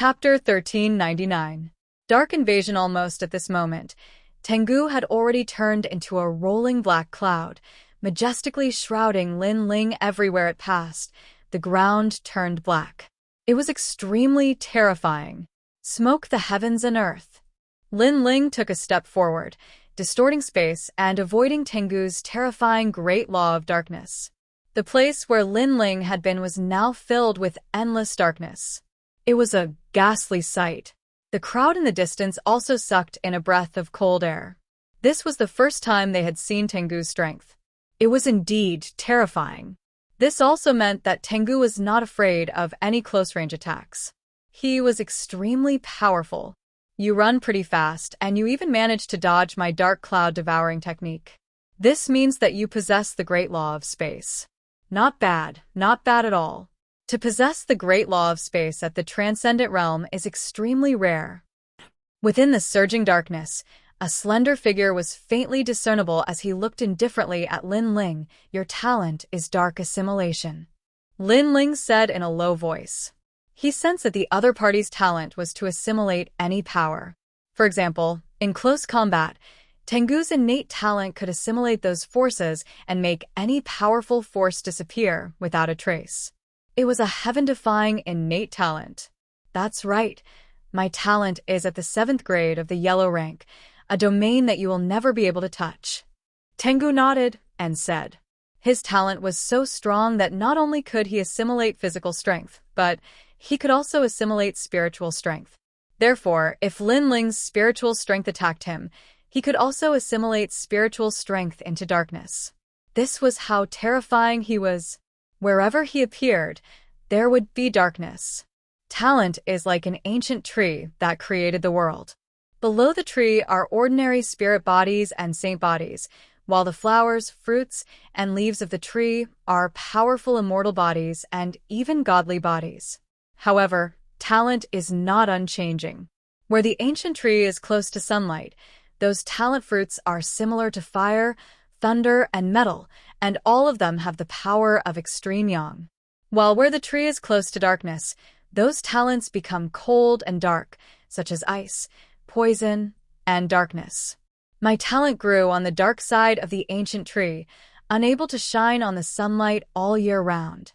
Chapter 1399. Dark invasion. Almost at this moment, Tengu had already turned into a rolling black cloud, majestically shrouding Lin Ling everywhere it passed. The ground turned black. It was extremely terrifying. Smoke the heavens and earth. Lin Ling took a step forward, distorting space and avoiding Tengu's terrifying Great Law of Darkness. The place where Lin Ling had been was now filled with endless darkness. It was a ghastly sight. The crowd in the distance also sucked in a breath of cold air. This was the first time they had seen Tengu's strength. It was indeed terrifying. This also meant that Tengu was not afraid of any close-range attacks. He was extremely powerful. You run pretty fast, and you even managed to dodge my dark cloud devouring technique. This means that you possess the Great Law of Space. Not bad at all. To possess the Great Law of Space at the Transcendent Realm is extremely rare. Within the surging darkness, a slender figure was faintly discernible as he looked indifferently at Lin Ling. Your talent is dark assimilation, Lin Ling said in a low voice. He sensed that the other party's talent was to assimilate any power. For example, in close combat, Tengu's innate talent could assimilate those forces and make any powerful force disappear without a trace. It was a heaven-defying innate talent. That's right. My talent is at the 7th grade of the yellow rank, a domain that you will never be able to touch. Tengu nodded and said. His talent was so strong that not only could he assimilate physical strength, but he could also assimilate spiritual strength. Therefore, if Lin Ling's spiritual strength attacked him, he could also assimilate spiritual strength into darkness. This was how terrifying he was. Wherever he appeared, there would be darkness. Talent is like an ancient tree that created the world. Below the tree are ordinary spirit bodies and saint bodies, while the flowers, fruits, and leaves of the tree are powerful immortal bodies and even godly bodies. However, talent is not unchanging. Where the ancient tree is close to sunlight, those talent fruits are similar to fire, thunder, and metal, and all of them have the power of extreme yang. While where the tree is close to darkness, those talents become cold and dark, such as ice, poison, and darkness. My talent grew on the dark side of the ancient tree, unable to shine on the sunlight all year round.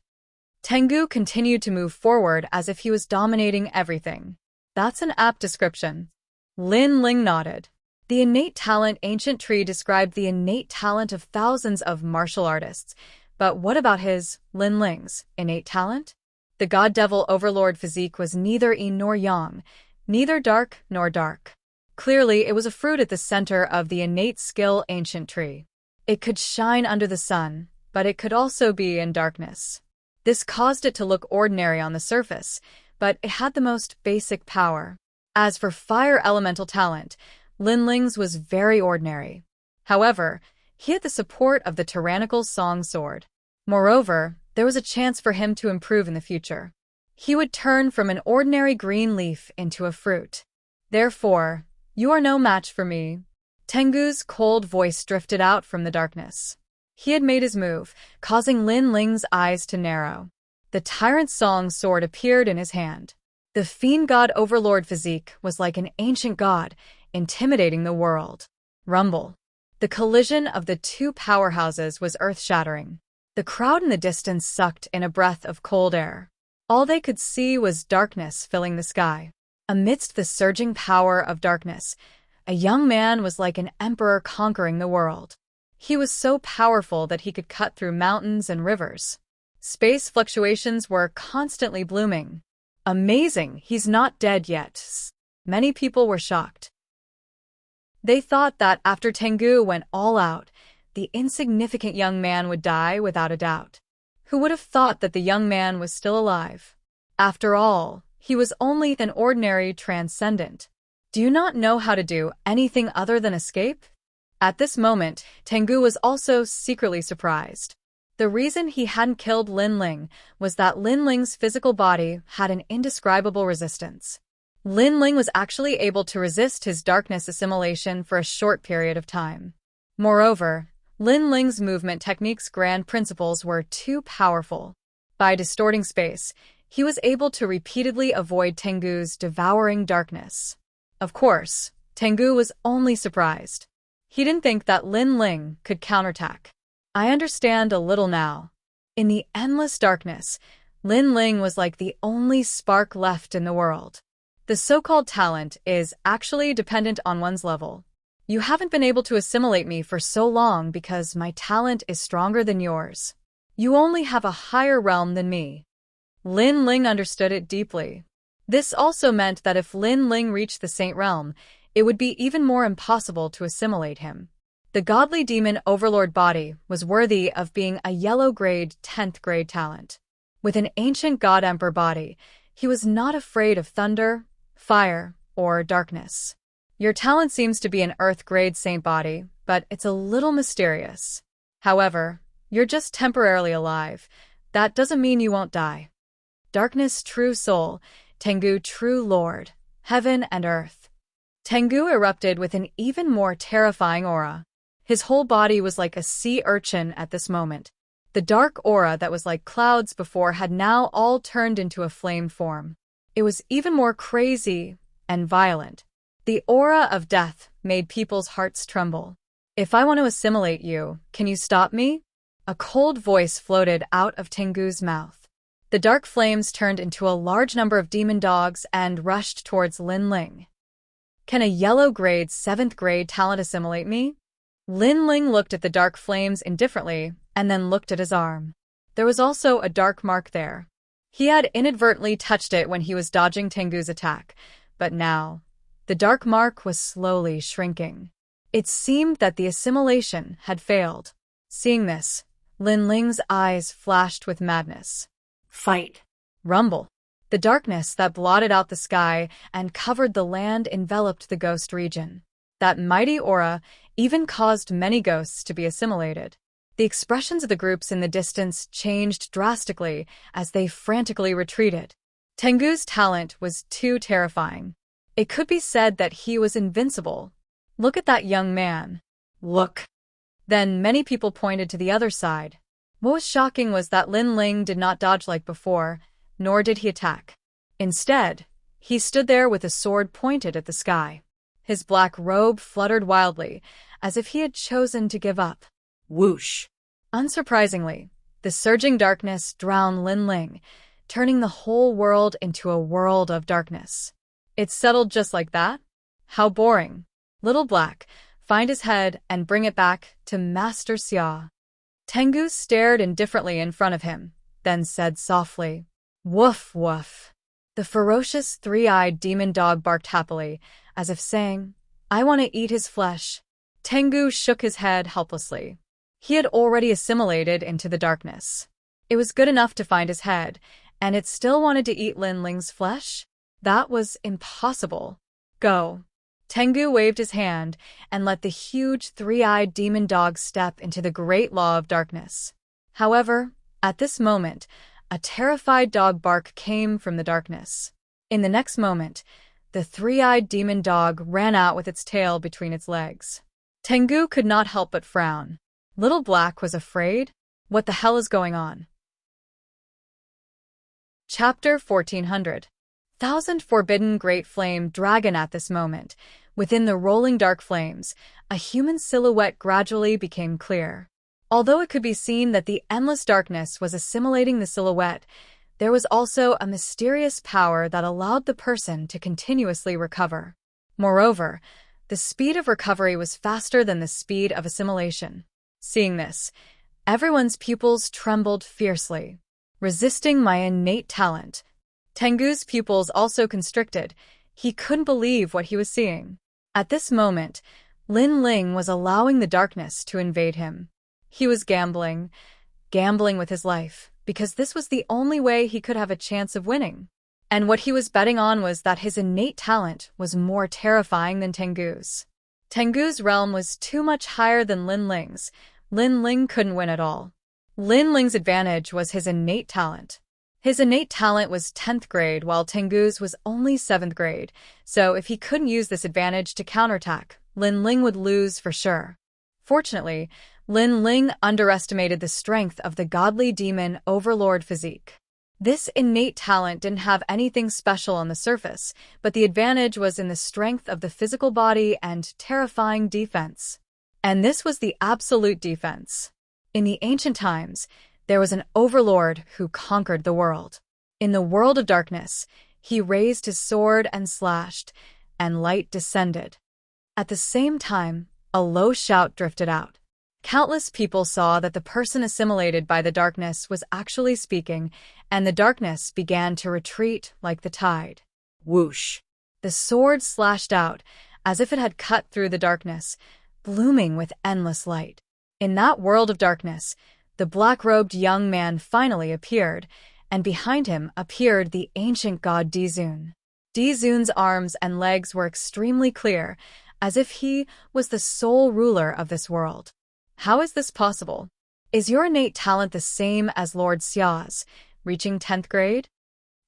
Tengu continued to move forward as if he was dominating everything. That's an apt description. Lin Ling nodded. The innate talent ancient tree described the innate talent of thousands of martial artists. But what about his, Lin Ling's, innate talent? The god-devil overlord physique was neither yin nor yang, neither dark nor dark. Clearly, it was a fruit at the center of the innate skill ancient tree. It could shine under the sun, but it could also be in darkness. This caused it to look ordinary on the surface, but it had the most basic power. As for fire elemental talent, Lin Ling's was very ordinary. However, he had the support of the tyrannical song sword. Moreover, there was a chance for him to improve in the future. He would turn from an ordinary green leaf into a fruit. Therefore, you are no match for me. Tengu's cold voice drifted out from the darkness. He had made his move, causing Lin Ling's eyes to narrow. The tyrant song sword appeared in his hand. The fiend god overlord physique was like an ancient god, intimidating the world. Rumble. The collision of the two powerhouses was earth-shattering. The crowd in the distance sucked in a breath of cold air. All they could see was darkness filling the sky. Amidst the surging power of darkness, a young man was like an emperor conquering the world. He was so powerful that he could cut through mountains and rivers. Space fluctuations were constantly blooming. Amazing, he's not dead yet. Many people were shocked. They thought that after Tengu went all out, the insignificant young man would die without a doubt. Who would have thought that the young man was still alive? After all, he was only an ordinary transcendent. Do you not know how to do anything other than escape? At this moment, Tengu was also secretly surprised. The reason he hadn't killed Lin Ling was that Lin Ling's physical body had an indescribable resistance. Lin Ling was actually able to resist his darkness assimilation for a short period of time. Moreover, Lin Ling's movement technique's grand principles were too powerful. By distorting space, he was able to repeatedly avoid Tengu's devouring darkness. Of course, Tengu was only surprised. He didn't think that Lin Ling could counterattack. I understand a little now. In the endless darkness, Lin Ling was like the only spark left in the world. The so-called talent is actually dependent on one's level. You haven't been able to assimilate me for so long because my talent is stronger than yours. You only have a higher realm than me. Lin Ling understood it deeply. This also meant that if Lin Ling reached the Saint Realm, it would be even more impossible to assimilate him. The godly demon overlord body was worthy of being a yellow-grade 10th grade talent. With an ancient god emperor body, he was not afraid of thunder, fire, or darkness. Your talent seems to be an earth-grade saint body, but it's a little mysterious. However, you're just temporarily alive. That doesn't mean you won't die. Darkness true soul, Tengu true lord, heaven and earth. Tengu erupted with an even more terrifying aura. His whole body was like a sea urchin at this moment. The dark aura that was like clouds before had now all turned into a flame form. It was even more crazy and violent. The aura of death made people's hearts tremble. If I want to assimilate you, can you stop me? A cold voice floated out of Tengu's mouth. The dark flames turned into a large number of demon dogs and rushed towards Lin Ling. Can a yellow-grade 7th grade talent assimilate me? Lin Ling looked at the dark flames indifferently and then looked at his arm. There was also a dark mark there. He had inadvertently touched it when he was dodging Tengu's attack, but now, the dark mark was slowly shrinking. It seemed that the assimilation had failed. Seeing this, Lin Ling's eyes flashed with madness. Fight. Rumble. The darkness that blotted out the sky and covered the land enveloped the ghost region. That mighty aura even caused many ghosts to be assimilated. The expressions of the groups in the distance changed drastically as they frantically retreated. Tengu's talent was too terrifying. It could be said that he was invincible. Look at that young man. Look. Then many people pointed to the other side. What was shocking was that Lin Ling did not dodge like before, nor did he attack. Instead, he stood there with a sword pointed at the sky. His black robe fluttered wildly, as if he had chosen to give up. Whoosh. Unsurprisingly, the surging darkness drowned Lin Ling, turning the whole world into a world of darkness. It settled just like that? How boring. Little Black, find his head and bring it back to Master Xia. Tengu stared indifferently in front of him, then said softly, "Woof woof." The ferocious three-eyed demon dog barked happily, as if saying, "I want to eat his flesh." Tengu shook his head helplessly. He had already assimilated into the darkness. It was good enough to find his head, and it still wanted to eat Lin Ling's flesh? That was impossible. Go. Tengu waved his hand and let the huge three-eyed demon dog step into the great law of darkness. However, at this moment, a terrified dog bark came from the darkness. In the next moment, the three-eyed demon dog ran out with its tail between its legs. Tengu could not help but frown. Little Black was afraid? What the hell is going on? Chapter 1400. Thousand Forbidden Great Flame Dragon. At this moment, within the rolling dark flames, a human silhouette gradually became clear. Although it could be seen that the endless darkness was assimilating the silhouette, there was also a mysterious power that allowed the person to continuously recover. Moreover, the speed of recovery was faster than the speed of assimilation. Seeing this, everyone's pupils trembled fiercely. Resisting my innate talent. Tengu's pupils also constricted. He couldn't believe what he was seeing. At this moment, Lin Ling was allowing the darkness to invade him. He was gambling with his life, because this was the only way he could have a chance of winning. And what he was betting on was that his innate talent was more terrifying than Tengu's. Tengu's realm was too much higher than Lin Ling's. Lin Ling couldn't win at all. Lin Ling's advantage was his innate talent. His innate talent was 10th grade, while Tengu's was only 7th grade, so if he couldn't use this advantage to counterattack, Lin Ling would lose for sure. Fortunately, Lin Ling underestimated the strength of the godly demon overlord physique. This innate talent didn't have anything special on the surface, but the advantage was in the strength of the physical body and terrifying defense. And this was the absolute defense. In the ancient times, there was an overlord who conquered the world. In the world of darkness, he raised his sword and slashed, and light descended. At the same time, a low shout drifted out. Countless people saw that the person assimilated by the darkness was actually speaking, and the darkness began to retreat like the tide. Whoosh! The sword slashed out, as if it had cut through the darkness, blooming with endless light. In that world of darkness, the black-robed young man finally appeared, and behind him appeared the ancient god Dizun. Dizun's arms and legs were extremely clear, as if he was the sole ruler of this world. How is this possible? Is your innate talent the same as Lord Xia's, reaching 10th grade?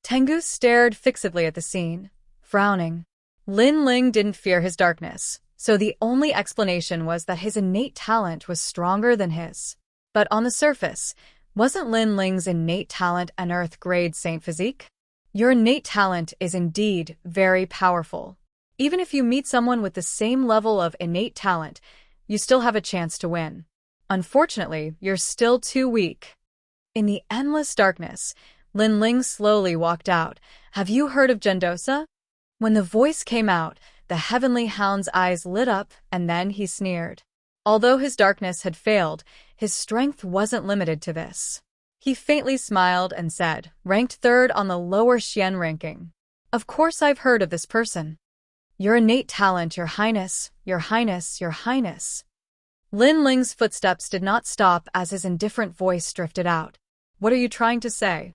Tengu stared fixedly at the scene, frowning. Lin Ling didn't fear his darkness, so the only explanation was that his innate talent was stronger than his. But on the surface, wasn't Lin Ling's innate talent an Earth-grade saint physique? Your innate talent is indeed very powerful. Even if you meet someone with the same level of innate talent, you still have a chance to win. Unfortunately, you're still too weak. In the endless darkness, Lin Ling slowly walked out. Have you heard of Gendosa? When the voice came out, the heavenly hound's eyes lit up, and then he sneered. Although his darkness had failed, his strength wasn't limited to this. He faintly smiled and said, ranked 3rd on the lower Xian ranking. Of course I've heard of this person. Your innate talent, Your Highness, Your Highness, Your Highness. Lin Ling's footsteps did not stop as his indifferent voice drifted out. What are you trying to say?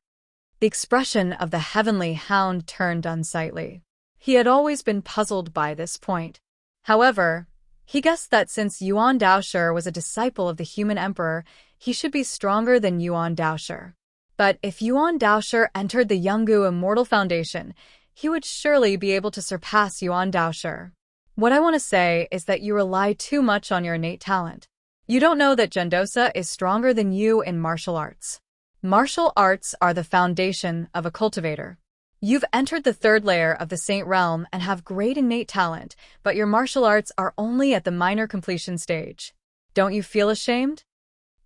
The expression of the heavenly hound turned unsightly. He had always been puzzled by this point. However, he guessed that since Yuan Daosher was a disciple of the human emperor, he should be stronger than Yuan Daosher. But if Yuan Daosher entered the Yungu Immortal Foundation, he would surely be able to surpass Yuan Daosher. What I want to say is that you rely too much on your innate talent. You don't know that Gendosa is stronger than you in martial arts. Martial arts are the foundation of a cultivator. You've entered the 3rd layer of the Saint Realm and have great innate talent, but your martial arts are only at the minor completion stage. Don't you feel ashamed?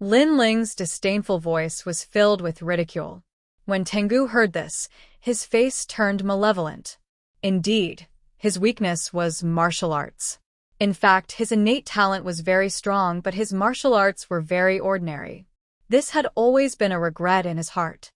Lin Ling's disdainful voice was filled with ridicule. When Tengu heard this, his face turned malevolent. Indeed, his weakness was martial arts. In fact, his innate talent was very strong, but his martial arts were very ordinary. This had always been a regret in his heart.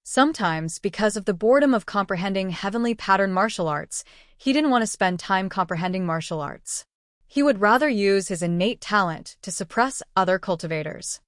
Sometimes, because of the boredom of comprehending heavenly pattern martial arts, he didn't want to spend time comprehending martial arts. He would rather use his innate talent to suppress other cultivators.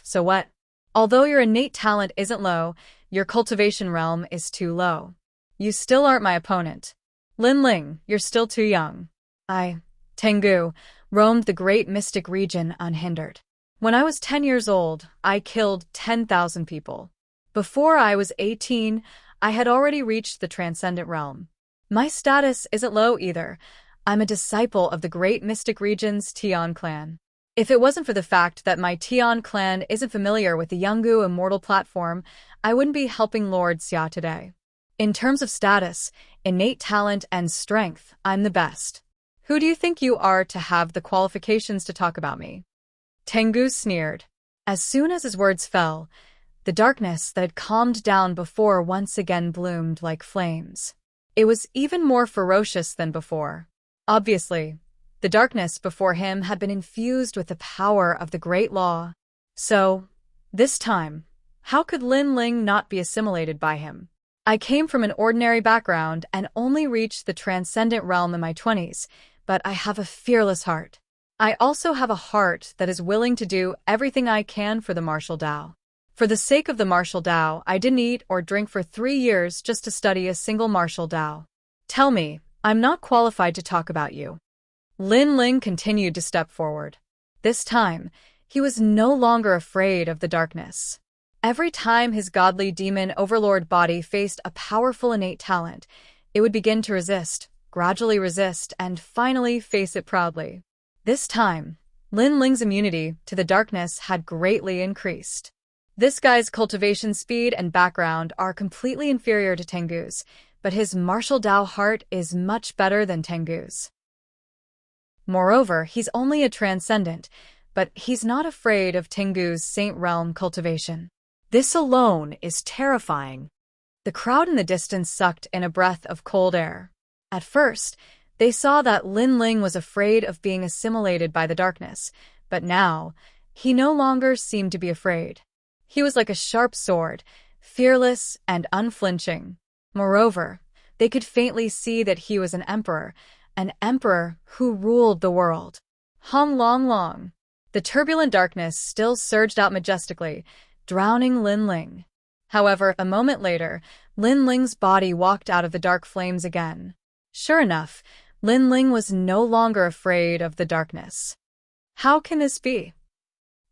So what? Although your innate talent isn't low, your cultivation realm is too low. You still aren't my opponent. Lin Ling, you're still too young. I, Tengu, roamed the great mystic region unhindered. When I was 10 years old, I killed 10,000 people. Before I was 18, I had already reached the transcendent realm. My status isn't low either. I'm a disciple of the great mystic region's Tian clan. If it wasn't for the fact that my Tian clan isn't familiar with the Yungu Immortal platform, I wouldn't be helping Lord Xia today. In terms of status, innate talent, and strength, I'm the best. Who do you think you are to have the qualifications to talk about me? Tengu sneered. As soon as his words fell, the darkness that had calmed down before once again bloomed like flames. It was even more ferocious than before. Obviously, the darkness before him had been infused with the power of the Great Law. So, this time, how could Lin Ling not be assimilated by him? I came from an ordinary background and only reached the transcendent realm in my 20s, but I have a fearless heart. I also have a heart that is willing to do everything I can for the martial Tao. For the sake of the martial Tao, I didn't eat or drink for 3 years just to study a single martial Tao. Tell me, I'm not qualified to talk about you. Lin Ling continued to step forward. This time, he was no longer afraid of the darkness. Every time his godly demon overlord body faced a powerful innate talent, it would begin to resist, gradually resist, and finally face it proudly. This time, Lin Ling's immunity to the darkness had greatly increased. This guy's cultivation speed and background are completely inferior to Tengu's, but his martial Dao heart is much better than Tengu's. Moreover, he's only a transcendent, but he's not afraid of Tengu's Saint Realm cultivation. This alone is terrifying. The crowd in the distance sucked in a breath of cold air. At first, they saw that Lin Ling was afraid of being assimilated by the darkness, but now, he no longer seemed to be afraid. He was like a sharp sword, fearless and unflinching. Moreover, they could faintly see that he was an emperor who ruled the world. Hong Long Long. The turbulent darkness still surged out majestically, drowning Lin Ling. However, a moment later, Lin Ling's body walked out of the dark flames again. Sure enough, Lin Ling was no longer afraid of the darkness. How can this be?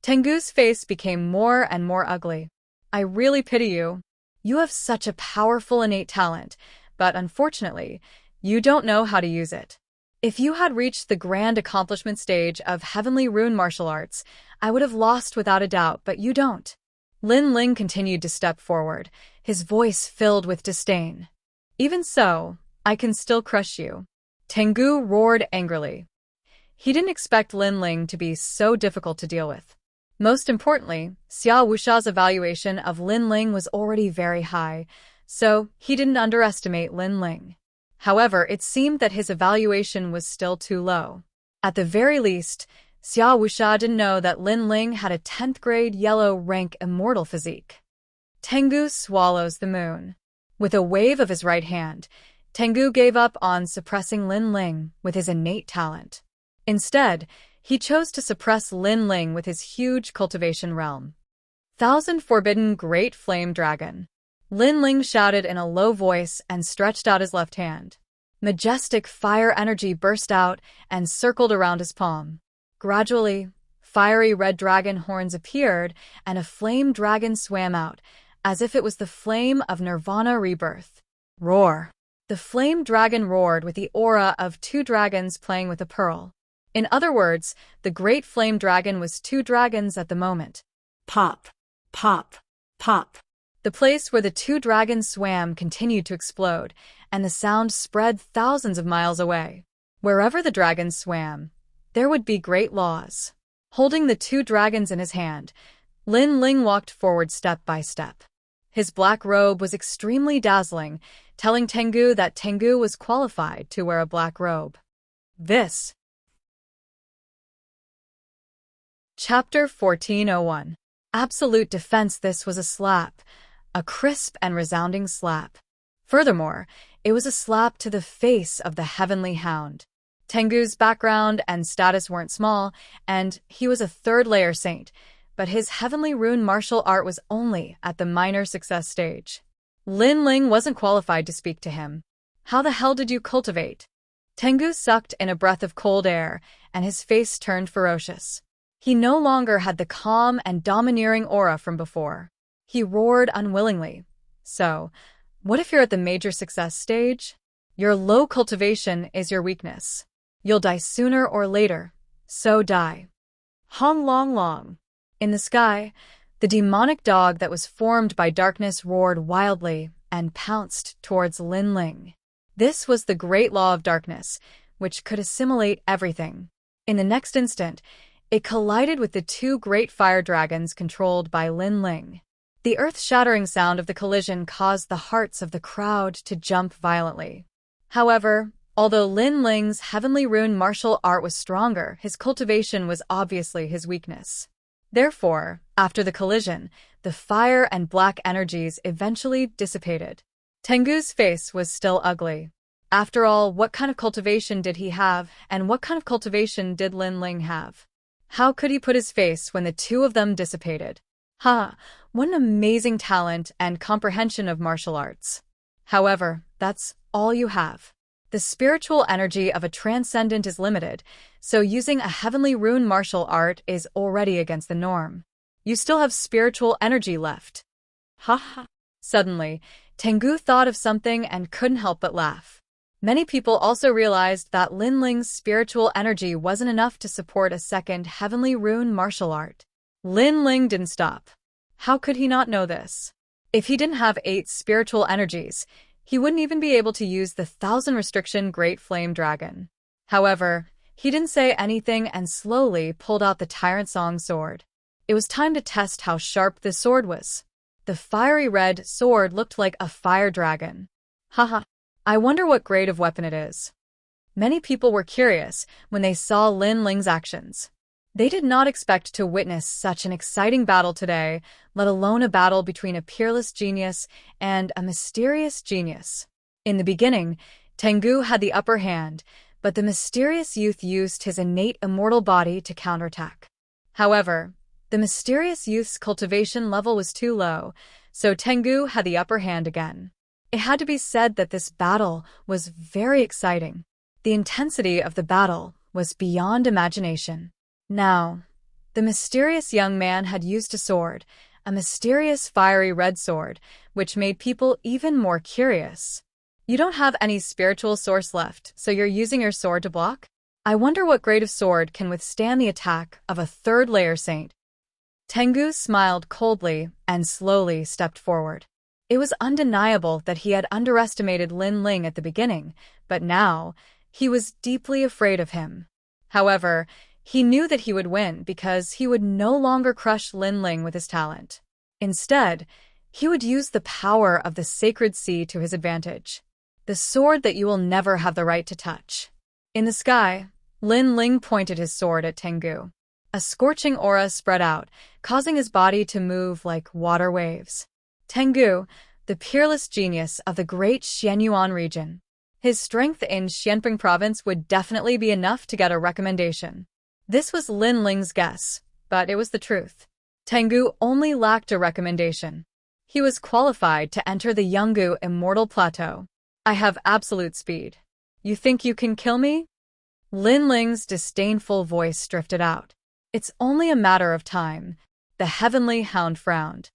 Tengu's face became more and more ugly. I really pity you. You have such a powerful innate talent, but unfortunately, you don't know how to use it. If you had reached the grand accomplishment stage of Heavenly Rune martial arts, I would have lost without a doubt, but you don't. Lin Ling continued to step forward, his voice filled with disdain. Even so, I can still crush you. Tengu roared angrily. He didn't expect Lin Ling to be so difficult to deal with. Most importantly, Xia Wusha's evaluation of Lin Ling was already very high, so he didn't underestimate Lin Ling. However, it seemed that his evaluation was still too low. At the very least, Xia Wusha didn't know that Lin Ling had a 10th grade yellow rank immortal physique. Tengu swallows the moon. With a wave of his right hand, Tengu gave up on suppressing Lin Ling with his innate talent. Instead, he chose to suppress Lin Ling with his huge cultivation realm. Thousand Forbidden Great Flame Dragon. Lin Ling shouted in a low voice and stretched out his left hand. Majestic fire energy burst out and circled around his palm. Gradually, fiery red dragon horns appeared and a flame dragon swam out, as if it was the flame of Nirvana rebirth. Roar! The flame dragon roared with the aura of two dragons playing with a pearl. In other words, the great flame dragon was two dragons at the moment. Pop! Pop! Pop! The place where the two dragons swam continued to explode, and the sound spread thousands of miles away. Wherever the dragons swam, there would be great laws. Holding the two dragons in his hand, Lin Ling walked forward step by step. His black robe was extremely dazzling, telling Tengu that Tengu was qualified to wear a black robe. This. Chapter 1401. Absolute defense. This was a slap. A crisp and resounding slap. Furthermore, it was a slap to the face of the Heavenly Hound. Tengu's background and status weren't small, and he was a third-layer saint, but his Heavenly Rune martial art was only at the minor success stage. Lin Ling wasn't qualified to speak to him. How the hell did you cultivate? Tengu sucked in a breath of cold air, and his face turned ferocious. He no longer had the calm and domineering aura from before. He roared unwillingly. So, what if you're at the major success stage? Your low cultivation is your weakness. You'll die sooner or later, so die. Hong Long Long. In the sky, the demonic dog that was formed by darkness roared wildly and pounced towards Lin Ling. This was the great law of darkness, which could assimilate everything. In the next instant, it collided with the two great fire dragons controlled by Lin Ling. The earth-shattering sound of the collision caused the hearts of the crowd to jump violently. However, although Lin Ling's Heavenly Rune martial art was stronger, his cultivation was obviously his weakness. Therefore, after the collision, the fire and black energies eventually dissipated. Tengu's face was still ugly. After all, what kind of cultivation did he have, and what kind of cultivation did Lin Ling have? How could he put his face when the two of them dissipated? What an amazing talent and comprehension of martial arts. However, that's all you have. The spiritual energy of a transcendent is limited, so using a Heavenly Rune martial art is already against the norm. You still have spiritual energy left. Suddenly, Tengu thought of something and couldn't help but laugh. Many people also realized that Lin Ling's spiritual energy wasn't enough to support a second Heavenly Rune martial art. Lin Ling didn't stop. How could he not know this? If he didn't have 8 spiritual energies, he wouldn't even be able to use the 1,000 restriction Great Flame Dragon. However, he didn't say anything and slowly pulled out the Tyrant Song sword. It was time to test how sharp the sword was. The fiery red sword looked like a fire dragon. Haha, I wonder what grade of weapon it is. Many people were curious when they saw Lin Ling's actions. They did not expect to witness such an exciting battle today, let alone a battle between a peerless genius and a mysterious genius. In the beginning, Tengu had the upper hand, but the mysterious youth used his innate immortal body to counterattack. However, the mysterious youth's cultivation level was too low, so Tengu had the upper hand again. It had to be said that this battle was very exciting. The intensity of the battle was beyond imagination. Now, the mysterious young man had used a sword, a mysterious fiery red sword, which made people even more curious. You don't have any spiritual source left, so you're using your sword to block? I wonder what grade of sword can withstand the attack of a third-layer saint. Tengu smiled coldly and slowly stepped forward. It was undeniable that he had underestimated Lin Ling at the beginning, but now, he was deeply afraid of him. However, he knew that he would win because he would no longer crush Lin Ling with his talent. Instead, he would use the power of the sacred sea to his advantage. The sword that you will never have the right to touch. In the sky, Lin Ling pointed his sword at Tengu. A scorching aura spread out, causing his body to move like water waves. Tengu, the peerless genius of the great Xianyuan region. His strength in Xianping province would definitely be enough to get a recommendation. This was Lin Ling's guess, but it was the truth. Tengu only lacked a recommendation. He was qualified to enter the Yungu Immortal Plateau. I have absolute speed. You think you can kill me? Lin Ling's disdainful voice drifted out. It's only a matter of time. The heavenly hound frowned.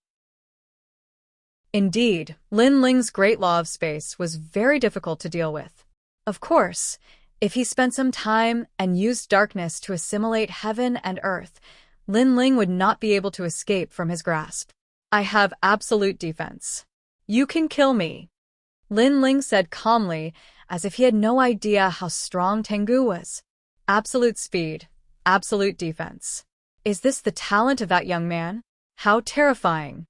Indeed, Lin Ling's great law of space was very difficult to deal with. Of course, if he spent some time and used darkness to assimilate heaven and earth, Lin Ling would not be able to escape from his grasp. I have absolute defense. You can kill me. Lin Ling said calmly, as if he had no idea how strong Tengu was. Absolute speed, absolute defense. Is this the talent of that young man? How terrifying.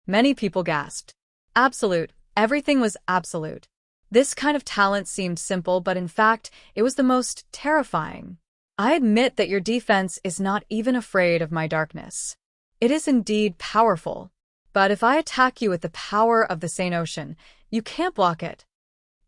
Many people gasped. Absolute, everything was absolute. This kind of talent seemed simple, but in fact, it was the most terrifying. I admit that your defense is not even afraid of my darkness. It is indeed powerful. But if I attack you with the power of the Saint Ocean, you can't block it.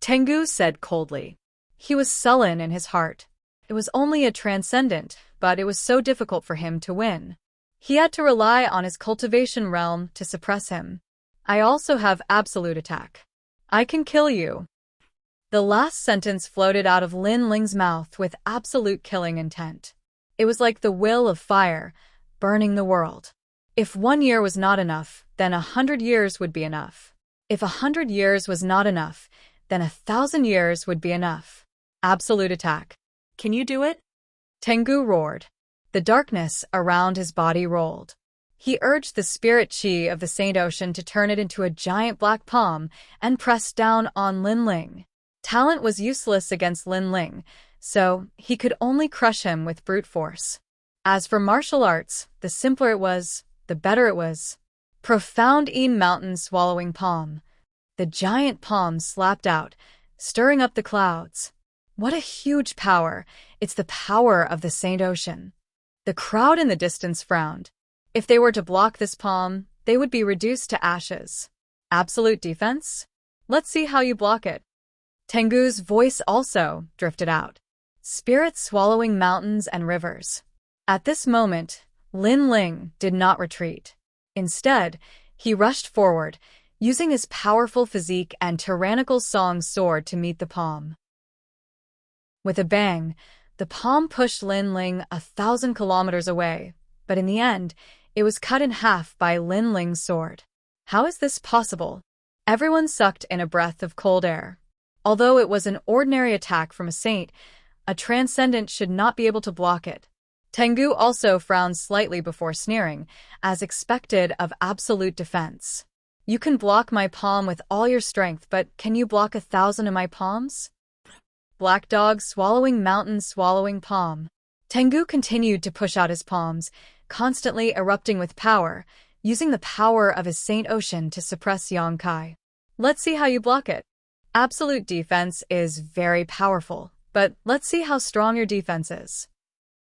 Tengu said coldly. He was sullen in his heart. It was only a transcendent, but it was so difficult for him to win. He had to rely on his cultivation realm to suppress him. I also have absolute attack. I can kill you. The last sentence floated out of Lin Ling's mouth with absolute killing intent. It was like the will of fire, burning the world. If 1 year was not enough, then 100 years would be enough. If 100 years was not enough, then 1,000 years would be enough. Absolute attack. Can you do it? Tengu roared. The darkness around his body rolled. He urged the spirit chi of the Saint Ocean to turn it into a giant black palm and pressed down on Lin Ling. Talent was useless against Lin Ling, so he could only crush him with brute force. As for martial arts, the simpler it was, the better it was. Profound mountain swallowing palm. The giant palm slapped out, stirring up the clouds. What a huge power! It's the power of the Saint Ocean. The crowd in the distance frowned. If they were to block this palm, they would be reduced to ashes. Absolute defense? Let's see how you block it. Tengu's voice also drifted out. Spirits swallowing mountains and rivers. At this moment, Lin Ling did not retreat. Instead, he rushed forward, using his powerful physique and tyrannical song sword to meet the palm. With a bang, the palm pushed Lin Ling 1,000 kilometers away, but in the end, it was cut in half by Lin Ling's sword. How is this possible? Everyone sucked in a breath of cold air. Although it was an ordinary attack from a saint, a transcendent should not be able to block it. Tengu also frowned slightly before sneering, as expected of absolute defense. You can block my palm with all your strength, but can you block 1,000 of my palms? Black dog swallowing mountain swallowing palm. Tengu continued to push out his palms, constantly erupting with power, using the power of his Saint Ocean to suppress Yonkai. Let's see how you block it. Absolute defense is very powerful, but let's see how strong your defense is.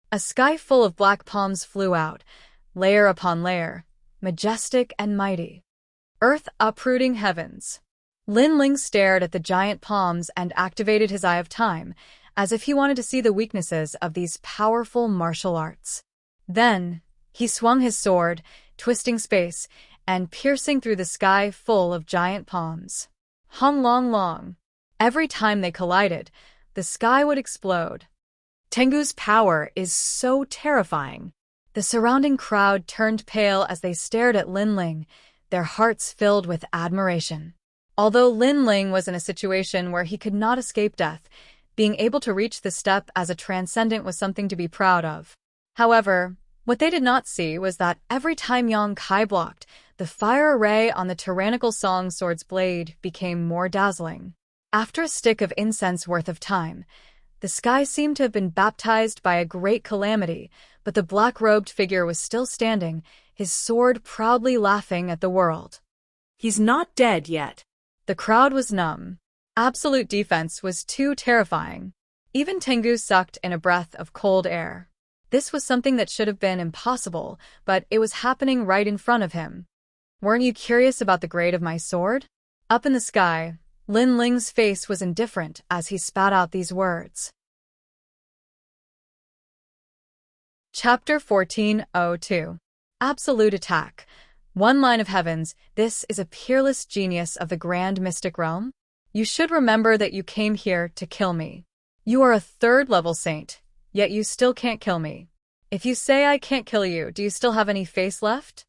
A sky full of black palms flew out, layer upon layer, majestic and mighty. Earth uprooting heavens. Lin Ling stared at the giant palms and activated his Eye of Time, as if he wanted to see the weaknesses of these powerful martial arts. Then, he swung his sword, twisting space, and piercing through the sky full of giant palms. Hung long long. Every time they collided, the sky would explode. Tengu's power is so terrifying. The surrounding crowd turned pale as they stared at Lin Ling, their hearts filled with admiration. Although Lin Ling was in a situation where he could not escape death, being able to reach the step as a transcendent was something to be proud of. However, what they did not see was that every time Yang Kai blocked, the fire array on the tyrannical Song Sword's blade became more dazzling. After a stick of incense worth of time, the sky seemed to have been baptized by a great calamity, but the black-robed figure was still standing, his sword proudly laughing at the world. He's not dead yet. The crowd was numb. Absolute defense was too terrifying. Even Tengu sucked in a breath of cold air. This was something that should have been impossible, but it was happening right in front of him. Weren't you curious about the grade of my sword? Up in the sky, Lin Ling's face was indifferent as he spat out these words. Chapter 14:02. Absolute Attack. One line of heavens, this is a peerless genius of the grand mystic realm. You should remember that you came here to kill me. You are a third-level saint, yet you still can't kill me. If you say I can't kill you, do you still have any face left?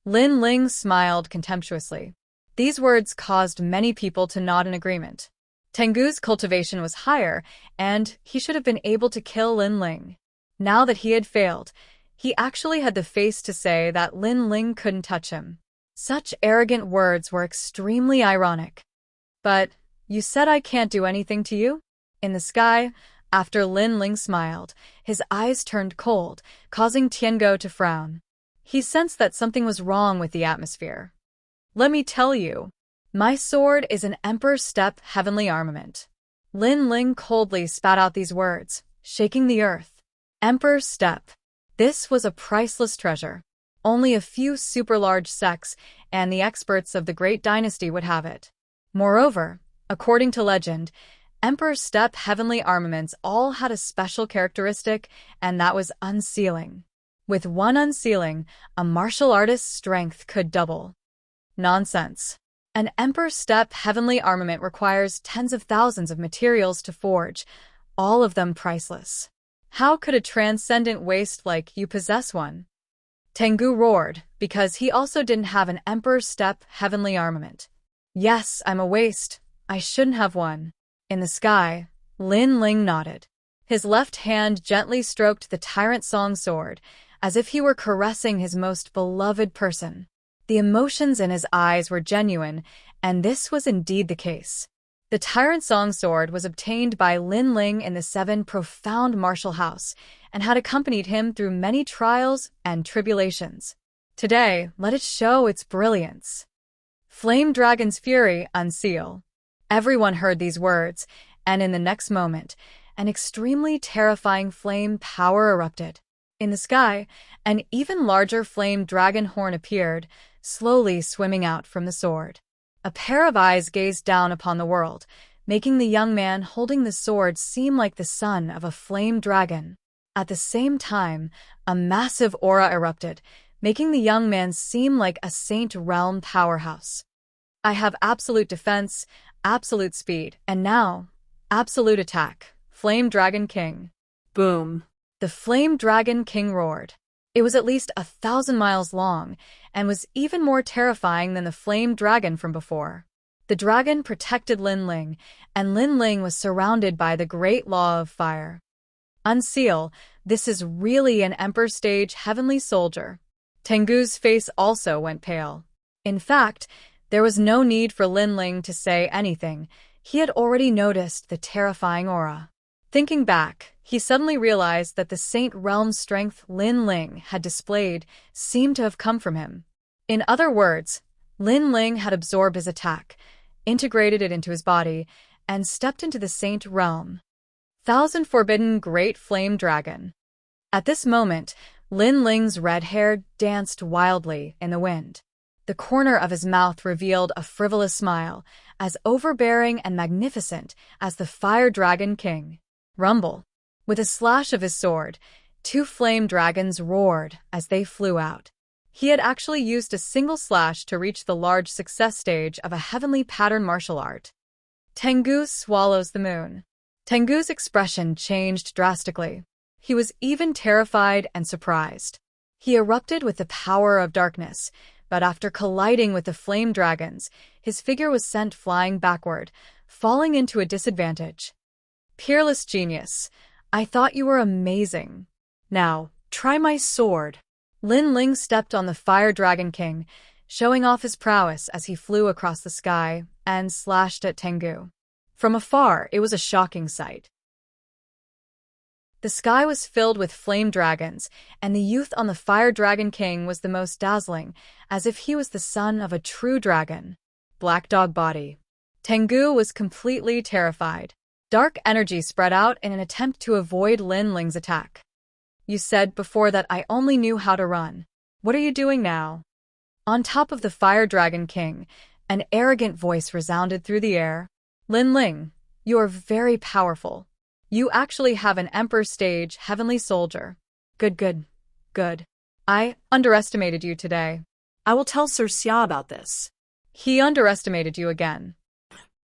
Lin Ling smiled contemptuously. These words caused many people to nod in agreement. Tengu's cultivation was higher, and he should have been able to kill Lin Ling. Now that he had failed, he actually had the face to say that Lin Ling couldn't touch him. Such arrogant words were extremely ironic. But, you said I can't do anything to you? In the sky, after Lin Ling smiled, his eyes turned cold, causing Tiango to frown. He sensed that something was wrong with the atmosphere. Let me tell you, my sword is an Emperor's Step heavenly armament. Lin Ling coldly spat out these words, shaking the earth. Emperor's Step. This was a priceless treasure. Only a few super-large sects and the experts of the Great Dynasty would have it. Moreover, according to legend, Emperor's Step heavenly armaments all had a special characteristic, and that was unsealing. With one unsealing, a martial artist's strength could double. Nonsense. An Emperor's Step heavenly armament requires tens of thousands of materials to forge, all of them priceless. How could a transcendent waste like you possess one? Tengu roared, because he also didn't have an Emperor's Step heavenly armament. Yes, I'm a waste. I shouldn't have one. In the sky, Lin Ling nodded. His left hand gently stroked the Tyrant Song Sword, as if he were caressing his most beloved person. The emotions in his eyes were genuine, and this was indeed the case. The Tyrant Song Sword was obtained by Lin Ling in the 7 profound martial house, and had accompanied him through many trials and tribulations. Today, let it show its brilliance. Flame Dragon's Fury, unseal. Everyone heard these words, and in the next moment, an extremely terrifying flame power erupted. In the sky, an even larger flame dragon horn appeared, slowly swimming out from the sword. A pair of eyes gazed down upon the world, making the young man holding the sword seem like the son of a flame dragon. At the same time, a massive aura erupted, making the young man seem like a Saint Realm powerhouse. I have absolute defense, absolute speed, and now, absolute attack. Flame Dragon King. Boom. The Flame Dragon King roared. It was at least 1,000 miles long, and was even more terrifying than the Flame Dragon from before. The dragon protected Lin Ling, and Lin Ling was surrounded by the Great Law of Fire. Unseal, This is really an Emperor stage heavenly soldier. Tengu's face also went pale. In fact, there was no need for Lin Ling to say anything. He had already noticed the terrifying aura. Thinking back, he suddenly realized that the Saint Realm strength Lin Ling had displayed seemed to have come from him. In other words, Lin Ling had absorbed his attack, integrated it into his body, and stepped into the Saint Realm. Thousand Forbidden Great Flame Dragon. At this moment, Lin Ling's red hair danced wildly in the wind. The corner of his mouth revealed a frivolous smile, as overbearing and magnificent as the Fire Dragon King. Rumble. With a slash of his sword, 2 flame dragons roared as they flew out. He had actually used a single slash to reach the large success stage of a heavenly pattern martial art. Tengu swallows the moon. Tengu's expression changed drastically. He was even terrified and surprised. He erupted with the power of darkness, but after colliding with the flame dragons, his figure was sent flying backward, falling into a disadvantage. Peerless genius, I thought you were amazing. Now, try my sword. Lin Ling stepped on the Fire Dragon King, showing off his prowess as he flew across the sky and slashed at Tengu. From afar, it was a shocking sight. The sky was filled with flame dragons, and the youth on the Fire Dragon King was the most dazzling, as if he was the son of a true dragon. Black Dog Body. Tengu was completely terrified. Dark energy spread out in an attempt to avoid Lin Ling's attack. You said before that I only knew how to run. What are you doing now? On top of the Fire Dragon King, an arrogant voice resounded through the air. Lin Ling, you are very powerful. You actually have an Emperor stage heavenly soldier. Good. I underestimated you today. I will tell Sir Xia about this. He underestimated you again.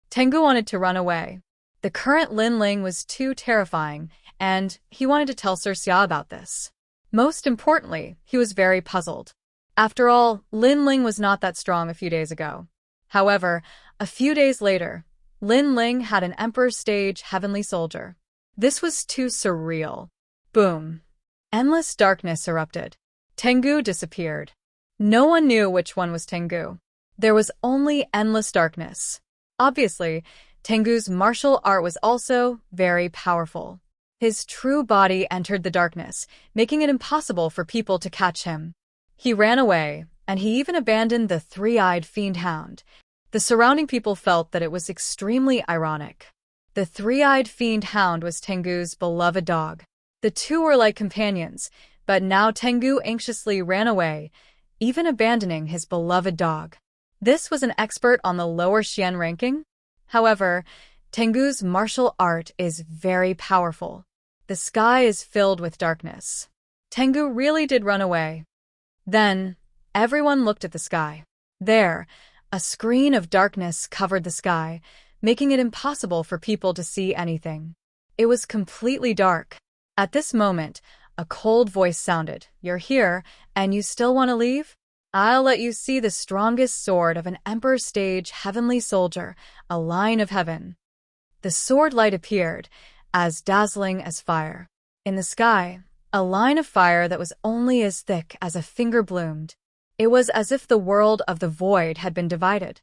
Tengu wanted to run away. The current Lin Ling was too terrifying, and he wanted to tell Sir Xia about this. Most importantly, he was very puzzled. After all, Lin Ling was not that strong a few days ago. However, a few days later, Lin Ling had an Emperor stage heavenly soldier. This was too surreal. Boom. Endless darkness erupted. Tengu disappeared. No one knew which one was Tengu. There was only endless darkness. Obviously, Tengu's martial art was also very powerful. His true body entered the darkness, making it impossible for people to catch him. He ran away, and he even abandoned the three-eyed fiend hound. The surrounding people felt that it was extremely ironic. The three-eyed fiend hound was Tengu's beloved dog. The two were like companions, but now Tengu anxiously ran away, even abandoning his beloved dog. This was an expert on the lower Xian ranking. However, Tengu's martial art is very powerful. The sky is filled with darkness. Tengu really did run away. Then, everyone looked at the sky. There, a screen of darkness covered the sky, making it impossible for people to see anything. It was completely dark. At this moment, a cold voice sounded. You're here, and you still want to leave? I'll let you see the strongest sword of an Emperor stage heavenly soldier, a line of heaven. The sword light appeared, as dazzling as fire. In the sky, a line of fire that was only as thick as a finger bloomed. It was as if the world of the void had been divided.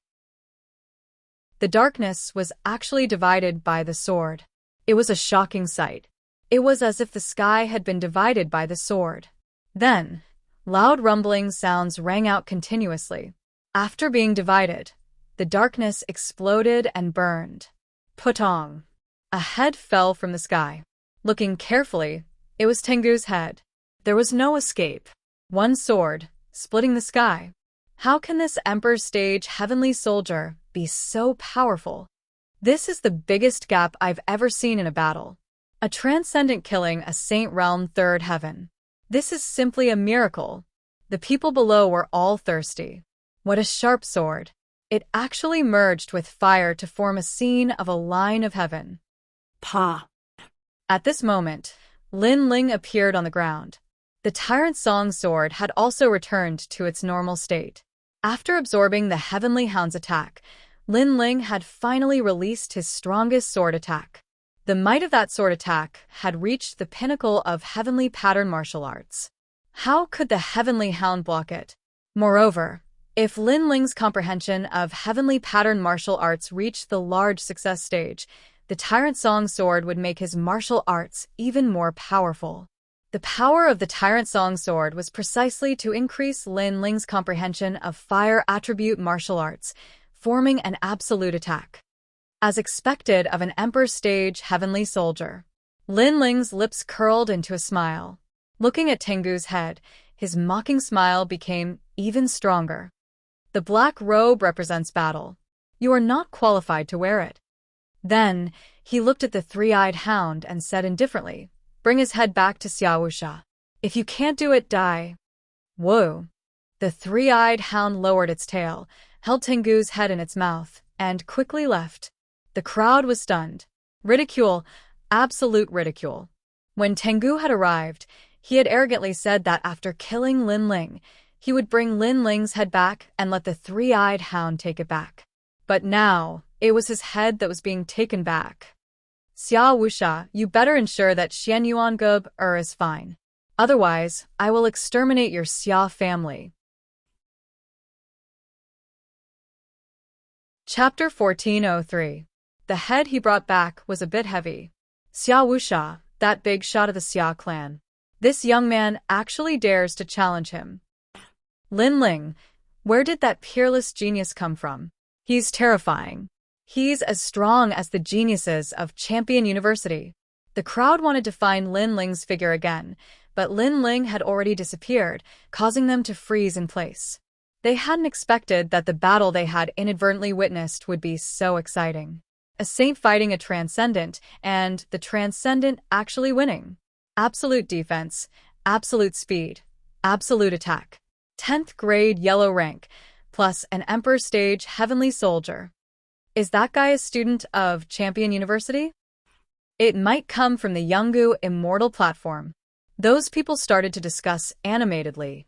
The darkness was actually divided by the sword. It was a shocking sight. It was as if the sky had been divided by the sword. Then, loud rumbling sounds rang out continuously. After being divided, the darkness exploded and burned. Putong. A head fell from the sky. Looking carefully, it was Tengu's head. There was no escape. One sword, splitting the sky. How can this Emperor stage heavenly soldier be so powerful? This is the biggest gap I've ever seen in a battle. A transcendent killing a Saint Realm third heaven. This is simply a miracle. The people below were all thirsty. What a sharp sword. It actually merged with fire to form a scene of a line of heaven. Pa. At this moment, Lin Ling appeared on the ground. The Tyrant Song sword had also returned to its normal state. After absorbing the Heavenly Hound's attack, Lin Ling had finally released his strongest sword attack. The might of that sword attack had reached the pinnacle of heavenly pattern martial arts. How could the heavenly hound block it? Moreover, if Lin Ling's comprehension of heavenly pattern martial arts reached the large success stage, the Tyrant Song Sword would make his martial arts even more powerful. The power of the Tyrant Song Sword was precisely to increase Lin Ling's comprehension of fire attribute martial arts, forming an absolute attack. As expected of an Emperor stage heavenly soldier, Lin Ling's lips curled into a smile. Looking at Tengu's head, his mocking smile became even stronger. The black robe represents battle. You are not qualified to wear it. Then, he looked at the three-eyed hound and said indifferently, "Bring his head back to Xiaowusha. If you can't do it, die." Whoa! The three-eyed hound lowered its tail, held Tengu's head in its mouth, and quickly left. The crowd was stunned. Ridicule, absolute ridicule. When Tengu had arrived, he had arrogantly said that after killing Lin Ling, he would bring Lin Ling's head back and let the three-eyed hound take it back. But now, it was his head that was being taken back. "Xia Wuxia, you better ensure that Xianyuan Gub is fine. Otherwise, I will exterminate your Xia family." Chapter 1403. The head he brought back was a bit heavy. Xia Wuxia, that big shot of the Xia clan. This young man actually dares to challenge him. Lin Ling, where did that peerless genius come from? He's terrifying. He's as strong as the geniuses of Champion University. The crowd wanted to find Lin Ling's figure again, but Lin Ling had already disappeared, causing them to freeze in place. They hadn't expected that the battle they had inadvertently witnessed would be so exciting. A saint fighting a transcendent, and the transcendent actually winning. Absolute defense, absolute speed, absolute attack. 10th grade yellow rank, plus an Emperor stage heavenly soldier. Is that guy a student of Champion University? It might come from the Yungu Immortal platform. Those people started to discuss animatedly.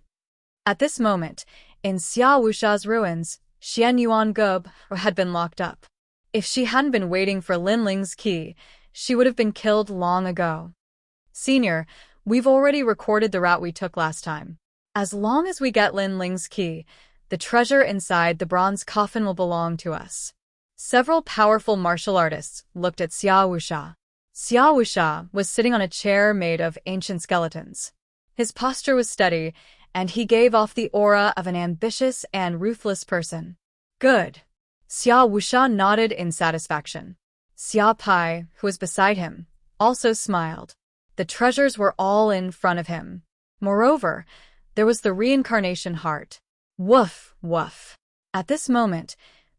At this moment, in Xia Wuxia's ruins, Xianyuan Gub had been locked up. If she hadn't been waiting for Lin Ling's key, she would have been killed long ago. "Senior, we've already recorded the route we took last time. As long as we get Lin Ling's key, the treasure inside the bronze coffin will belong to us." Several powerful martial artists looked at Xia Wuxia. Xia Wuxia was sitting on a chair made of ancient skeletons. His posture was steady, and he gave off the aura of an ambitious and ruthless person. "Good." Xia Wuxia nodded in satisfaction. Xia Pai, who was beside him, also smiled. The treasures were all in front of him. Moreover, there was the reincarnation heart. Woof, woof. At this moment,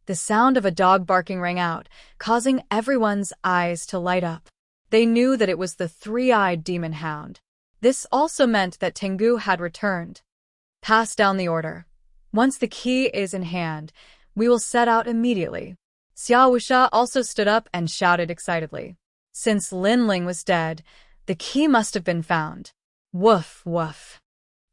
the sound of a dog barking rang out, causing everyone's eyes to light up. They knew that it was the three-eyed demon hound. This also meant that Tengu had returned. "Pass down the order. Once the key is in hand, we will set out immediately." Xia Wuxia also stood up and shouted excitedly. Since Lin Ling was dead, the key must have been found. Woof, woof.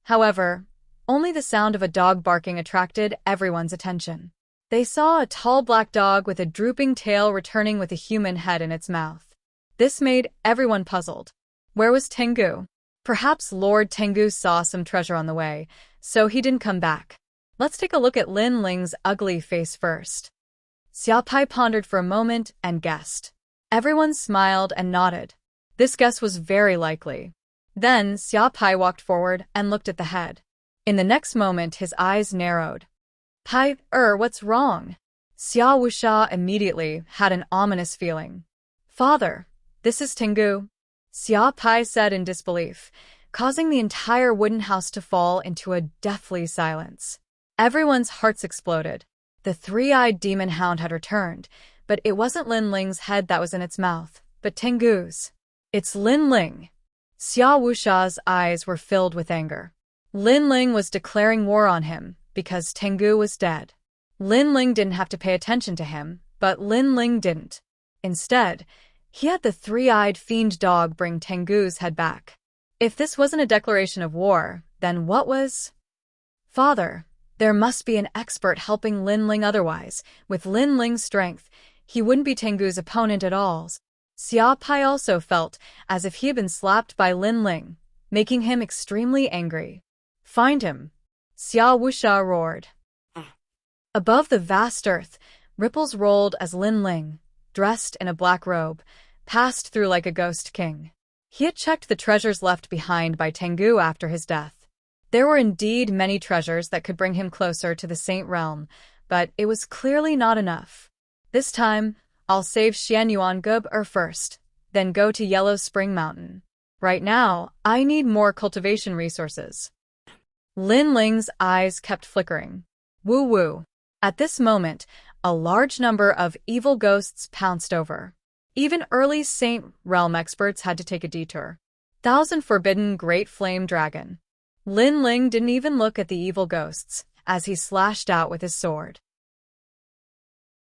However, only the sound of a dog barking attracted everyone's attention. They saw a tall black dog with a drooping tail returning with a human head in its mouth. This made everyone puzzled. Where was Tengu? Perhaps Lord Tengu saw some treasure on the way, so he didn't come back. Let's take a look at Lin Ling's ugly face first. Xia Pai pondered for a moment and guessed. Everyone smiled and nodded. This guess was very likely. Then Xia Pai walked forward and looked at the head. In the next moment, his eyes narrowed. "Pai, what's wrong?" Xia Wuxia immediately had an ominous feeling. "Father, this is Tengu," Xia Pai said in disbelief, causing the entire wooden house to fall into a deathly silence. Everyone's hearts exploded. The three-eyed demon hound had returned, but it wasn't Lin Ling's head that was in its mouth, but Tengu's. "It's Lin Ling." Xia Wuxia's eyes were filled with anger. Lin Ling was declaring war on him because Tengu was dead. Lin Ling didn't have to pay attention to him, but Lin Ling didn't. Instead, he had the three-eyed fiend dog bring Tengu's head back. If this wasn't a declaration of war, then what was? "Father, there must be an expert helping Lin Ling otherwise. With Lin Ling's strength, he wouldn't be Tengu's opponent at all." Xia Pai also felt as if he had been slapped by Lin Ling, making him extremely angry. Find him! Xia Wuxia roared. Above the vast earth, ripples rolled as Lin Ling, dressed in a black robe, passed through like a ghost king. He had checked the treasures left behind by Tengu after his death. There were indeed many treasures that could bring him closer to the Saint Realm, but it was clearly not enough. This time, I'll save Xianyuan Gub first, then go to Yellow Spring Mountain. Right now, I need more cultivation resources. Lin Ling's eyes kept flickering. Woo-woo. At this moment, a large number of evil ghosts pounced over. Even early Saint Realm experts had to take a detour. Thousand Forbidden Great Flame Dragon. Lin Ling didn't even look at the evil ghosts as he slashed out with his sword.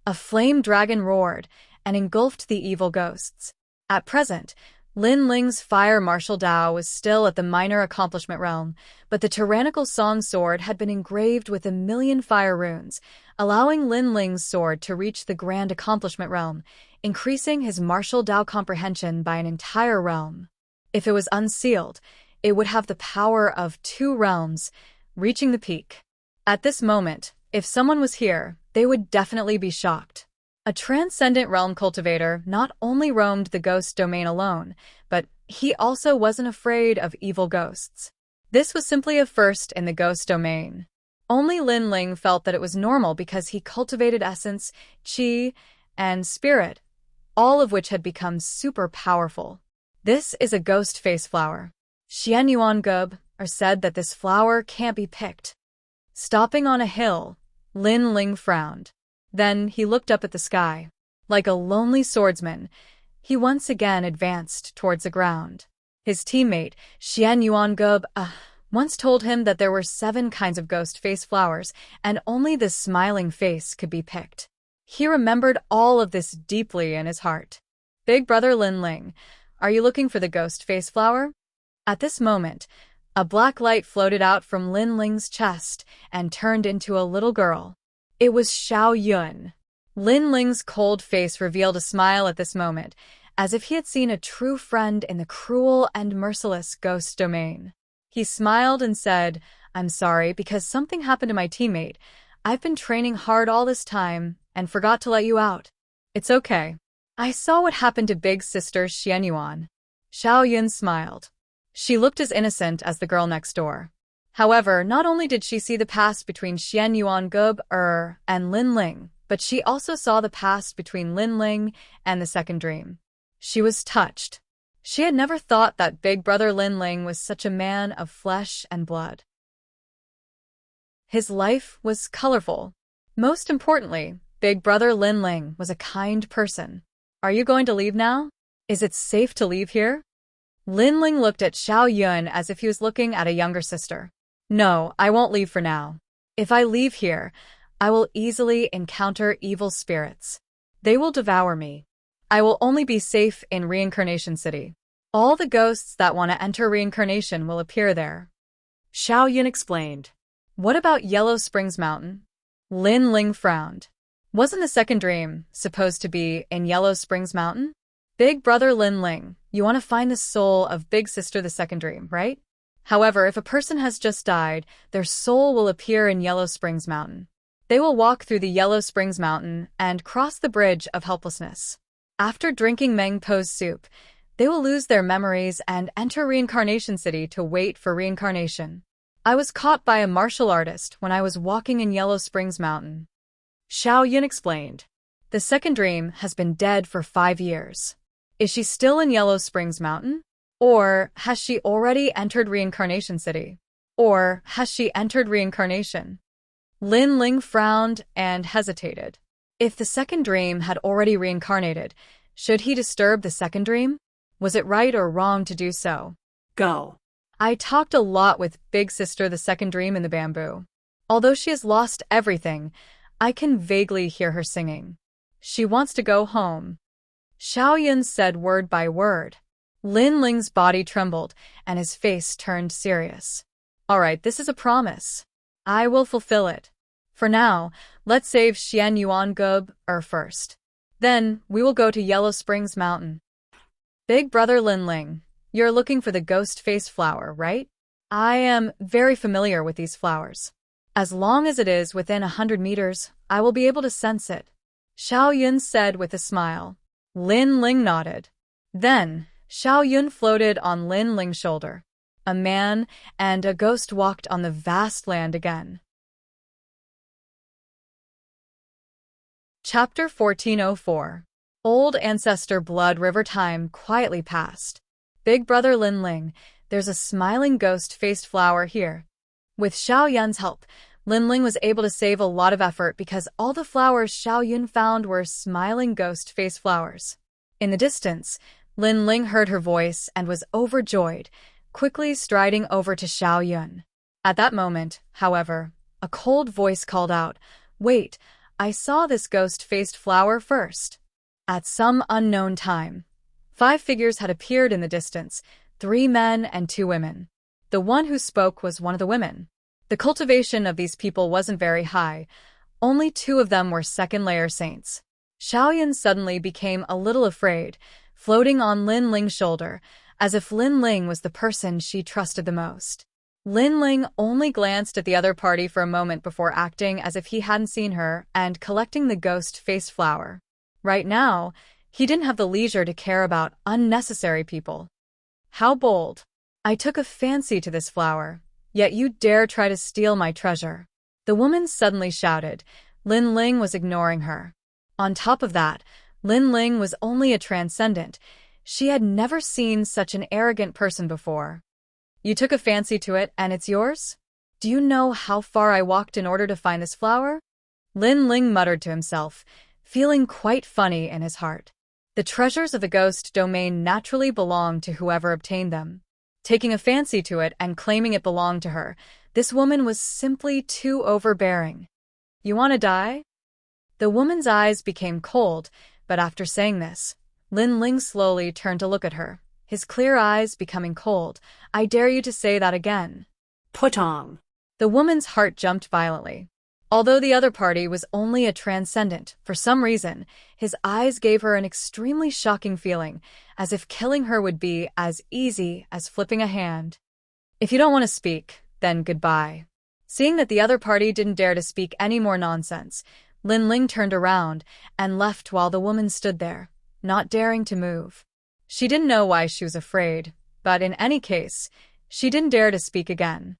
A flame dragon roared and engulfed the evil ghosts. At present, Lin Ling's fire martial Dao was still at the minor accomplishment realm, but the tyrannical song sword had been engraved with 1,000,000 fire runes, allowing Lin Ling's sword to reach the grand accomplishment realm, increasing his martial Dao comprehension by an entire realm. If it was unsealed, it would have the power of 2 realms, reaching the peak. At this moment, if someone was here, they would definitely be shocked. A transcendent realm cultivator not only roamed the ghost domain alone, but he also wasn't afraid of evil ghosts. This was simply a first in the ghost domain. Only Lin Ling felt that it was normal because he cultivated essence, qi, and spirit, all of which had become super powerful. This is a ghost face flower. Xianyuan Gub said that this flower can't be picked. Stopping on a hill, Lin Ling frowned. Then he looked up at the sky. Like a lonely swordsman, he once again advanced towards the ground. His teammate, Xianyuan Gub, once told him that there were 7 kinds of ghost face flowers, and only the smiling face could be picked. He remembered all of this deeply in his heart. Big brother Lin Ling, are you looking for the ghost face flower? At this moment, a black light floated out from Lin Ling's chest and turned into a little girl. It was Xiao Yun. Lin Ling's cold face revealed a smile at this moment, as if he had seen a true friend in the cruel and merciless ghost domain. He smiled and said, I'm sorry because something happened to my teammate. I've been training hard all this time and forgot to let you out. It's okay. I saw what happened to big sister Xianyuan. Xiao Yun smiled. She looked as innocent as the girl next door. However, not only did she see the past between Xianyuan Gub and Lin Ling, but she also saw the past between Lin Ling and the second dream. She was touched. She had never thought that big brother Lin Ling was such a man of flesh and blood. His life was colorful. Most importantly, big brother Lin Ling was a kind person. Are you going to leave now? Is it safe to leave here? Lin Ling looked at Xiao Yun as if he was looking at a younger sister. No, I won't leave for now. If I leave here, I will easily encounter evil spirits. They will devour me. I will only be safe in Reincarnation City. All the ghosts that want to enter Reincarnation will appear there. Xiao Yun explained. What about Yellow Springs Mountain? Lin Ling frowned. Wasn't the second dream supposed to be in Yellow Springs Mountain? Big brother Lin Ling, you want to find the soul of big sister the second dream, right? However, if a person has just died, their soul will appear in Yellow Springs Mountain. They will walk through the Yellow Springs Mountain and cross the Bridge of Helplessness. After drinking Meng Po's soup, they will lose their memories and enter Reincarnation City to wait for reincarnation. I was caught by a martial artist when I was walking in Yellow Springs Mountain. Xiao Yun explained. The second dream has been dead for 5 years. Is she still in Yellow Springs Mountain? Or has she already entered Reincarnation City? Or has she entered reincarnation? Lin Ling frowned and hesitated. If the second dream had already reincarnated, should he disturb the second dream? Was it right or wrong to do so? Go. I talked a lot with big sister the second dream in the bamboo. Although she has lost everything, I can vaguely hear her singing. She wants to go home. Xiao Yun said word by word. Lin Ling's body trembled, and his face turned serious. All right, this is a promise. I will fulfill it. For now, let's save Xianyuan Gub first. Then, we will go to Yellow Springs Mountain. Big brother Lin Ling, you're looking for the ghost face flower, right? I am very familiar with these flowers. As long as it is within 100 meters, I will be able to sense it. Xiao Yun said with a smile. Lin Ling nodded. Then, Xiao Yun floated on Lin Ling's shoulder. A man and a ghost walked on the vast land again. Chapter 1404. Old Ancestor Blood River time quietly passed. Big brother Lin Ling, there's a smiling ghost-faced flower here. With Xiao Yun's help, Lin Ling was able to save a lot of effort because all the flowers Xiao Yun found were smiling ghost-faced flowers. In the distance, Lin Ling heard her voice and was overjoyed, quickly striding over to Xiao Yun. At that moment, however, a cold voice called out, "Wait, I saw this ghost-faced flower first." At some unknown time, 5 figures had appeared in the distance, 3 men and 2 women. The one who spoke was one of the women. The cultivation of these people wasn't very high. Only 2 of them were second-layer saints. Xiao Yun suddenly became a little afraid, floating on Lin Ling's shoulder, as if Lin Ling was the person she trusted the most. Lin Ling only glanced at the other party for a moment before acting as if he hadn't seen her and collecting the ghost-faced flower. Right now, he didn't have the leisure to care about unnecessary people. How bold. I took a fancy to this flower, yet you dare try to steal my treasure. The woman suddenly shouted. Lin Ling was ignoring her. On top of that, Lin Ling was only a transcendent. She had never seen such an arrogant person before. You took a fancy to it and it's yours? Do you know how far I walked in order to find this flower? Lin Ling muttered to himself, feeling quite funny in his heart. The treasures of the ghost domain naturally belonged to whoever obtained them. Taking a fancy to it and claiming it belonged to her, this woman was simply too overbearing. You want to die? The woman's eyes became cold, but after saying this, Lin Ling slowly turned to look at her, his clear eyes becoming cold. I dare you to say that again. Put on. The woman's heart jumped violently. Although the other party was only a transcendent, for some reason, his eyes gave her an extremely shocking feeling, as if killing her would be as easy as flipping a hand. If you don't want to speak, then goodbye. Seeing that the other party didn't dare to speak any more nonsense, Lin Ling turned around and left while the woman stood there, not daring to move. She didn't know why she was afraid, but in any case, she didn't dare to speak again.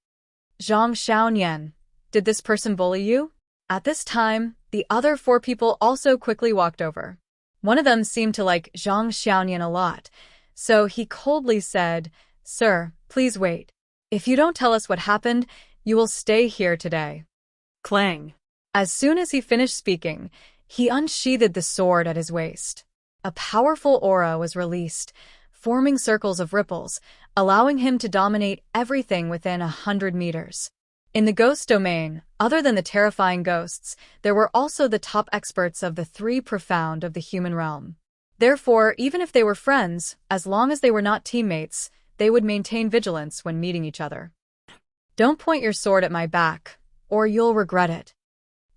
Zhang Xiaonian. Did this person bully you? At this time, the other 4 people also quickly walked over. One of them seemed to like Zhang Xiaonian a lot, so he coldly said, "Sir, please wait. If you don't tell us what happened, you will stay here today." Clang. As soon as he finished speaking, he unsheathed the sword at his waist. A powerful aura was released, forming circles of ripples, allowing him to dominate everything within 100 meters. In the ghost domain, other than the terrifying ghosts, there were also the top experts of the 3 profound of the human realm. Therefore, even if they were friends, as long as they were not teammates, they would maintain vigilance when meeting each other. Don't point your sword at my back, or you'll regret it.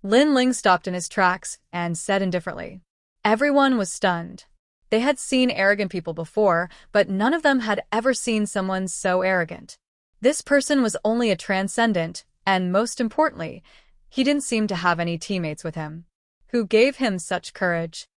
Lin Ling stopped in his tracks and said indifferently. Everyone was stunned. They had seen arrogant people before, but none of them had ever seen someone so arrogant. This person was only a transcendent, and most importantly, he didn't seem to have any teammates with him. Who gave him such courage?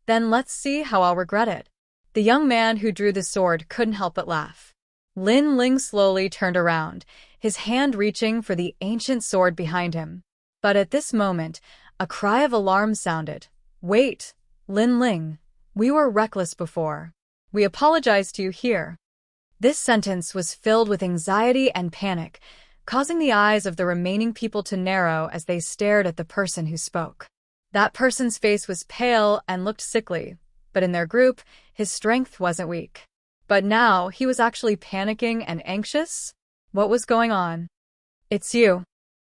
Then let's see how I'll regret it. The young man who drew the sword couldn't help but laugh. Lin Ling slowly turned around, his hand reaching for the ancient sword behind him. But at this moment, a cry of alarm sounded. Wait, Lin Ling, we were reckless before. We apologize to you here. This sentence was filled with anxiety and panic, causing the eyes of the remaining people to narrow as they stared at the person who spoke. That person's face was pale and looked sickly, but in their group, his strength wasn't weak. But now he was actually panicking and anxious? What was going on? It's you.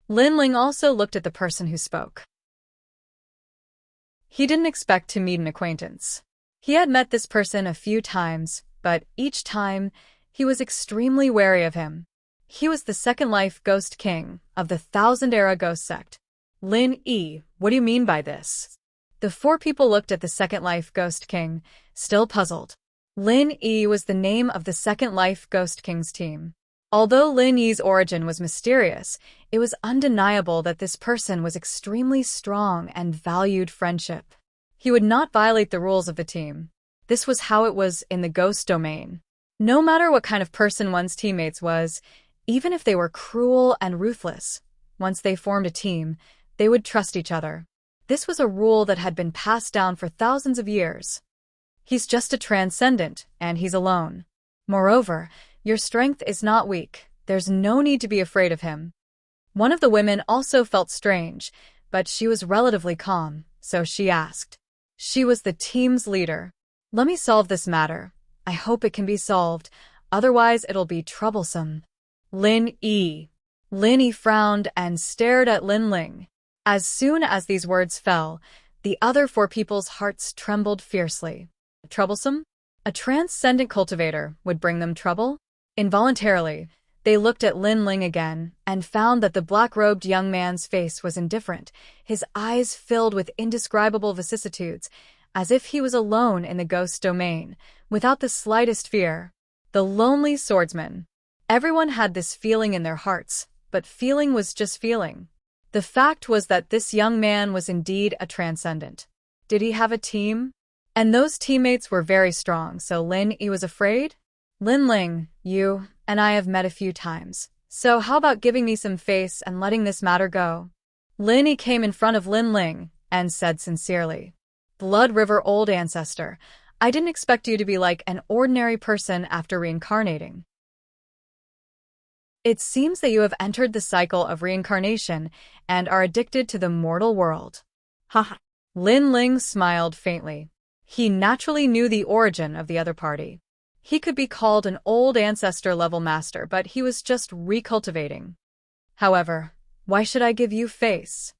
Lin Ling also looked at the person who spoke. He didn't expect to meet an acquaintance. He had met this person a few times, but each time, he was extremely wary of him. He was the Second Life Ghost King of the Thousand-Era Ghost Sect. Lin Yi, what do you mean by this? The 4 people looked at the Second Life Ghost King, still puzzled. Lin Yi was the name of the Second Life Ghost King's team. Although Lin Yi's origin was mysterious, it was undeniable that this person was extremely strong and valued friendship. He would not violate the rules of the team. This was how it was in the ghost domain. No matter what kind of person one's teammates was, even if they were cruel and ruthless, once they formed a team, they would trust each other. This was a rule that had been passed down for thousands of years. He's just a transcendent, and he's alone. Moreover, your strength is not weak. There's no need to be afraid of him. One of the women also felt strange, but she was relatively calm, so she asked. She was the team's leader. Let me solve this matter. I hope it can be solved, otherwise it'll be troublesome. Lin Yi. Lin Yi frowned and stared at Lin Ling. As soon as these words fell, the other four people's hearts trembled fiercely. Troublesome? A transcendent cultivator would bring them trouble? Involuntarily, they looked at Lin Ling again and found that the black-robed young man's face was indifferent, his eyes filled with indescribable vicissitudes, as if he was alone in the ghost domain, without the slightest fear. The lonely swordsman. Everyone had this feeling in their hearts, but feeling was just feeling. The fact was that this young man was indeed a transcendent. Did he have a team? And those teammates were very strong, so Lin Yi was afraid? Lin Ling, you and I have met a few times, so how about giving me some face and letting this matter go? Lin Yi came in front of Lin Ling and said sincerely, Blood River Old Ancestor, I didn't expect you to be like an ordinary person after reincarnating. It seems that you have entered the cycle of reincarnation and are addicted to the mortal world. Haha. Lin Ling smiled faintly. He naturally knew the origin of the other party. He could be called an old ancestor-level master, but he was just recultivating. However, why should I give you face?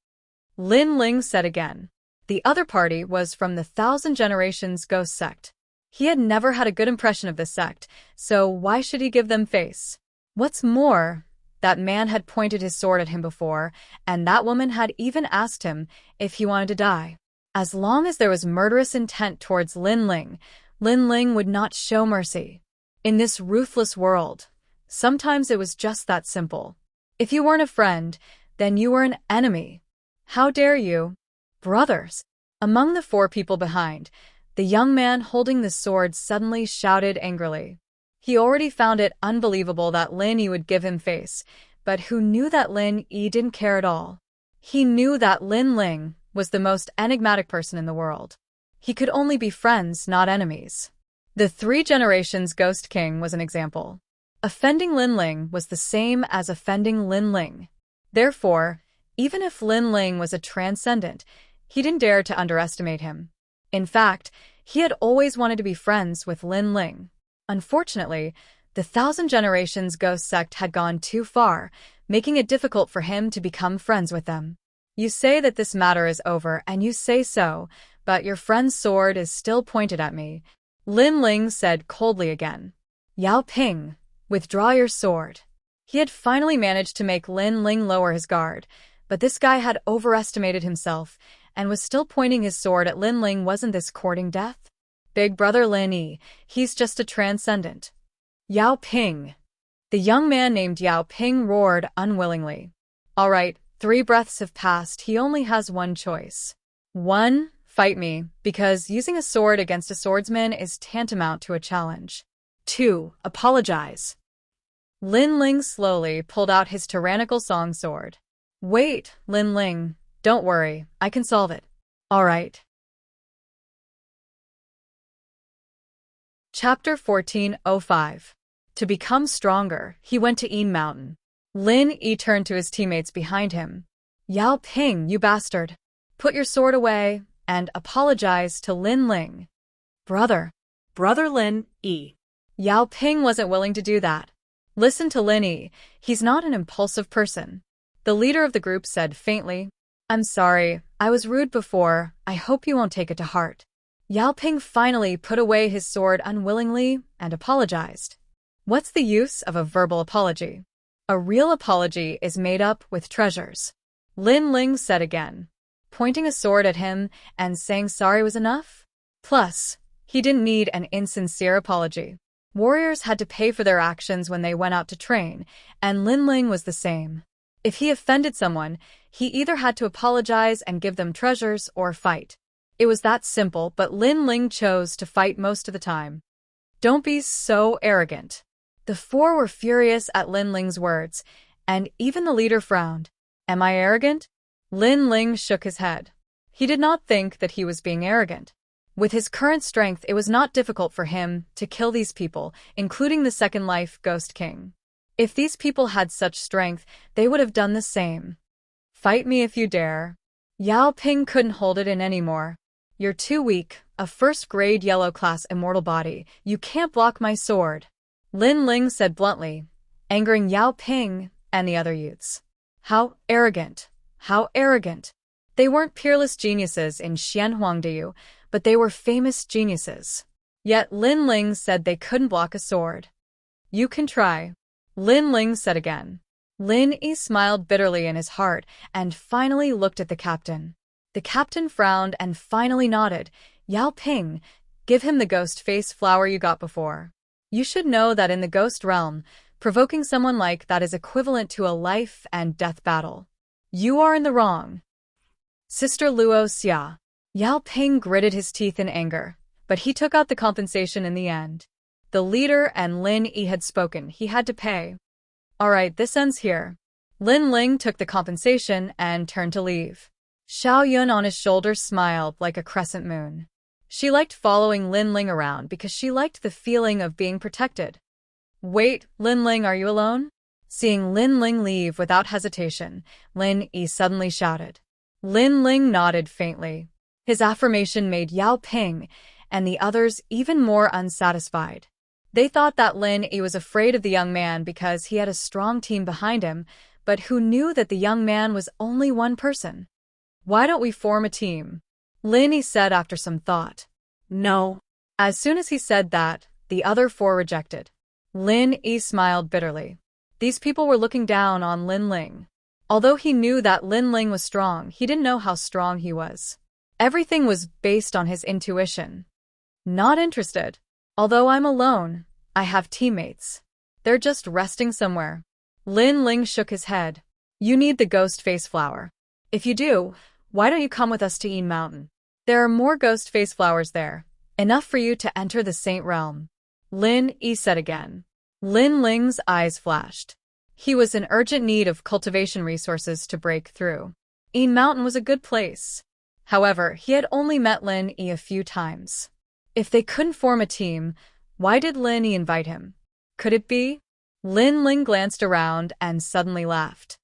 Lin Ling said again. The other party was from the Thousand Generations Ghost Sect. He had never had a good impression of this sect, so why should he give them face? What's more, that man had pointed his sword at him before, and that woman had even asked him if he wanted to die. As long as there was murderous intent towards Lin Ling would not show mercy. In this ruthless world, sometimes it was just that simple. If you weren't a friend, then you were an enemy. How dare you? Brothers! Among the four people behind, the young man holding the sword suddenly shouted angrily. He already found it unbelievable that Lin Yi would give him face, but who knew that Lin Yi didn't care at all? He knew that Lin Ling was the most enigmatic person in the world. He could only be friends, not enemies. The Three Generations Ghost King was an example. Offending Lin Ling was the same as offending Lin Ling. Therefore, even if Lin Ling was a transcendent, he didn't dare to underestimate him. In fact, he had always wanted to be friends with Lin Ling. Unfortunately, the Thousand Generations Ghost Sect had gone too far, making it difficult for him to become friends with them. You say that this matter is over, and you say so, but your friend's sword is still pointed at me. Lin Ling said coldly again. Yao Ping, withdraw your sword. He had finally managed to make Lin Ling lower his guard, but this guy had overestimated himself and was still pointing his sword at Lin Ling. Wasn't this courting death? Big brother Lin Yi, he's just a transcendent. Yao Ping. The young man named Yao Ping roared unwillingly. All right, 3 breaths have passed. He only has one choice. 1. Fight me, because using a sword against a swordsman is tantamount to a challenge. 2. Apologize. Lin Ling slowly pulled out his tyrannical song sword. Wait, Lin Ling, don't worry, I can solve it. All right. Chapter 14:05. To become stronger, he went to Yin Mountain. Lin Yi turned to his teammates behind him. Yao Ping, you bastard. Put your sword away and apologize to Lin Ling. Brother Lin Yi. Yao Ping wasn't willing to do that. Listen to Lin Yi, he's not an impulsive person. The leader of the group said faintly, I'm sorry, I was rude before, I hope you won't take it to heart. Yao Ping finally put away his sword unwillingly and apologized. What's the use of a verbal apology? A real apology is made up with treasures. Lin Ling said again. Pointing a sword at him and saying sorry was enough? Plus, He didn't need an insincere apology. Warriors had to pay for their actions when they went out to train, and Lin Ling was the same. If he offended someone, he either had to apologize and give them treasures or fight. It was that simple, but Lin Ling chose to fight most of the time. Don't be so arrogant. The four were furious at Lin Ling's words, and even the leader frowned. Am I arrogant? Lin Ling shook his head. He did not think that he was being arrogant. With his current strength, it was not difficult for him to kill these people, including the Second Life Ghost King. If these people had such strength, they would have done the same. Fight me if you dare. Yao Ping couldn't hold it in anymore. You're too weak, a first-grade yellow-class immortal body. You can't block my sword. Lin Ling said bluntly, angering Yao Ping and the other youths. How arrogant! How arrogant! They weren't peerless geniuses in Xianhuangdiyu, but they were famous geniuses. Yet Lin Ling said they couldn't block a sword. You can try. Lin Ling said again. Lin Yi smiled bitterly in his heart and finally looked at the captain. The captain frowned and finally nodded. Yao Ping, give him the ghost face flower you got before. You should know that in the ghost realm, provoking someone like that is equivalent to a life and death battle. You are in the wrong. Sister Luo Xia. Yao Ping gritted his teeth in anger, but he took out the compensation in the end. The leader and Lin Yi had spoken. He had to pay. All right, this ends here. Lin Ling took the compensation and turned to leave. Xiao Yun on his shoulder smiled like a crescent moon. She liked following Lin Ling around because she liked the feeling of being protected. Wait, Lin Ling, are you alone? Seeing Lin Ling leave without hesitation, Lin Yi suddenly shouted. Lin Ling nodded faintly. His affirmation made Yao Ping and the others even more unsatisfied. They thought that Lin Yi was afraid of the young man because he had a strong team behind him, but who knew that the young man was only one person? Why don't we form a team? Lin Yi said after some thought. No. As soon as he said that, the other four rejected. Lin Yi smiled bitterly. These people were looking down on Lin Ling. Although he knew that Lin Ling was strong, he didn't know how strong he was. Everything was based on his intuition. Not interested. Although I'm alone, I have teammates. They're just resting somewhere. Lin Ling shook his head. You need the ghost face flower. If you do, why don't you come with us to Yin Mountain? There are more ghost face flowers there. Enough for you to enter the Saint Realm. Lin Yi said again. Lin Ling's eyes flashed. He was in urgent need of cultivation resources to break through. Yin Mountain was a good place. However, he had only met Lin Yi a few times. If they couldn't form a team, why did Lin Yi invite him? Could it be? Lin Ling glanced around and suddenly laughed.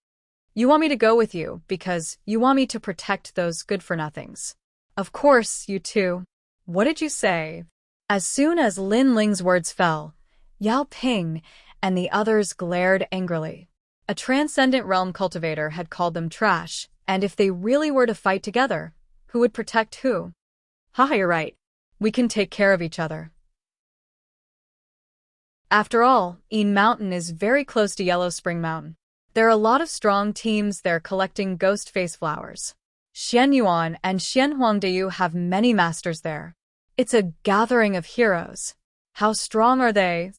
You want me to go with you because you want me to protect those good-for-nothings. Of course, you too. What did you say? As soon as Lin Ling's words fell, Yao Ping and the others glared angrily. A transcendent realm cultivator had called them trash, and if they really were to fight together, who would protect who? Haha, you're right. We can take care of each other. After all, Yin Mountain is very close to Yellow Spring Mountain. There are a lot of strong teams there collecting ghost face flowers. Xianyuan and Xianhuangdiyu have many masters there. It's a gathering of heroes. How strong are they?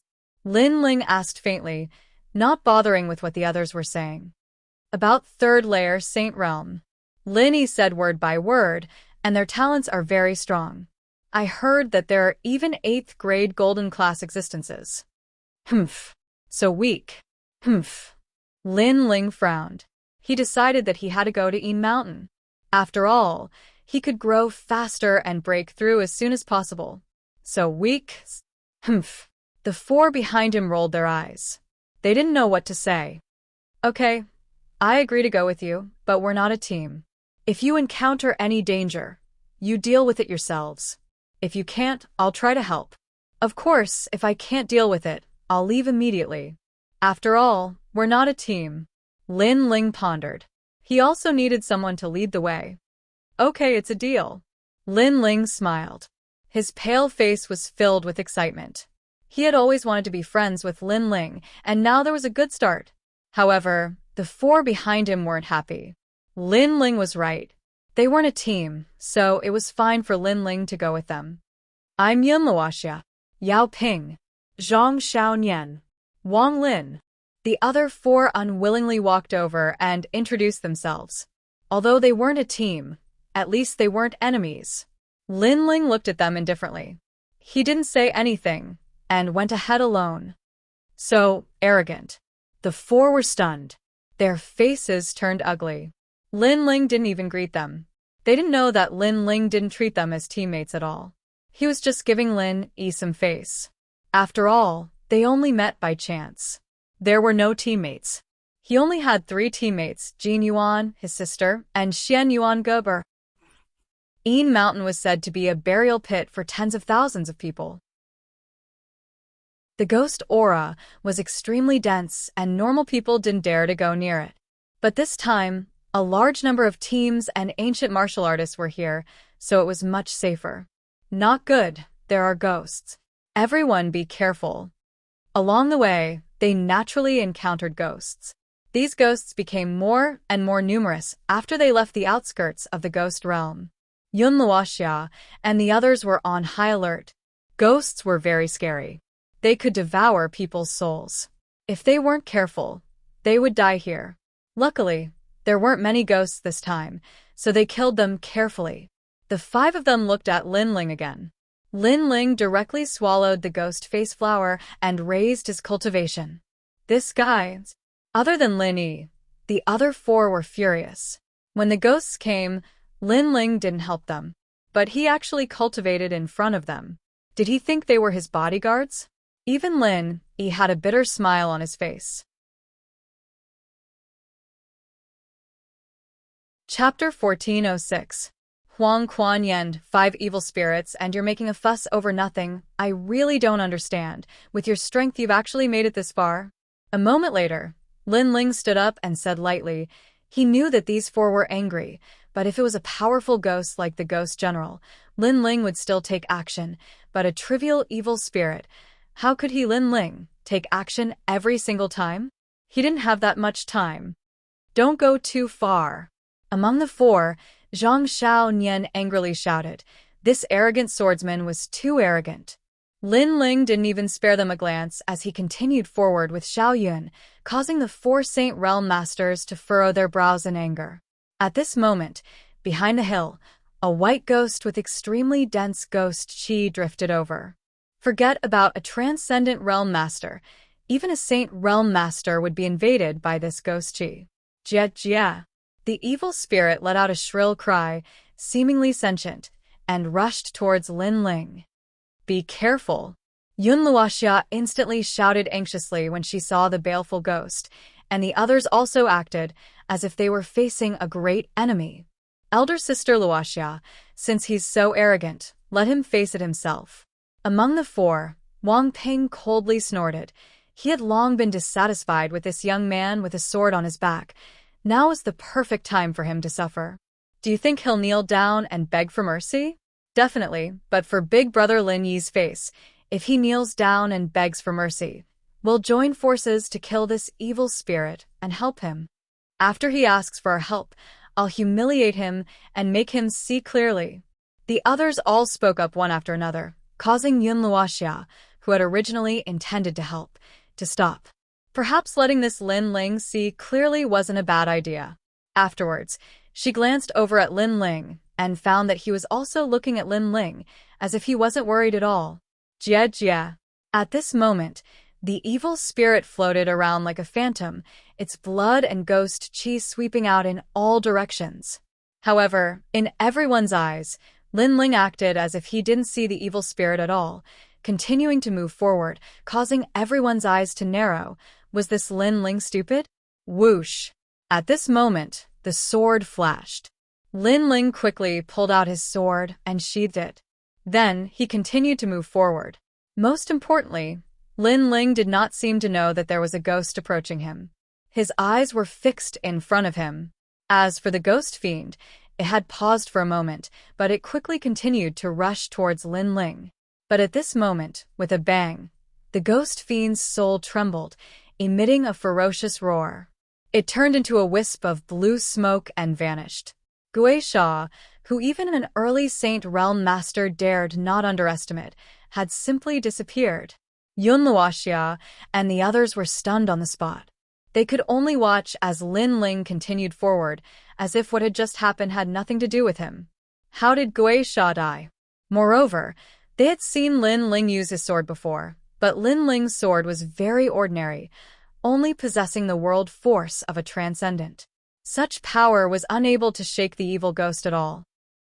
Lin Ling asked faintly, not bothering with what the others were saying. About third layer Saint Realm. Lin Yi said word by word, and their talents are very strong. I heard that there are even 8th grade golden class existences. Humph. So weak. Humph. Lin Ling frowned. He decided that he had to go to Yin Mountain. After all, he could grow faster and break through as soon as possible. So weak. Humph. The four behind him rolled their eyes. They didn't know what to say. Okay, I agree to go with you, but we're not a team. If you encounter any danger, you deal with it yourselves. If you can't, I'll try to help. Of course, if I can't deal with it, I'll leave immediately. After all, we're not a team. Lin Ling pondered. He also needed someone to lead the way. Okay, it's a deal. Lin Ling smiled. His pale face was filled with excitement. He had always wanted to be friends with Lin Ling, and now there was a good start. However, the four behind him weren't happy. Lin Ling was right. They weren't a team, so it was fine for Lin Ling to go with them. I'm Yunluoxia, Yao Ping, Zhang Xiaonian. Wang Lin. The other four unwillingly walked over and introduced themselves. Although they weren't a team, at least they weren't enemies. Lin Ling looked at them indifferently. He didn't say anything, and went ahead alone. So arrogant. The four were stunned. Their faces turned ugly. Lin Ling didn't even greet them. They didn't know that Lin Ling didn't treat them as teammates at all. He was just giving Lin Yi some face. After all, they only met by chance. There were no teammates. He only had 3 teammates, Jin Yuan, his sister, and Xian Yuan Geber. Yin Mountain was said to be a burial pit for tens of thousands of people. The ghost aura was extremely dense and normal people didn't dare to go near it. But this time, a large number of teams and ancient martial artists were here, so it was much safer. Not good, there are ghosts. Everyone be careful. Along the way, they naturally encountered ghosts. These ghosts became more and more numerous after they left the outskirts of the ghost realm. Yunluoxia and the others were on high alert. Ghosts were very scary. They could devour people's souls. If they weren't careful, they would die here. Luckily, there weren't many ghosts this time, so they killed them carefully. The 5 of them looked at Lin Ling again. Lin Ling directly swallowed the ghost face flower and raised his cultivation. This guy. Other than Lin Yi, the other 4 were furious. When the ghosts came, Lin Ling didn't help them, but he actually cultivated in front of them. Did he think they were his bodyguards? Even Lin Yi had a bitter smile on his face. Chapter 1406. Huang Quan Yen, 5 evil spirits, and you're making a fuss over nothing. I really don't understand. With your strength, you've actually made it this far. A moment later, Lin Ling stood up and said lightly, he knew that these 4 were angry, but if it was a powerful ghost like the Ghost General, Lin Ling would still take action, but a trivial evil spirit, how could he Lin Ling take action every single time? He didn't have that much time. Don't go too far. Among the 4, Zhang Xiaonian angrily shouted. This arrogant swordsman was too arrogant. Lin Ling didn't even spare them a glance as he continued forward with Xiao Yun, causing the 4 Saint Realm Masters to furrow their brows in anger. At this moment, behind the hill, a white ghost with extremely dense ghost chi drifted over. Forget about a transcendent realm master. Even a Saint Realm Master would be invaded by this ghost chi. Jia Jia. The evil spirit let out a shrill cry, seemingly sentient, and rushed towards Lin Ling. Be careful. Yunluoxia instantly shouted anxiously when she saw the baleful ghost, and the others also acted as if they were facing a great enemy. Elder sister Luoxia, since he's so arrogant, let him face it himself. Among the 4, Wang Ping coldly snorted. He had long been dissatisfied with this young man with a sword on his back. Now is the perfect time for him to suffer. Do you think he'll kneel down and beg for mercy? Definitely, but for Big Brother Lin Yi's face, if he kneels down and begs for mercy, we'll join forces to kill this evil spirit and help him. After he asks for our help, I'll humiliate him and make him see clearly. The others all spoke up one after another, causing Yunluoxia, who had originally intended to help, to stop. Perhaps letting this Lin Ling see clearly wasn't a bad idea. Afterwards, she glanced over at Lin Ling and found that he was also looking at Lin Ling, as if he wasn't worried at all. Jia Jia. At this moment, the evil spirit floated around like a phantom, its blood and ghost chi sweeping out in all directions. However, in everyone's eyes, Lin Ling acted as if he didn't see the evil spirit at all, continuing to move forward, causing everyone's eyes to narrow. Was this Lin Ling stupid? Whoosh! At this moment, the sword flashed. Lin Ling quickly pulled out his sword and sheathed it. Then, he continued to move forward. Most importantly, Lin Ling did not seem to know that there was a ghost approaching him. His eyes were fixed in front of him. As for the ghost fiend, it had paused for a moment, but it quickly continued to rush towards Lin Ling. But at this moment, with a bang, the ghost fiend's soul trembled, emitting a ferocious roar. It turned into a wisp of blue smoke and vanished. Gui Sha, who even an early Saint Realm master dared not underestimate, had simply disappeared. Yun Luoxia and the others were stunned on the spot. They could only watch as Lin Ling continued forward, as if what had just happened had nothing to do with him. How did Gui Sha die? Moreover, they had seen Lin Ling use his sword before, but Lin Ling's sword was very ordinary, only possessing the world force of a transcendent. Such power was unable to shake the evil ghost at all.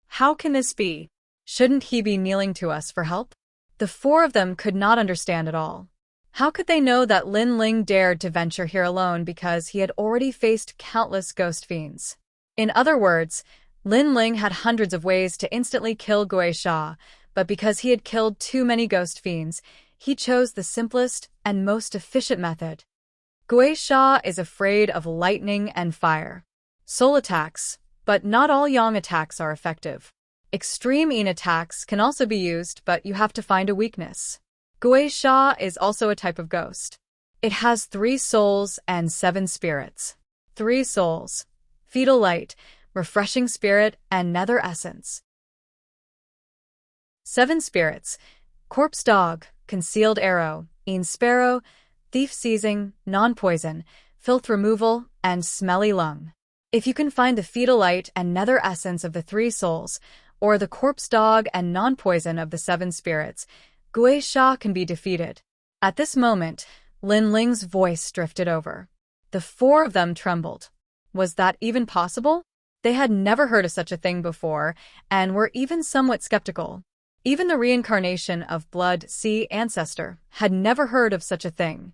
How can this be? Shouldn't he be kneeling to us for help? The four of them could not understand at all. How could they know that Lin Ling dared to venture here alone because he had already faced countless ghost fiends? In other words, Lin Ling had hundreds of ways to instantly kill Gui Sha, but because he had killed too many ghost fiends, he chose the simplest and most efficient method. Gui Sha is afraid of lightning and fire. Soul attacks, but not all yang attacks are effective. Extreme yin attacks can also be used, but you have to find a weakness. Gui Sha is also a type of ghost. It has 3 souls and 7 spirits. 3 souls: fetal light, refreshing spirit, and nether essence. 7 spirits: corpse dog, concealed arrow, yin sparrow, thief seizing, non-poison, filth removal, and smelly lung. If you can find the fetal light and nether essence of the 3 souls, or the corpse dog and non-poison of the 7 spirits, Gui Sha can be defeated. At this moment, Lin Ling's voice drifted over. The 4 of them trembled. Was that even possible? They had never heard of such a thing before, and were even somewhat skeptical. Even the reincarnation of Blood Sea ancestor had never heard of such a thing.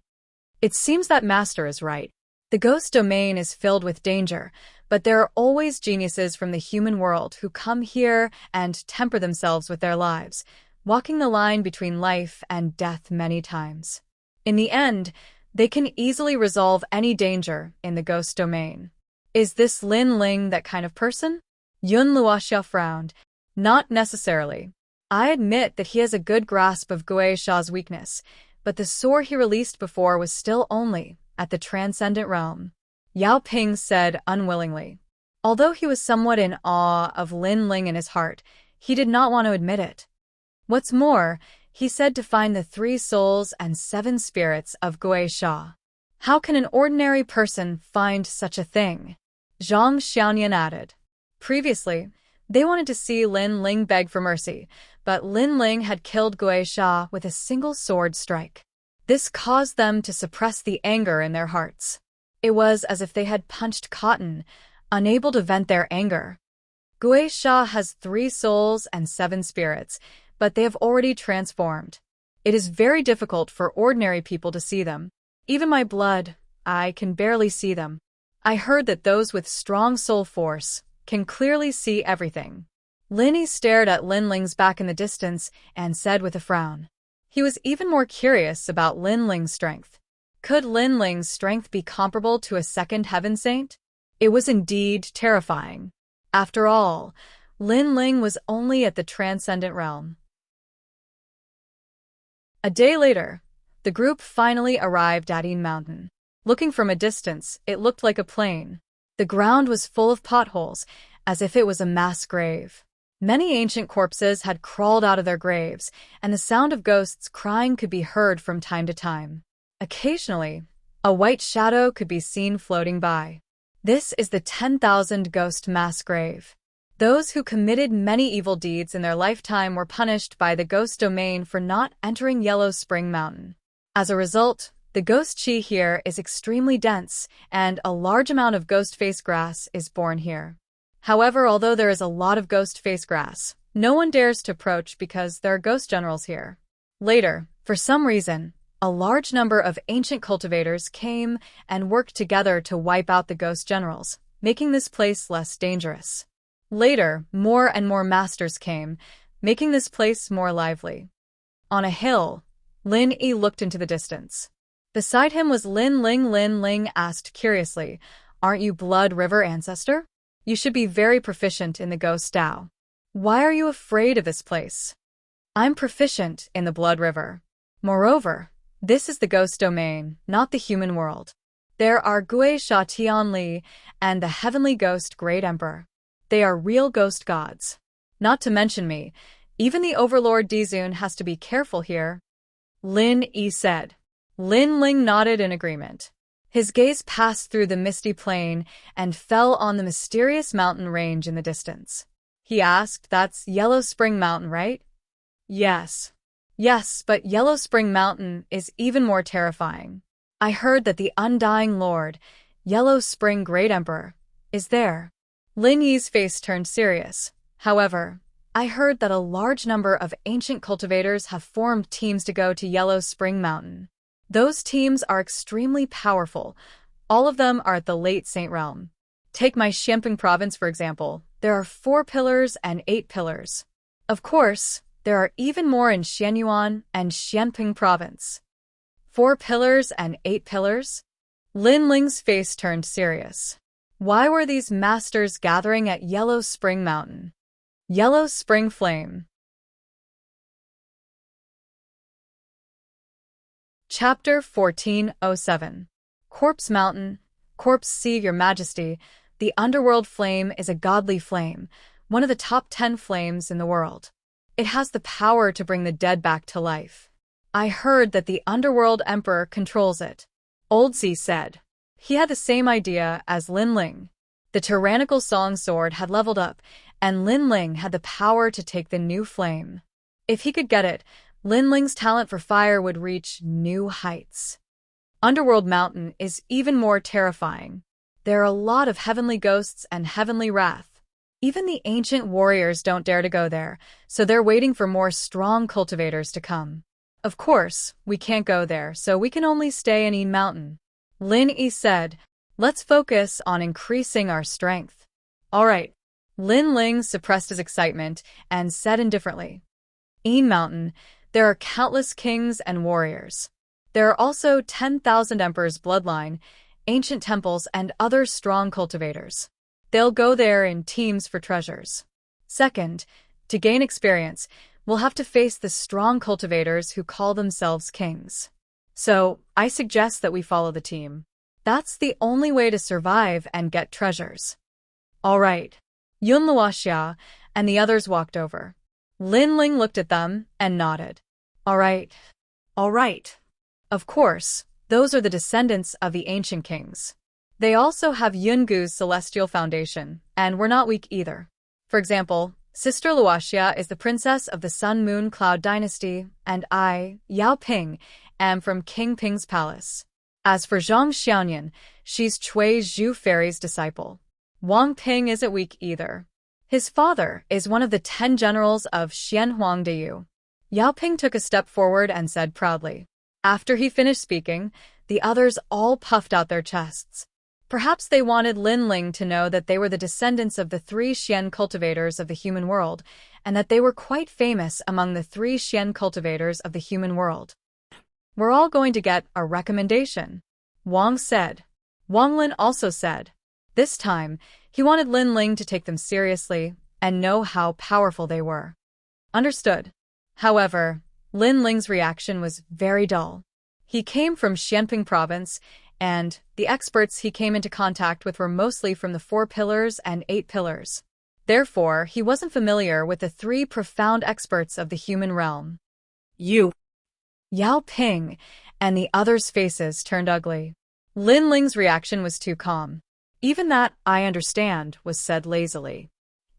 It seems that Master is right. The ghost domain is filled with danger, but there are always geniuses from the human world who come here and temper themselves with their lives, walking the line between life and death many times. In the end, they can easily resolve any danger in the ghost domain. Is this Lin Ling that kind of person? Yun Luoxia frowned. Not necessarily. I admit that he has a good grasp of Gui Sha's weakness, but the sword he released before was still only at the transcendent realm. Yao Ping said unwillingly. Although he was somewhat in awe of Lin Ling in his heart, he did not want to admit it. What's more, he said to find the 3 souls and 7 spirits of Gui Sha. How can an ordinary person find such a thing? Zhang Xiaoyan added. Previously, they wanted to see Lin Ling beg for mercy, but Lin Ling had killed Gui Sha with a single sword strike. This caused them to suppress the anger in their hearts. It was as if they had punched cotton, unable to vent their anger. Gui Sha has 3 souls and 7 spirits, but they have already transformed. It is very difficult for ordinary people to see them. Even my blood, I can barely see them. I heard that those with strong soul force can clearly see everything. Linny stared at Lin Ling's back in the distance and said with a frown. He was even more curious about Lin Ling's strength. Could Lin Ling's strength be comparable to a second heaven saint? It was indeed terrifying. After all, Lin Ling was only at the transcendent realm. A day later, the group finally arrived at Yin Mountain. Looking from a distance, it looked like a plain. The ground was full of potholes, as if it was a mass grave. Many ancient corpses had crawled out of their graves, and the sound of ghosts crying could be heard from time to time. Occasionally, a white shadow could be seen floating by. This is the 10,000 ghost mass grave. Those who committed many evil deeds in their lifetime were punished by the ghost domain for not entering Yellow Spring Mountain. As a result, the ghost chi here is extremely dense, and a large amount of ghost face grass is born here. However, although there is a lot of ghost face grass, no one dares to approach because there are ghost generals here. Later, for some reason, a large number of ancient cultivators came and worked together to wipe out the ghost generals, making this place less dangerous. Later, more and more masters came, making this place more lively. On a hill, Lin Yi looked into the distance. Beside him was Lin Ling. Lin Ling asked curiously, "Aren't you Blood River ancestor? You should be very proficient in the ghost Tao. Why are you afraid of this place?" "I'm proficient in the Blood River. Moreover, this is the ghost domain, not the human world. There are Gui Sha Tianli and the heavenly ghost Great Emperor. They are real ghost gods. Not to mention me. Even the Overlord Dizun has to be careful here. Lin Yi said. Lin Ling nodded in agreement. His gaze passed through the misty plain and fell on the mysterious mountain range in the distance. He asked, "That's Yellow Spring Mountain, right?" Yes. Yes, but Yellow Spring Mountain is even more terrifying. I heard that the Undying Lord, Yellow Spring Great Emperor, is there. Lin Yi's face turned serious. However, I heard that a large number of ancient cultivators have formed teams to go to Yellow Spring Mountain. Those teams are extremely powerful. All of them are at the Late Saint Realm. Take my Xianping province, for example. There are 4 pillars and 8 pillars. Of course, there are even more in Xianyuan and Xianping province. 4 pillars and 8 pillars? Lin Ling's face turned serious. Why were these masters gathering at Yellow Spring Mountain? Yellow Spring Flame. Chapter 1407. Corpse Mountain. Corpse Sea, Your Majesty. The underworld flame is a godly flame, one of the top 10 flames in the world. It has the power to bring the dead back to life. I heard that the underworld emperor controls it. Old Sea said. He had the same idea as Lin Ling. The tyrannical song sword had leveled up, and Lin Ling had the power to take the new flame. If he could get it, Lin Ling's talent for fire would reach new heights. Underworld Mountain is even more terrifying. There are a lot of heavenly ghosts and heavenly wrath. Even the ancient warriors don't dare to go there, so they're waiting for more strong cultivators to come. Of course, we can't go there, so we can only stay in Yin Mountain. Lin Yi said, "Let's focus on increasing our strength." All right. Lin Ling suppressed his excitement and said indifferently, "Yin Mountain, there are countless kings and warriors. There are also 10,000 emperors' bloodline, ancient temples, and other strong cultivators. They'll go there in teams for treasures. Second, to gain experience, we'll have to face the strong cultivators who call themselves kings. So, I suggest that we follow the team. That's the only way to survive and get treasures." All right. Yun Luoxia and the others walked over. Lin Ling looked at them and nodded. All right. All right. Of course, those are the descendants of the ancient kings. They also have Yungu's celestial foundation, and we're not weak either. For example, Sister Luoxia is the princess of the Sun Moon Cloud dynasty, and I, Yao Ping, am from King Ping's palace. As for Zhang Xiaoyan, she's Cui Zhu Fairy's disciple. Wang Ping isn't weak either. His father is one of the 10 generals of Xianhuang Deyu. Yao Ping took a step forward and said proudly. After he finished speaking, the others all puffed out their chests. Perhaps they wanted Lin Ling to know that they were the descendants of the 3 Xian cultivators of the human world, and that they were quite famous among the 3 Xian cultivators of the human world. "We're all going to get a recommendation," Wang said. Wang Lin also said. This time, he wanted Lin Ling to take them seriously and know how powerful they were. Understood. However, Lin Ling's reaction was very dull. He came from Xianping province, and the experts he came into contact with were mostly from the 4 pillars and 8 pillars. Therefore, he wasn't familiar with the 3 profound experts of the human realm. Yao Ping and the others' faces turned ugly. Lin Ling's reaction was too calm. Even that, "I understand," was said lazily.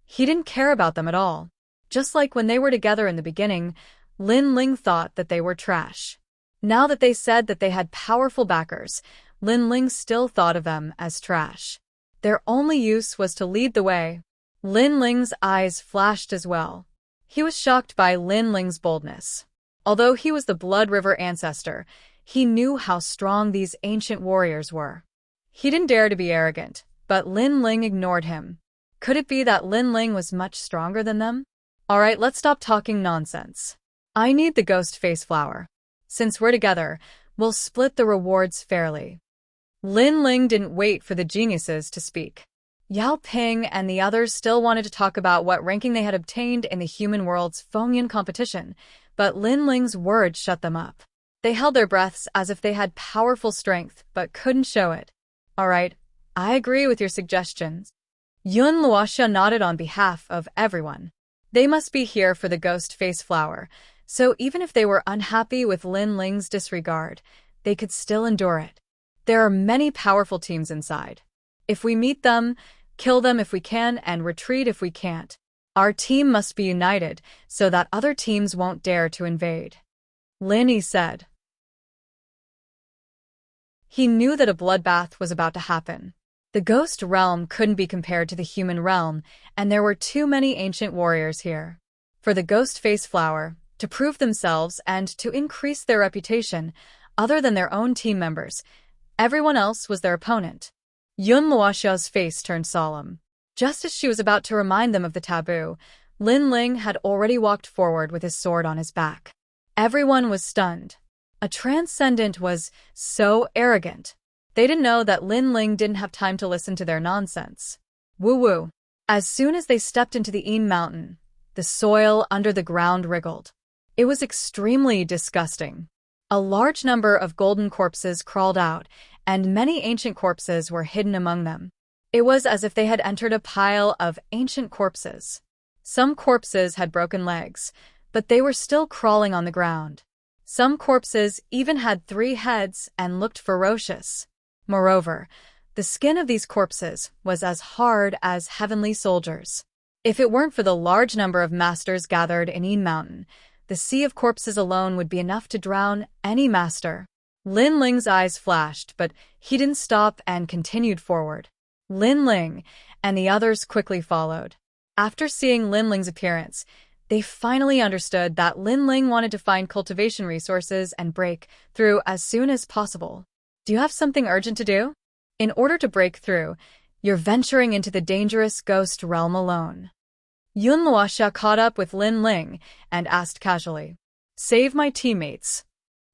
He didn't care about them at all. Just like when they were together in the beginning, Lin Ling thought that they were trash. Now that they said that they had powerful backers, Lin Ling still thought of them as trash. Their only use was to lead the way. Lin Ling's eyes flashed as well. He was shocked by Lin Ling's boldness. Although he was the Blood River ancestor, he knew how strong these ancient warriors were. He didn't dare to be arrogant, but Lin Ling ignored him. Could it be that Lin Ling was much stronger than them? All right, let's stop talking nonsense. I need the ghost face flower. Since we're together, we'll split the rewards fairly. Lin Ling didn't wait for the geniuses to speak. Yao Ping and the others still wanted to talk about what ranking they had obtained in the human world's Fengyan competition, but Lin Ling's words shut them up. They held their breaths as if they had powerful strength, but couldn't show it. All right, I agree with your suggestions. Yun Luoxia nodded on behalf of everyone. They must be here for the ghost face flower, so even if they were unhappy with Lin Ling's disregard, they could still endure it. There are many powerful teams inside. If we meet them, kill them if we can, and retreat if we can't. Our team must be united so that other teams won't dare to invade. Lin Yi said. He knew that a bloodbath was about to happen. The ghost realm couldn't be compared to the human realm, and there were too many ancient warriors here. For the ghost face flower to prove themselves and to increase their reputation, other than their own team members, everyone else was their opponent. Yun Luoxia's face turned solemn. Just as she was about to remind them of the taboo, Lin Ling had already walked forward with his sword on his back. Everyone was stunned. A transcendent was so arrogant. They didn't know that Lin Ling didn't have time to listen to their nonsense. Woo-woo. As soon as they stepped into the Yin Mountain, the soil under the ground wriggled. It was extremely disgusting. A large number of golden corpses crawled out, and many ancient corpses were hidden among them. It was as if they had entered a pile of ancient corpses. Some corpses had broken legs, but they were still crawling on the ground. Some corpses even had 3 heads and looked ferocious. Moreover, the skin of these corpses was as hard as heavenly soldiers. If it weren't for the large number of masters gathered in Yin Mountain, the sea of corpses alone would be enough to drown any master. Lin Ling's eyes flashed, but he didn't stop and continued forward. Lin Ling and the others quickly followed. After seeing Lin Ling's appearance, they finally understood that Lin Ling wanted to find cultivation resources and break through as soon as possible. Do you have something urgent to do? In order to break through, you're venturing into the dangerous ghost realm alone. Yun Luoxia caught up with Lin Ling and asked casually, "Save my teammates."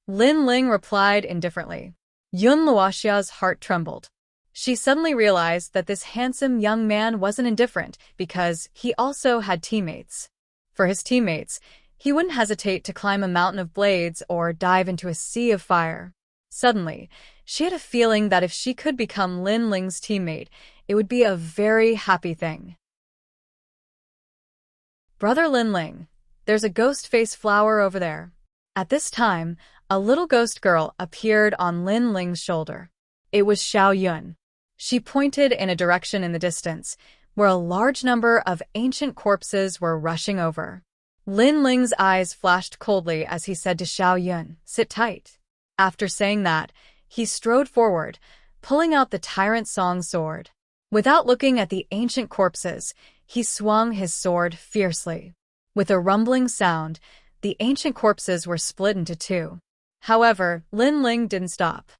Lin Ling replied indifferently. Yun Luoxia's heart trembled. She suddenly realized that this handsome young man wasn't indifferent because he also had teammates. For his teammates, he wouldn't hesitate to climb a mountain of blades or dive into a sea of fire. Suddenly, she had a feeling that if she could become Lin Ling's teammate, it would be a very happy thing. "Brother Lin Ling, there's a ghost face flower over there." At this time, a little ghost girl appeared on Lin Ling's shoulder. It was Xiao Yun. She pointed in a direction in the distance, where a large number of ancient corpses were rushing over. Lin Ling's eyes flashed coldly as he said to Xiao Yun, "Sit tight." After saying that, he strode forward, pulling out the Tyrant Song sword. Without looking at the ancient corpses, he swung his sword fiercely. With a rumbling sound, the ancient corpses were split into 2. However, Lin Ling didn't stop.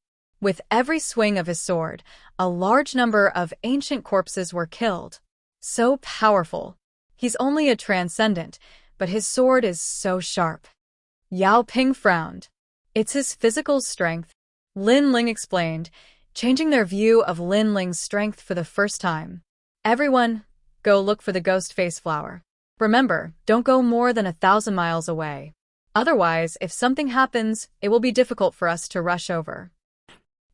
With every swing of his sword, a large number of ancient corpses were killed. So powerful. He's only a transcendent, but his sword is so sharp. Yao Ping frowned. "It's his physical strength," Lin Ling explained, changing their view of Lin Ling's strength for the first time. "Everyone, go look for the ghost face flower. Remember, don't go more than 1,000 miles away. Otherwise, if something happens, it will be difficult for us to rush over."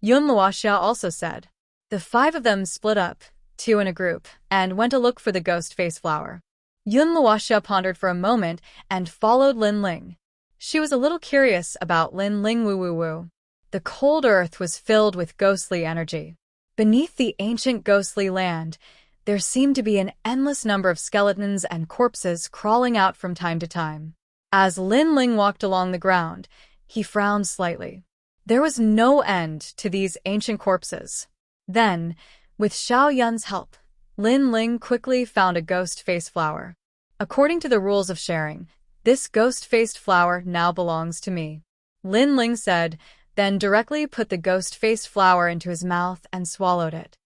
Yun Luoxia also said. The 5 of them split up, 2 in a group, and went to look for the ghost face flower. Yun Luoxia pondered for a moment and followed Lin Ling. She was a little curious about Lin Ling woo-woo-woo. The cold earth was filled with ghostly energy. Beneath the ancient ghostly land, there seemed to be an endless number of skeletons and corpses crawling out from time to time. As Lin Ling walked along the ground, he frowned slightly. There was no end to these ancient corpses. Then, with Xiao Yun's help, Lin Ling quickly found a ghost face flower. According to the rules of sharing, this ghost-faced flower now belongs to me, Lin Ling said, then directly put the ghost-faced flower into his mouth and swallowed it.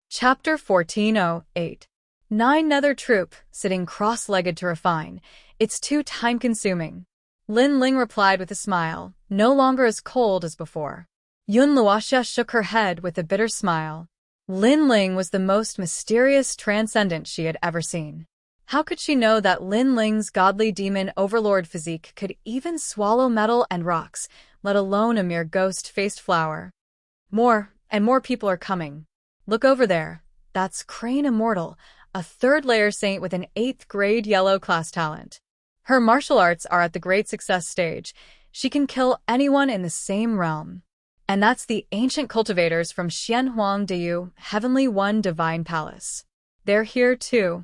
Chapter 14:08. 9 Nether Troop, sitting cross-legged to refine. It's too time-consuming. Lin Ling replied with a smile, no longer as cold as before. Yun Luoxia shook her head with a bitter smile. Lin Ling was the most mysterious transcendent she had ever seen. How could she know that Lin Ling's godly demon overlord physique could even swallow metal and rocks, let alone a mere ghost-faced flower? More and more people are coming. Look over there. That's Crane Immortal, a third-layer saint with an 8th-grade yellow class talent. Her martial arts are at the great success stage. She can kill anyone in the same realm. And that's the ancient cultivators from Xianhuang Diyu, Heavenly One Divine Palace. They're here too.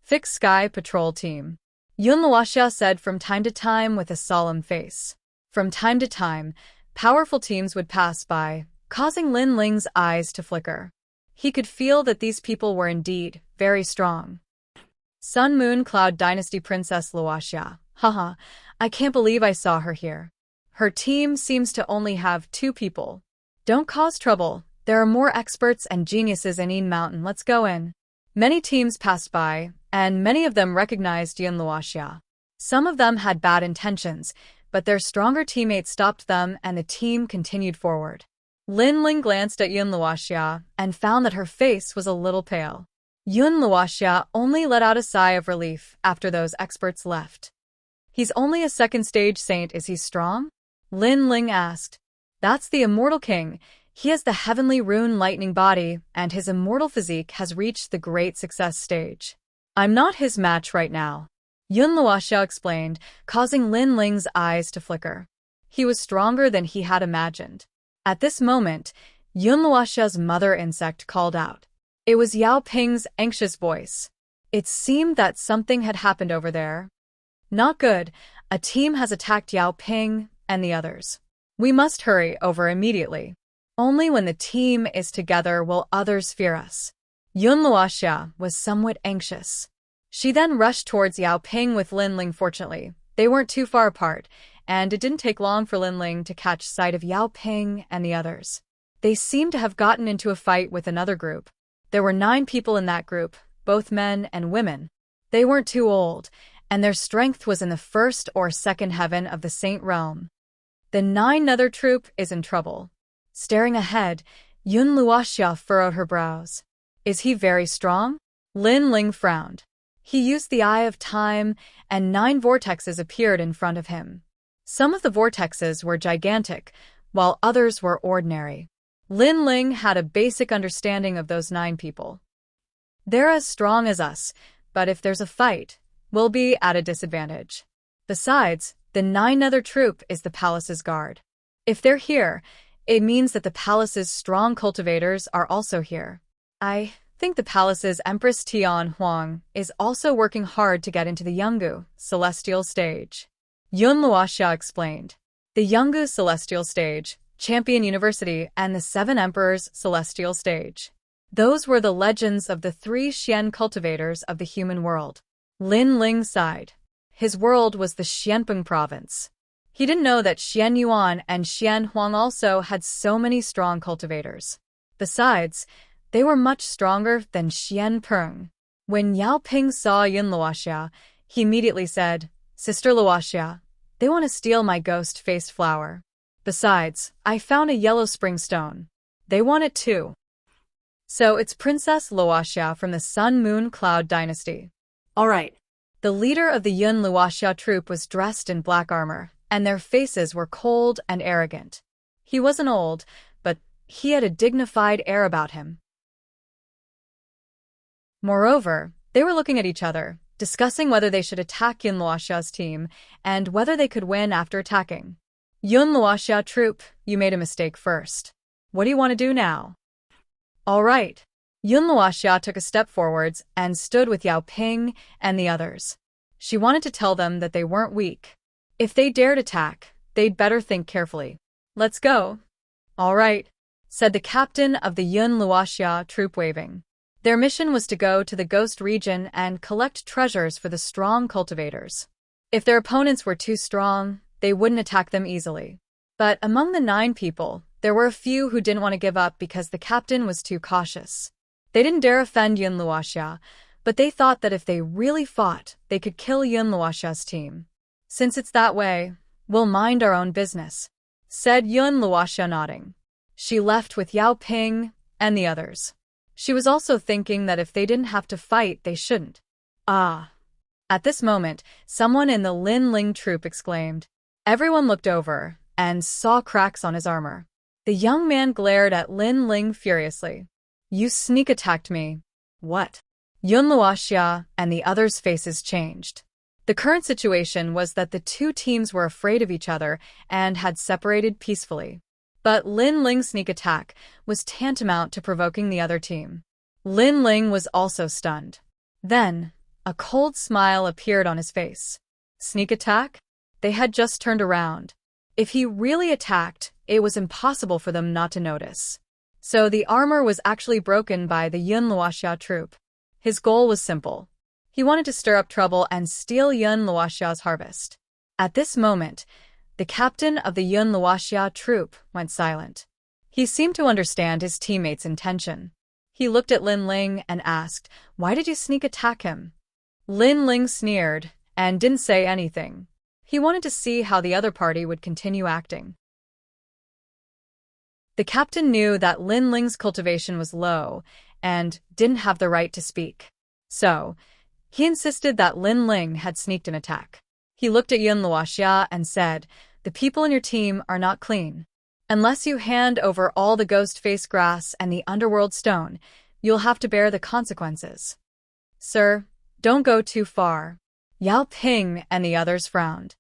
Fixed Sky Patrol Team. Yun Luoxia said from time to time with a solemn face. From time to time, powerful teams would pass by, causing Lin Ling's eyes to flicker. He could feel that these people were indeed very strong. Sun Moon Cloud Dynasty Princess Luoxia. Haha, I can't believe I saw her here. Her team seems to only have 2 people. Don't cause trouble. There are more experts and geniuses in Yin Mountain. Let's go in. Many teams passed by, and many of them recognized Yun Luoxia. Some of them had bad intentions, but their stronger teammates stopped them and the team continued forward. Lin Ling glanced at Yun Luoxia and found that her face was a little pale. Yun Luoxia only let out a sigh of relief after those experts left. He's only a 2nd-stage saint, is he strong? Lin Ling asked. That's the Immortal King. He has the heavenly rune lightning body, and his immortal physique has reached the great success stage. I'm not his match right now, Yun Luoxia explained, causing Lin Ling's eyes to flicker. He was stronger than he had imagined. At this moment, Yun Luoxia's mother insect called out. It was Yao Ping's anxious voice. It seemed that something had happened over there. Not good. A team has attacked Yao Ping and the others. We must hurry over immediately. Only when the team is together will others fear us. Yun Luoxia was somewhat anxious. She then rushed towards Yao Ping with Lin Ling. Fortunately, they weren't too far apart, and it didn't take long for Lin Ling to catch sight of Yao Ping and the others. They seemed to have gotten into a fight with another group. There were 9 people in that group, both men and women. They weren't too old, and their strength was in the 1st or 2nd heaven of the Saint Realm. The 9th troop is in trouble. Staring ahead, Yun Luoxia furrowed her brows. Is he very strong? Lin Ling frowned. He used the Eye of Time, and 9 vortexes appeared in front of him. Some of the vortexes were gigantic, while others were ordinary. Lin Ling had a basic understanding of those 9 people. They're as strong as us, but if there's a fight, we'll be at a disadvantage. Besides, the 9th troop is the palace's guard. If they're here, it means that the palace's strong cultivators are also here. I think the palace's Empress Tian Huang is also working hard to get into the Yungu celestial stage. Yun Luoxia explained. The Yungu celestial stage, Champion University, and the 7 Emperors celestial stage. Those were the legends of the 3 Xian cultivators of the human world. Lin Ling sighed. His world was the Xianpeng province. He didn't know that Xian Yuan and Xian Huang also had so many strong cultivators. Besides, they were much stronger than Xian Peng. When Yao Ping saw Yun Luoxia, he immediately said, Sister Luoxia, they want to steal my ghost-faced flower. Besides, I found a yellow spring stone. They want it too. So it's Princess Luoxia from the Sun Moon Cloud Dynasty. All right. The leader of the Yun Luoxia troop was dressed in black armor, and their faces were cold and arrogant. He wasn't old, but he had a dignified air about him. Moreover, they were looking at each other, discussing whether they should attack Yun Luoxia's team and whether they could win after attacking. Yun Luoxia troop, you made a mistake first. What do you want to do now? All right. Yun Luoxia took a step forwards and stood with Yao Ping and the others. She wanted to tell them that they weren't weak. If they dared attack, they'd better think carefully. Let's go. All right, said the captain of the Yun Luoxia troop, waving. Their mission was to go to the Ghost region and collect treasures for the strong cultivators. If their opponents were too strong, they wouldn't attack them easily. But among the 9 people, there were a few who didn't want to give up because the captain was too cautious. They didn't dare offend Yun Luoxia, but they thought that if they really fought, they could kill Yun Luoxia's team. Since it's that way, we'll mind our own business, said Yun Luoxia, nodding. She left with Yao Ping and the others. She was also thinking that if they didn't have to fight, they shouldn't. Ah. At this moment, someone in the Lin Ling troop exclaimed. Everyone looked over and saw cracks on his armor. The young man glared at Lin Ling furiously. You sneak attacked me. What? Yun Luoxia and the others' faces changed. The current situation was that the two teams were afraid of each other and had separated peacefully. But Lin Ling's sneak attack was tantamount to provoking the other team. Lin Ling was also stunned. Then, a cold smile appeared on his face. Sneak attack? They had just turned around. If he really attacked, it was impossible for them not to notice. So the armor was actually broken by the Yun Luoxia troop. His goal was simple. He wanted to stir up trouble and steal Yun Luoxia's harvest. At this moment, the captain of the Yun Luoxia troop went silent. He seemed to understand his teammates' intention. He looked at Lin Ling and asked, "Why did you sneak attack him?" Lin Ling sneered and didn't say anything. He wanted to see how the other party would continue acting. The captain knew that Lin Ling's cultivation was low and didn't have the right to speak. So, he insisted that Lin Ling had sneaked an attack. He looked at Yun Luoxia and said, "The people in your team are not clean. Unless you hand over all the ghost face grass and the underworld stone, you'll have to bear the consequences." "Sir, don't go too far." Yao Ping and the others frowned.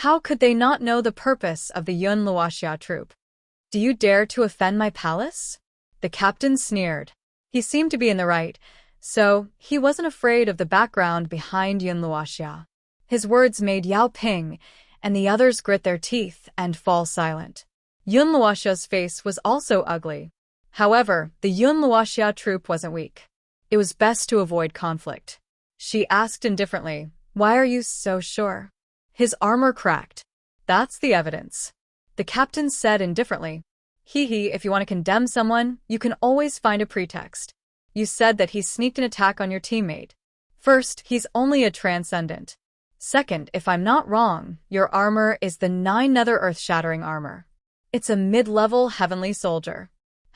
How could they not know the purpose of the Yun Luoxia troop? "Do you dare to offend my palace?" The captain sneered. He seemed to be in the right, so he wasn't afraid of the background behind Yun Luoxia. His words made Yao Ping and the others grit their teeth and fall silent. Yun Luoxia's face was also ugly. However, the Yun Luoxia troop wasn't weak. It was best to avoid conflict. She asked indifferently, "Why are you so sure?" "His armor cracked. That's the evidence." The captain said indifferently, If you want to condemn someone, you can always find a pretext. You said that he sneaked an attack on your teammate. First, he's only a transcendent. Second, if I'm not wrong, your armor is the 9 nether earth-shattering armor. It's a mid-level heavenly soldier.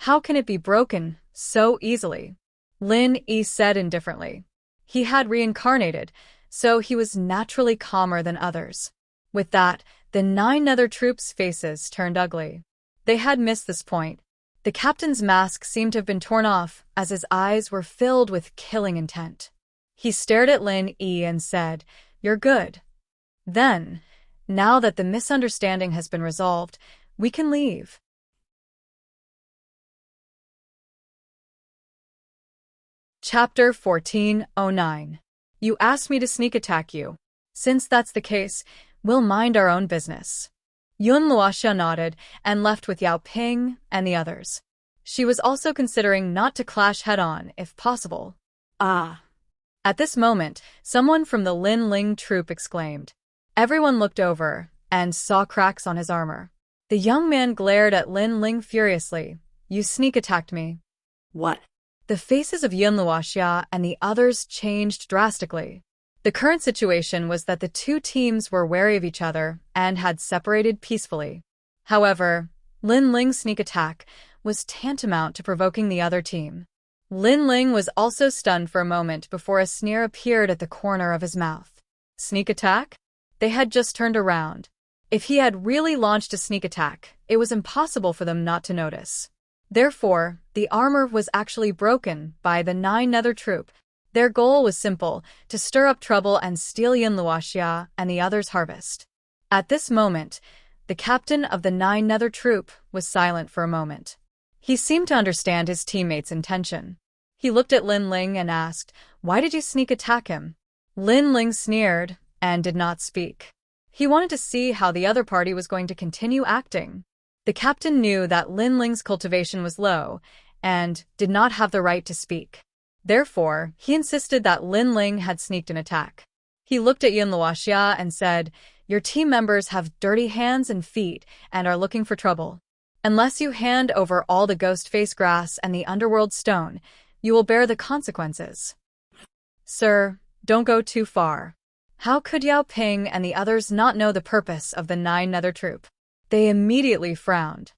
How can it be broken so easily?" Lin Yi said indifferently. He had reincarnated, so he was naturally calmer than others. With that, the 9 nether troops' faces turned ugly. They had missed this point. The captain's mask seemed to have been torn off as his eyes were filled with killing intent. He stared at Lin Yi and said, "You're good." Then, now that the misunderstanding has been resolved, we can leave. Chapter 1409. You asked me to sneak attack you. Since that's the case, we'll mind our own business. Yun Luoxia nodded and left with Yao Ping and the others. She was also considering not to clash head-on if possible. Ah. At this moment, someone from the Lin Ling troop exclaimed. Everyone looked over and saw cracks on his armor. The young man glared at Lin Ling furiously. "You sneak attacked me." What? The faces of Yun Luoxia and the others changed drastically. The current situation was that the two teams were wary of each other and had separated peacefully. However, Lin Ling's sneak attack was tantamount to provoking the other team. Lin Ling was also stunned for a moment before a sneer appeared at the corner of his mouth. Sneak attack? They had just turned around. If he had really launched a sneak attack, it was impossible for them not to notice. Therefore, the armor was actually broken by the 9 nether troop. Their goal was simple, to stir up trouble and steal Yun Luoxia and the others' harvest. At this moment, the captain of the 9 nether troop was silent for a moment. He seemed to understand his teammates' intention. He looked at Lin Ling and asked, "Why did you sneak attack him?" Lin Ling sneered and did not speak. He wanted to see how the other party was going to continue acting. The captain knew that Lin Ling's cultivation was low and did not have the right to speak. Therefore, he insisted that Lin Ling had sneaked an attack. He looked at Yun Luoxia and said, "Your team members have dirty hands and feet and are looking for trouble. Unless you hand over all the ghost face grass and the underworld stone, you will bear the consequences." "Sir, don't go too far." How could Yao Ping and the others not know the purpose of the 9 nether troop? They immediately frowned.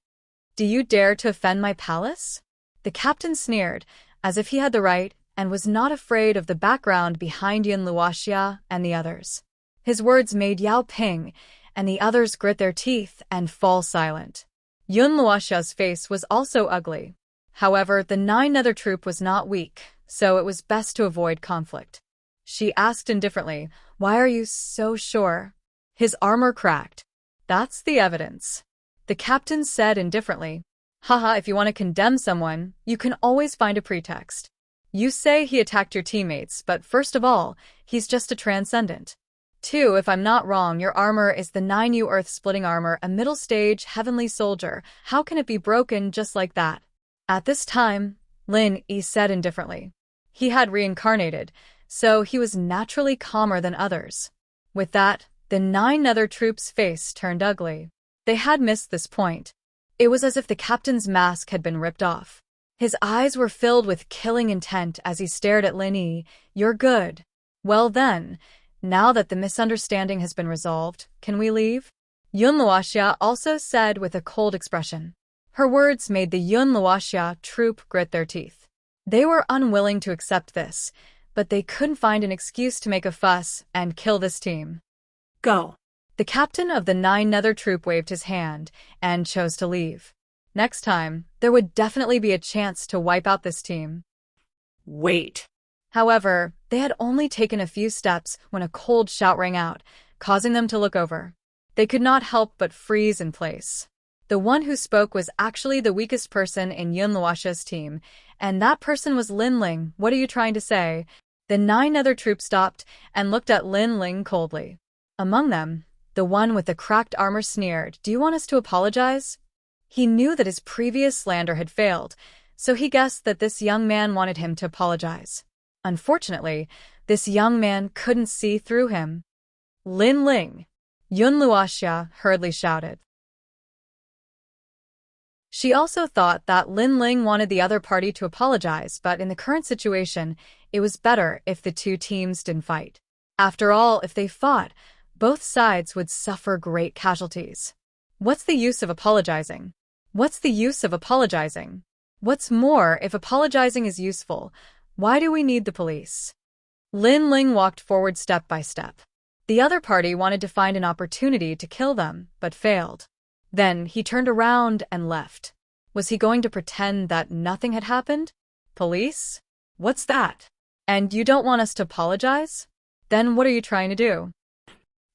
"Do you dare to offend my palace?" The captain sneered, as if he had the right, and was not afraid of the background behind Yun Luoxia and the others. His words made Yao Ping and the others grit their teeth and fall silent. Yun Luoxia's face was also ugly. However, the 9 Nether troop was not weak, so it was best to avoid conflict. She asked indifferently, "Why are you so sure?" His armor cracked. "That's the evidence." The captain said indifferently, "Haha, if you want to condemn someone, you can always find a pretext. You say he attacked your teammates, but first of all, he's just a transcendent. 2, if I'm not wrong, your armor is the 9U Earth-splitting armor, a middle-stage, heavenly soldier. How can it be broken just like that?" At this time, Lin Yi said indifferently. He had reincarnated, so he was naturally calmer than others. With that, the 9 Nether troops' face turned ugly. They had missed this point. It was as if the captain's mask had been ripped off. His eyes were filled with killing intent as he stared at Lin Yi. "You're good. Well then, now that the misunderstanding has been resolved, can we leave?" Yun Luoxia also said with a cold expression. Her words made the Yun Luoxia troop grit their teeth. They were unwilling to accept this, but they couldn't find an excuse to make a fuss and kill this team. Go. The captain of the 9 Nether troop waved his hand and chose to leave. Next time, there would definitely be a chance to wipe out this team. Wait. However, they had only taken a few steps when a cold shout rang out, causing them to look over. They could not help but freeze in place. The one who spoke was actually the weakest person in Yun Luoxia's team, and that person was Lin Ling. "What are you trying to say?" The 9 Nether troops stopped and looked at Lin Ling coldly. Among them, the one with the cracked armor sneered, "Do you want us to apologize?" He knew that his previous slander had failed, so he guessed that this young man wanted him to apologize. Unfortunately, this young man couldn't see through him. "Lin Ling!" Yun Luoxia hurriedly shouted. She also thought that Lin Ling wanted the other party to apologize, but in the current situation, it was better if the two teams didn't fight. After all, if they fought, both sides would suffer great casualties. What's the use of apologizing? What's the use of apologizing? What's more, if apologizing is useful, why do we need the police? Lin Ling walked forward step by step. The other party wanted to find an opportunity to kill them, but failed. Then he turned around and left. Was he going to pretend that nothing had happened? Police? What's that? And you don't want us to apologize? Then what are you trying to do?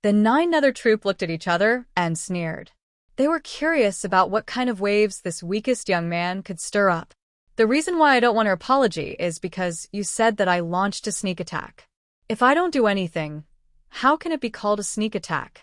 The 9 Nether troop looked at each other and sneered. They were curious about what kind of waves this weakest young man could stir up. "The reason why I don't want your apology is because you said that I launched a sneak attack. If I don't do anything, how can it be called a sneak attack?"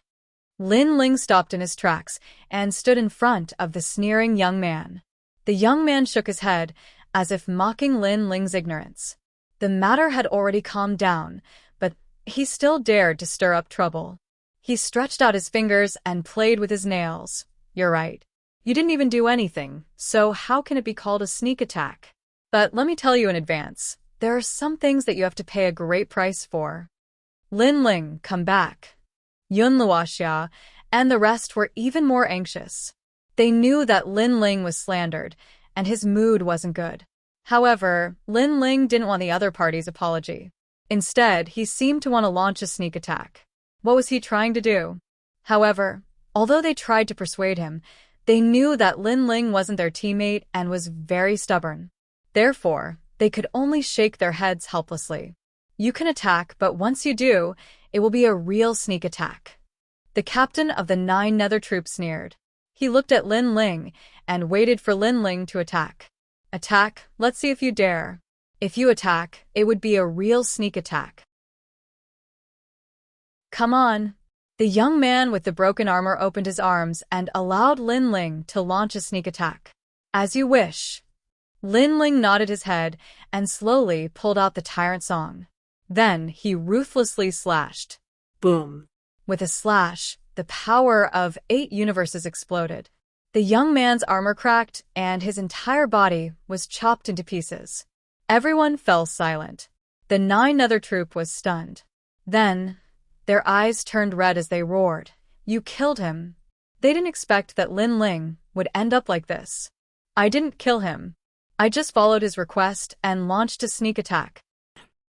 Lin Ling stopped in his tracks and stood in front of the sneering young man. The young man shook his head, as if mocking Lin Ling's ignorance. The matter had already calmed down, but he still dared to stir up trouble. He stretched out his fingers and played with his nails. "You're right. You didn't even do anything, so how can it be called a sneak attack? But let me tell you in advance, there are some things that you have to pay a great price for." "Lin Ling, come back." Yun Luoxia and the rest were even more anxious. They knew that Lin Ling was slandered, and his mood wasn't good. However, Lin Ling didn't want the other party's apology. Instead, he seemed to want to launch a sneak attack. What was he trying to do? However, although they tried to persuade him, they knew that Lin Ling wasn't their teammate and was very stubborn. Therefore, they could only shake their heads helplessly. "You can attack, but once you do, it will be a real sneak attack." The captain of the 9 Nether troops sneered. He looked at Lin Ling and waited for Lin Ling to attack. "Attack, let's see if you dare. If you attack, it would be a real sneak attack." "Come on." The young man with the broken armor opened his arms and allowed Lin Ling to launch a sneak attack. "As you wish." Lin Ling nodded his head and slowly pulled out the tyrant song. Then he ruthlessly slashed. Boom. With a slash, the power of 8 universes exploded. The young man's armor cracked, and his entire body was chopped into pieces. Everyone fell silent. The 9 Nether troop was stunned. Then, their eyes turned red as they roared. "You killed him." They didn't expect that Lin Ling would end up like this. "I didn't kill him. I just followed his request and launched a sneak attack,"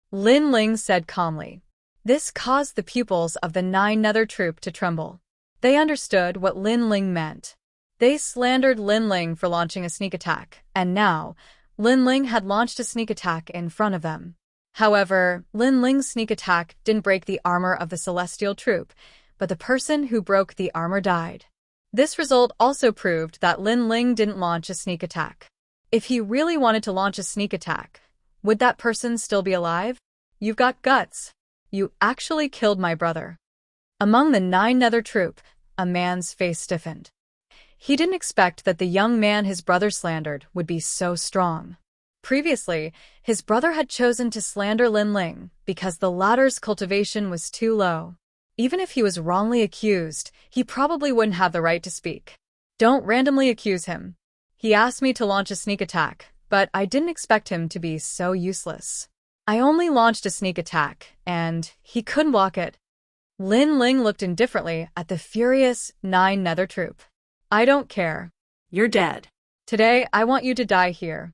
Lin Ling said calmly. This caused the pupils of the 9 Nether troop to tremble. They understood what Lin Ling meant. They slandered Lin Ling for launching a sneak attack, and now, Lin Ling had launched a sneak attack in front of them. However, Lin Ling's sneak attack didn't break the armor of the celestial troop, but the person who broke the armor died. This result also proved that Lin Ling didn't launch a sneak attack. If he really wanted to launch a sneak attack, would that person still be alive? You've got guts. You actually killed my brother. Among the 9 Nether troop, a man's face stiffened. He didn't expect that the young man his brother slandered would be so strong. Previously, his brother had chosen to slander Lin Ling because the latter's cultivation was too low. Even if he was wrongly accused, he probably wouldn't have the right to speak. Don't randomly accuse him. He asked me to launch a sneak attack, but I didn't expect him to be so useless. I only launched a sneak attack, and he couldn't block it. Lin Ling looked indifferently at the furious 9 Nether troop. I don't care. You're dead. Today, I want you to die here.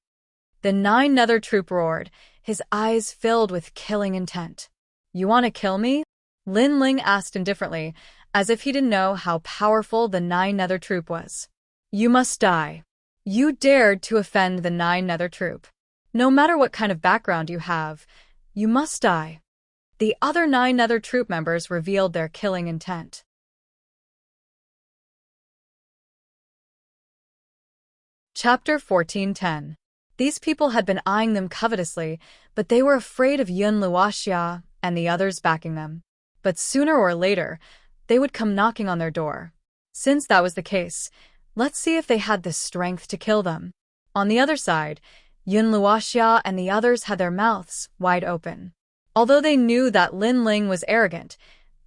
The 9 Nether troop roared, his eyes filled with killing intent. You want to kill me? Lin Ling asked indifferently, as if he didn't know how powerful the 9 Nether troop was. You must die. You dared to offend the 9 Nether troop. No matter what kind of background you have, you must die. The other 9 Nether troop members revealed their killing intent. Chapter 14:10. These people had been eyeing them covetously, but they were afraid of Yun Luoxia and the others backing them. But sooner or later, they would come knocking on their door. Since that was the case, let's see if they had the strength to kill them. On the other side, Yun Luoxia and the others had their mouths wide open. Although they knew that Lin Ling was arrogant,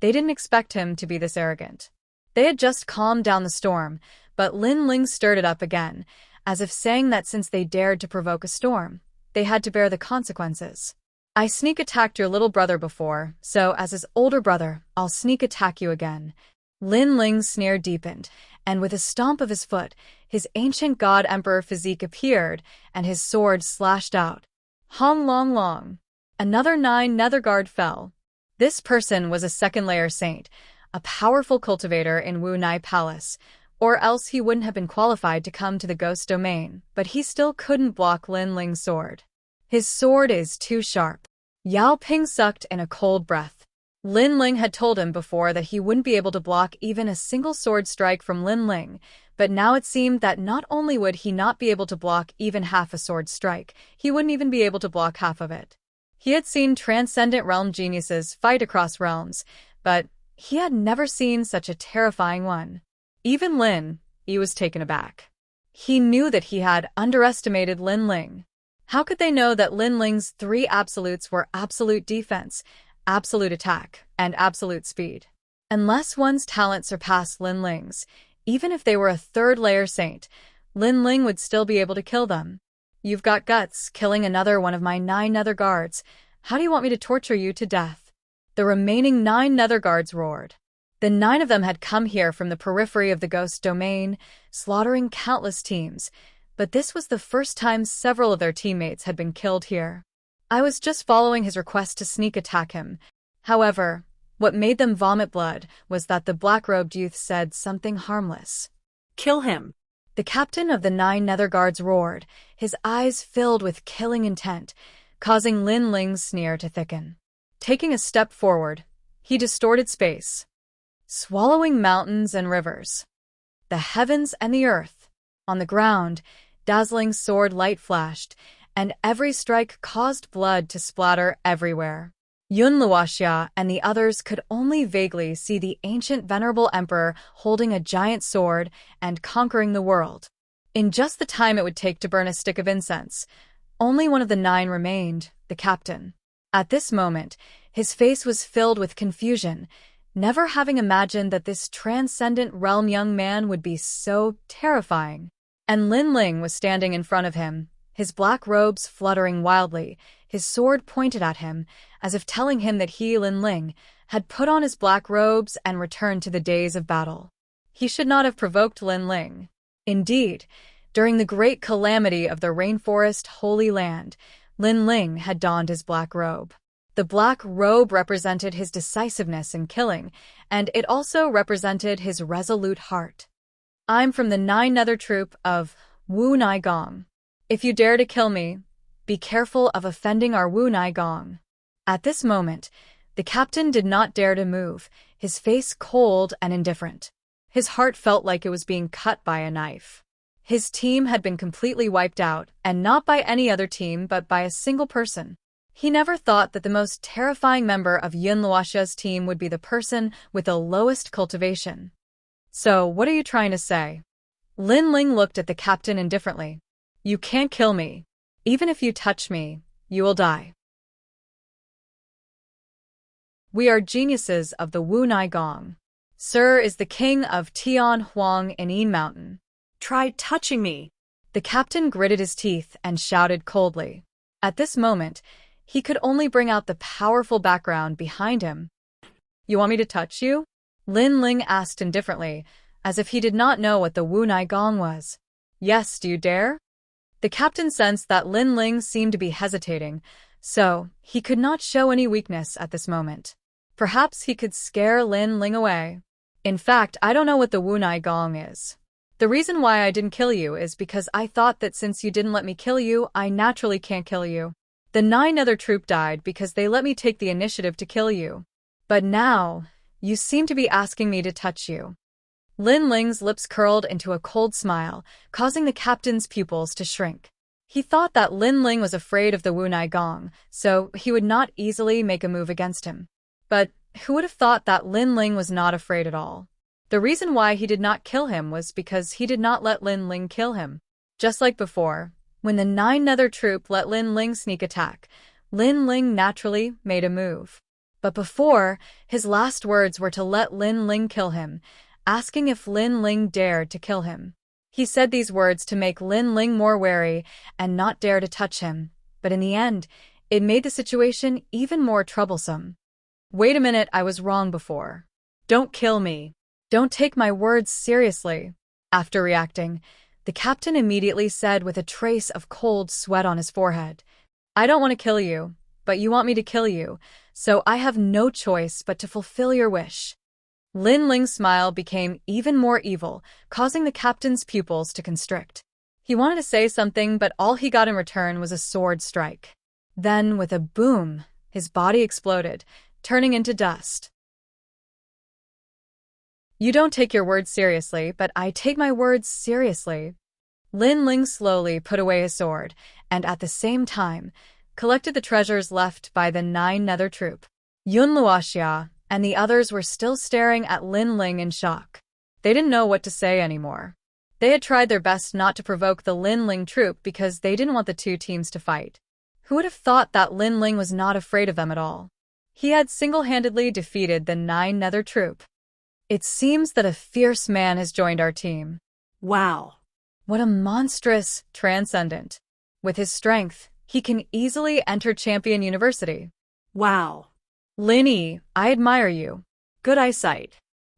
they didn't expect him to be this arrogant. They had just calmed down the storm, but Lin Ling stirred it up again, as if saying that since they dared to provoke a storm, they had to bear the consequences. I sneak attacked your little brother before, so as his older brother, I'll sneak attack you again. Lin Ling's sneer deepened, and with a stomp of his foot, his ancient god emperor physique appeared, and his sword slashed out. Hong long long. Another 9 Nether guard fell. This person was a second-layer saint, a powerful cultivator in Wu Nai Palace, or else he wouldn't have been qualified to come to the ghost domain, but he still couldn't block Lin Ling's sword. His sword is too sharp. Yao Ping sucked in a cold breath. Lin Ling had told him before that he wouldn't be able to block even a single sword strike from Lin Ling, but now it seemed that not only would he not be able to block even half a sword strike, he wouldn't even be able to block half of it. He had seen transcendent realm geniuses fight across realms, but he had never seen such a terrifying one. Even Lin, he was taken aback. He knew that he had underestimated Lin Ling. How could they know that Lin Ling's 3 absolutes were absolute defense, absolute attack, and absolute speed? Unless one's talent surpassed Lin Ling's, even if they were a 3rd-layer saint, Lin Ling would still be able to kill them. You've got guts, killing another one of my 9 Nether guards. How do you want me to torture you to death? The remaining 9 Nether guards roared. The 9 of them had come here from the periphery of the ghost domain, slaughtering countless teams, but this was the first time several of their teammates had been killed here. I was just following his request to sneak attack him. However, what made them vomit blood was that the black-robed youth said something harmless. Kill him. The captain of the 9 Nether guards roared, his eyes filled with killing intent, causing Lin Ling's sneer to thicken. Taking a step forward, he distorted space, swallowing mountains and rivers, the heavens and the earth. On the ground, dazzling sword light flashed, and every strike caused blood to splatter everywhere. Yun Luoxia and the others could only vaguely see the ancient venerable emperor holding a giant sword and conquering the world. In just the time it would take to burn a stick of incense, only one of the 9 remained, the captain. At this moment, his face was filled with confusion, never having imagined that this transcendent realm young man would be so terrifying. And Lin Ling was standing in front of him, his black robes fluttering wildly, his sword pointed at him, as if telling him that he, Lin Ling, had put on his black robes and returned to the days of battle. He should not have provoked Lin Ling. Indeed, during the great calamity of the rainforest Holy Land, Lin Ling had donned his black robe. The black robe represented his decisiveness in killing, and it also represented his resolute heart. I'm from the 9 Nether Troop of Wu Nai Gong. If you dare to kill me, be careful of offending our Wu Nai Gong. At this moment, the captain did not dare to move, his face cold and indifferent. His heart felt like it was being cut by a knife. His team had been completely wiped out, and not by any other team but by a single person. He never thought that the most terrifying member of Yun Luoxia's team would be the person with the lowest cultivation. So, what are you trying to say? Lin Ling looked at the captain indifferently. You can't kill me. Even if you touch me, you will die. We are geniuses of the Wu Nai Gong. Sir is the king of Tian Huang in Yin Mountain. Try touching me. The captain gritted his teeth and shouted coldly. At this moment, he could only bring out the powerful background behind him. You want me to touch you? Lin Ling asked indifferently, as if he did not know what the Wu Nai Gong was. Yes, do you dare? The captain sensed that Lin Ling seemed to be hesitating, so he could not show any weakness at this moment. Perhaps he could scare Lin Ling away. In fact, I don't know what the Wu Nai Gong is. The reason why I didn't kill you is because I thought that since you didn't let me kill you, I naturally can't kill you. The 9 other troop died because they let me take the initiative to kill you. But now, you seem to be asking me to touch you. Lin Ling's lips curled into a cold smile, causing the captain's pupils to shrink. He thought that Lin Ling was afraid of the Wu Nai Gong, so he would not easily make a move against him. But who would have thought that Lin Ling was not afraid at all? The reason why he did not kill him was because he did not let Lin Ling kill him. Just like before, when the 9 Nether Troop let Lin Ling sneak attack, Lin Ling naturally made a move. But before, his last words were to let Lin Ling kill him, asking if Lin Ling dared to kill him. He said these words to make Lin Ling more wary and not dare to touch him, but in the end, it made the situation even more troublesome. Wait a minute, I was wrong before. Don't kill me. Don't take my words seriously. After reacting, the captain immediately said with a trace of cold sweat on his forehead, I don't want to kill you, but you want me to kill you, so I have no choice but to fulfill your wish. Lin Ling's smile became even more evil, causing the captain's pupils to constrict. He wanted to say something, but all he got in return was a sword strike. Then, with a boom, his body exploded, turning into dust. You don't take your words seriously, but I take my words seriously. Lin Ling slowly put away his sword, and at the same time, collected the treasures left by the 9 Nether Troop. Yun Luoxia and the others were still staring at Lin Ling in shock. They didn't know what to say anymore. They had tried their best not to provoke the Lin Ling troop because they didn't want the two teams to fight. Who would have thought that Lin Ling was not afraid of them at all? He had single-handedly defeated the 9 Nether Troop. It seems that a fierce man has joined our team. Wow. What a monstrous transcendent. With his strength, he can easily enter Champion University. Wow. Lin Yi, I admire you. Good eyesight.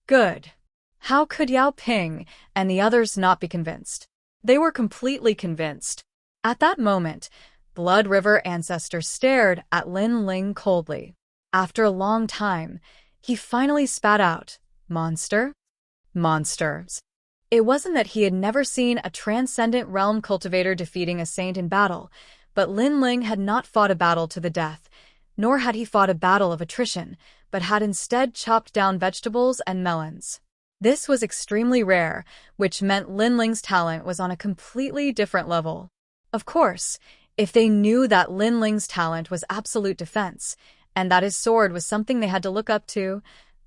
Good. How could Yao Ping and the others not be convinced? They were completely convinced. At that moment, Blood River Ancestor stared at Lin Ling coldly. After a long time, he finally spat out, Monster? Monsters. It wasn't that he had never seen a transcendent realm cultivator defeating a saint in battle, but Lin Ling had not fought a battle to the death, nor had he fought a battle of attrition, but had instead chopped down vegetables and melons. This was extremely rare, which meant Lin Ling's talent was on a completely different level. Of course, if they knew that Lin Ling's talent was absolute defense, and that his sword was something they had to look up to,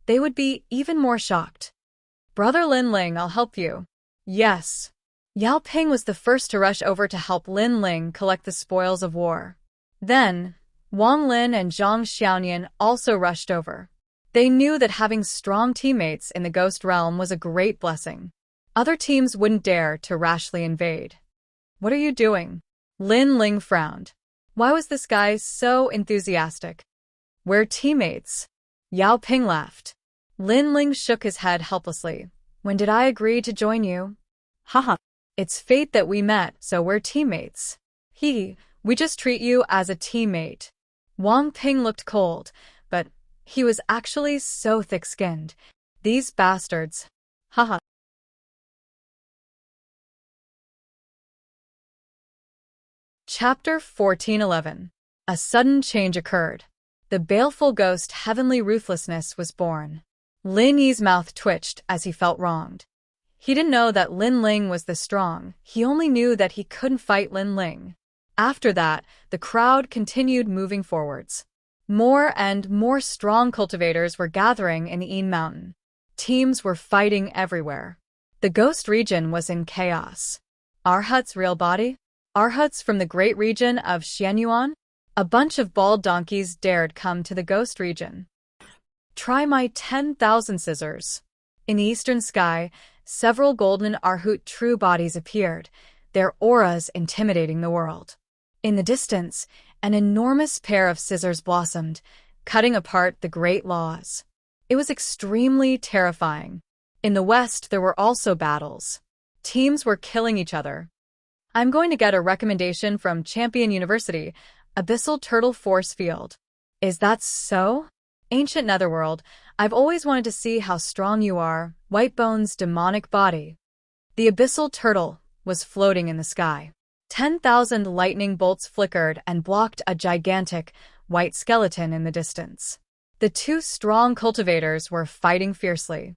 they would be even more shocked. Brother Lin Ling, I'll help you. Yes. Yao Ping was the first to rush over to help Lin Ling collect the spoils of war. Then, Wang Lin and Zhang Xiaoyan also rushed over. They knew that having strong teammates in the Ghost Realm was a great blessing. Other teams wouldn't dare to rashly invade. What are you doing? Lin Ling frowned. Why was this guy so enthusiastic? We're teammates. Yao Ping laughed. Lin Ling shook his head helplessly. When did I agree to join you? Haha. It's fate that we met, so we're teammates. We just treat you as a teammate. Wang Ping looked cold, but he was actually so thick-skinned. These bastards. Haha. Chapter 1411. A sudden change occurred. The baleful ghost Heavenly Ruthlessness was born. Lin Yi's mouth twitched as he felt wronged. He didn't know that Lin Ling was this strong, he only knew that he couldn't fight Lin Ling. After that, the crowd continued moving forwards. More and more strong cultivators were gathering in the Yin Mountain. Teams were fighting everywhere. The ghost region was in chaos. Arhat's real body? Arhats from the great region of Xianyuan? A bunch of bald donkeys dared come to the ghost region. Try my 10,000 scissors. In the eastern sky, several golden Arhut true bodies appeared, their auras intimidating the world. In the distance, an enormous pair of scissors blossomed, cutting apart the great laws. It was extremely terrifying. In the west, there were also battles. Teams were killing each other. I'm going to get a recommendation from Champion University, Abyssal Turtle Force Field. Is that so? Ancient Netherworld, I've always wanted to see how strong you are, Whitebone's demonic body. The Abyssal Turtle was floating in the sky. 10,000 lightning bolts flickered and blocked a gigantic, white skeleton in the distance. The two strong cultivators were fighting fiercely.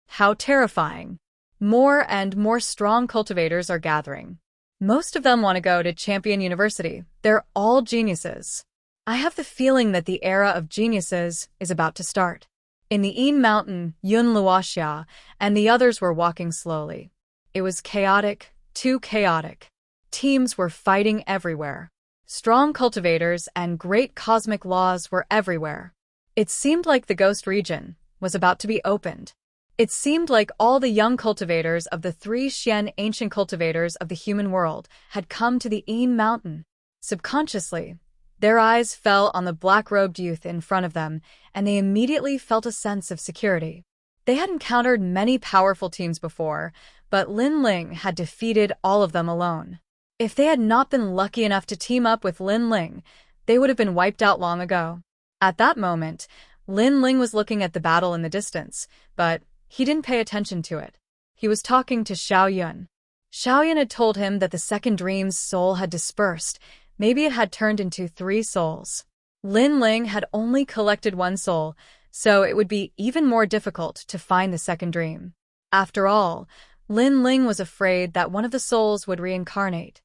How terrifying! More and more strong cultivators are gathering. Most of them want to go to Champion University. They're all geniuses. I have the feeling that the era of geniuses is about to start. In the Yin Mountain, Yun Luoxia and the others were walking slowly. It was chaotic, too chaotic. Teams were fighting everywhere. Strong cultivators and great cosmic laws were everywhere. It seemed like the ghost region was about to be opened. It seemed like all the young cultivators of the three Xian ancient cultivators of the human world had come to the Yin Mountain. Subconsciously, their eyes fell on the black-robed youth in front of them, and they immediately felt a sense of security. They had encountered many powerful teams before, but Lin Ling had defeated all of them alone. If they had not been lucky enough to team up with Lin Ling, they would have been wiped out long ago. At that moment, Lin Ling was looking at the battle in the distance, but he didn't pay attention to it. He was talking to Xiaoyun. Xiaoyun had told him that the second dream's soul had dispersed. Maybe it had turned into 3 souls. Lin Ling had only collected 1 soul, so it would be even more difficult to find the second dream. After all, Lin Ling was afraid that one of the souls would reincarnate.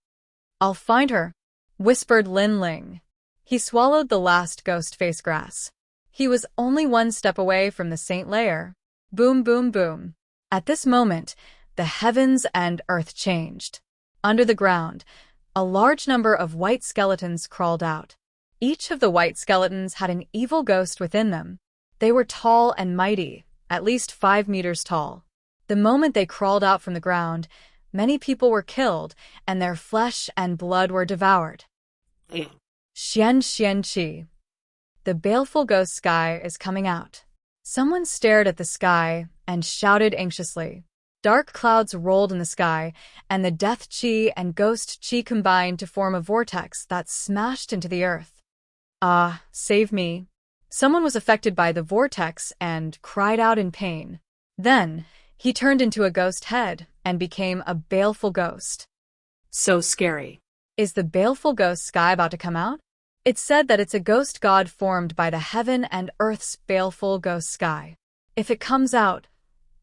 I'll find her, whispered Lin Ling. He swallowed the last ghost face grass. He was only 1 step away from the Saint Lair. Boom, boom, boom. At this moment, the heavens and earth changed. Under the ground, a large number of white skeletons crawled out. Each of the white skeletons had an evil ghost within them. They were tall and mighty, at least 5 meters tall. The moment they crawled out from the ground, many people were killed, and their flesh and blood were devoured. Xian Qi. The baleful ghost sky is coming out. Someone stared at the sky and shouted anxiously. Dark clouds rolled in the sky, and the death chi and ghost chi combined to form a vortex that smashed into the earth. Ah, save me. Someone was affected by the vortex and cried out in pain. Then, he turned into a ghost head and became a baleful ghost. So scary. Is the baleful ghost sky about to come out? It's said that it's a ghost god formed by the heaven and earth's baleful ghost sky. If it comes out,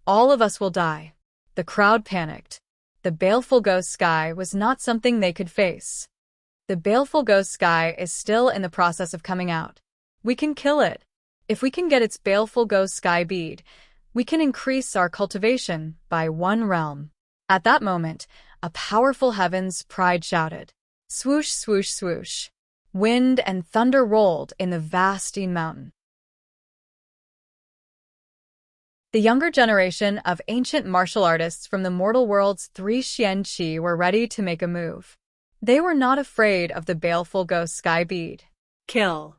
all of us will die. The crowd panicked. The baleful ghost sky was not something they could face. The baleful ghost sky is still in the process of coming out. We can kill it. If we can get its baleful ghost sky bead, we can increase our cultivation by 1 realm. At that moment, a powerful heaven's pride shouted. Swoosh, swoosh, swoosh. Wind and thunder rolled in the vast Yin Mountain. The younger generation of ancient martial artists from the mortal world's 3 Xian Qi were ready to make a move. They were not afraid of the baleful ghost sky bead. Kill.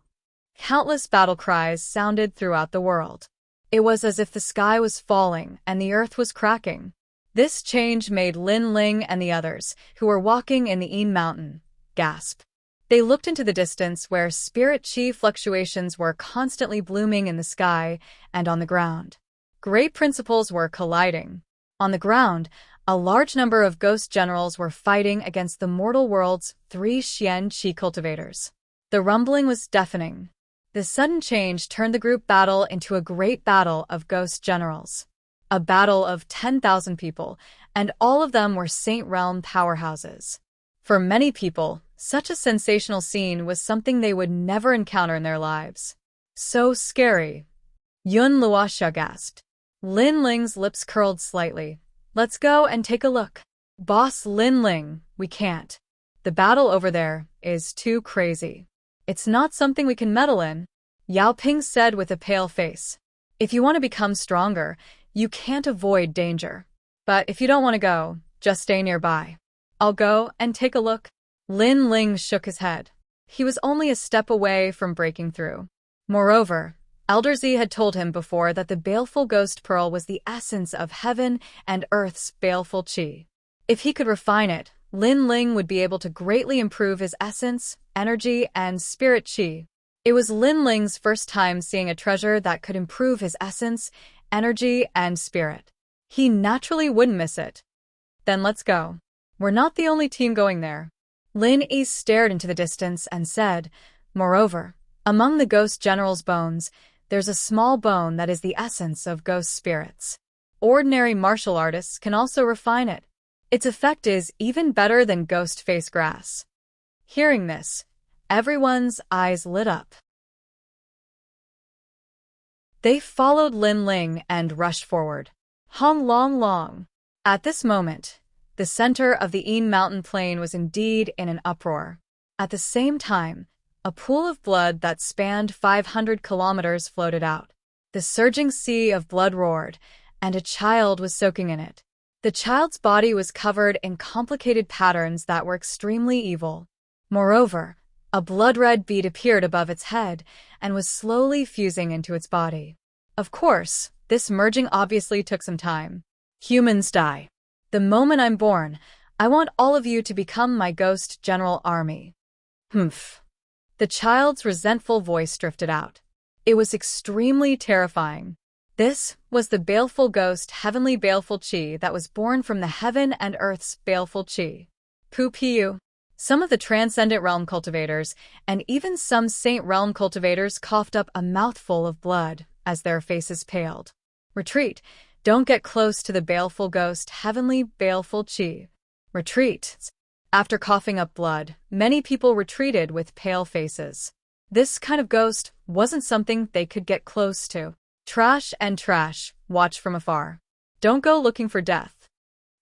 Countless battle cries sounded throughout the world. It was as if the sky was falling and the earth was cracking. This change made Lin Ling and the others, who were walking in the Yin Mountain, gasp. They looked into the distance where spirit chi fluctuations were constantly blooming in the sky and on the ground. Great principles were colliding. On the ground, A large number of ghost generals were fighting against the mortal world's 3 Xian Qi cultivators. The rumbling was deafening. The sudden change turned the group battle into a great battle of ghost generals. A battle of 10,000 people, and all of them were Saint Realm powerhouses. For many people, such a sensational scene was something they would never encounter in their lives. So scary. Yun Luoxia gasped. Lin Ling's lips curled slightly. Let's go and take a look. Boss Lin Ling, we can't. The battle over there is too crazy. It's not something we can meddle in, Yao Ping said with a pale face. If you want to become stronger, you can't avoid danger. But if you don't want to go, just stay nearby. I'll go and take a look. Lin Ling shook his head. He was only a step away from breaking through. Moreover, Elder Z had told him before that the baleful ghost pearl was the essence of heaven and earth's baleful qi. If he could refine it, Lin Ling would be able to greatly improve his essence, energy, and spirit qi. It was Lin Ling's first time seeing a treasure that could improve his essence, energy, and spirit. He naturally wouldn't miss it. Then let's go. We're not the only team going there. Lin Yi stared into the distance and said, moreover, among the ghost general's bones, there's a small bone that is the essence of ghost spirits. Ordinary martial artists can also refine it. Its effect is even better than ghost face grass. Hearing this, everyone's eyes lit up. They followed Lin Ling and rushed forward. Hong Long Long. At this moment, the center of the Yin mountain plain was indeed in an uproar. At the same time, a pool of blood that spanned 500 kilometers floated out. The surging sea of blood roared, and a child was soaking in it. The child's body was covered in complicated patterns that were extremely evil. Moreover, a blood-red bead appeared above its head and was slowly fusing into its body. Of course, this merging obviously took some time. Humans die. The moment I'm born, I want all of you to become my ghost general army. Humph. The child's resentful voice drifted out. It was extremely terrifying. This was the baleful ghost heavenly baleful qi that was born from the heaven and earth's baleful qi. Pu. Some of the transcendent realm cultivators, and even some saint realm cultivators coughed up a mouthful of blood as their faces paled. Retreat. Don't get close to the baleful ghost heavenly baleful qi. Retreat. After coughing up blood, many people retreated with pale faces. This kind of ghost wasn't something they could get close to. Trash and trash, watch from afar. Don't go looking for death.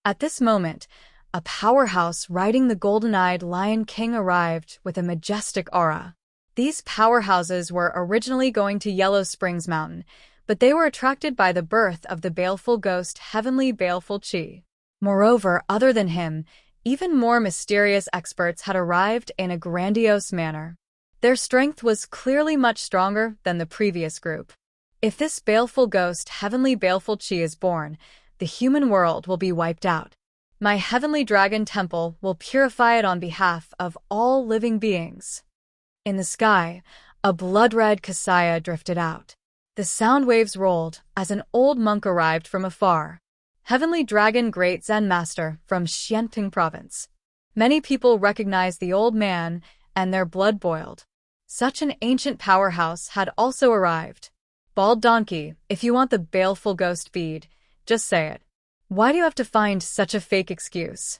At this moment, a powerhouse riding the golden-eyed Lion King arrived with a majestic aura. These powerhouses were originally going to Yellow Springs Mountain, but they were attracted by the birth of the baleful ghost heavenly baleful qi. Moreover, other than him, even more mysterious experts had arrived in a grandiose manner. Their strength was clearly much stronger than the previous group. If this baleful ghost heavenly baleful qi is born, the human world will be wiped out. My heavenly dragon temple will purify it on behalf of all living beings. In the sky, a blood-red kasaya drifted out. The sound waves rolled as an old monk arrived from afar. Heavenly Dragon Great Zen Master from Xianping Province. Many people recognized the old man, and their blood boiled. Such an ancient powerhouse had also arrived. Bald Donkey, if you want the baleful ghost bead, just say it. Why do you have to find such a fake excuse?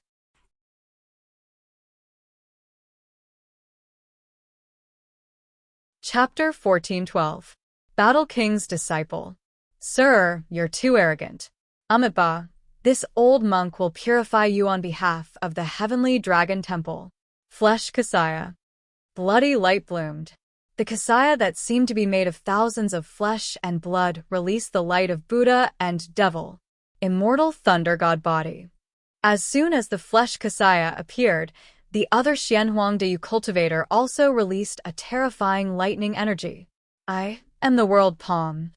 Chapter 1412. Battle King's Disciple. Sir, you're too arrogant. Amitabha, this old monk will purify you on behalf of the Heavenly Dragon Temple. Flesh Kasaya. Bloody light bloomed. The Kasaya that seemed to be made of thousands of flesh and blood released the light of Buddha and Devil. Immortal Thunder God Body. As soon as the Flesh Kasaya appeared, the other Xianhuangde cultivator also released a terrifying lightning energy. I am the World Palm.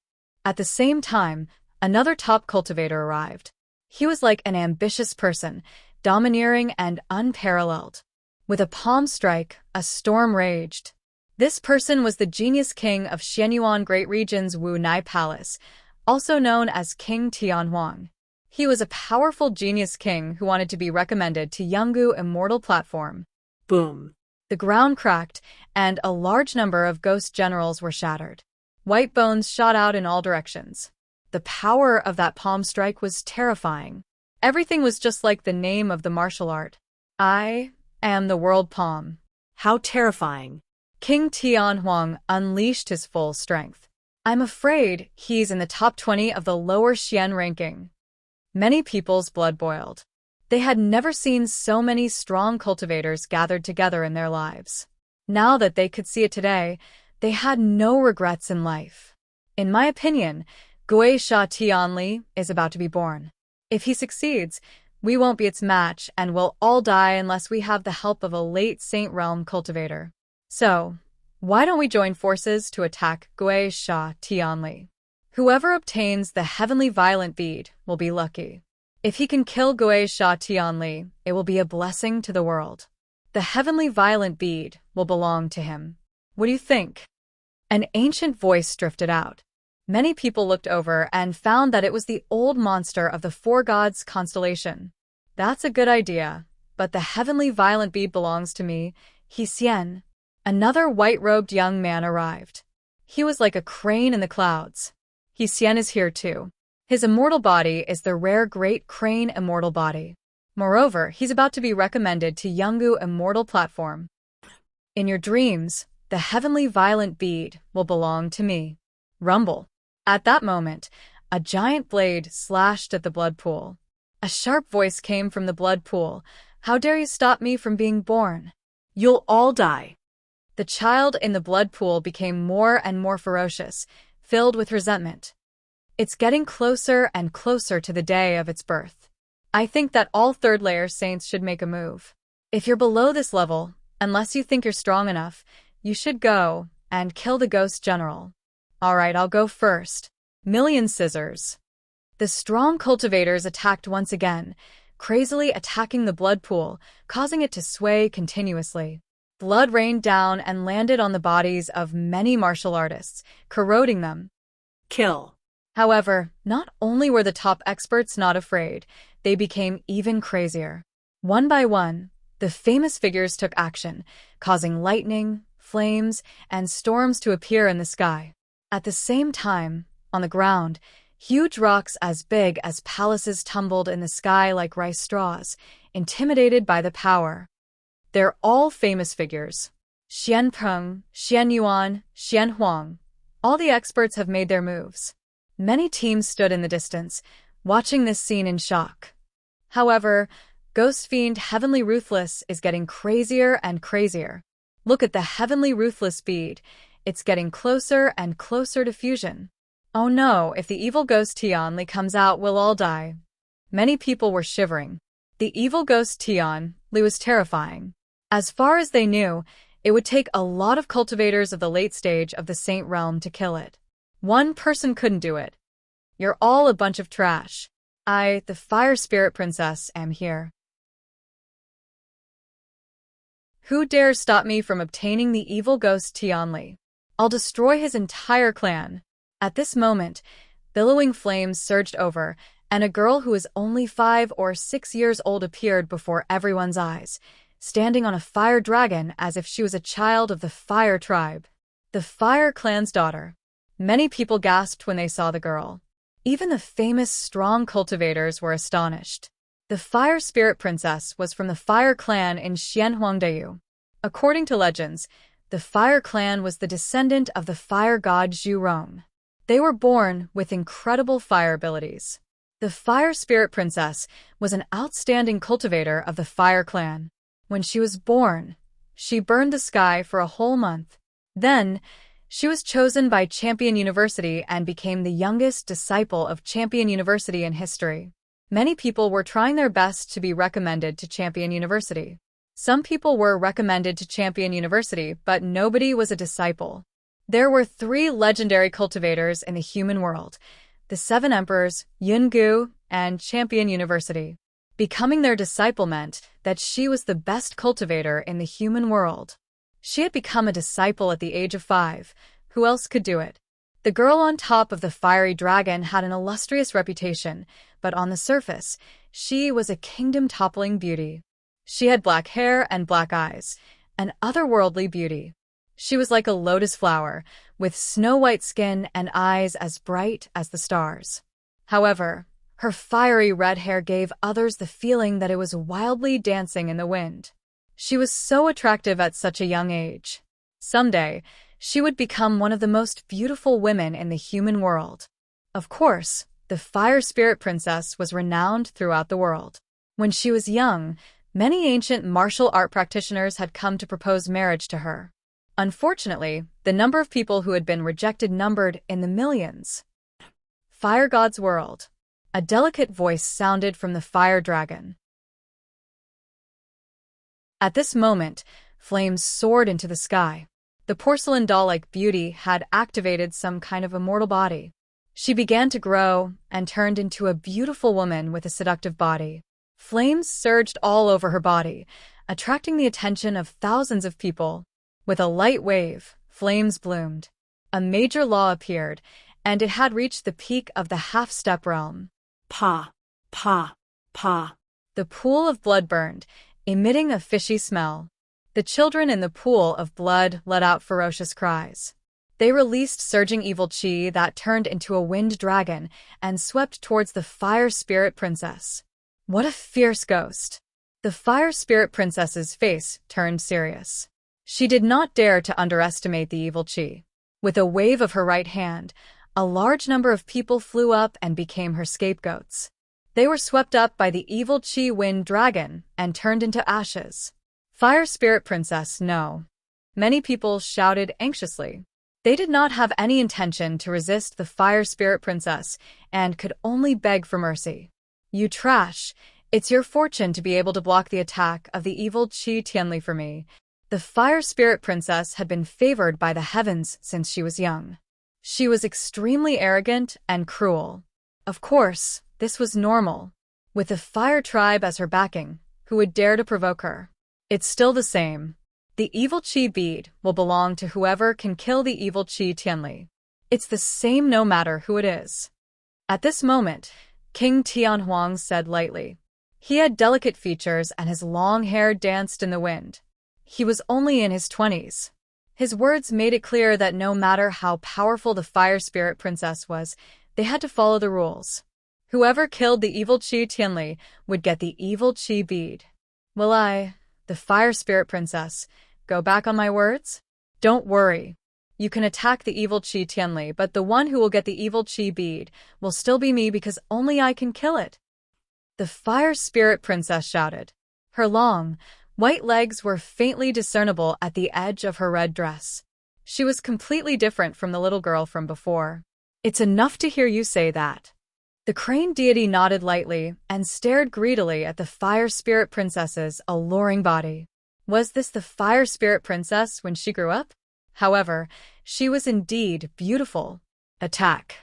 At the same time, another top cultivator arrived. He was like an ambitious person, domineering and unparalleled. With a palm strike, a storm raged. This person was the genius king of Xianyuan Great Region's Wu Nai Palace, also known as King Tianhuang. He was a powerful genius king who wanted to be recommended to Yungu Immortal Platform. Boom. The ground cracked, and a large number of ghost generals were shattered. White bones shot out in all directions. The power of that palm strike was terrifying. Everything was just like the name of the martial art. I am the world palm. How terrifying. King Tianhuang unleashed his full strength. I'm afraid he's in the top 20 of the lower Xian ranking. Many people's blood boiled. They had never seen so many strong cultivators gathered together in their lives. Now that they could see it today, they had no regrets in life. In my opinion, Gui Sha Tianli is about to be born. If he succeeds, we won't be its match and we'll all die unless we have the help of a late Saint Realm cultivator. So, why don't we join forces to attack Gui Sha Tianli? Whoever obtains the heavenly violent bead will be lucky. If he can kill Gui Sha Tianli, it will be a blessing to the world. The heavenly violent bead will belong to him. What do you think? An ancient voice drifted out. Many people looked over and found that it was the old monster of the Four Gods constellation. That's a good idea, but the heavenly violent bead belongs to me, He Xian. Another white-robed young man arrived. He was like a crane in the clouds. He Xian is here too. His immortal body is the rare Great Crane immortal body. Moreover, he's about to be recommended to Yungu Immortal Platform. In your dreams, the heavenly violent bead will belong to me. Rumble. At that moment, a giant blade slashed at the blood pool. A sharp voice came from the blood pool. How dare you stop me from being born? You'll all die. The child in the blood pool became more and more ferocious, filled with resentment. It's getting closer and closer to the day of its birth. I think that all third-layer saints should make a move. If you're below this level, unless you think you're strong enough, you should go and kill the ghost general. Alright, I'll go first. Million scissors. The strong cultivators attacked once again, crazily attacking the blood pool, causing it to sway continuously. Blood rained down and landed on the bodies of many martial artists, corroding them. Kill. However, not only were the top experts not afraid, they became even crazier. One by one, the famous figures took action, causing lightning, flames, and storms to appear in the sky. At the same time, on the ground, huge rocks as big as palaces tumbled in the sky like rice straws, intimidated by the power. They're all famous figures. Xian Peng, Xian Yuan, Xian Huang. All the experts have made their moves. Many teams stood in the distance, watching this scene in shock. However, Ghost Fiend Heavenly Ruthless is getting crazier and crazier. Look at the Heavenly Ruthless bead. It's getting closer and closer to fusion. Oh no, if the evil ghost Tianli comes out, we'll all die. Many people were shivering. The evil ghost Tianli was terrifying. As far as they knew, it would take a lot of cultivators of the late stage of the Saint Realm to kill it. One person couldn't do it. You're all a bunch of trash. I, the Fire Spirit Princess, am here. Who dares stop me from obtaining the evil ghost Tianli? I'll destroy his entire clan. At this moment, billowing flames surged over, and a girl who was only 5 or 6 years old appeared before everyone's eyes, standing on a fire dragon as if she was a child of the Fire Tribe. The Fire Clan's daughter. Many people gasped when they saw the girl. Even the famous strong cultivators were astonished. The Fire Spirit Princess was from the Fire Clan in Xianhuangdayu. According to legends, the Fire Clan was the descendant of the fire god Zhurong. They were born with incredible fire abilities. The Fire Spirit Princess was an outstanding cultivator of the Fire Clan. When she was born, she burned the sky for a whole month. Then, she was chosen by Champion University and became the youngest disciple of Champion University in history. Many people were trying their best to be recommended to Champion University. Some people were recommended to Champion University, but nobody was a disciple. There were 3 legendary cultivators in the human world, the 7 emperors, Yungu, and Champion University. Becoming their disciple meant that she was the best cultivator in the human world. She had become a disciple at the age of 5. Who else could do it? The girl on top of the fiery dragon had an illustrious reputation, but on the surface, she was a kingdom-toppling beauty. She had black hair and black eyes, an otherworldly beauty. She was like a lotus flower, with snow-white skin and eyes as bright as the stars. However, her fiery red hair gave others the feeling that it was wildly dancing in the wind. She was so attractive at such a young age. Someday, she would become one of the most beautiful women in the human world. Of course, the Fire Spirit Princess was renowned throughout the world. When she was young, many ancient martial art practitioners had come to propose marriage to her. Unfortunately, the number of people who had been rejected numbered in the millions. Fire God's World. A delicate voice sounded from the fire dragon. At this moment, flames soared into the sky. The porcelain doll-like beauty had activated some kind of immortal body. She began to grow and turned into a beautiful woman with a seductive body. Flames surged all over her body, attracting the attention of thousands of people. With a light wave, flames bloomed. A major law appeared, and it had reached the peak of the half-step realm. Pa, pa, pa. The pool of blood burned, emitting a fishy smell. The children in the pool of blood let out ferocious cries. They released surging evil chi that turned into a wind dragon and swept towards the Fire Spirit Princess. What a fierce ghost! The Fire Spirit Princess's face turned serious. She did not dare to underestimate the evil chi. With a wave of her right hand, a large number of people flew up and became her scapegoats. They were swept up by the evil chi wind dragon and turned into ashes. Fire Spirit Princess, no. Many people shouted anxiously. They did not have any intention to resist the Fire Spirit Princess and could only beg for mercy. You trash! It's your fortune to be able to block the attack of the evil Chi Tianli for me. The Fire Spirit Princess had been favored by the heavens since she was young. She was extremely arrogant and cruel. Of course, this was normal. With the Fire Tribe as her backing, who would dare to provoke her? It's still the same. The evil Chi bead will belong to whoever can kill the evil Chi Tianli. It's the same no matter who it is. At this moment, King Tianhuang said lightly. He had delicate features and his long hair danced in the wind. He was only in his 20s. His words made it clear that no matter how powerful the Fire Spirit Princess was, they had to follow the rules. Whoever killed the evil Chi Tianli would get the evil Chi bead. Will I, the Fire Spirit Princess, go back on my words? Don't worry. You can attack the evil Chi Tianli, but the one who will get the evil Chi bead will still be me because only I can kill it. The Fire Spirit Princess shouted. Her long, white legs were faintly discernible at the edge of her red dress. She was completely different from the little girl from before. It's enough to hear you say that. The crane deity nodded lightly and stared greedily at the Fire Spirit Princess's alluring body. Was this the Fire Spirit Princess when she grew up? However, she was indeed beautiful. Attack.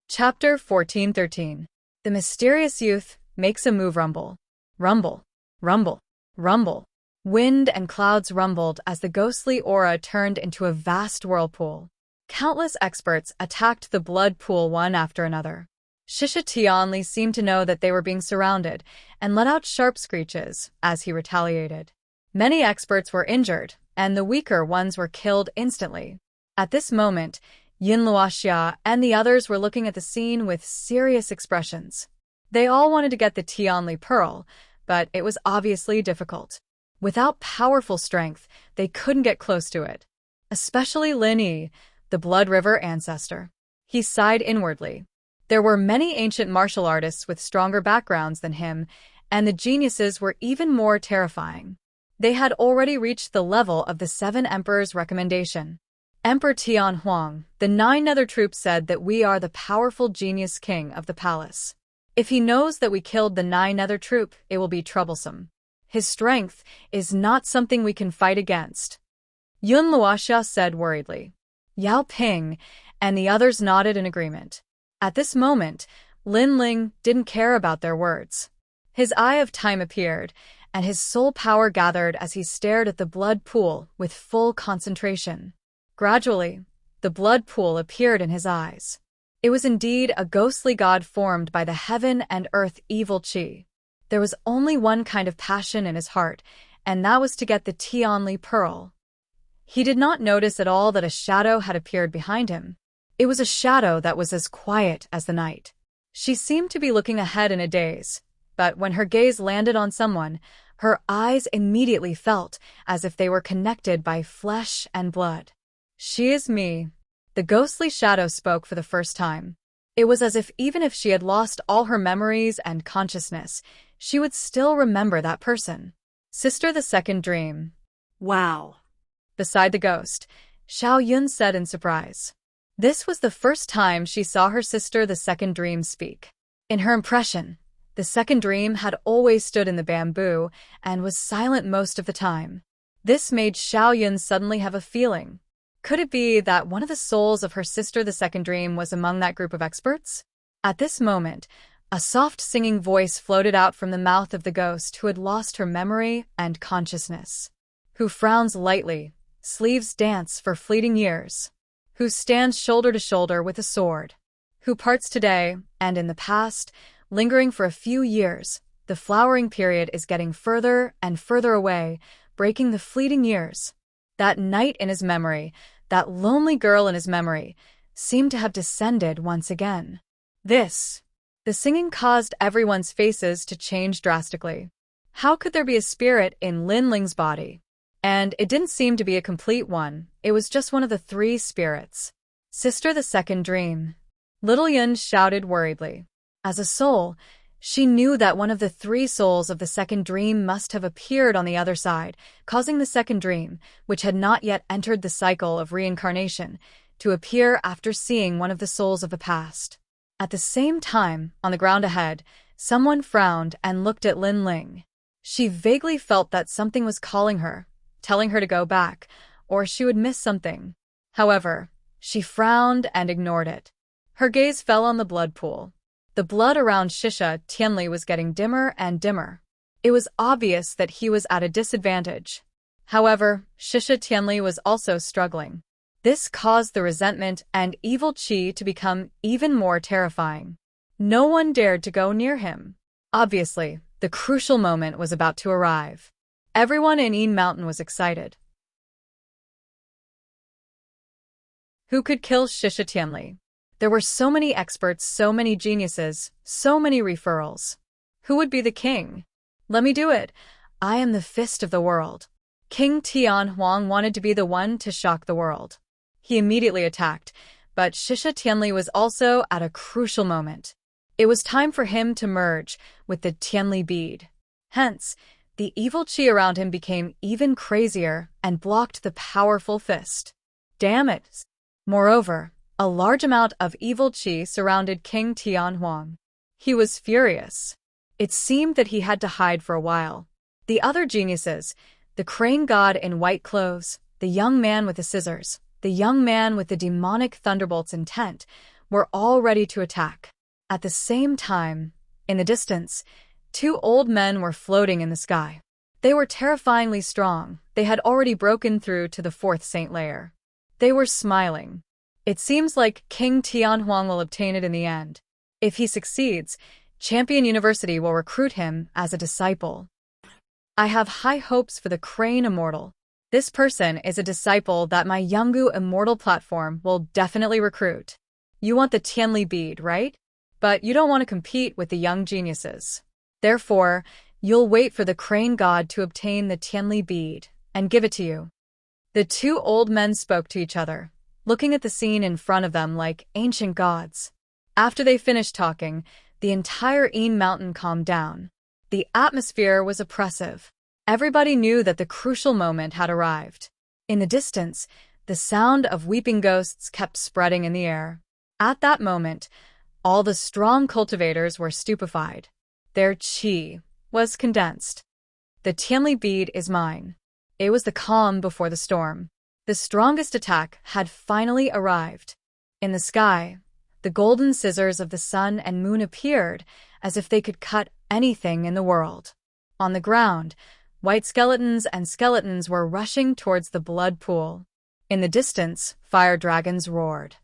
Chapter 1413. The mysterious youth makes a move. Rumble. Rumble. Rumble. Rumble. Wind and clouds rumbled as the ghostly aura turned into a vast whirlpool. Countless experts attacked the blood pool one after another. Shisha Tianli seemed to know that they were being surrounded and let out sharp screeches as he retaliated. Many experts were injured, and the weaker ones were killed instantly. At this moment, Yin Luoxia and the others were looking at the scene with serious expressions. They all wanted to get the Tianli pearl, but it was obviously difficult. Without powerful strength, they couldn't get close to it. Especially Lin Yi, the Blood River ancestor. He sighed inwardly. There were many ancient martial artists with stronger backgrounds than him, and the geniuses were even more terrifying. They had already reached the level of the 7 Emperors' recommendation. Emperor Tianhuang, the 9 nether troops, said that we are the powerful genius king of the palace. If he knows that we killed the 9 nether troop, it will be troublesome. His strength is not something we can fight against. Yun Luoxia said worriedly. Yao Ping and the others nodded in agreement. At this moment, Lin Ling didn't care about their words. His eye of time appeared, and his soul power gathered as he stared at the blood pool with full concentration. Gradually, the blood pool appeared in his eyes. It was indeed a ghostly god formed by the heaven and earth evil chi. There was only one kind of passion in his heart, and that was to get the Tianli pearl. He did not notice at all that a shadow had appeared behind him. It was a shadow that was as quiet as the night. She seemed to be looking ahead in a daze, but when her gaze landed on someone, her eyes immediately felt as if they were connected by flesh and blood. "She is me." The ghostly shadow spoke for the first time. It was as if even if she had lost all her memories and consciousness, she would still remember that person. "Sister, the second dream." Wow. Beside the ghost, Xiao Yun said in surprise. This was the first time she saw her sister the second dream speak. In her impression, the second dream had always stood in the bamboo and was silent most of the time. This made Xiao Yun suddenly have a feeling. Could it be that one of the souls of her sister the second dream was among that group of experts? At this moment, a soft singing voice floated out from the mouth of the ghost who had lost her memory and consciousness. "Who frowns lightly, sleeves dance for fleeting years. Who stands shoulder to shoulder with a sword. Who parts today and in the past, lingering for a few years. The flowering period is getting further and further away, breaking the fleeting years." That night in his memory, that lonely girl in his memory, seemed to have descended once again. The singing caused everyone's faces to change drastically. How could there be a spirit in Lin Ling's body? And it didn't seem to be a complete one, it was just one of the three spirits. "Sister, the second dream." Little Yun shouted worriedly. As a soul, she knew that one of the three souls of the second dream must have appeared on the other side, causing the second dream, which had not yet entered the cycle of reincarnation, to appear after seeing one of the souls of the past. At the same time, on the ground ahead, someone frowned and looked at Lin Ling. She vaguely felt that something was calling her, telling her to go back, or she would miss something. However, she frowned and ignored it. Her gaze fell on the blood pool. The blood around Shisha Tianli was getting dimmer and dimmer. It was obvious that he was at a disadvantage. However, Shisha Tianli was also struggling. This caused the resentment and evil chi to become even more terrifying. No one dared to go near him. Obviously, the crucial moment was about to arrive. Everyone in Yin Mountain was excited. Who could kill Shisha Tianli? There were so many experts, so many geniuses, so many referrals. Who would be the king? Let me do it. I am the fist of the world. King Tian Huang wanted to be the one to shock the world. He immediately attacked, but Shisha Tianli was also at a crucial moment. It was time for him to merge with the Tianli bead. Hence, the evil chi around him became even crazier and blocked the powerful fist. Damn it! Moreover, a large amount of evil chi surrounded King Tian Huang. He was furious. It seemed that he had to hide for a while. The other geniuses, the crane god in white clothes, the young man with the scissors, the young man with the demonic thunderbolt's intent, were all ready to attack. At the same time, in the distance, two old men were floating in the sky. They were terrifyingly strong. They had already broken through to the fourth saint layer. They were smiling. It seems like King Tian Huang will obtain it in the end. If he succeeds, Champion University will recruit him as a disciple. I have high hopes for the Crane Immortal. This person is a disciple that my Yanggu Immortal platform will definitely recruit. You want the Tianli bead, right? But you don't want to compete with the young geniuses. Therefore, you'll wait for the crane god to obtain the Tianli bead and give it to you. The two old men spoke to each other, looking at the scene in front of them like ancient gods. After they finished talking, the entire Yin Mountain calmed down. The atmosphere was oppressive. Everybody knew that the crucial moment had arrived. In the distance, the sound of weeping ghosts kept spreading in the air. At that moment, all the strong cultivators were stupefied. Their qi was condensed. The Tianli bead is mine. It was the calm before the storm. The strongest attack had finally arrived. In the sky, the golden scissors of the sun and moon appeared as if they could cut anything in the world. On the ground, white skeletons and skeletons were rushing towards the blood pool. In the distance, fire dragons roared.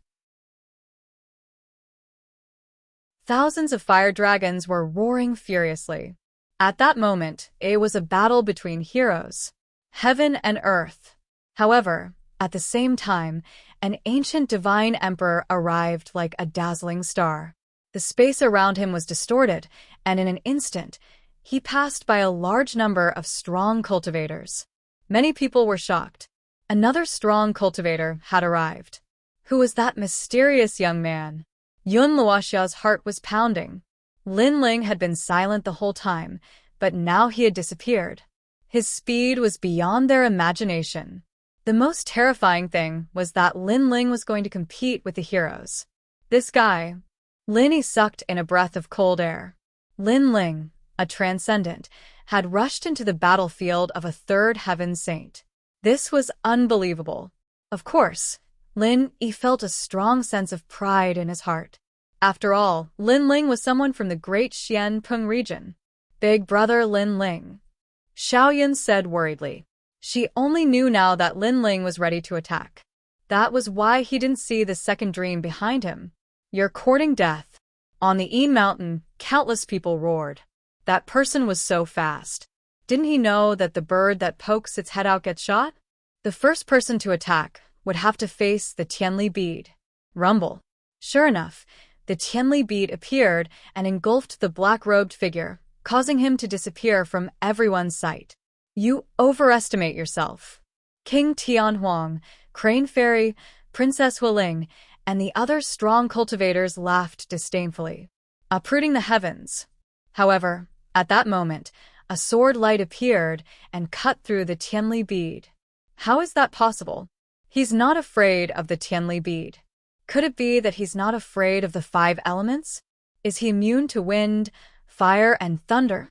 Thousands of fire dragons were roaring furiously. At that moment, it was a battle between heroes, heaven and earth. However, at the same time, an ancient divine emperor arrived like a dazzling star. The space around him was distorted, and in an instant, he passed by a large number of strong cultivators. Many people were shocked. Another strong cultivator had arrived. Who was that mysterious young man? Yun Luoxia's heart was pounding. Lin Ling had been silent the whole time, but now he had disappeared. His speed was beyond their imagination. The most terrifying thing was that Lin Ling was going to compete with the heroes. This guy. Lin sucked in a breath of cold air. Lin Ling, a transcendent, had rushed into the battlefield of a third heaven saint. This was unbelievable. Of course, Lin Yi felt a strong sense of pride in his heart. After all, Lin Ling was someone from the great Xianpeng region. Big brother Lin Ling. Xiaoyan said worriedly. She only knew now that Lin Ling was ready to attack. That was why he didn't see the second dream behind him. You're courting death. On the Yi Mountain, countless people roared. That person was so fast. Didn't he know that the bird that pokes its head out gets shot? The first person to attack would have to face the Tianli bead. Rumble. Sure enough, the Tianli bead appeared and engulfed the black-robed figure, causing him to disappear from everyone's sight. You overestimate yourself. King Tianhuang, Crane Fairy, Princess Hualing, and the other strong cultivators laughed disdainfully, uprooting the heavens. However, at that moment, a sword light appeared and cut through the Tianli bead. How is that possible? He's not afraid of the Tianli bead. Could it be that he's not afraid of the 5 elements? Is he immune to wind, fire, and thunder?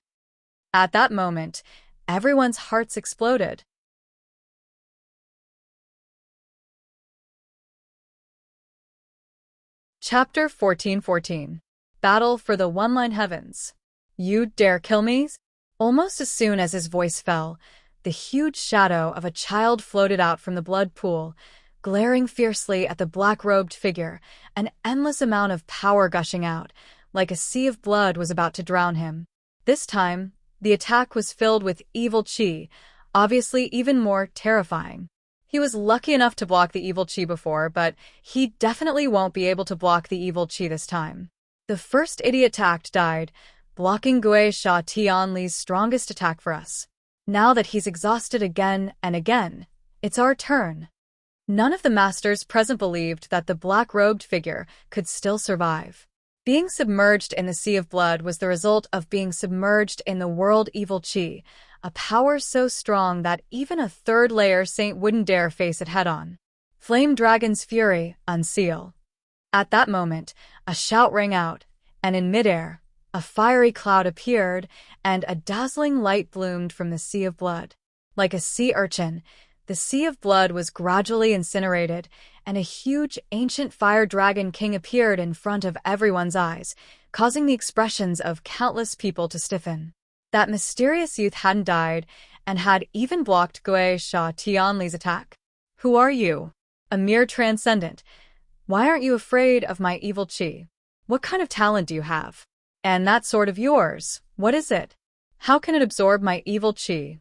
At that moment, everyone's hearts exploded. Chapter 1414. Battle for the One-Line Heavens. You dare kill me? Almost as soon as his voice fell, the huge shadow of a child floated out from the blood pool, glaring fiercely at the black-robed figure, an endless amount of power gushing out, like a sea of blood was about to drown him. This time, the attack was filled with evil qi, obviously even more terrifying. He was lucky enough to block the evil qi before, but he definitely won't be able to block the evil qi this time. The first idiot attacked died, blocking Gui Sha Tianli's strongest attack for us. Now that he's exhausted again and again, it's our turn. None of the masters present believed that the black-robed figure could still survive. Being submerged in the sea of blood was the result of being submerged in the world evil qi, a power so strong that even a third-layer saint wouldn't dare face it head-on. Flame Dragon's fury, unseal. At that moment, a shout rang out, and in midair, a fiery cloud appeared, and a dazzling light bloomed from the sea of blood. Like a sea urchin, the sea of blood was gradually incinerated, and a huge ancient fire dragon king appeared in front of everyone's eyes, causing the expressions of countless people to stiffen. That mysterious youth hadn't died, and had even blocked Gui Sha Tianli's attack. Who are you? A mere transcendent. Why aren't you afraid of my evil qi? What kind of talent do you have? And that sword of yours, what is it? How can it absorb my evil qi?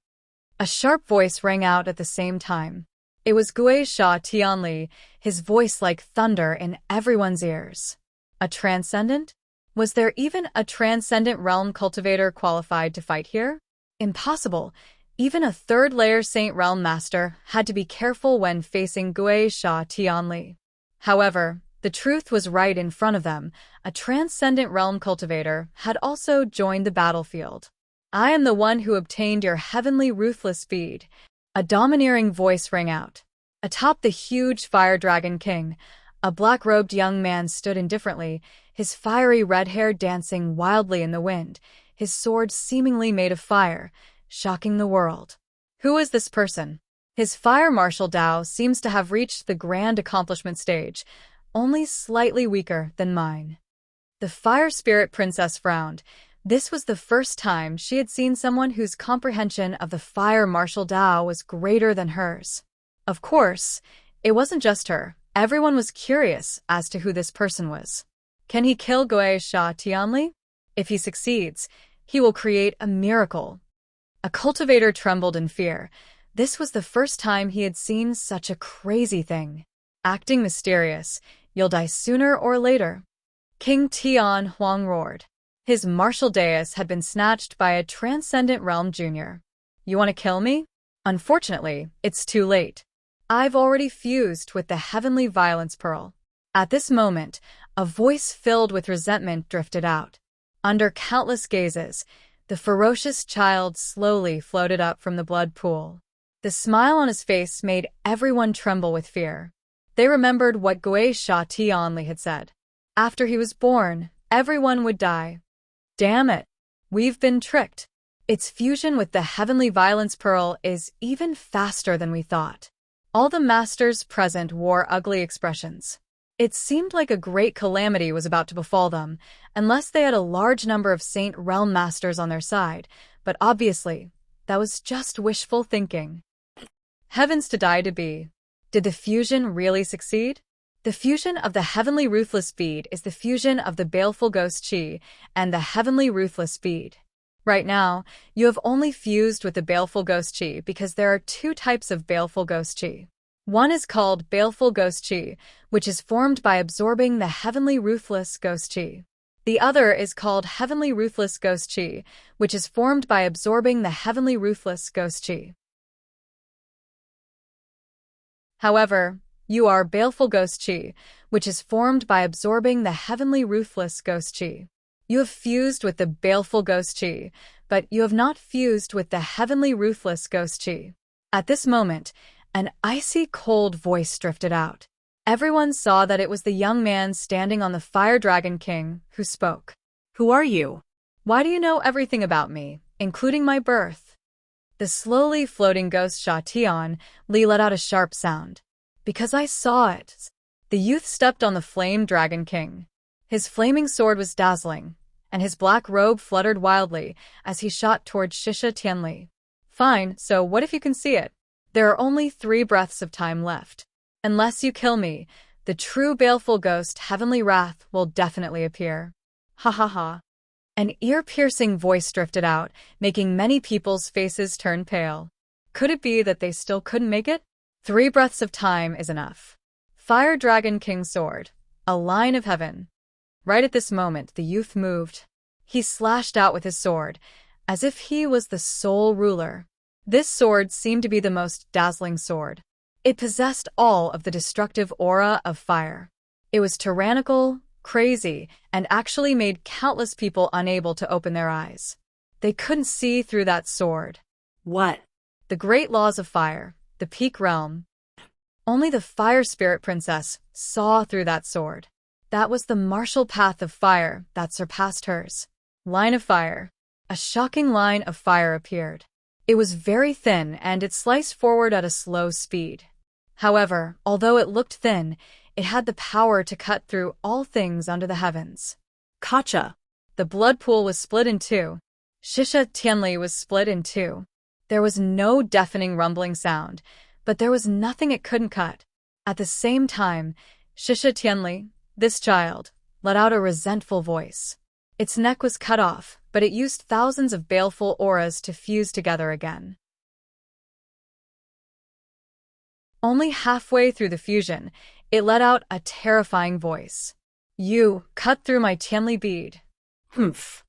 A sharp voice rang out at the same time. It was Gui Sha Tianli, his voice like thunder in everyone's ears. A transcendent? Was there even a transcendent realm cultivator qualified to fight here? Impossible. Even a third-layer Saint Realm Master had to be careful when facing Gui Sha Tianli. However, the truth was right in front of them. A transcendent realm cultivator had also joined the battlefield. I am the one who obtained your heavenly ruthless speed. A domineering voice rang out. Atop the huge fire dragon king, a black-robed young man stood indifferently, his fiery red hair dancing wildly in the wind, his sword seemingly made of fire, shocking the world. Who is this person? His fire martial Dao seems to have reached the grand accomplishment stage, only slightly weaker than mine. The fire spirit princess frowned. This was the first time she had seen someone whose comprehension of the fire martial Dao was greater than hers. Of course, it wasn't just her. Everyone was curious as to who this person was. Can he kill Gui Sha Tianli? If he succeeds, he will create a miracle. A cultivator trembled in fear. This was the first time he had seen such a crazy thing. Acting mysterious, you'll die sooner or later. King Tian Huang roared. His martial dais had been snatched by a transcendent realm junior. You want to kill me? Unfortunately, it's too late. I've already fused with the heavenly violence pearl. At this moment, a voice filled with resentment drifted out. Under countless gazes, the ferocious child slowly floated up from the blood pool. The smile on his face made everyone tremble with fear. They remembered what Gui Sha Tianli had said. After he was born, everyone would die. Damn it! We've been tricked. Its fusion with the heavenly violence pearl is even faster than we thought. All the masters present wore ugly expressions. It seemed like a great calamity was about to befall them, unless they had a large number of Saint Realm Masters on their side, but obviously, that was just wishful thinking. Heavens to die to be. Did the fusion really succeed? The fusion of the Heavenly Ruthless Bead is the fusion of the Baleful Ghost Chi and the Heavenly Ruthless Bead. Right now, you have only fused with the Baleful Ghost Chi because there are two types of Baleful Ghost Chi. One is called Baleful Ghost Chi, which is formed by absorbing the Heavenly Ruthless Ghost Chi. The other is called Heavenly Ruthless Ghost Chi, which is formed by absorbing the Heavenly Ruthless Ghost Chi. However, you are Baleful Ghost Chi, which is formed by absorbing the Heavenly Ruthless Ghost Chi. You have fused with the Baleful Ghost Chi, but you have not fused with the Heavenly Ruthless Ghost Chi. At this moment, an icy cold voice drifted out. Everyone saw that it was the young man standing on the Fire Dragon King who spoke. Who are you? Why do you know everything about me, including my birth? The slowly floating ghost Sha Tian Li let out a sharp sound. Because I saw it. The youth stepped on the Flame Dragon King. His flaming sword was dazzling, and his black robe fluttered wildly as he shot towards Shisha Tianli. Fine, so what if you can see it? There are only 3 breaths of time left. Unless you kill me, the true baleful ghost Heavenly Wrath will definitely appear. Ha ha ha. An ear-piercing voice drifted out, making many people's faces turn pale. Could it be that they still couldn't make it? 3 breaths of time is enough. Fire Dragon King's sword. A line of heaven. Right at this moment, the youth moved. He slashed out with his sword, as if he was the sole ruler. This sword seemed to be the most dazzling sword. It possessed all of the destructive aura of fire. It was tyrannical, crazy, and actually made countless people unable to open their eyes. They couldn't see through that sword. What? The great laws of fire, the peak realm. Only the Fire Spirit Princess saw through that sword. That was the martial path of fire that surpassed hers. Line of fire. A shocking line of fire appeared. It was very thin and it sliced forward at a slow speed. However, although it looked thin, it had the power to cut through all things under the heavens. Gotcha. The blood pool was split in 2. Shisha Tianli was split in 2. There was no deafening rumbling sound, but there was nothing it couldn't cut. At the same time, Shisha Tianli, this child, let out a resentful voice. Its neck was cut off, but it used thousands of baleful auras to fuse together again. Only halfway through the fusion, it let out a terrifying voice. You cut through my Tianli bead. Humph.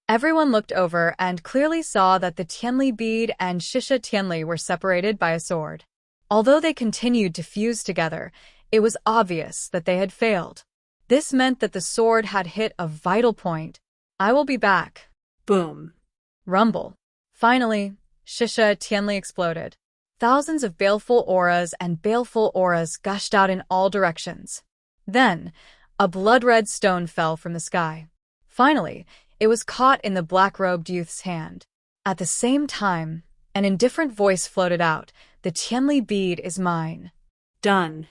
Everyone looked over and clearly saw that the Tianli bead and Shisha Tianli were separated by a sword. Although they continued to fuse together, it was obvious that they had failed. This meant that the sword had hit a vital point. I will be back. Boom. Rumble. Finally, Shisha Tianli exploded. Thousands of baleful auras gushed out in all directions. Then, a blood-red stone fell from the sky. Finally, it was caught in the black-robed youth's hand. At the same time, an indifferent voice floated out. The Tianli bead is mine. Done.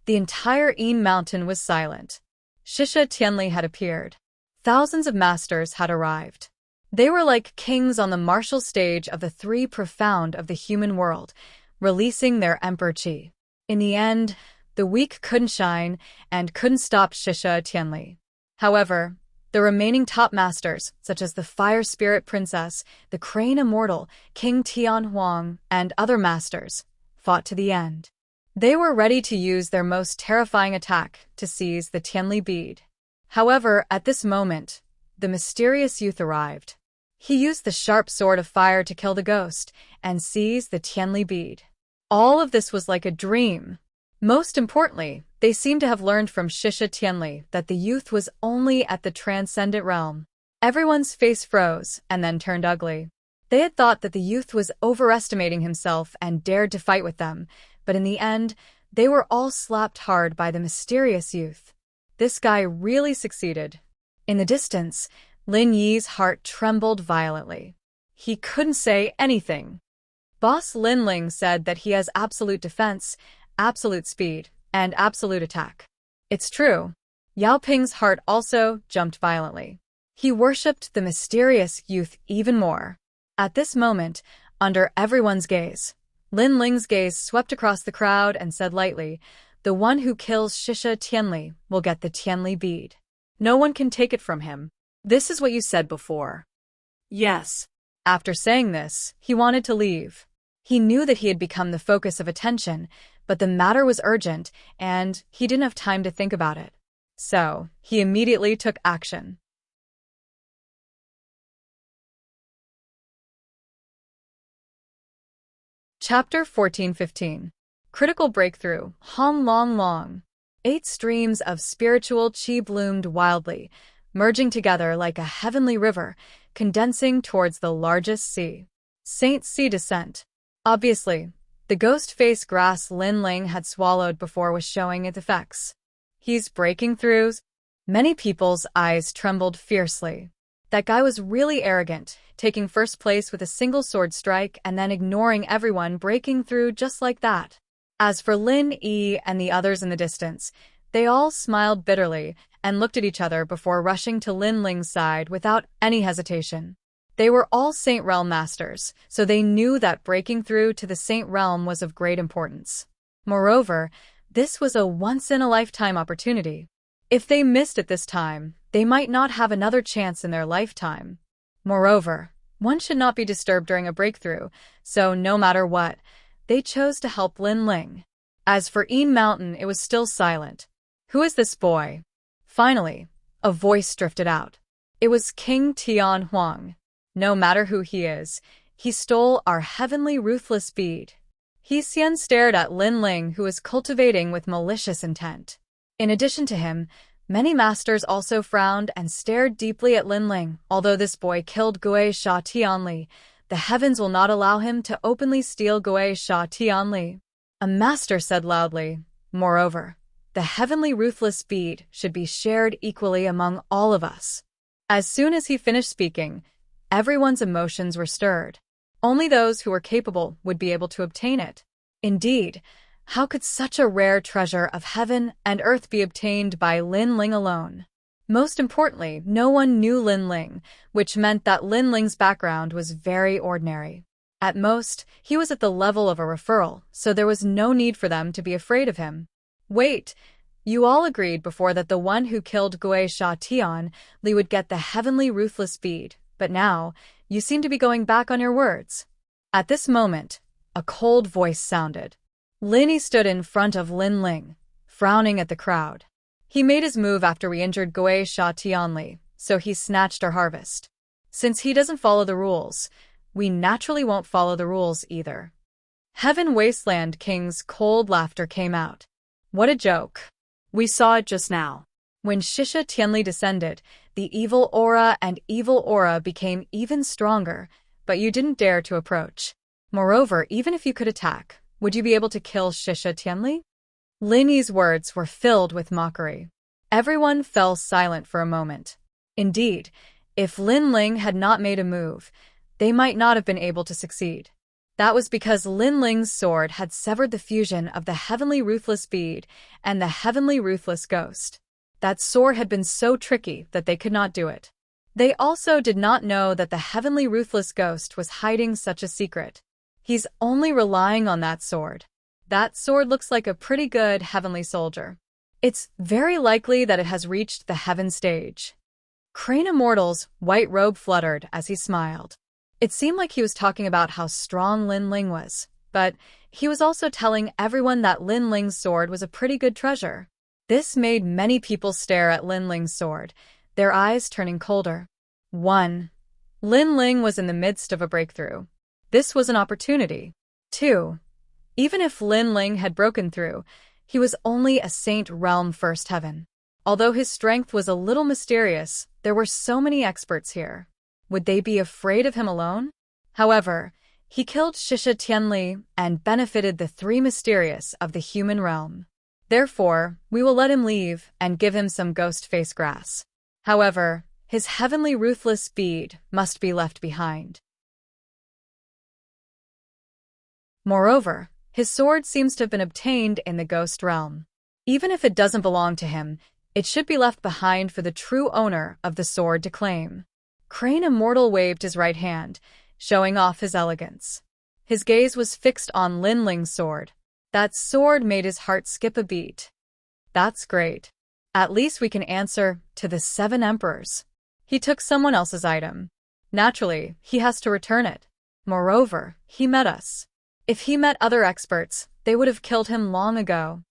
The entire Yin Mountain was silent. Shisha Tianli had appeared. Thousands of masters had arrived. They were like kings on the martial stage of the three profound of the human world, releasing their emperor chi. In the end, the weak couldn't shine and couldn't stop Shisha Tianli. However, the remaining top masters, such as the Fire Spirit Princess, the Crane Immortal, King Tian Huang, and other masters, fought to the end. They were ready to use their most terrifying attack to seize the Tianli bead. However, at this moment, the mysterious youth arrived. He used the sharp sword of fire to kill the ghost and seize the Tianli bead. All of this was like a dream. Most importantly, they seemed to have learned from Shisha Tianli that the youth was only at the transcendent realm. Everyone's face froze and then turned ugly. They had thought that the youth was overestimating himself and dared to fight with them, but in the end, they were all slapped hard by the mysterious youth. This guy really succeeded. In the distance, Lin Yi's heart trembled violently. He couldn't say anything. Boss Lin Ling said that he has absolute defense, absolute speed, and absolute attack. It's true. Yao Ping's heart also jumped violently. He worshipped the mysterious youth even more. At this moment, under everyone's gaze, Lin Ling's gaze swept across the crowd and said lightly, "The one who kills Shisha Tianli will get the Tianli bead. No one can take it from him." This is what you said before. Yes. After saying this, he wanted to leave. He knew that he had become the focus of attention, but the matter was urgent, and he didn't have time to think about it. So, he immediately took action. Chapter 14-15. Critical Breakthrough, Han Long Long. 8 streams of spiritual qi bloomed wildly, merging together like a heavenly river, condensing towards the largest sea. Saint Sea Descent. Obviously, the ghost face grass Lin Ling had swallowed before was showing its effects. He's breaking through. Many people's eyes trembled fiercely. That guy was really arrogant, taking first place with a single sword strike and then ignoring everyone, breaking through just like that. As for Lin Yi and the others in the distance, they all smiled bitterly and looked at each other before rushing to Lin Ling's side without any hesitation. They were all Saint Realm masters, so they knew that breaking through to the Saint Realm was of great importance. Moreover, this was a once-in-a-lifetime opportunity. If they missed it this time, they might not have another chance in their lifetime. Moreover, one should not be disturbed during a breakthrough, so no matter what, they chose to help Lin Ling. As for Yin Mountain, it was still silent. Who is this boy? Finally, a voice drifted out. It was King Tian Huang. No matter who he is, he stole our heavenly ruthless bead. He Xian stared at Lin Ling, who was cultivating with malicious intent. In addition to him, many masters also frowned and stared deeply at Lin Ling. Although this boy killed Gui Sha Tianli, the heavens will not allow him to openly steal Gui Sha Tianli. A master said loudly, "Moreover, the heavenly ruthless bead should be shared equally among all of us." As soon as he finished speaking, everyone's emotions were stirred. Only those who were capable would be able to obtain it. Indeed, how could such a rare treasure of heaven and earth be obtained by Lin Ling alone? Most importantly, no one knew Lin Ling, which meant that Lin Ling's background was very ordinary. At most, he was at the level of a referral, so there was no need for them to be afraid of him. Wait, you all agreed before that the one who killed Gui Sha Tianli would get the heavenly ruthless bead, but now, you seem to be going back on your words. At this moment, a cold voice sounded. Lin Yi stood in front of Lin Ling, frowning at the crowd. He made his move after we injured Gui Sha Tianli, so he snatched our harvest. Since he doesn't follow the rules, we naturally won't follow the rules either. Heaven Wasteland King's cold laughter came out. What a joke. We saw it just now. When Shisha Tianli descended, the evil aura became even stronger, but you didn't dare to approach. Moreover, even if you could attack, would you be able to kill Shisha Tianli? Lin Yi's words were filled with mockery. Everyone fell silent for a moment. Indeed, if Lin Ling had not made a move, they might not have been able to succeed. That was because Lin Ling's sword had severed the fusion of the heavenly ruthless bead and the heavenly ruthless ghost. That sword had been so tricky that they could not do it. They also did not know that the heavenly ruthless ghost was hiding such a secret. He's only relying on that sword. That sword looks like a pretty good heavenly soldier. It's very likely that it has reached the heaven stage. Crane Immortal's white robe fluttered as he smiled. It seemed like he was talking about how strong Lin Ling was, but he was also telling everyone that Lin Ling's sword was a pretty good treasure. This made many people stare at Lin Ling's sword, their eyes turning colder. 1. Lin Ling was in the midst of a breakthrough. This was an opportunity. 2. Even if Lin Ling had broken through, he was only a Saint Realm First Heaven. Although his strength was a little mysterious, there were so many experts here. Would they be afraid of him alone? However, he killed Shisha Tianli and benefited the three mysterious of the human realm. Therefore, we will let him leave and give him some ghost face grass. However, his heavenly ruthless speed must be left behind. Moreover, his sword seems to have been obtained in the ghost realm. Even if it doesn't belong to him, it should be left behind for the true owner of the sword to claim. Crane Immortal waved his right hand, showing off his elegance. His gaze was fixed on Lin Ling's sword. That sword made his heart skip a beat. That's great. At least we can answer to the 7 emperors. He took someone else's item. Naturally, he has to return it. Moreover, he met us. If he met other experts, they would have killed him long ago.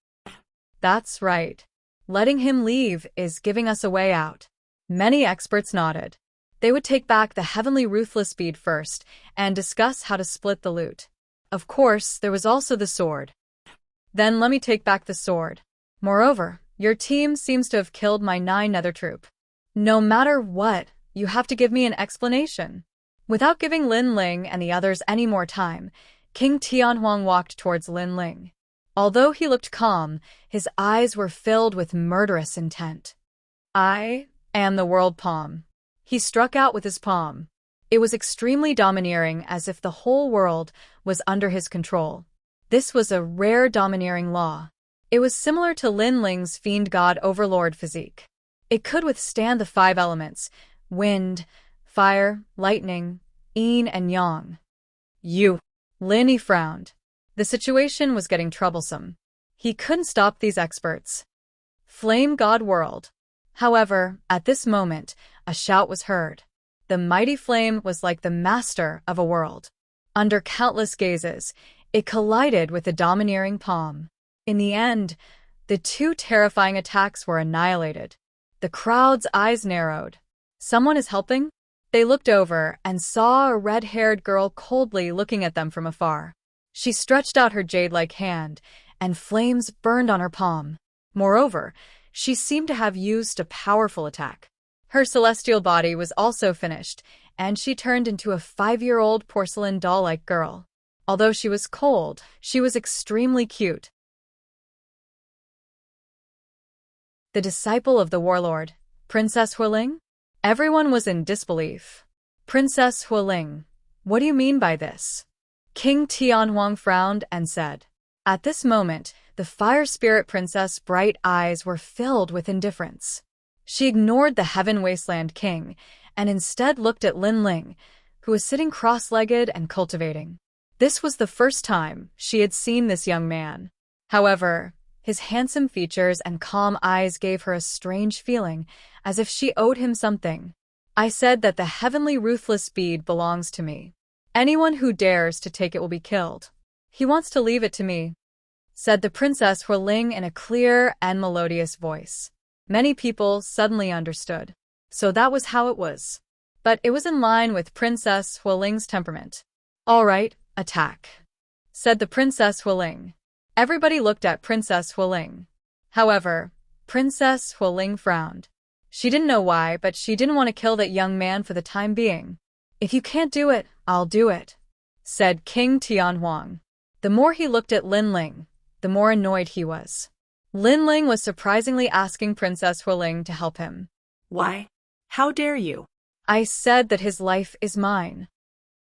That's right. Letting him leave is giving us a way out. Many experts nodded. They would take back the heavenly ruthless bead first and discuss how to split the loot. Of course, there was also the sword. Then let me take back the sword. Moreover, your team seems to have killed my 9 nether troop. No matter what, you have to give me an explanation. Without giving Lin Ling and the others any more time, King Tianhuang walked towards Lin Ling. Although he looked calm, his eyes were filled with murderous intent. I am the world palm. He struck out with his palm. It was extremely domineering, as if the whole world was under his control. This was a rare domineering law. It was similar to Lin Ling's fiend god overlord physique. It could withstand the 5 elements: wind, fire, lightning, yin and yang. Lin frowned. The situation was getting troublesome. He couldn't stop these experts. Flame God World. However, at this moment, a shout was heard. The mighty flame was like the master of a world. Under countless gazes, it collided with the domineering palm. In the end, the 2 terrifying attacks were annihilated. The crowd's eyes narrowed. Someone is helping? They looked over and saw a red-haired girl coldly looking at them from afar. She stretched out her jade-like hand, and flames burned on her palm. Moreover, she seemed to have used a powerful attack. Her celestial body was also finished, and she turned into a 5-year-old porcelain doll-like girl. Although she was cold, she was extremely cute. The disciple of the warlord, Princess Huiling? Everyone was in disbelief. Princess Huiling, what do you mean by this? King Tianhuang frowned and said. At this moment, the fire spirit princess' bright eyes were filled with indifference. She ignored the Heaven Wasteland King and instead looked at Lin Ling, who was sitting cross-legged and cultivating. This was the first time she had seen this young man. However, his handsome features and calm eyes gave her a strange feeling, as if she owed him something. I said that the heavenly ruthless bead belongs to me. Anyone who dares to take it will be killed. He wants to leave it to me, said the Princess Huiling in a clear and melodious voice. Many people suddenly understood. So that was how it was. But it was in line with Princess Huiling's temperament. All right, attack, said the Princess Huiling. Everybody looked at Princess Huiling. However, Princess Huiling frowned. She didn't know why, but she didn't want to kill that young man for the time being. If you can't do it, I'll do it, said King Tianhuang. The more he looked at Lin Ling, the more annoyed he was. Lin Ling was surprisingly asking Princess Huiling to help him. Why? How dare you? I said that his life is mine,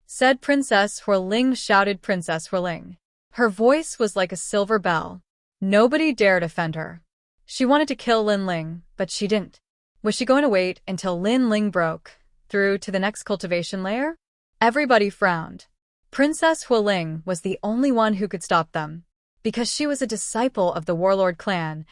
said Princess Huiling, shouted Princess Huiling. Her voice was like a silver bell. Nobody dared offend her. She wanted to kill Lin Ling, but she didn't. Was she going to wait until Lin Ling broke, through to the next cultivation layer? Everybody frowned. Princess Hualing was the only one who could stop them. Because she was a disciple of the warlord clan,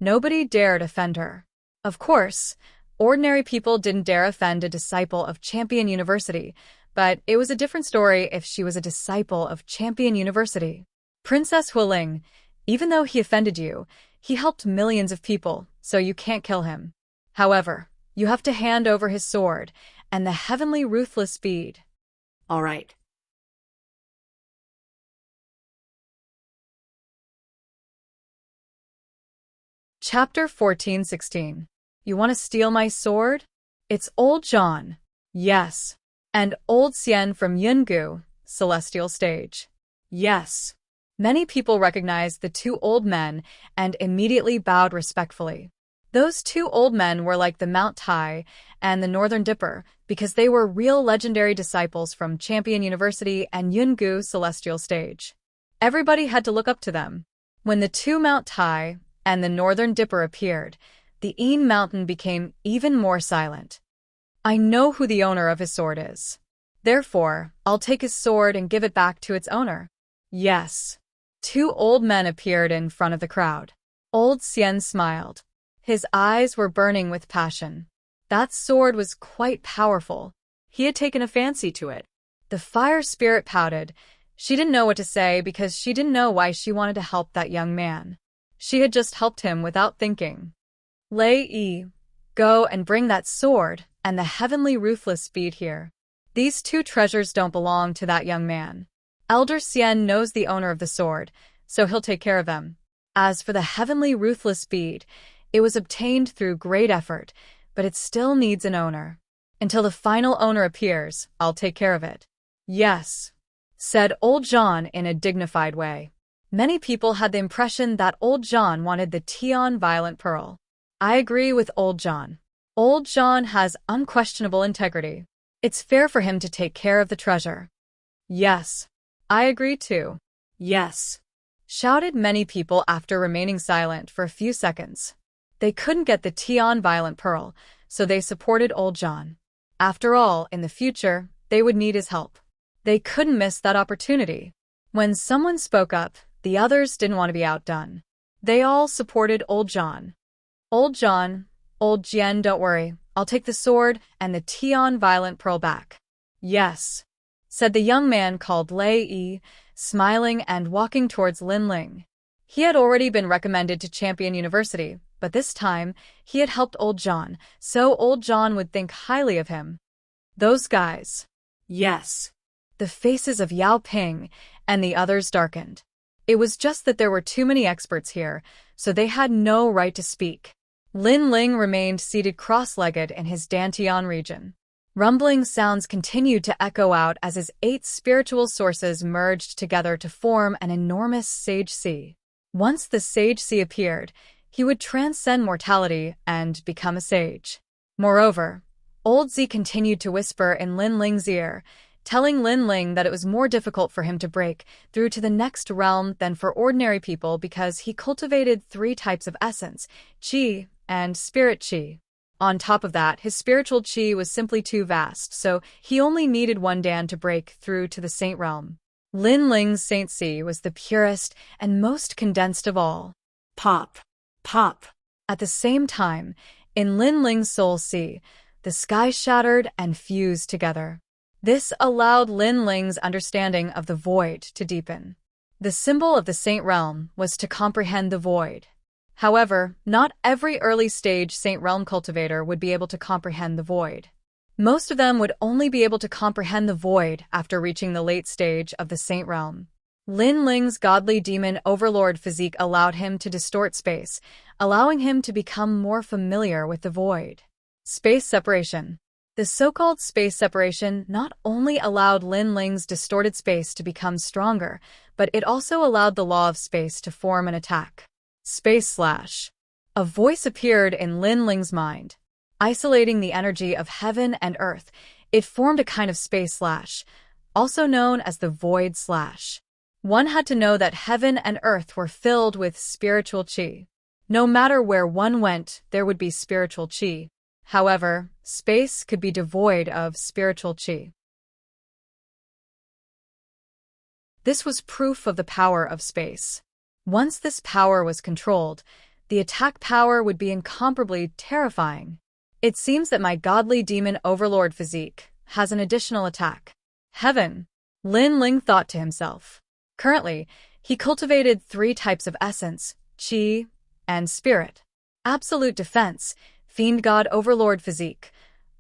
nobody dared offend her. Of course, ordinary people didn't dare offend a disciple of Champion University, but it was a different story if she was a disciple of Champion University. Princess Hualing, even though he offended you, he helped millions of people, so you can't kill him. However, you have to hand over his sword and the heavenly ruthless bead. All right. Chapter 14:16. You want to steal my sword? It's old John. Yes. And old Xian from Yungu, Celestial Stage. Yes. Many people recognized the two old men and immediately bowed respectfully. Those two old men were like the Mount Tai and the Northern Dipper because they were real legendary disciples from Champion University and Yungu Celestial Stage. Everybody had to look up to them. When the two Mount Tai and the Northern Dipper appeared, the Een Mountain became even more silent. I know who the owner of his sword is. Therefore, I'll take his sword and give it back to its owner. Yes. Two old men appeared in front of the crowd. Old Xian smiled. His eyes were burning with passion. That sword was quite powerful. He had taken a fancy to it. The fire spirit pouted. She didn't know what to say because she didn't know why she wanted to help that young man. She had just helped him without thinking. Lei Yi, go and bring that sword and the heavenly ruthless bead here. These two treasures don't belong to that young man. Elder Xian knows the owner of the sword, so he'll take care of them. As for the heavenly ruthless bead, it was obtained through great effort, but it still needs an owner. Until the final owner appears, I'll take care of it. Yes, said old John in a dignified way. Many people had the impression that old John wanted the Tian Violent Pearl. I agree with old John. Old John has unquestionable integrity. It's fair for him to take care of the treasure. Yes, I agree too. Yes, shouted many people after remaining silent for a few seconds. They couldn't get the Tian Violent Pearl, so they supported old John. After all, in the future, they would need his help. They couldn't miss that opportunity. When someone spoke up, the others didn't want to be outdone. They all supported old John. Old John, old Jian, don't worry. I'll take the sword and the Tian Violent Pearl back. Yes, said the young man called Lei Yi, smiling and walking towards Lin Ling. He had already been recommended to Champion University, but this time he had helped old John, so old John would think highly of him. Those guys. Yes. The faces of Yao Ping and the others darkened. It was just that there were too many experts here, so they had no right to speak. Lin Ling remained seated cross-legged in his Dantian region. Rumbling sounds continued to echo out as his 8 spiritual sources merged together to form an enormous Sage Sea. Once the Sage Sea appeared, he would transcend mortality and become a sage. Moreover, Old Z continued to whisper in Lin Ling's ear, telling Lin Ling that it was more difficult for him to break through to the next realm than for ordinary people because he cultivated 3 types of essence, Qi and Spirit Qi. On top of that, his spiritual Qi was simply too vast, so he only needed 1 Dan to break through to the Saint realm. Lin Ling's Saint Qi was the purest and most condensed of all. Pop, pop. At the same time, in Lin Ling's Soul Qi, the sky shattered and fused together. This allowed Lin Ling's understanding of the void to deepen. The symbol of the Saint Realm was to comprehend the void. However, not every early-stage Saint Realm cultivator would be able to comprehend the void. Most of them would only be able to comprehend the void after reaching the late stage of the Saint Realm. Lin Ling's godly demon overlord physique allowed him to distort space, allowing him to become more familiar with the void. Space separation. The so-called space separation not only allowed Lin Ling's distorted space to become stronger, but it also allowed the law of space to form an attack. Space slash. A voice appeared in Lin Ling's mind. Isolating the energy of heaven and earth, it formed a kind of space slash, also known as the void slash. One had to know that heaven and earth were filled with spiritual qi. No matter where one went, there would be spiritual qi. However, space could be devoid of spiritual qi. This was proof of the power of space. Once this power was controlled, the attack power would be incomparably terrifying. It seems that my godly demon overlord physique has an additional attack. Heaven, Lin Ling thought to himself. Currently, he cultivated 3 types of essence, qi, and spirit. Absolute defense, fiend god overlord physique.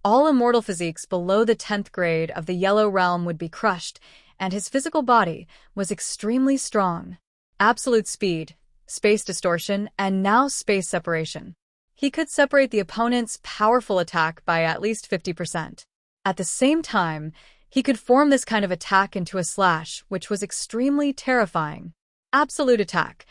All immortal physiques below the 10th grade of the yellow realm would be crushed, and his physical body was extremely strong. Absolute speed, space distortion, and now space separation. He could separate the opponent's powerful attack by at least 50%. At the same time, he could form this kind of attack into a slash, which was extremely terrifying. Absolute attack,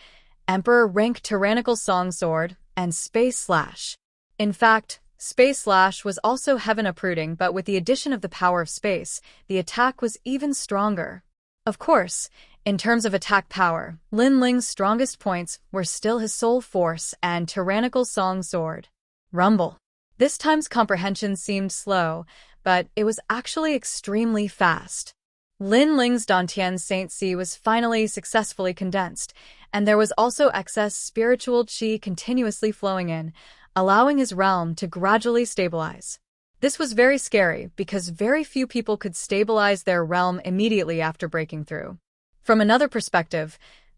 Emperor rank tyrannical song sword, and space slash. In fact, space slash was also heaven uprooting, but with the addition of the power of space, the attack was even stronger. Of course, in terms of attack power, Lin Ling's strongest points were still his soul force and tyrannical song sword. Rumble. This time's comprehension seemed slow, but it was actually extremely fast. Lin Ling's Dantian Saint Si was finally successfully condensed, and there was also excess spiritual qi continuously flowing in, allowing his realm to gradually stabilize. This was very scary because very few people could stabilize their realm immediately after breaking through. From another perspective,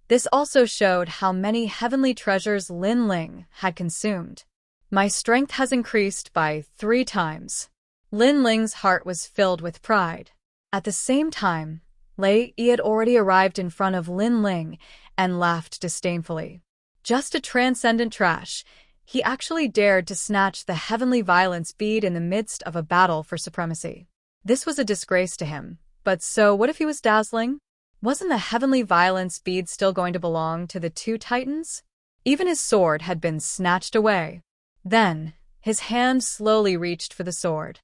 this also showed how many heavenly treasures Lin Ling had consumed. My strength has increased by 3 times. Lin Ling's heart was filled with pride. At the same time, Lei Yi had already arrived in front of Lin Ling and laughed disdainfully. Just a transcendent trash, he actually dared to snatch the heavenly violence bead in the midst of a battle for supremacy. This was a disgrace to him, but so what if he was dazzling? Wasn't the heavenly violence bead still going to belong to the 2 titans? Even his sword had been snatched away. Then, his hand slowly reached for the sword.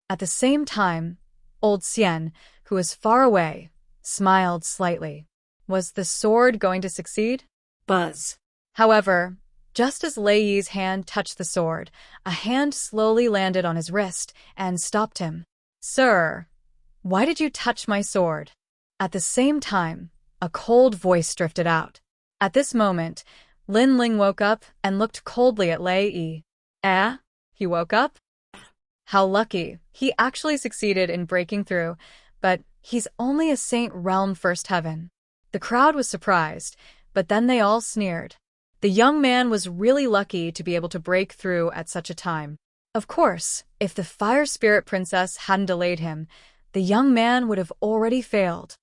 At the same time, old Xian, who was far away, smiled slightly. Was the sword going to succeed? Buzz. However, just as Lei Yi's hand touched the sword, a hand slowly landed on his wrist and stopped him. Sir, why did you touch my sword? At the same time, a cold voice drifted out. At this moment, Lin Ling woke up and looked coldly at Lei Yi. Eh? He woke up? How lucky. He actually succeeded in breaking through, but he's only a Saint Realm First Heaven. The crowd was surprised, but then they all sneered. The young man was really lucky to be able to break through at such a time. Of course, if the Fire Spirit Princess hadn't delayed him, the young man would have already failed.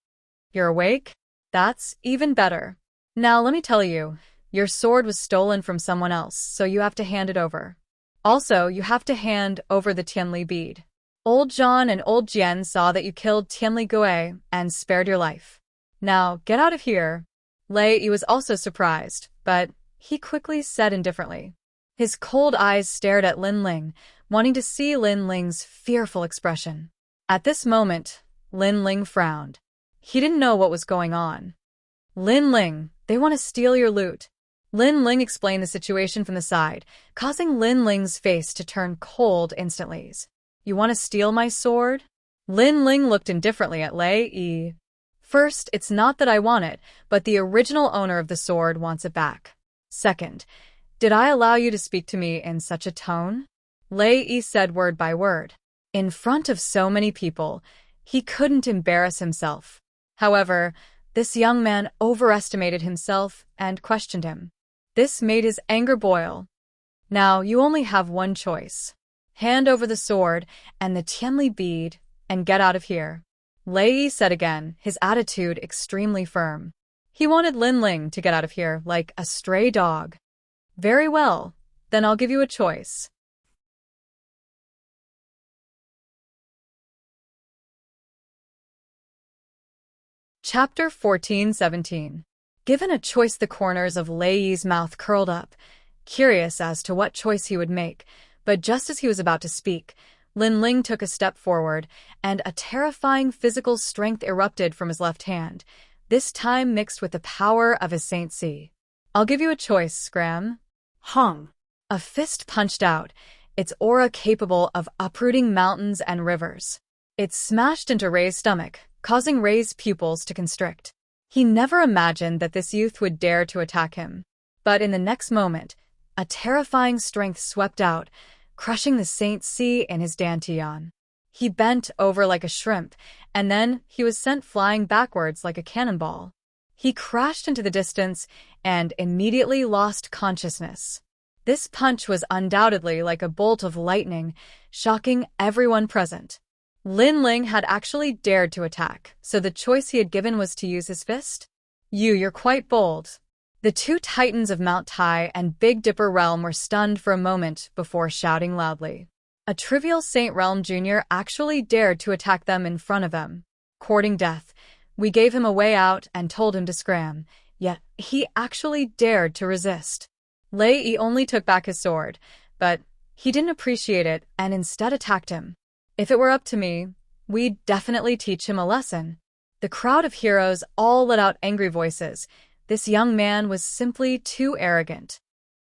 You're awake? That's even better. Now let me tell you, your sword was stolen from someone else, so you have to hand it over. Also, you have to hand over the Tianli bead. Old Zhan and Old Jian saw that you killed Tianli Gui and spared your life. Now, get out of here. Lei Yi was also surprised, but he quickly said indifferently. His cold eyes stared at Lin Ling, wanting to see Lin Ling's fearful expression. At this moment, Lin Ling frowned. He didn't know what was going on. Lin Ling, they want to steal your loot. Lin Ling explained the situation from the side, causing Lin Ling's face to turn cold instantly. You want to steal my sword? Lin Ling looked indifferently at Lei Yi. First, it's not that I want it, but the original owner of the sword wants it back. Second, did I allow you to speak to me in such a tone? Lei Yi said word by word. In front of so many people, he couldn't embarrass himself. However, this young man overestimated himself and questioned him. This made his anger boil. Now, you only have one choice. Hand over the sword and the Tianli bead and get out of here. Lei Yi said again, his attitude extremely firm. He wanted Lin Ling to get out of here like a stray dog. Very well, then I'll give you a choice. Chapter 14-17. Given a choice, the corners of Lei Yi's mouth curled up, curious as to what choice he would make, but just as he was about to speak, Lin Ling took a step forward, and a terrifying physical strength erupted from his left hand, this time mixed with the power of his Saint Si. I'll give you a choice, Scram. Hung. A fist punched out, its aura capable of uprooting mountains and rivers. It smashed into Ray's stomach, causing Ray's pupils to constrict. He never imagined that this youth would dare to attack him. But in the next moment, a terrifying strength swept out, crushing the Saint C in his dantian. He bent over like a shrimp, and then he was sent flying backwards like a cannonball. He crashed into the distance and immediately lost consciousness. This punch was undoubtedly like a bolt of lightning, shocking everyone present. Lin Ling had actually dared to attack, so the choice he had given was to use his fist? You're quite bold. The two titans of Mount Tai and Big Dipper Realm were stunned for a moment before shouting loudly. A trivial Saint Realm Jr. actually dared to attack them in front of them. Courting death, we gave him a way out and told him to scram, yet he actually dared to resist. Lei Yi only took back his sword, but he didn't appreciate it and instead attacked him. If it were up to me, we'd definitely teach him a lesson. The crowd of heroes all let out angry voices. This young man was simply too arrogant.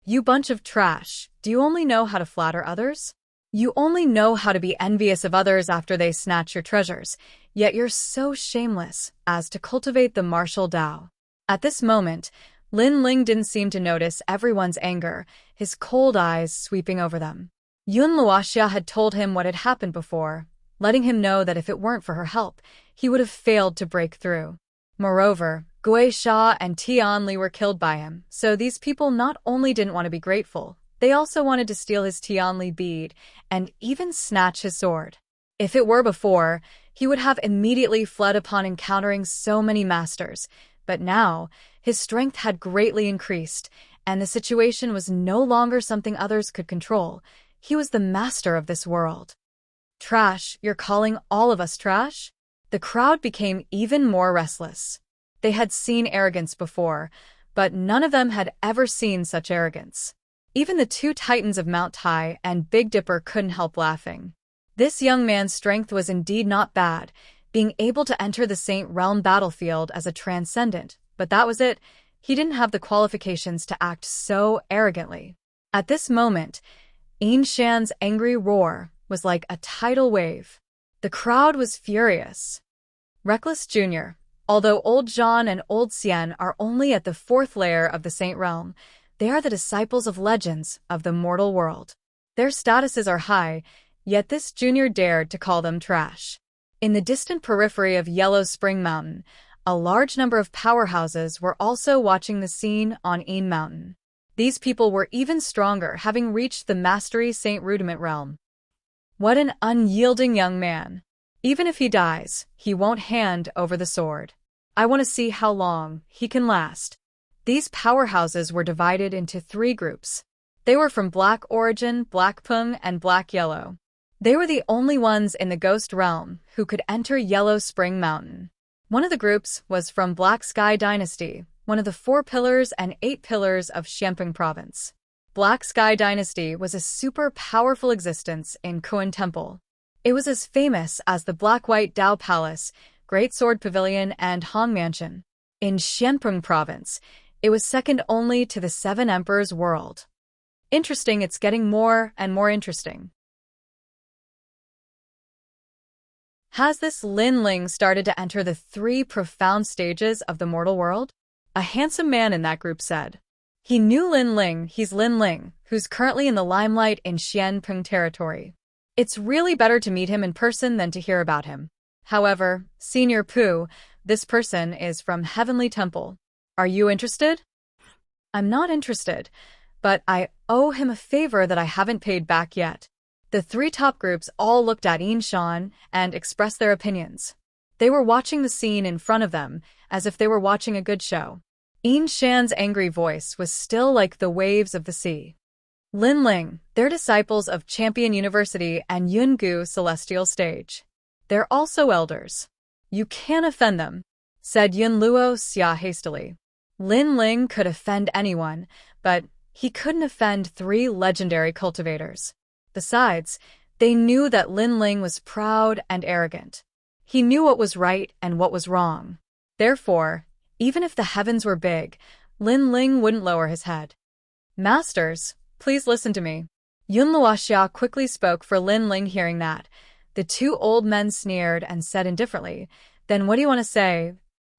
You bunch of trash, do you only know how to flatter others? You only know how to be envious of others after they snatch your treasures, yet you're so shameless as to cultivate the martial Tao. At this moment, Lin Ling didn't seem to notice everyone's anger, his cold eyes sweeping over them. Yun Luoxia had told him what had happened before, letting him know that if it weren't for her help, he would have failed to break through. Moreover, Gui Sha and Tian Li were killed by him, so these people not only didn't want to be grateful, they also wanted to steal his Tian Li bead and even snatch his sword. If it were before, he would have immediately fled upon encountering so many masters, but now his strength had greatly increased, and the situation was no longer something others could control. He was the master of this world. Trash, you're calling all of us trash? The crowd became even more restless. They had seen arrogance before, but none of them had ever seen such arrogance. Even the two titans of Mount Tai and Big Dipper couldn't help laughing. This young man's strength was indeed not bad, being able to enter the Saint Realm battlefield as a transcendent, but that was it. He didn't have the qualifications to act so arrogantly. At this moment, Yin Shan's angry roar was like a tidal wave. The crowd was furious. Reckless Jr., although Old Zhan and Old Xian are only at the fourth layer of the Saint Realm, they are the disciples of legends of the mortal world. Their statuses are high, yet this junior dared to call them trash. In the distant periphery of Yellow Spring Mountain, a large number of powerhouses were also watching the scene on Yin Mountain. These people were even stronger, having reached the Mastery Saint Rudiment realm. What an unyielding young man. Even if he dies, he won't hand over the sword. I want to see how long he can last. These powerhouses were divided into 3 groups. They were from Black Origin, Black Pung, and Black Yellow. They were the only ones in the Ghost Realm who could enter Yellow Spring Mountain. One of the groups was from Black Sky Dynasty, one of the 4 pillars and 8 pillars of Xianping Province. Black Sky Dynasty was a super powerful existence in Kuan Temple. It was as famous as the Black-White Dao Palace, Great Sword Pavilion, and Hong Mansion. In Xianping Province, it was second only to the 7 Emperors' world. Interesting, it's getting more and more interesting. Has this Lin Ling started to enter the 3 profound stages of the mortal world? A handsome man in that group said. He knew Lin Ling, he's Lin Ling, who's currently in the limelight in Xianping territory. It's really better to meet him in person than to hear about him. However, Senior Pooh, this person is from Heavenly Temple. Are you interested? I'm not interested, but I owe him a favor that I haven't paid back yet. The 3 top groups all looked at Yin Shan and expressed their opinions. They were watching the scene in front of them, as if they were watching a good show. Yin Shan's angry voice was still like the waves of the sea. Lin Ling, they're disciples of Champion University and Yungu Celestial Stage. They're also elders. You can't offend them, said Yun Luo Xia hastily. Lin Ling could offend anyone, but he couldn't offend 3 legendary cultivators. Besides, they knew that Lin Ling was proud and arrogant. He knew what was right and what was wrong. Therefore, even if the heavens were big, Lin Ling wouldn't lower his head. Masters, please listen to me. Yun Luoxia quickly spoke for Lin Ling. Hearing that, the two old men sneered and said indifferently, "Then what do you want to say?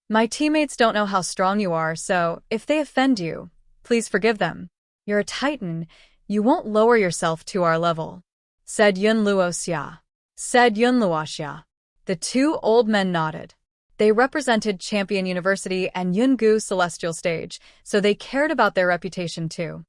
My teammates don't know how strong you are, so if they offend you, please forgive them. You're a titan, you won't lower yourself to our level," said Yun Luoxia. The two old men nodded. They represented Champion University and Yungu Celestial Stage, so they cared about their reputation too.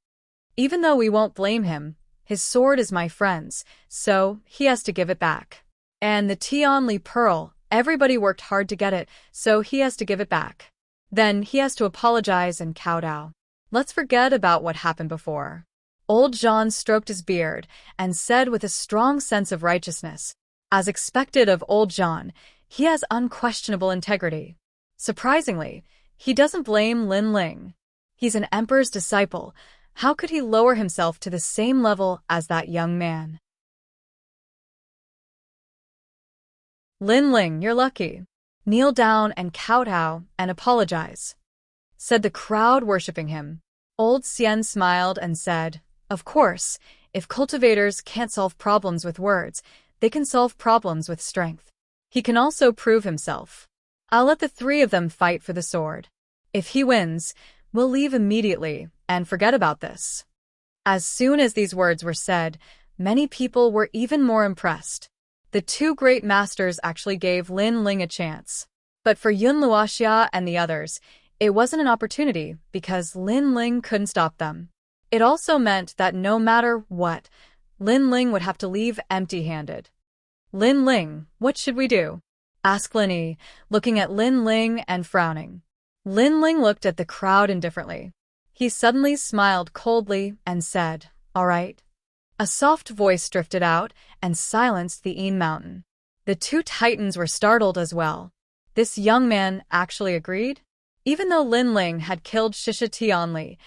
Even though we won't blame him, his sword is my friend's, so he has to give it back. And the Tianli Pearl, everybody worked hard to get it, so he has to give it back. Then he has to apologize and kowtow. Let's forget about what happened before. Old Jean stroked his beard and said with a strong sense of righteousness, as expected of old Jean, he has unquestionable integrity. Surprisingly, he doesn't blame Lin Ling. He's an emperor's disciple. How could he lower himself to the same level as that young man? Lin Ling, you're lucky. Kneel down and kowtow and apologize, said the crowd worshipping him. Old Xian smiled and said, "Of course, if cultivators can't solve problems with words, they can solve problems with strength. He can also prove himself. I'll let the three of them fight for the sword. If he wins, we'll leave immediately and forget about this." As soon as these words were said, many people were even more impressed. The two great masters actually gave Lin Ling a chance. But for Yun Luoxia and the others, it wasn't an opportunity because Lin Ling couldn't stop them. It also meant that no matter what, Lin Ling would have to leave empty-handed. "Lin Ling, what should we do?" asked Lin Yi, looking at Lin Ling and frowning. Lin Ling looked at the crowd indifferently. He suddenly smiled coldly and said, "All right." A soft voice drifted out and silenced the Yin Mountain. The two titans were startled as well. This young man actually agreed? Even though Lin Ling had killed Shisha Tianli,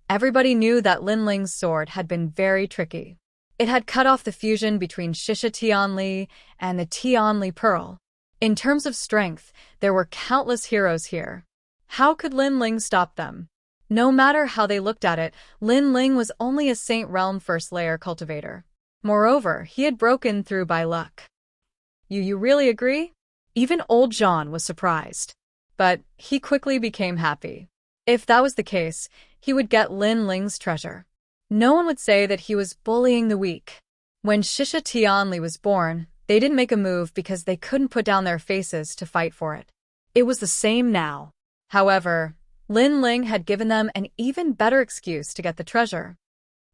everybody knew that Lin Ling's sword had been very tricky. It had cut off the fusion between Shisha Tianli and the Tianli Pearl. In terms of strength, there were countless heroes here. How could Lin Ling stop them? No matter how they looked at it, Lin Ling was only a Saint Realm First Layer cultivator. Moreover, he had broken through by luck. You really agree? Even old Jean was surprised. But he quickly became happy. If that was the case, he would get Lin Ling's treasure. No one would say that he was bullying the weak. When Shisha Tianli was born, they didn't make a move because they couldn't put down their faces to fight for it. It was the same now. However, Lin Ling had given them an even better excuse to get the treasure.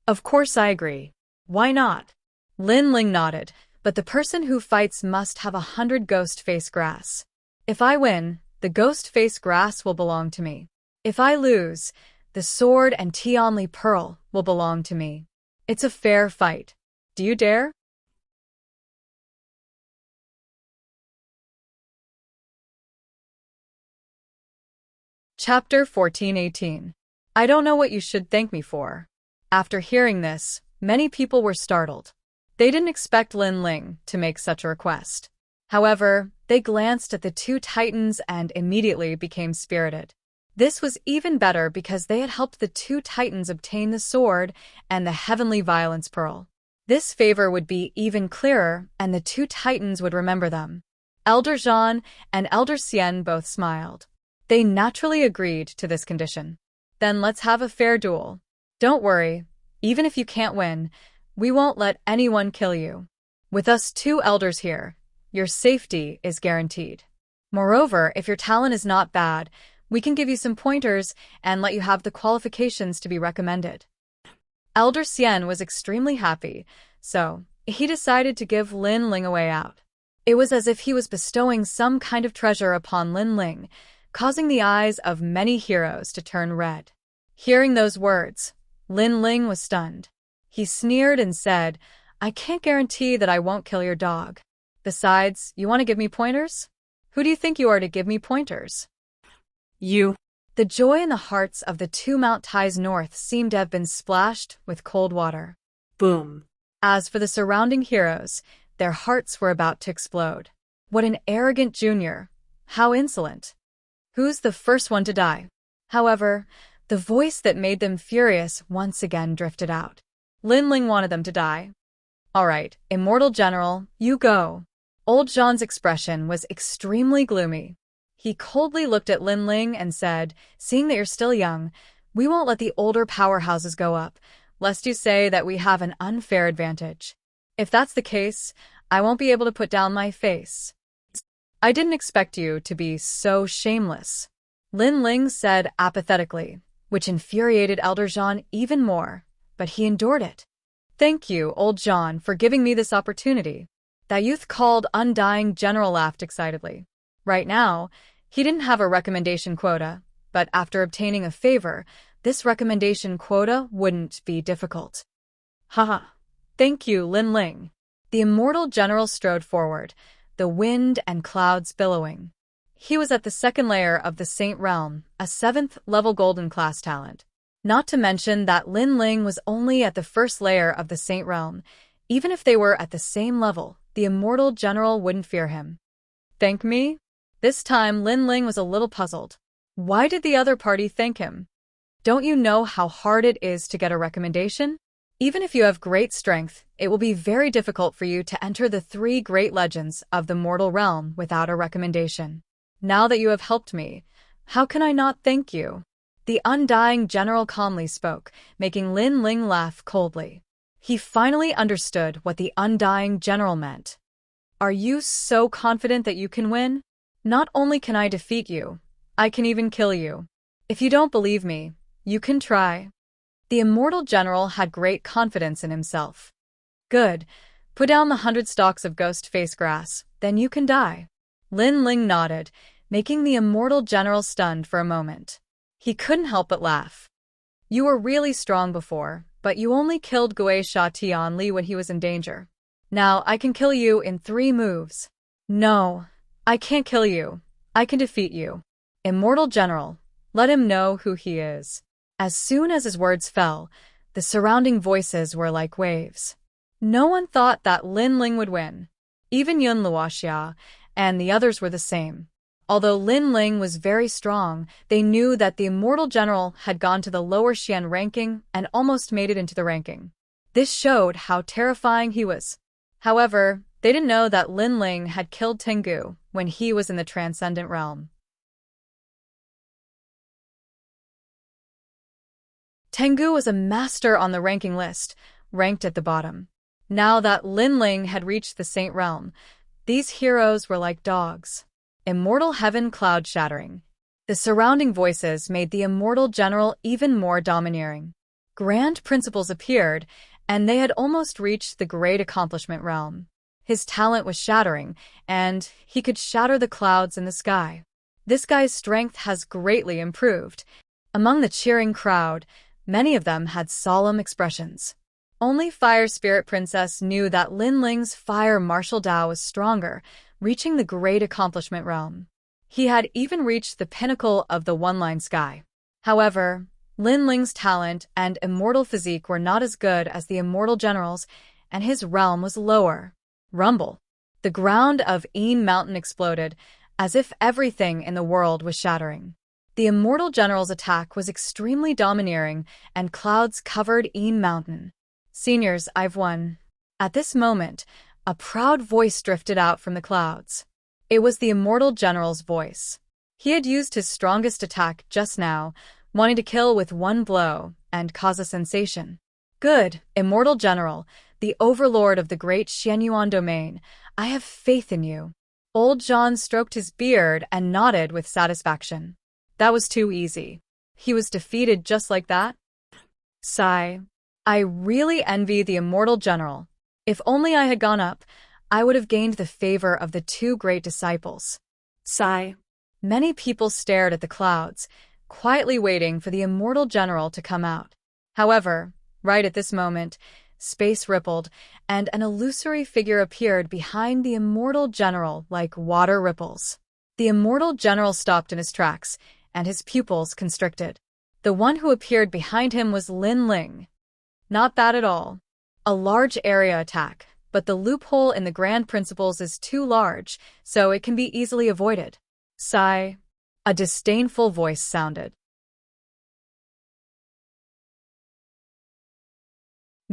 "Of course I agree. Why not?" Lin Ling nodded, "But the person who fights must have 100 ghost face grass. If I win, the ghost face grass will belong to me. If I lose, the sword and Tianli Pearl will belong to me. It's a fair fight. Do you dare?" Chapter 14:18. I don't know what you should thank me for. After hearing this, many people were startled. They didn't expect Lin Ling to make such a request. However, they glanced at the two titans and immediately became spirited. This was even better because they had helped the two titans obtain the sword and the heavenly violence pearl. This favor would be even clearer, and the two titans would remember them. Elder Jean and Elder Xian both smiled. They naturally agreed to this condition. "Then let's have a fair duel. Don't worry, even if you can't win, we won't let anyone kill you. With us two elders here, your safety is guaranteed. Moreover, if your talent is not bad, we can give you some pointers and let you have the qualifications to be recommended." Elder Xian was extremely happy, so he decided to give Lin Ling a way out. It was as if he was bestowing some kind of treasure upon Lin Ling, causing the eyes of many heroes to turn red. Hearing those words, Lin Ling was stunned. He sneered and said, "I can't guarantee that I won't kill your dog. Besides, you want to give me pointers? Who do you think you are to give me pointers?" You. The joy in the hearts of the two Mount Tais North seemed to have been splashed with cold water. Boom. As for the surrounding heroes, their hearts were about to explode. What an arrogant junior! How insolent! Who's the first one to die? However, The voice that made them furious once again drifted out. Lin Ling wanted them to die. All right, Immortal General, you go. Old Jean's expression was extremely gloomy. He coldly looked at Lin Ling and said, seeing that you're still young, we won't let the older powerhouses go up, lest you say that we have an unfair advantage. If that's the case, I won't be able to put down my face. I didn't expect you to be so shameless, Lin Ling said apathetically, which infuriated Elder Jean even more, but he endured it. Thank you, Old Jean, for giving me this opportunity. That youth called Undying General laughed excitedly. Right now, he didn't have a recommendation quota, but after obtaining a favor, this recommendation quota wouldn't be difficult. Haha. Thank you, Lin Ling. The Immortal General strode forward, the wind and clouds billowing. He was at the second layer of the Saint Realm, a 7th-level Golden Class talent. Not to mention that Lin Ling was only at the first layer of the Saint Realm. Even if they were at the same level, the Immortal General wouldn't fear him. Thank me? This time Lin Ling was a little puzzled. Why did the other party thank him? Don't you know how hard it is to get a recommendation? Even if you have great strength, it will be very difficult for you to enter the 3 great legends of the mortal realm without a recommendation. Now that you have helped me, how can I not thank you? The Undying General calmly spoke, making Lin Ling laugh coldly. He finally understood what the Undying General meant. Are you so confident that you can win? Not only can I defeat you, I can even kill you. If you don't believe me, you can try. The Immortal General had great confidence in himself. Good. Put down the 100 stalks of ghost face grass, then you can die. Lin Ling nodded, making the Immortal General stunned for a moment. He couldn't help but laugh. You were really strong before, but you only killed Guisha Tianli when he was in danger. Now I can kill you in 3 moves. No, I can't kill you. I can defeat you. Immortal General, let him know who he is. As soon as his words fell, the surrounding voices were like waves. No one thought that Lin Ling would win. Even Yun Luoxia and the others were the same. Although Lin Ling was very strong, they knew that the Immortal General had gone to the lower Xian ranking and almost made it into the ranking. This showed how terrifying he was. However, they didn't know that Lin Ling had killed Tengu when he was in the Transcendent Realm. Tengu was a master on the ranking list, ranked at the bottom. Now that Lin Ling had reached the Saint Realm, these heroes were like dogs. Immortal Heaven cloud-shattering. The surrounding voices made the Immortal General even more domineering. Grand Principles appeared, and they had almost reached the Great Accomplishment Realm. His talent was shattering, and he could shatter the clouds in the sky. This guy's strength has greatly improved. Among the cheering crowd, many of them had solemn expressions. Only Fire Spirit Princess knew that Lin Ling's Fire Martial Dao was stronger, reaching the Great Accomplishment Realm. He had even reached the pinnacle of the One-Line Sky. However, Lin Ling's talent and immortal physique were not as good as the Immortal General's, and his realm was lower. Rumble. The ground of Een Mountain exploded, as if everything in the world was shattering. The Immortal General's attack was extremely domineering, and clouds covered Een Mountain. Seniors, I've won. At this moment, a proud voice drifted out from the clouds. It was the Immortal General's voice. He had used his strongest attack just now, wanting to kill with one blow and cause a sensation. Good, Immortal General, the overlord of the great Xianyuan domain, I have faith in you. Old John stroked his beard and nodded with satisfaction. That was too easy. He was defeated just like that? Sigh. I really envy the Immortal General. If only I had gone up, I would have gained the favor of the 2 great disciples. Sigh. Many people stared at the clouds, quietly waiting for the Immortal General to come out. However, right at this moment, space rippled, and an illusory figure appeared behind the Immortal General like water ripples. The Immortal General stopped in his tracks, and his pupils constricted. The one who appeared behind him was Lin Ling. Not bad at all. A large area attack, but the loophole in the Grand Principles is too large, so it can be easily avoided. Sigh. A disdainful voice sounded.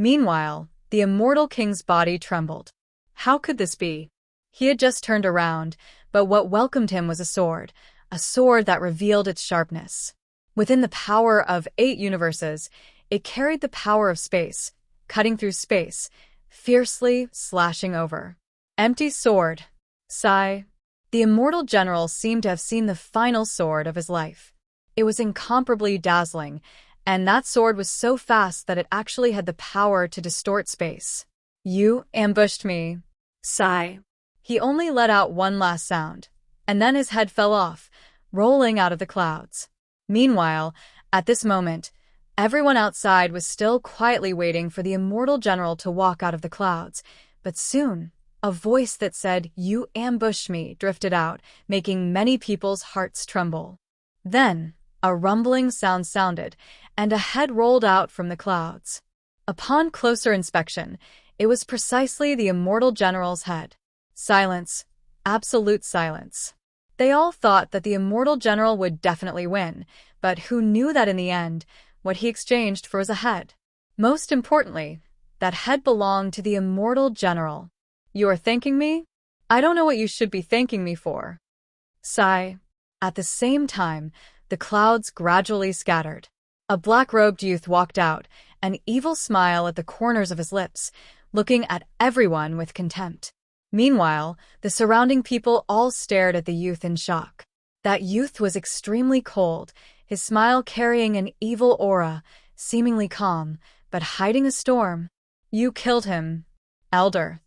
Meanwhile, the immortal king's body trembled. How could this be? He had just turned around, but what welcomed him was a sword that revealed its sharpness. Within the power of 8 universes, it carried the power of space, cutting through space, fiercely slashing over. Empty sword. Sigh. The immortal general seemed to have seen the final sword of his life. It was incomparably dazzling, and that sword was so fast that it actually had the power to distort space. You ambushed me. Sigh. He only let out one last sound, and then his head fell off, rolling out of the clouds. Meanwhile, at this moment, everyone outside was still quietly waiting for the immortal general to walk out of the clouds, but soon, a voice that said, "You ambushed me," drifted out, making many people's hearts tremble. Then, a rumbling sound sounded, and a head rolled out from the clouds. Upon closer inspection, it was precisely the immortal general's head. Silence. Absolute silence. They all thought that the immortal general would definitely win, but who knew that in the end, what he exchanged for was a head. Most importantly, that head belonged to the immortal general. You are thanking me? I don't know what you should be thanking me for. Sigh. At the same time, the clouds gradually scattered. A black-robed youth walked out, an evil smile at the corners of his lips, looking at everyone with contempt. Meanwhile, the surrounding people all stared at the youth in shock. That youth was extremely cold, his smile carrying an evil aura, seemingly calm, but hiding a storm. You killed him. Elder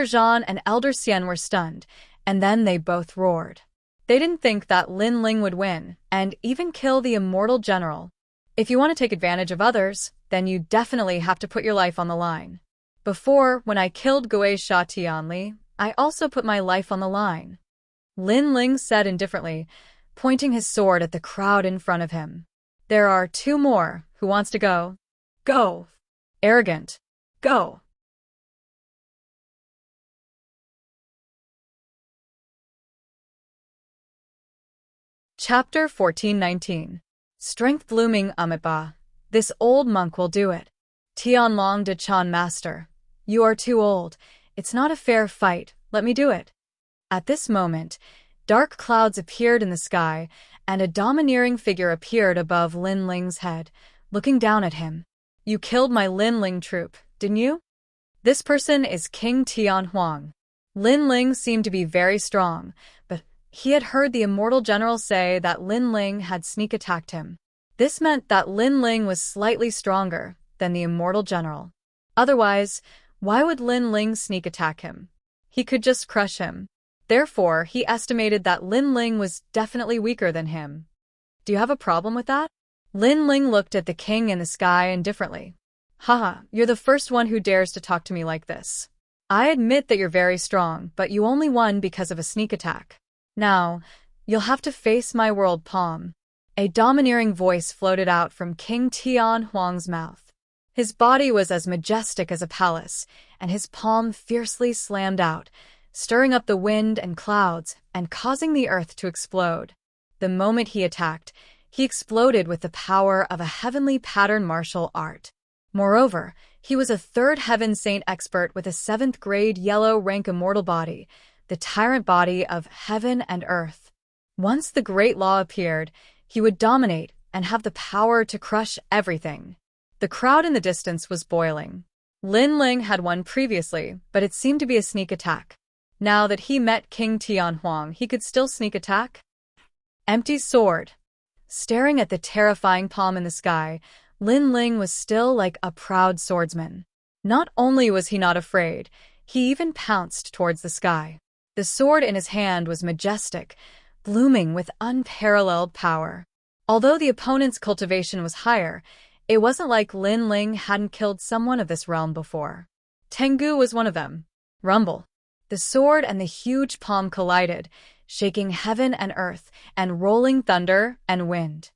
Jean and Elder Xian were stunned, and then they both roared. They didn't think that Lin Ling would win, and even kill the immortal general. If you want to take advantage of others, then you definitely have to put your life on the line. Before, when I killed Gui Sha Tianli, I also put my life on the line. Lin Ling said indifferently, pointing his sword at the crowd in front of him. There are 2 more. Who wants to go? Go. Arrogant. Go. Chapter 1419. Strength blooming Amitabha. This old monk will do it. Tianlong de Chan Master. You are too old. It's not a fair fight. Let me do it. At this moment, dark clouds appeared in the sky, and a domineering figure appeared above Lin Ling's head, looking down at him. You killed my Lin Ling troop, didn't you? This person is King Tian Huang. Lin Ling seemed to be very strong, but he had heard the immortal general say that Lin Ling had sneak attacked him. This meant that Lin Ling was slightly stronger than the immortal general. Otherwise, why would Lin Ling sneak attack him? He could just crush him. Therefore, he estimated that Lin Ling was definitely weaker than him. Do you have a problem with that? Lin Ling looked at the king in the sky indifferently. Haha, you're the first one who dares to talk to me like this. I admit that you're very strong, but you only won because of a sneak attack. Now, you'll have to face my world palm. A domineering voice floated out from King Tian Huang's mouth. His body was as majestic as a palace, and his palm fiercely slammed out, stirring up the wind and clouds and causing the earth to explode. The moment he attacked, he exploded with the power of a heavenly pattern martial art. Moreover, he was a 3rd heaven saint expert with a 7th grade yellow rank immortal body, the tyrant body of heaven and earth. Once the great law appeared, he would dominate and have the power to crush everything. The crowd in the distance was boiling. Lin Ling had won previously, but it seemed to be a sneak attack. Now that he met King Tian Huang, he could still sneak attack? Empty sword. Staring at the terrifying palm in the sky, Lin Ling was still like a proud swordsman. Not only was he not afraid, he even pounced towards the sky. The sword in his hand was majestic, blooming with unparalleled power. Although the opponent's cultivation was higher, it wasn't like Lin Ling hadn't killed someone of this realm before. Tengu was one of them. Rumble. The sword and the huge palm collided, shaking heaven and earth, and rolling thunder and wind.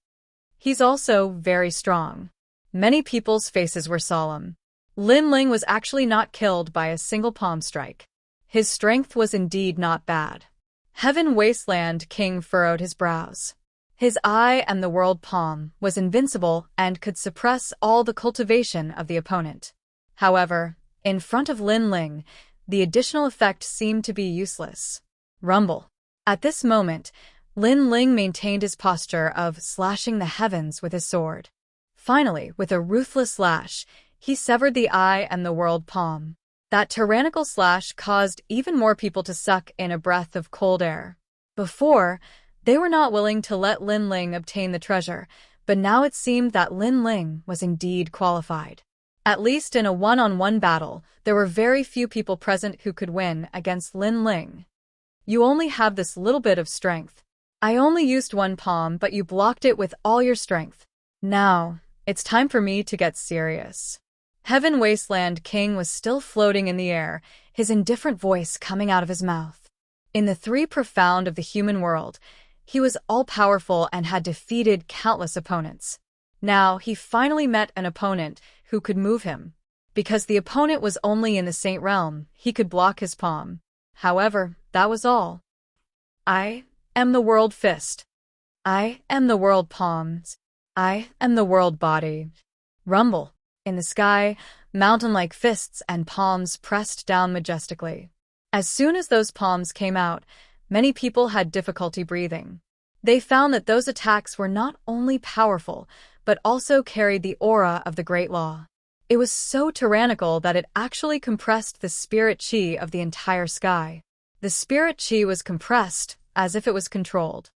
He's also very strong. Many people's faces were solemn. Lin Ling was actually not killed by a single palm strike. His strength was indeed not bad. Heaven Wasteland King furrowed his brows. His eye and the world palm was invincible and could suppress all the cultivation of the opponent. However, in front of Lin Ling, the additional effect seemed to be useless. Rumble. At this moment, Lin Ling maintained his posture of slashing the heavens with his sword. Finally, with a ruthless slash, he severed the eye and the world palm. That tyrannical slash caused even more people to suck in a breath of cold air. Before, they were not willing to let Lin Ling obtain the treasure, but now it seemed that Lin Ling was indeed qualified. At least in a one-on-one battle, there were very few people present who could win against Lin Ling. You only have this little bit of strength. I only used one palm, but you blocked it with all your strength. Now, it's time for me to get serious. Heaven Wasteland King was still floating in the air, his indifferent voice coming out of his mouth. In the three profound of the human world, he was all-powerful and had defeated countless opponents. Now, he finally met an opponent who could move him. Because the opponent was only in the Saint Realm, he could block his palm. However, that was all. I am the world fist. I am the world palms. I am the world body. Rumble. In the sky, mountain-like fists and palms pressed down majestically. As soon as those palms came out, many people had difficulty breathing. They found that those attacks were not only powerful, but also carried the aura of the Great Law. It was so tyrannical that it actually compressed the spirit chi of the entire sky. The spirit chi was compressed, as if it was controlled.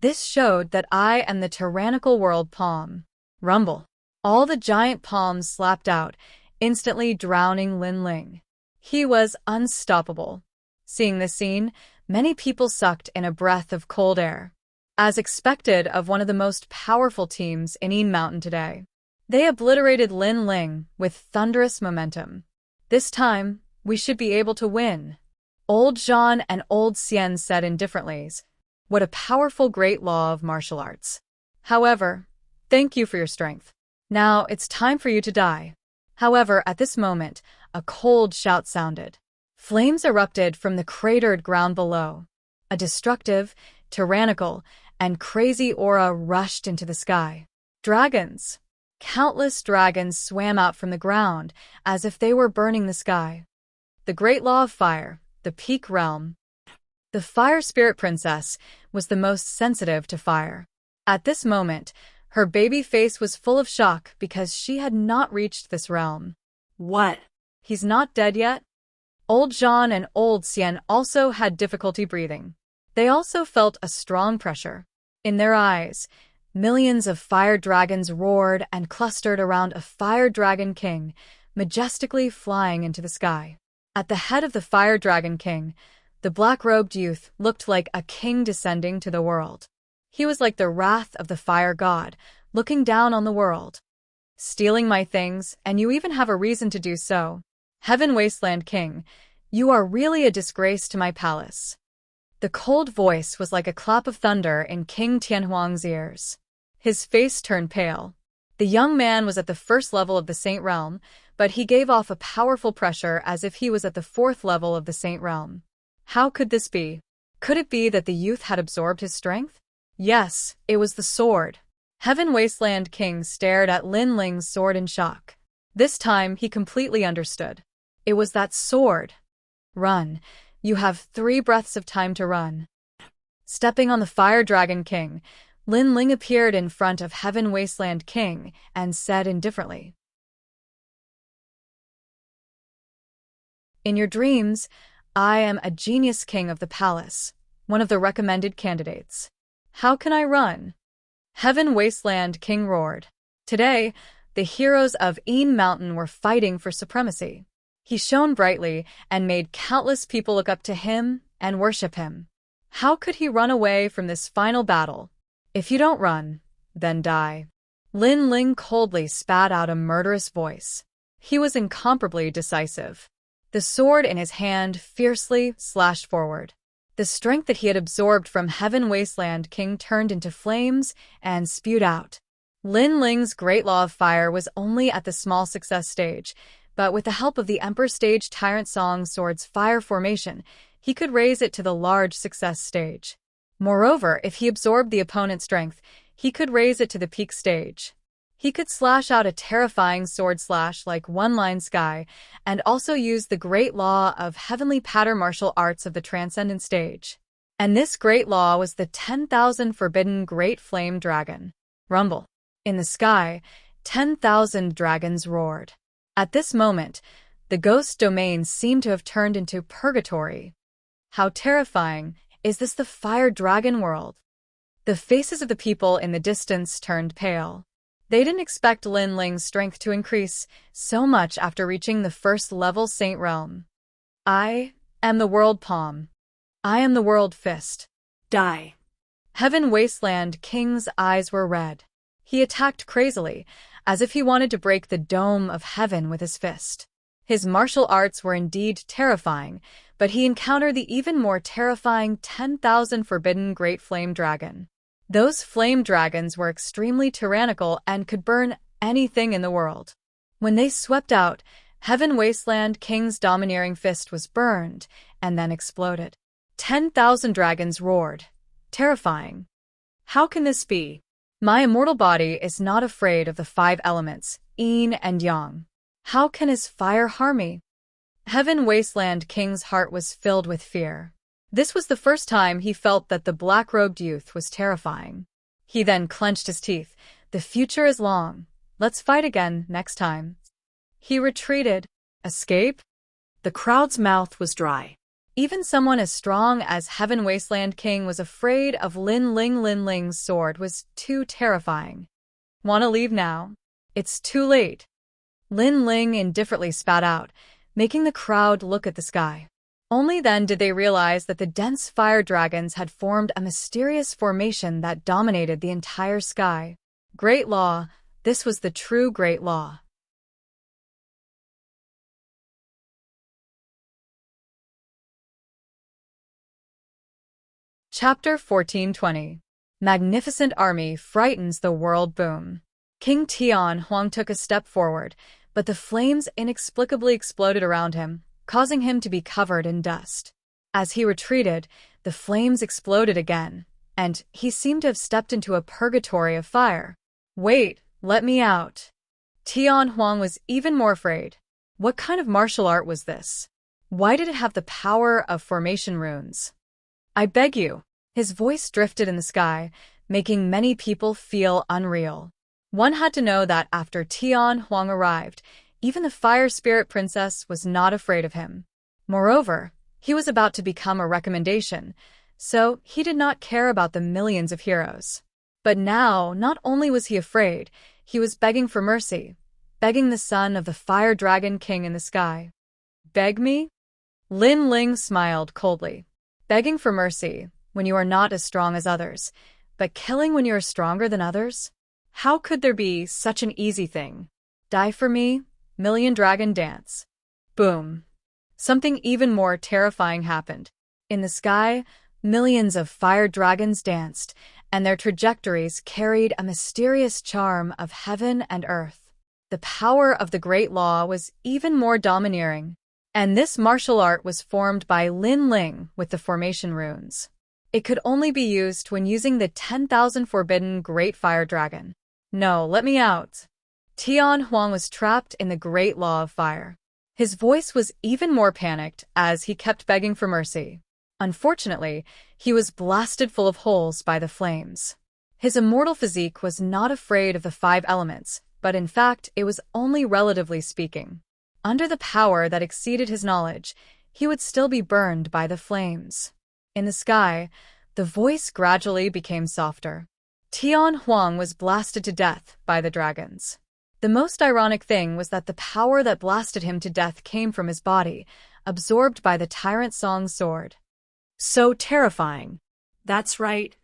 This showed that I am the tyrannical world palm. Rumble. All the giant palms slapped out, instantly drowning Lin Ling. He was unstoppable. Seeing this scene, many people sucked in a breath of cold air. As expected of one of the most powerful teams in Een Mountain today, they obliterated Lin Ling with thunderous momentum. This time, we should be able to win. Old Jean and Old Xian said indifferently. What a powerful great law of martial arts. However, thank you for your strength. Now it's time for you to die. However, at this moment, a cold shout sounded. Flames erupted from the cratered ground below. A destructive, tyrannical, and crazy aura rushed into the sky. Dragons. Countless dragons swam out from the ground as if they were burning the sky. The Great Law of Fire, the Peak Realm. The Fire Spirit Princess was the most sensitive to fire. At this moment, her baby face was full of shock because she had not reached this realm. What? He's not dead yet? Old Jean and Old Xian also had difficulty breathing. They also felt a strong pressure. In their eyes, millions of fire dragons roared and clustered around a fire dragon king, majestically flying into the sky. At the head of the fire dragon king, the black-robed youth looked like a king descending to the world. He was like the wrath of the fire god, looking down on the world. Stealing my things, and you even have a reason to do so. Heaven Wasteland King, you are really a disgrace to my palace. The cold voice was like a clap of thunder in King Tianhuang's ears. His face turned pale. The young man was at the first level of the Saint Realm, but he gave off a powerful pressure as if he was at the fourth level of the Saint Realm. How could this be? Could it be that the youth had absorbed his strength? Yes, it was the sword. Heaven Wasteland King stared at Lin Ling's sword in shock. This time he completely understood. It was that sword. Run. You have 3 breaths of time to run. Stepping on the Fire Dragon King, Lin Ling appeared in front of Heaven Wasteland King and said indifferently, "In your dreams, I am a genius king of the palace, one of the recommended candidates. How can I run?" Heaven Wasteland King roared. Today, the heroes of Een Mountain were fighting for supremacy. He shone brightly and made countless people look up to him and worship him. How could he run away from this final battle? If you don't run, then die. Lin Ling coldly spat out a murderous voice. He was incomparably decisive. The sword in his hand fiercely slashed forward. The strength that he had absorbed from Heaven Wasteland King turned into flames and spewed out. Lin Ling's Great Law of Fire was only at the small success stage, but with the help of the Emperor Stage Tyrant Song Sword's fire formation, he could raise it to the large success stage. Moreover, if he absorbed the opponent's strength, he could raise it to the peak stage. He could slash out a terrifying sword slash like one-line sky, and also use the great law of heavenly pattern martial arts of the transcendent stage. And this great law was the 10,000 forbidden great flame dragon. Rumble. In the sky, 10,000 dragons roared. At this moment, the ghost domain seemed to have turned into purgatory. How terrifying! Is this the fire dragon world? The faces of the people in the distance turned pale. They didn't expect Lin Ling's strength to increase so much after reaching the first level Saint Realm. I am the World Palm. I am the World Fist. Die. Heaven Wasteland King's eyes were red. He attacked crazily, as if he wanted to break the dome of heaven with his fist. His martial arts were indeed terrifying, but he encountered the even more terrifying 10,000 forbidden great flame dragon. Those flame dragons were extremely tyrannical and could burn anything in the world. When they swept out, Heaven Wasteland King's domineering fist was burned and then exploded. 10,000 dragons roared. Terrifying. How can this be? My immortal body is not afraid of the 5 elements, yin and yang. How can his fire harm me? Heaven Wasteland King's heart was filled with fear. This was the first time he felt that the black-robed youth was terrifying. He then clenched his teeth. The future is long. Let's fight again next time. He retreated. Escape? The crowd's mouth was dry. Even someone as strong as Heaven Wasteland King was afraid of Lin Ling. Lin Ling's sword was too terrifying. Wanna leave now? It's too late. Lin Ling indifferently spat out, making the crowd look at the sky. Only then did they realize that the dense fire dragons had formed a mysterious formation that dominated the entire sky. Great Law, this was the true Great Law. Chapter 1420. Magnificent Army Frightens the World. Boom. King Tian Huang took a step forward, but the flames inexplicably exploded around him, causing him to be covered in dust. As he retreated, the flames exploded again, and he seemed to have stepped into a purgatory of fire. Wait, let me out. Tian Huang was even more afraid. What kind of martial art was this? Why did it have the power of formation runes? I beg you. His voice drifted in the sky, making many people feel unreal. One had to know that after Tian Huang arrived, even the Fire Spirit Princess was not afraid of him. Moreover, he was about to become a recommendation, so he did not care about the millions of heroes. But now, not only was he afraid, he was begging for mercy, begging the son of the Fire Dragon King in the sky. Beg me? Lin Ling smiled coldly. Begging for mercy when you are not as strong as others, but killing when you are stronger than others? How could there be such an easy thing? Die for me? Million Dragon Dance. Boom. Something even more terrifying happened. In the sky, millions of fire dragons danced, and their trajectories carried a mysterious charm of heaven and earth. The power of the Great Law was even more domineering, and this martial art was formed by Lin Ling with the formation runes. It could only be used when using the 10,000 forbidden Great Fire Dragon. No, let me out. Tian Huang was trapped in the Great Law of Fire. His voice was even more panicked as he kept begging for mercy. Unfortunately, he was blasted full of holes by the flames. His immortal physique was not afraid of the 5 elements, but in fact it was only relatively speaking. Under the power that exceeded his knowledge, he would still be burned by the flames. In the sky, the voice gradually became softer. Tian Huang was blasted to death by the dragons. The most ironic thing was that the power that blasted him to death came from his body, absorbed by the Tyrant Song's sword. So terrifying. That's right.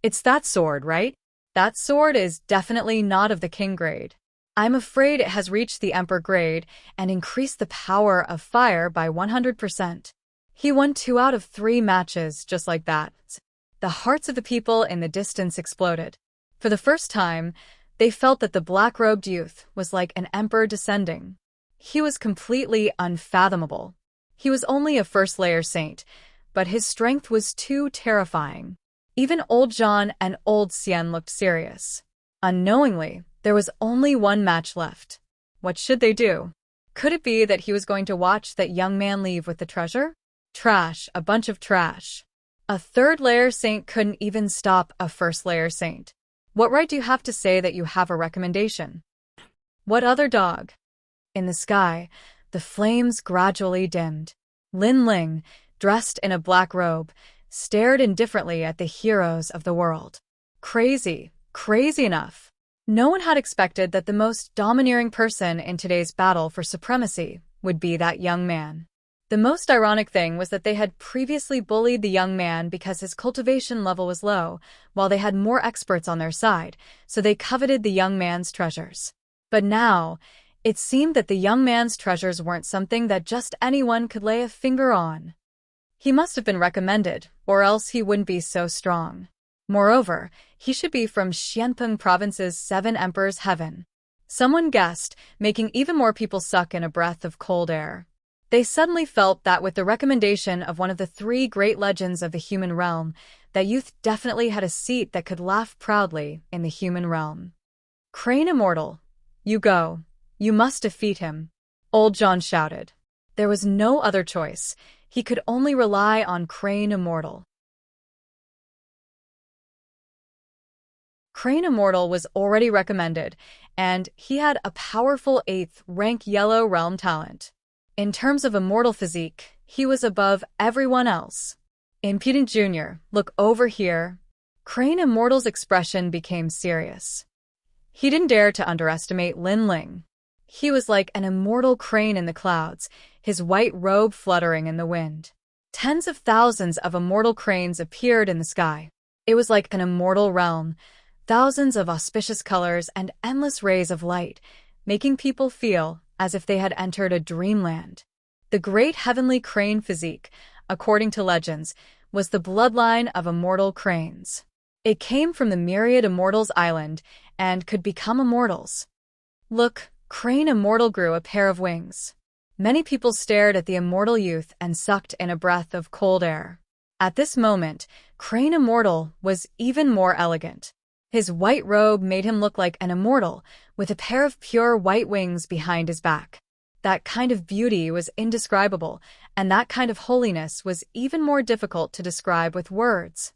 It's that sword, right? That sword is definitely not of the king grade. I'm afraid it has reached the emperor grade and increased the power of fire by 100%. He won 2 out of 3 matches just like that. The hearts of the people in the distance exploded. For the first time, they felt that the black-robed youth was like an emperor descending. He was completely unfathomable. He was only a first-layer saint, but his strength was too terrifying. Even old John and old Xian looked serious. Unknowingly, There was only one match left. What should they do? Could it be that he was going to watch that young man leave with the treasure? Trash, a bunch of trash. A third-layer saint couldn't even stop a first-layer saint. What right do you have to say that you have a recommendation? What other dog? In the sky, the flames gradually dimmed. Lin Ling, dressed in a black robe, stared indifferently at the heroes of the world. Crazy, crazy enough. No one had expected that the most domineering person in today's battle for supremacy would be that young man. The most ironic thing was that they had previously bullied the young man because his cultivation level was low, while they had more experts on their side, so they coveted the young man's treasures. But now, it seemed that the young man's treasures weren't something that just anyone could lay a finger on. He must have been recommended, or else he wouldn't be so strong. Moreover, he should be from Xianpeng Province's Seven Emperors' Heaven. Someone guessed, making even more people suck in a breath of cold air. They suddenly felt that with the recommendation of one of the three great legends of the human realm, that youth definitely had a seat that could laugh proudly in the human realm. Crane Immortal, you go. You must defeat him. Old John shouted. There was no other choice. He could only rely on Crane Immortal. Crane Immortal was already recommended, and he had a powerful 8th rank Yellow Realm talent. In terms of immortal physique, he was above everyone else. Impudent Junior, look over here. Crane Immortal's expression became serious. He didn't dare to underestimate Lin Ling. He was like an immortal crane in the clouds, his white robe fluttering in the wind. Tens of thousands of immortal cranes appeared in the sky. It was like an immortal realm, thousands of auspicious colors and endless rays of light, making people feel as if they had entered a dreamland. The great heavenly crane physique, according to legends, was the bloodline of immortal cranes. It came from the myriad immortals island and could become immortals. Look, Crane Immortal grew a pair of wings. Many people stared at the immortal youth and sucked in a breath of cold air. At this moment, Crane Immortal was even more elegant. His white robe made him look like an immortal, with a pair of pure white wings behind his back. That kind of beauty was indescribable, and that kind of holiness was even more difficult to describe with words.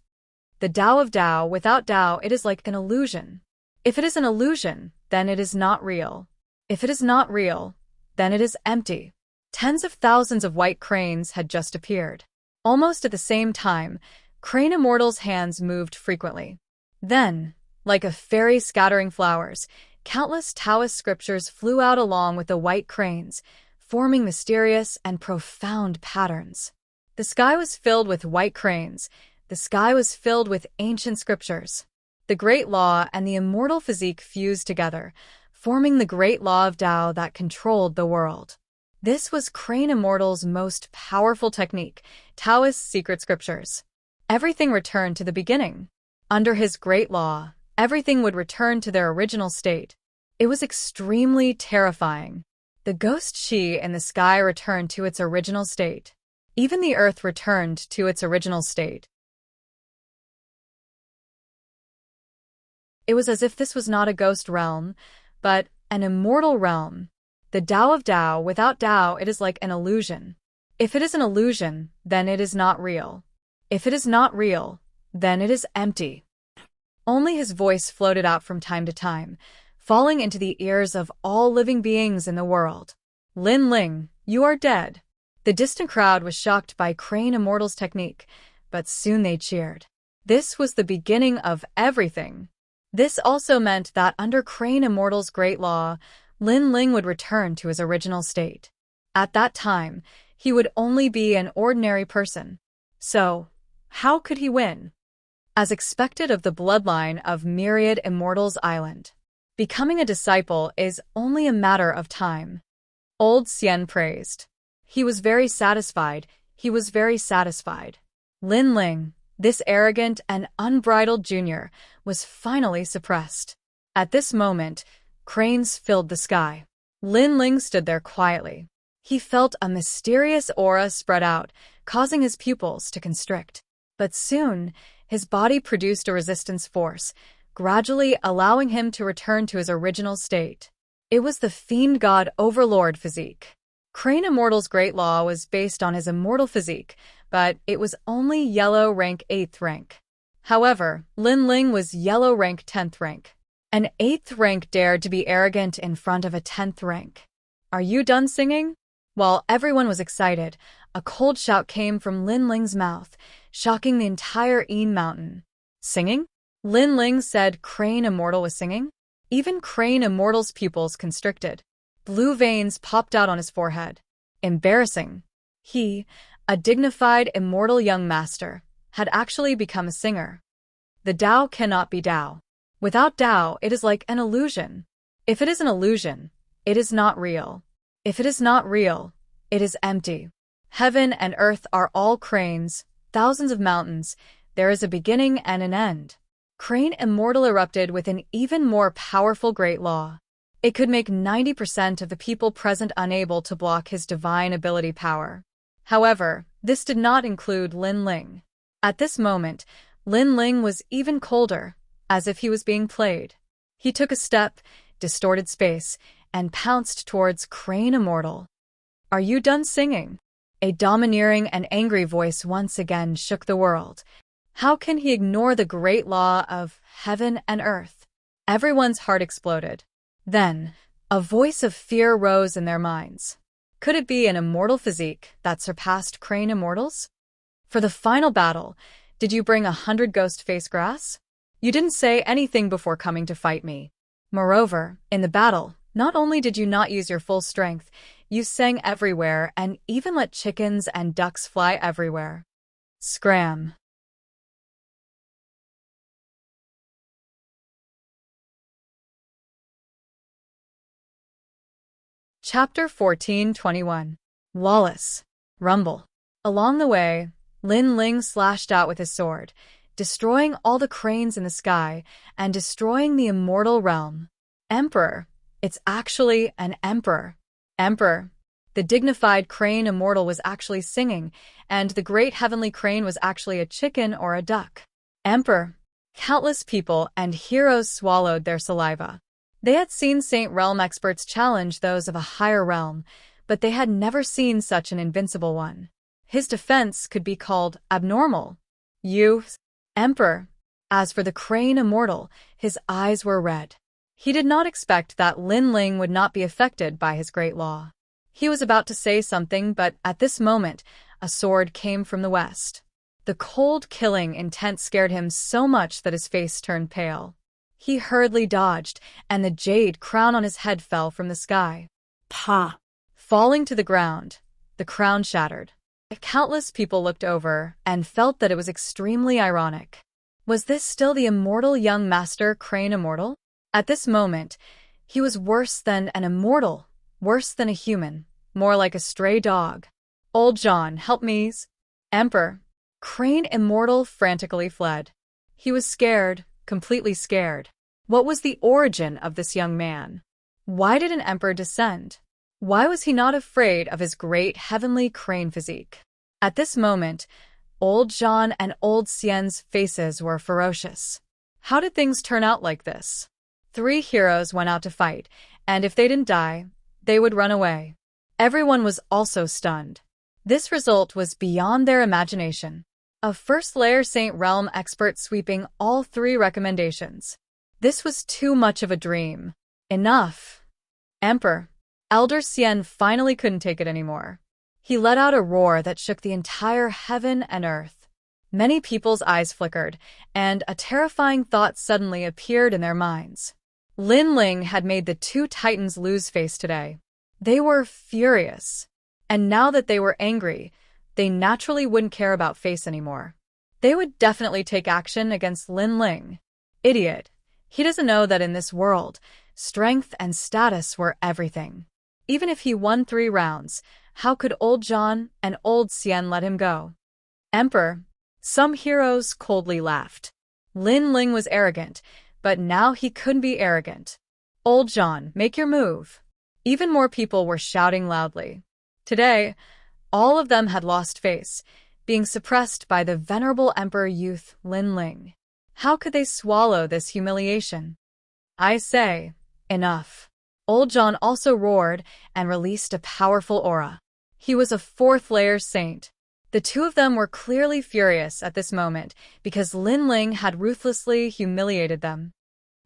The Tao of Tao, without Tao, it is like an illusion. If it is an illusion, then it is not real. If it is not real, then it is empty. Tens of thousands of white cranes had just appeared. Almost at the same time, Crane Immortal's hands moved frequently. Then, like a fairy scattering flowers, countless Taoist scriptures flew out along with the white cranes, forming mysterious and profound patterns. The sky was filled with white cranes. The sky was filled with ancient scriptures. The great law and the immortal physique fused together, forming the great law of Tao that controlled the world. This was Crane Immortal's most powerful technique, Taoist secret scriptures. Everything returned to the beginning. Under his great law, everything would return to their original state. It was extremely terrifying. The ghost Shi in the sky returned to its original state. Even the earth returned to its original state. It was as if this was not a ghost realm, but an immortal realm. The Tao of Tao, without Tao, it is like an illusion. If it is an illusion, then it is not real. If it is not real, then it is empty. Only his voice floated out from time to time, falling into the ears of all living beings in the world. Lin Ling, you are dead. The distant crowd was shocked by Crane Immortal's technique, but soon they cheered. This was the beginning of everything. This also meant that under Crane Immortal's great law, Lin Ling would return to his original state. At that time, he would only be an ordinary person. So, how could he win? As expected of the bloodline of Myriad Immortals Island, becoming a disciple is only a matter of time. Old Xian praised. He was very satisfied. He was very satisfied. Lin Ling, this arrogant and unbridled junior, was finally suppressed. At this moment, cranes filled the sky. Lin Ling stood there quietly. He felt a mysterious aura spread out, causing his pupils to constrict. But soon, his body produced a resistance force, gradually allowing him to return to his original state. It was the fiend god overlord physique. Crane Immortal's great law was based on his immortal physique, but it was only yellow rank 8th rank. However, Lin Ling was yellow rank 10th rank. An 8th rank dared to be arrogant in front of a 10th rank. Are you done singing? While everyone was excited, a cold shout came from Lin Ling's mouth, shocking the entire Een Mountain. Singing? Lin Ling said Crane Immortal was singing? Even Crane Immortal's pupils constricted. Blue veins popped out on his forehead. Embarrassing. He, a dignified, immortal young master, had actually become a singer. The Tao cannot be Tao. Without Tao, it is like an illusion. If it is an illusion, it is not real. If it is not real, it is empty. Heaven and earth are all cranes, thousands of mountains. There is a beginning and an end. Crane Immortal erupted with an even more powerful great law. It could make 90% of the people present unable to block his divine ability power. However, this did not include Lin Ling. At this moment, Lin Ling was even colder, as if he was being played. He took a step, distorted space, and pounced towards Crane Immortal. Are you done singing? A domineering and angry voice once again shook the world. How can he ignore the great law of heaven and earth? Everyone's heart exploded. Then, a voice of fear rose in their minds. Could it be an immortal physique that surpassed Crane Immortal's? For the final battle, did you bring 100 ghost face grass? You didn't say anything before coming to fight me. Moreover, in the battle, not only did you not use your full strength, you sang everywhere and even let chickens and ducks fly everywhere. Scram. Chapter 14:21. Lawless. Rumble. Along the way, Lin Ling slashed out with his sword, destroying all the cranes in the sky and destroying the immortal realm. Emperor. It's actually an emperor. Emperor. The dignified Crane Immortal was actually singing, and the great heavenly crane was actually a chicken or a duck. Emperor. Countless people and heroes swallowed their saliva. They had seen Saint Realm experts challenge those of a higher realm, but they had never seen such an invincible one. His defense could be called abnormal. You, Emperor. As for the Crane Immortal, his eyes were red. He did not expect that Lin Ling would not be affected by his great law. He was about to say something, but at this moment, a sword came from the west. The cold, killing intent scared him so much that his face turned pale. He hurriedly dodged, and the jade crown on his head fell from the sky. Pa! Falling to the ground, the crown shattered. Countless people looked over and felt that it was extremely ironic. Was this still the immortal young master Crane Immortal? At this moment, he was worse than an immortal, worse than a human, more like a stray dog. Old John, help me. Emperor. Crane Immortal frantically fled. He was scared, completely scared. What was the origin of this young man? Why did an emperor descend? Why was he not afraid of his great heavenly crane physique? At this moment, Old John and Old Xian's faces were ferocious. How did things turn out like this? 3 heroes went out to fight, and if they didn't die, they would run away. Everyone was also stunned. This result was beyond their imagination. A first-layer Saint Realm expert sweeping all 3 recommendations. This was too much of a dream. Enough. Emperor. Elder Xian finally couldn't take it anymore. He let out a roar that shook the entire heaven and earth. Many people's eyes flickered, and a terrifying thought suddenly appeared in their minds. Lin Ling had made the 2 titans lose face today. They were furious. And now that they were angry, they naturally wouldn't care about face anymore. They would definitely take action against Lin Ling. Idiot. He doesn't know that in this world, strength and status were everything. Even if he won 3 rounds, how could Old John and Old Xian let him go? Emperor. Some heroes coldly laughed. Lin Ling was arrogant, but now he couldn't be arrogant. Old John, make your move. Even more people were shouting loudly. Today, all of them had lost face, being suppressed by the venerable Emperor youth Lin Ling. How could they swallow this humiliation? I say, enough. Old John also roared and released a powerful aura. He was a fourth-layer saint. The two of them were clearly furious at this moment because Lin Ling had ruthlessly humiliated them.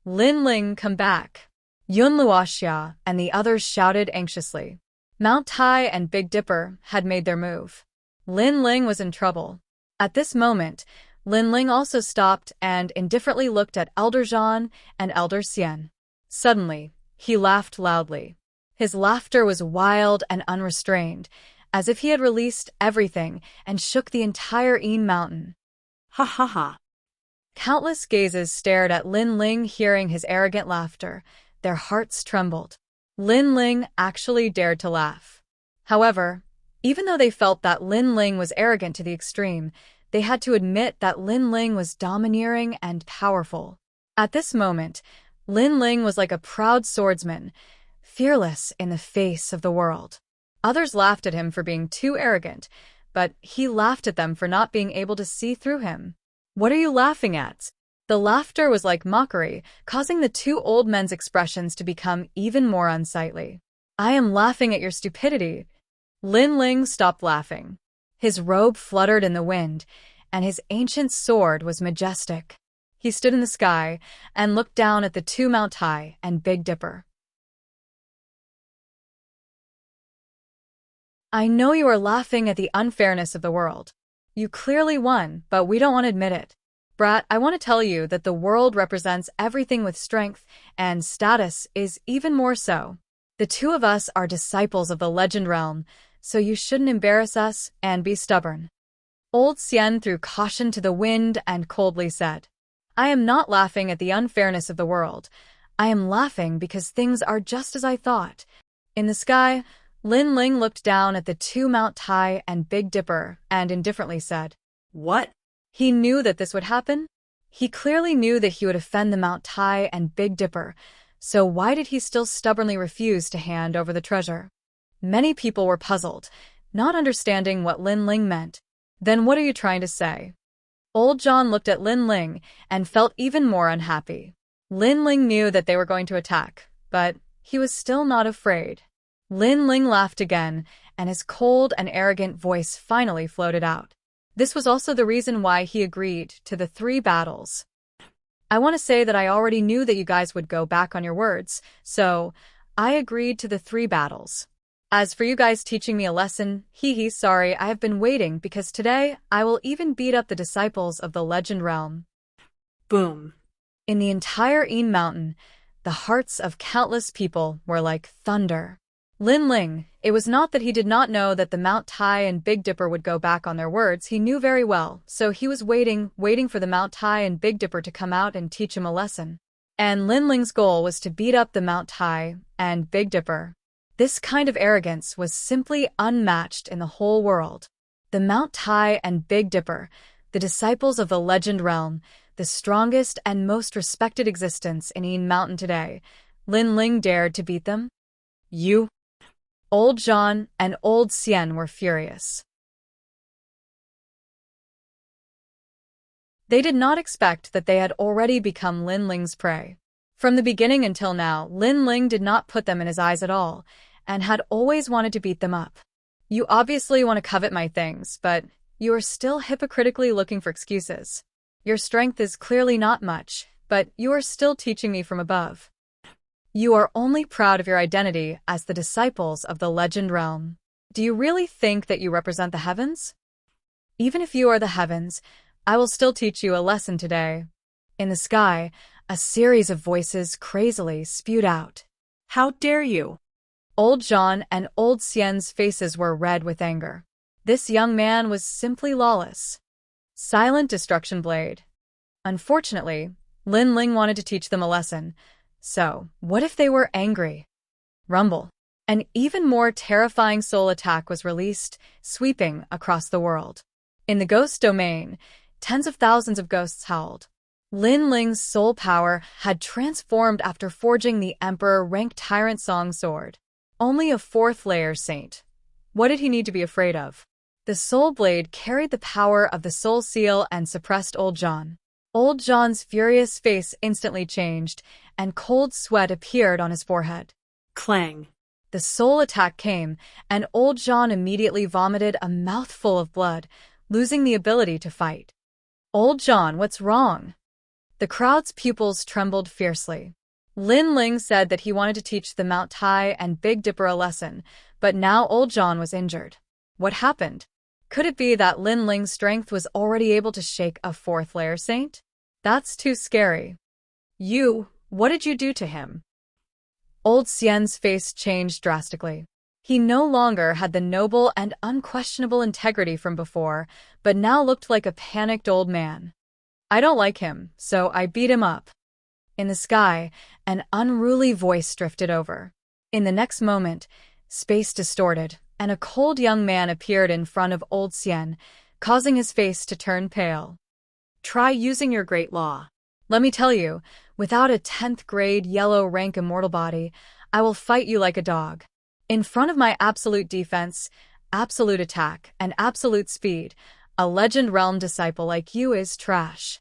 Lin Ling, come back! Yun Luoxia and the others shouted anxiously. Mount Tai and Big Dipper had made their move. Lin Ling was in trouble. At this moment, Lin Ling also stopped and indifferently looked at Elder Zhan and Elder Xian. Suddenly, he laughed loudly. His laughter was wild and unrestrained, as if he had released everything and shook the entire Yin Mountain. Ha ha ha. Countless gazes stared at Lin Ling hearing his arrogant laughter. Their hearts trembled. Lin Ling actually dared to laugh. However, even though they felt that Lin Ling was arrogant to the extreme, they had to admit that Lin Ling was domineering and powerful. At this moment, Lin Ling was like a proud swordsman, fearless in the face of the world. Others laughed at him for being too arrogant, but he laughed at them for not being able to see through him. What are you laughing at? The laughter was like mockery, causing the two old men's expressions to become even more unsightly. I am laughing at your stupidity. Lin Ling stopped laughing. His robe fluttered in the wind, and his ancient sword was majestic. He stood in the sky and looked down at the two Mount Tai and Big Dipper. I know you are laughing at the unfairness of the world. You clearly won, but we don't want to admit it. Brat, I want to tell you that the world represents everything with strength, and status is even more so. The two of us are disciples of the Legend Realm, so you shouldn't embarrass us and be stubborn. Old Xian threw caution to the wind and coldly said, I am not laughing at the unfairness of the world. I am laughing because things are just as I thought. In the sky, Lin Ling looked down at the two Mount Tai and Big Dipper and indifferently said, What? He knew that this would happen. He clearly knew that he would offend the Mount Tai and Big Dipper, so why did he still stubbornly refuse to hand over the treasure? Many people were puzzled, not understanding what Lin Ling meant. Then what are you trying to say? Old John looked at Lin Ling and felt even more unhappy. Lin Ling knew that they were going to attack, but he was still not afraid. Lin Ling laughed again, and his cold and arrogant voice finally floated out. This was also the reason why he agreed to the 3 battles. I want to say that I already knew that you guys would go back on your words, so I agreed to the 3 battles. As for you guys teaching me a lesson, sorry, I have been waiting because today I will even beat up the disciples of the Legend Realm. Boom. In the entire Yin Mountain, the hearts of countless people were like thunder. Lin Ling, it was not that he did not know that the Mount Tai and Big Dipper would go back on their words, he knew very well, so he was waiting for the Mount Tai and Big Dipper to come out and teach him a lesson. And Lin Ling's goal was to beat up the Mount Tai and Big Dipper. This kind of arrogance was simply unmatched in the whole world. The Mount Tai and Big Dipper, the disciples of the Legend Realm, the strongest and most respected existence in Yin Mountain today, Lin Ling dared to beat them? You? Old Zhan and Old Xian were furious. They did not expect that they had already become Lin Ling's prey. From the beginning until now, Lin Ling did not put them in his eyes at all, and had always wanted to beat them up. You obviously want to covet my things, but you are still hypocritically looking for excuses. Your strength is clearly not much, but you are still teaching me from above. You are only proud of your identity as the disciples of the Legend Realm. Do you really think that you represent the heavens? Even if you are the heavens, I will still teach you a lesson today. In the sky, a series of voices crazily spewed out. How dare you? Old Zhan and Old Xian's faces were red with anger. This young man was simply lawless. Silent Destruction Blade. Unfortunately, Lin Ling wanted to teach them a lesson. So, what if they were angry? Rumble. An even more terrifying soul attack was released, sweeping across the world. In the ghost domain, tens of thousands of ghosts howled. Lin Ling's soul power had transformed after forging the Emperor-ranked Tyrant Song Sword. Only a 4th-layer saint. What did he need to be afraid of? The Soul Blade carried the power of the Soul Seal and suppressed Old Zhan. Old John's furious face instantly changed, and cold sweat appeared on his forehead. Clang. The soul attack came, and Old John immediately vomited a mouthful of blood, losing the ability to fight. Old John, what's wrong? The crowd's pupils trembled fiercely. Lin Ling said that he wanted to teach the Mount Tai and Big Dipper a lesson, but now Old John was injured. What happened? Could it be that Lin Ling's strength was already able to shake a fourth-layer saint? That's too scary. What did you do to him? Old Xian's face changed drastically. He no longer had the noble and unquestionable integrity from before, but now looked like a panicked old man. I don't like him, so I beat him up. In the sky, an unruly voice drifted over. In the next moment, space distorted, and a cold young man appeared in front of Old Xian, causing his face to turn pale. Try using your great law. Let me tell you, without a 10th grade yellow rank immortal body, I will fight you like a dog. In front of my absolute defense, absolute attack, and absolute speed, a legend realm disciple like you is trash.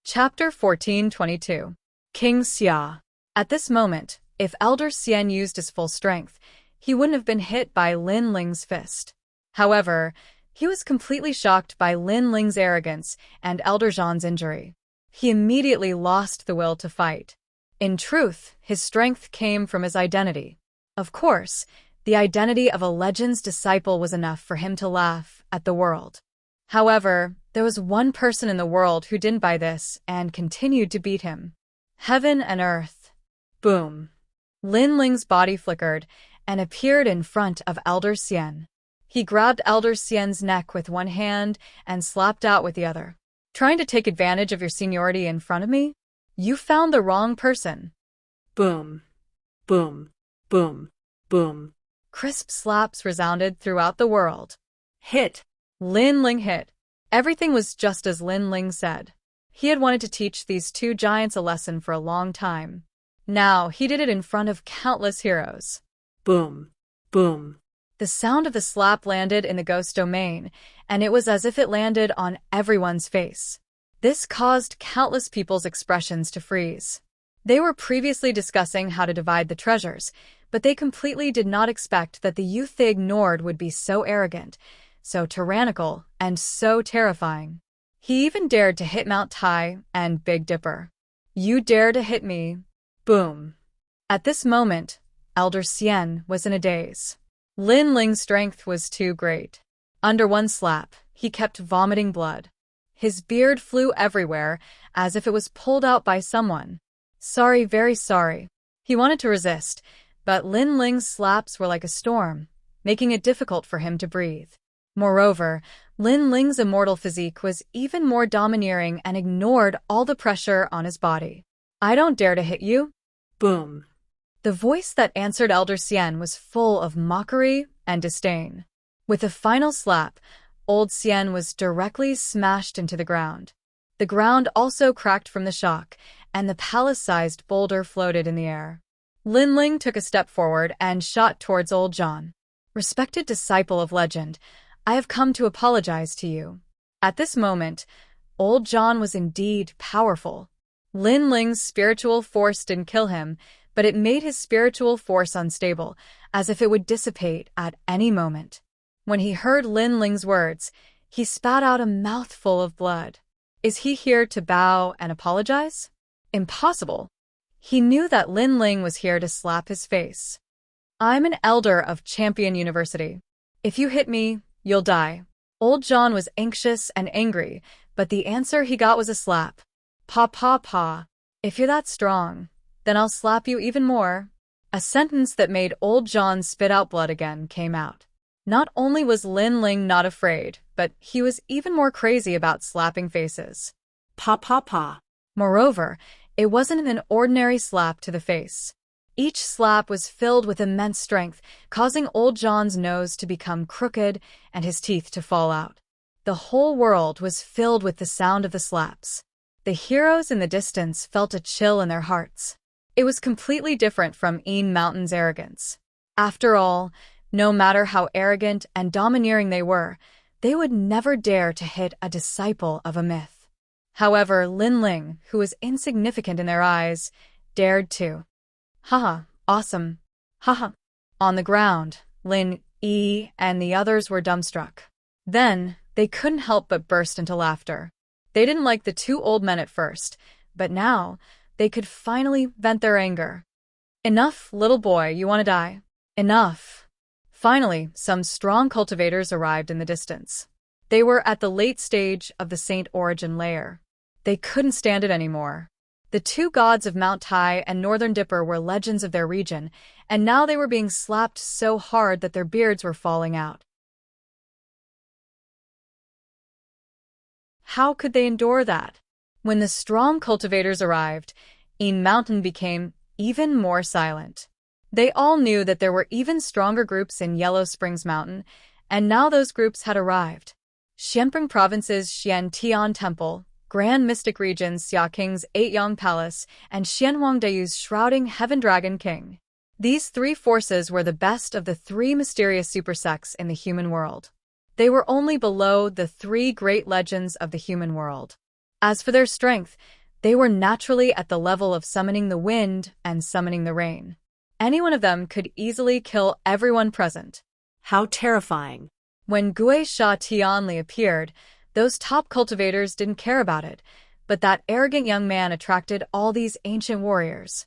Chapter 1422. King Xia. At this moment, if Elder Xian used his full strength, he wouldn't have been hit by Lin Ling's fist. However, he was completely shocked by Lin Ling's arrogance and Elder Zhan's injury. He immediately lost the will to fight. In truth, his strength came from his identity. Of course, the identity of a legend's disciple was enough for him to laugh at the world. However, there was one person in the world who didn't buy this and continued to beat him. Heaven and earth. Boom. Lin Ling's body flickered and appeared in front of Elder Xian. He grabbed Elder Xian's neck with one hand and slapped out with the other. Trying to take advantage of your seniority in front of me? You found the wrong person. Boom. Boom. Boom. Boom. Crisp slaps resounded throughout the world. Hit. Lin Ling hit. Everything was just as Lin Ling said. He had wanted to teach these two giants a lesson for a long time. Now he did it in front of countless heroes. Boom. Boom. The sound of the slap landed in the ghost domain, and it was as if it landed on everyone's face. This caused countless people's expressions to freeze. They were previously discussing how to divide the treasures, but they completely did not expect that the youth they ignored would be so arrogant, so tyrannical, and so terrifying. He even dared to hit Mount Tai and Big Dipper. You dare to hit me? Boom. At this moment, Elder Xian was in a daze. Lin Ling's strength was too great. Under one slap, he kept vomiting blood. His beard flew everywhere, as if it was pulled out by someone. Sorry, very sorry. He wanted to resist, but Lin Ling's slaps were like a storm, making it difficult for him to breathe. Moreover, Lin Ling's immortal physique was even more domineering and ignored all the pressure on his body. I don't dare to hit you. Boom. The voice that answered Elder Xian was full of mockery and disdain. With a final slap, Old Xian was directly smashed into the ground. The ground also cracked from the shock, and the palace-sized boulder floated in the air. Lin Ling took a step forward and shot towards Old John. Respected disciple of legend, I have come to apologize to you. At this moment, Old John was indeed powerful. Lin Ling's spiritual force didn't kill him, but it made his spiritual force unstable, as if it would dissipate at any moment. When he heard Lin Ling's words, he spat out a mouthful of blood. Is he here to bow and apologize? Impossible. He knew that Lin Ling was here to slap his face. I'm an elder of Champion University. If you hit me, you'll die. Old John was anxious and angry, but the answer he got was a slap. Pa pa pa. If you're that strong, then I'll slap you even more. A sentence that made Old John spit out blood again came out. Not only was Lin Ling not afraid, but he was even more crazy about slapping faces. Pa pa pa. Moreover, it wasn't an ordinary slap to the face. Each slap was filled with immense strength, causing Old John's nose to become crooked and his teeth to fall out. The whole world was filled with the sound of the slaps. The heroes in the distance felt a chill in their hearts. It was completely different from Een Mountain's arrogance. After all, no matter how arrogant and domineering they would never dare to hit a disciple of a myth. However, Lin Ling, who was insignificant in their eyes, dared to. Haha, awesome. Haha. On the ground, Lin Yi and the others were dumbstruck. Then, they couldn't help but burst into laughter. They didn't like the two old men at first, but now, they could finally vent their anger. Enough, little boy, you want to die? Enough. Finally, some strong cultivators arrived in the distance. They were at the late stage of the Saint Origin layer. They couldn't stand it anymore. The two gods of Mount Tai and Northern Dipper were legends of their region, and now they were being slapped so hard that their beards were falling out. How could they endure that? When the strong cultivators arrived, Een Mountain became even more silent. They all knew that there were even stronger groups in Yellow Springs Mountain, and now those groups had arrived. Xianping Province's Xian Tian Temple, Grand Mystic Region's Xia King's 8-Yang Palace, and Xianhuangdayu's Shrouding Heaven Dragon King. These three forces were the best of the three mysterious super sects in the human world. They were only below the three great legends of the human world. As for their strength, they were naturally at the level of summoning the wind and summoning the rain. Any one of them could easily kill everyone present. How terrifying. When Gui Sha Tianli appeared, those top cultivators didn't care about it, but that arrogant young man attracted all these ancient warriors.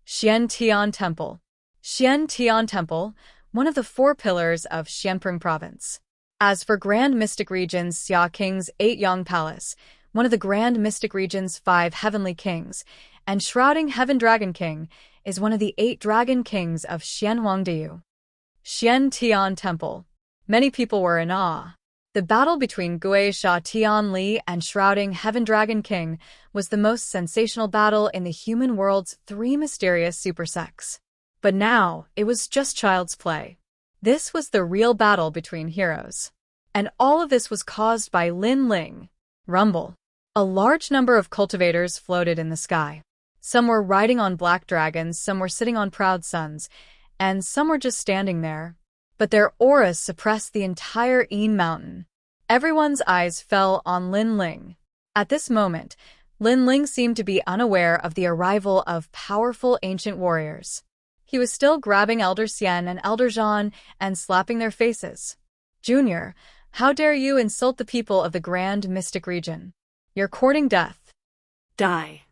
Xian Tian Temple. Xian Tian Temple, one of the four pillars of Xianping Province. As for Grand Mystic Region's Xia King's 8-Yang Palace, one of the Grand Mystic Region's 5 Heavenly Kings, and Shrouding Heaven Dragon King is one of the 8 Dragon Kings of Xianhuangdayu. Xian Tian Temple. Many people were in awe. The battle between Gui Sha Tianli and Shrouding Heaven Dragon King was the most sensational battle in the human world's 3 mysterious super sects. But now, it was just child's play. This was the real battle between heroes. And all of this was caused by Lin Ling. Rumble. A large number of cultivators floated in the sky. Some were riding on black dragons, some were sitting on proud suns, and some were just standing there. But their auras suppressed the entire Een Mountain. Everyone's eyes fell on Lin Ling. At this moment, Lin Ling seemed to be unaware of the arrival of powerful ancient warriors. He was still grabbing Elder Xian and Elder Zhan and slapping their faces. Junior, how dare you insult the people of the Grand Mystic Region? You're courting death. Die.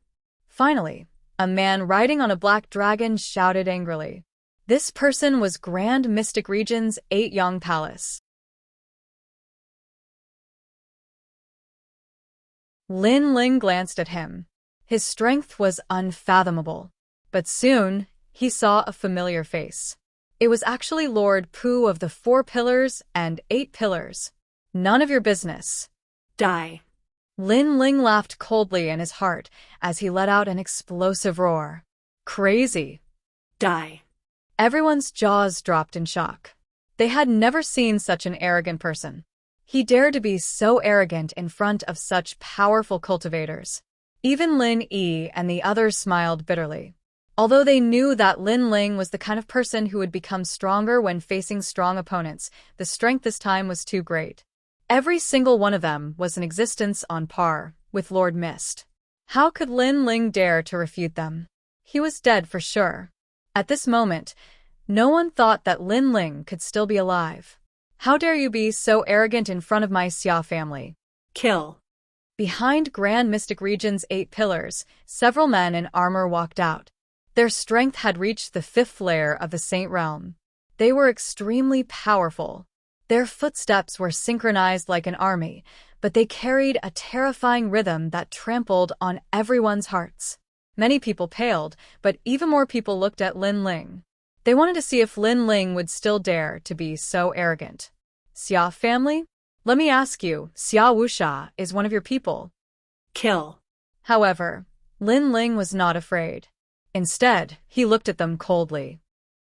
Finally, a man riding on a black dragon shouted angrily. This person was Grand Mystic Region's 8-Yang Palace. Lin Ling glanced at him. His strength was unfathomable. But soon, he saw a familiar face. It was actually Lord Pu of the 4 Pillars and 8 Pillars. None of your business. Die. Lin Ling laughed coldly in his heart as he let out an explosive roar. Crazy. Die. Everyone's jaws dropped in shock. They had never seen such an arrogant person. He dared to be so arrogant in front of such powerful cultivators. Even Lin Yi and the others smiled bitterly. Although they knew that Lin Ling was the kind of person who would become stronger when facing strong opponents, the strength this time was too great. Every single one of them was in existence on par with Lord Mist. How could Lin Ling dare to refute them? He was dead for sure. At this moment, no one thought that Lin Ling could still be alive. How dare you be so arrogant in front of my Xia family? Kill. Behind Grand Mystic Region's 8 Pillars, several men in armor walked out. Their strength had reached the 5th layer of the Saint Realm. They were extremely powerful. Their footsteps were synchronized like an army, but they carried a terrifying rhythm that trampled on everyone's hearts. Many people paled, but even more people looked at Lin Ling. They wanted to see if Lin Ling would still dare to be so arrogant. Xia family? Let me ask you, Xia Wuxia is one of your people. Kill. However, Lin Ling was not afraid. Instead, he looked at them coldly.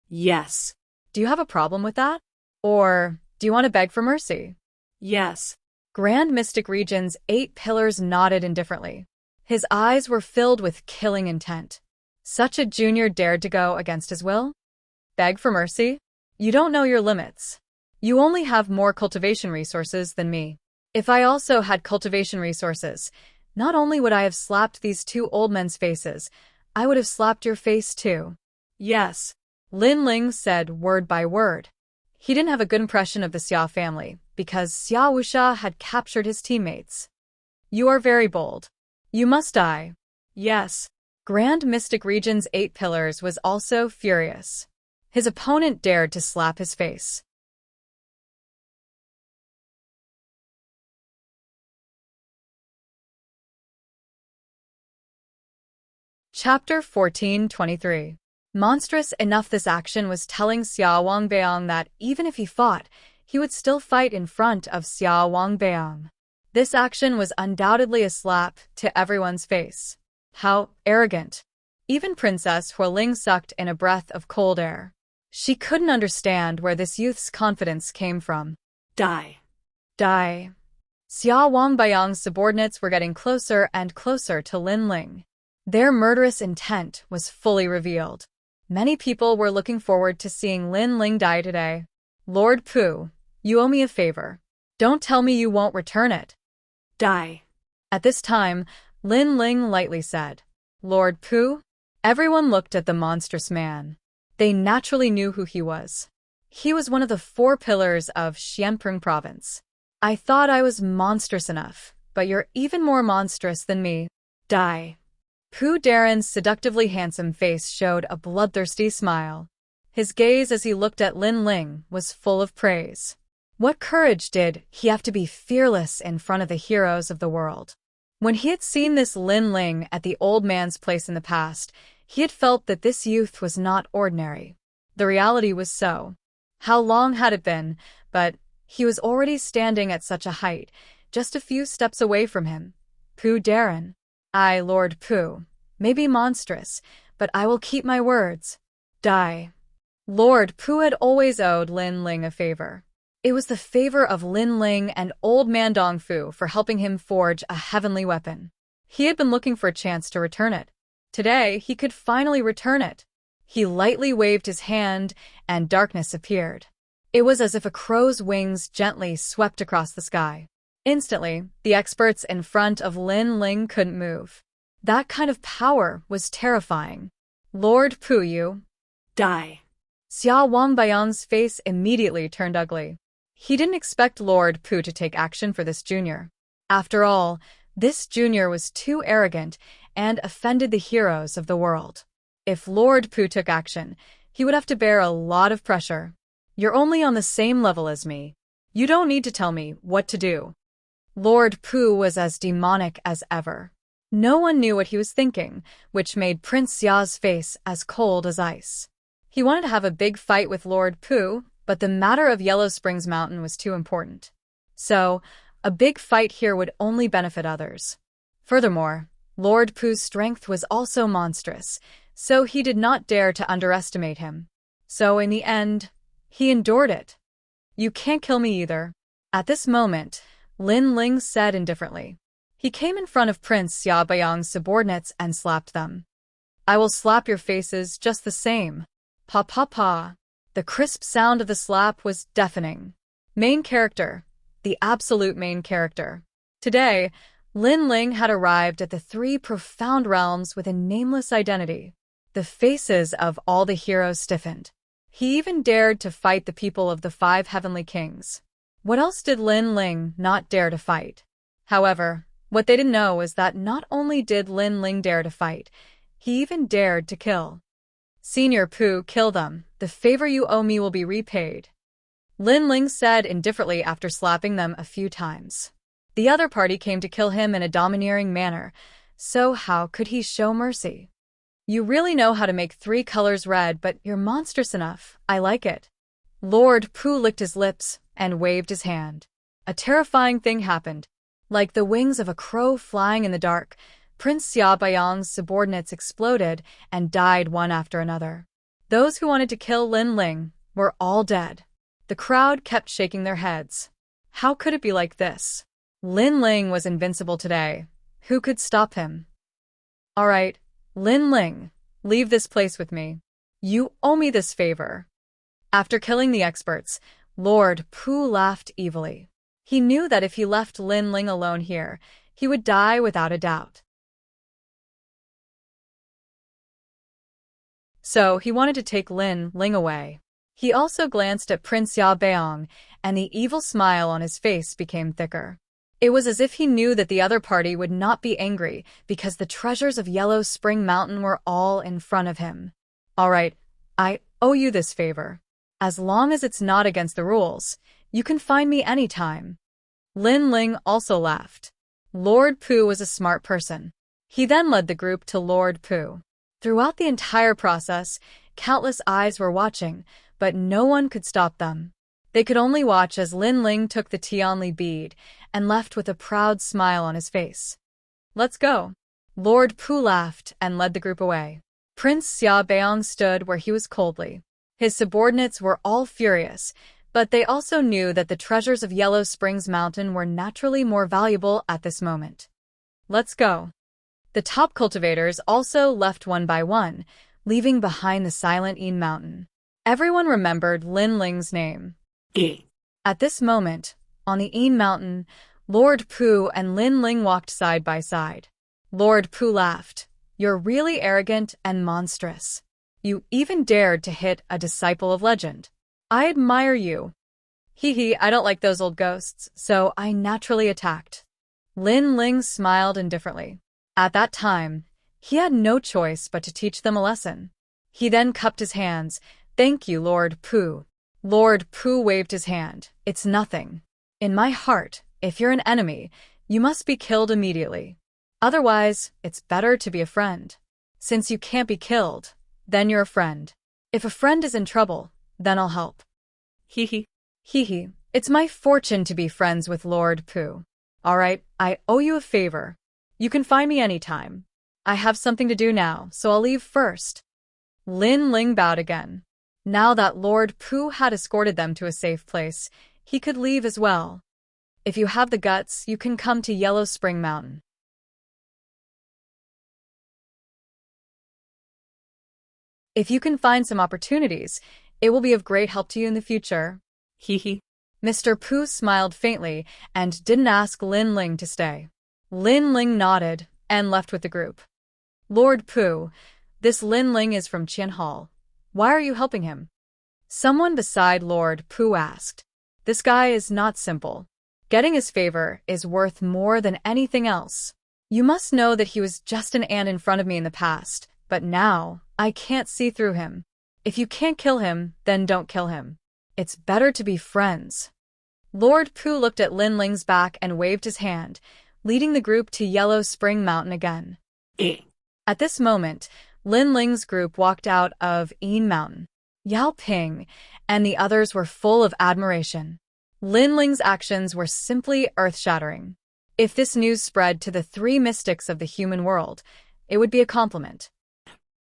Yes. Do you have a problem with that? Or do you want to beg for mercy? Yes. Grand Mystic Region's 8 Pillars nodded indifferently. His eyes were filled with killing intent. Such a junior dared to go against his will? Beg for mercy? You don't know your limits. You only have more cultivation resources than me. If I also had cultivation resources, not only would I have slapped these two old men's faces, I would have slapped your face too. Yes. Lin Ling said word by word. He didn't have a good impression of the Xia family because Xia Wuxia had captured his teammates. You are very bold. You must die. Yes. Grand Mystic Region's 8 Pillars was also furious. His opponent dared to slap his face. Chapter 1423. Monstrous enough, this action was telling Xia Wangbeang that even if he fought, he would still fight in front of Xia Wangbeang. This action was undoubtedly a slap to everyone's face. How arrogant. Even Princess Hualing sucked in a breath of cold air. She couldn't understand where this youth's confidence came from. Die. Die. Xia Wangbeang's subordinates were getting closer and closer to Lin Ling. Their murderous intent was fully revealed. Many people were looking forward to seeing Lin Ling die today. Lord Pu, you owe me a favor. Don't tell me you won't return it. Die. At this time, Lin Ling lightly said, Lord Pu? Everyone looked at the monstrous man. They naturally knew who he was. He was one of the 4 pillars of Xianpeng province. I thought I was monstrous enough, but you're even more monstrous than me. Die. Pu Daren's seductively handsome face showed a bloodthirsty smile. His gaze as he looked at Lin Ling was full of praise. What courage did he have to be fearless in front of the heroes of the world? When he had seen this Lin Ling at the old man's place in the past, he had felt that this youth was not ordinary. The reality was so. How long had it been? But he was already standing at such a height, just a few steps away from him. Pu Daren. I, Lord Pu, may be monstrous, but I will keep my words. Die. Lord Pu had always owed Lin Ling a favor. It was the favor of Lin Ling and old man Dongfu for helping him forge a heavenly weapon. He had been looking for a chance to return it. Today, he could finally return it. He lightly waved his hand, and darkness appeared. It was as if a crow's wings gently swept across the sky. Instantly, the experts in front of Lin Ling couldn't move. That kind of power was terrifying. Lord Pu, you. Die. Xia Wangbeang's face immediately turned ugly. He didn't expect Lord Pu to take action for this junior. After all, this junior was too arrogant and offended the heroes of the world. If Lord Pu took action, he would have to bear a lot of pressure. You're only on the same level as me. You don't need to tell me what to do. Lord Pu was as demonic as ever. No one knew what he was thinking, which made Prince Xia's face as cold as ice. He wanted to have a big fight with Lord Pu, but the matter of Yellow Springs Mountain was too important. So, a big fight here would only benefit others. Furthermore, Lord Pu's strength was also monstrous, so he did not dare to underestimate him. So in the end, he endured it. You can't kill me either. At this moment, Lin Ling said indifferently. He came in front of Prince Xiaobayang's subordinates and slapped them. I will slap your faces just the same. Pa pa pa. The crisp sound of the slap was deafening. Main character. The absolute main character. Today, Lin Ling had arrived at the 3 profound realms with a nameless identity. The faces of all the heroes stiffened. He even dared to fight the people of the 5 heavenly kings. What else did Lin Ling not dare to fight? However, what they didn't know was that not only did Lin Ling dare to fight, he even dared to kill. Senior Pu, kill them. The favor you owe me will be repaid. Lin Ling said indifferently after slapping them a few times. The other party came to kill him in a domineering manner, so how could he show mercy? You really know how to make 3 colors red, but you're monstrous enough. I like it. Lord Pu licked his lips and waved his hand. A terrifying thing happened. Like the wings of a crow flying in the dark, Prince Xiaobayang's subordinates exploded and died one after another. Those who wanted to kill Lin Ling were all dead. The crowd kept shaking their heads. How could it be like this? Lin Ling was invincible today. Who could stop him? All right, Lin Ling, leave this place with me. You owe me this favor. After killing the experts, Lord Pu laughed evilly. He knew that if he left Lin Ling alone here, he would die without a doubt. So he wanted to take Lin Ling away. He also glanced at Prince Ya Beong, and the evil smile on his face became thicker. It was as if he knew that the other party would not be angry because the treasures of Yellow Spring Mountain were all in front of him. All right, I owe you this favor. As long as it's not against the rules, you can find me anytime. Lin Ling also laughed. Lord Pu was a smart person. He then led the group to Lord Pu. Throughout the entire process, countless eyes were watching, but no one could stop them. They could only watch as Lin Ling took the Tianli bead and left with a proud smile on his face. Let's go. Lord Pu laughed and led the group away. Prince Xia Beong stood where he was coldly. His subordinates were all furious, but they also knew that the treasures of Yellow Springs Mountain were naturally more valuable at this moment. Let's go. The top cultivators also left one by one, leaving behind the silent Yin Mountain. Everyone remembered Lin Ling's name. At this moment, on the Yin Mountain, Lord Pu and Lin Ling walked side by side. Lord Pu laughed. You're really arrogant and monstrous. You even dared to hit a disciple of legend. I admire you. Hee, I don't like those old ghosts, so I naturally attacked. Lin Ling smiled indifferently. At that time, he had no choice but to teach them a lesson. He then cupped his hands. Thank you, Lord Pu. Lord Pu waved his hand. It's nothing. In my heart, if you're an enemy, you must be killed immediately. Otherwise, it's better to be a friend. Since you can't be killed, then you're a friend. If a friend is in trouble, then I'll help. Hee. It's my fortune to be friends with Lord Pu. All right, I owe you a favor. You can find me anytime. I have something to do now, so I'll leave first. Lin Ling bowed again. Now that Lord Pu had escorted them to a safe place, he could leave as well. If you have the guts, you can come to Yellow Spring Mountain. If you can find some opportunities, it will be of great help to you in the future. Hee. Mr. Pu smiled faintly and didn't ask Lin Ling to stay. Lin Ling nodded and left with the group. Lord Pu, this Lin Ling is from Qian Hall. Why are you helping him? Someone beside Lord Pu asked. This guy is not simple. Getting his favor is worth more than anything else. You must know that he was just an ant in front of me in the past, but now I can't see through him. If you can't kill him, then don't kill him. It's better to be friends. Lord Pu looked at Lin Ling's back and waved his hand, leading the group to Yellow Spring Mountain again. At this moment, Lin Ling's group walked out of Yin Mountain. Yao Ping and the others were full of admiration. Lin Ling's actions were simply earth-shattering. If this news spread to the three mystics of the human world, it would be a compliment.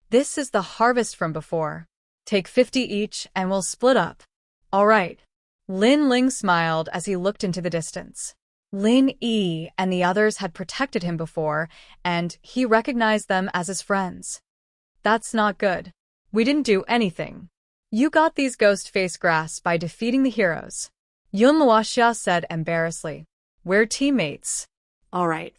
This is the harvest from before. Take 50 each and we'll split up. All right. Lin Ling smiled as he looked into the distance. Lin Yi and the others had protected him before, and he recognized them as his friends. That's not good. We didn't do anything. You got these ghost face grass by defeating the heroes. Yun Luoxia said embarrassedly. We're teammates. All right.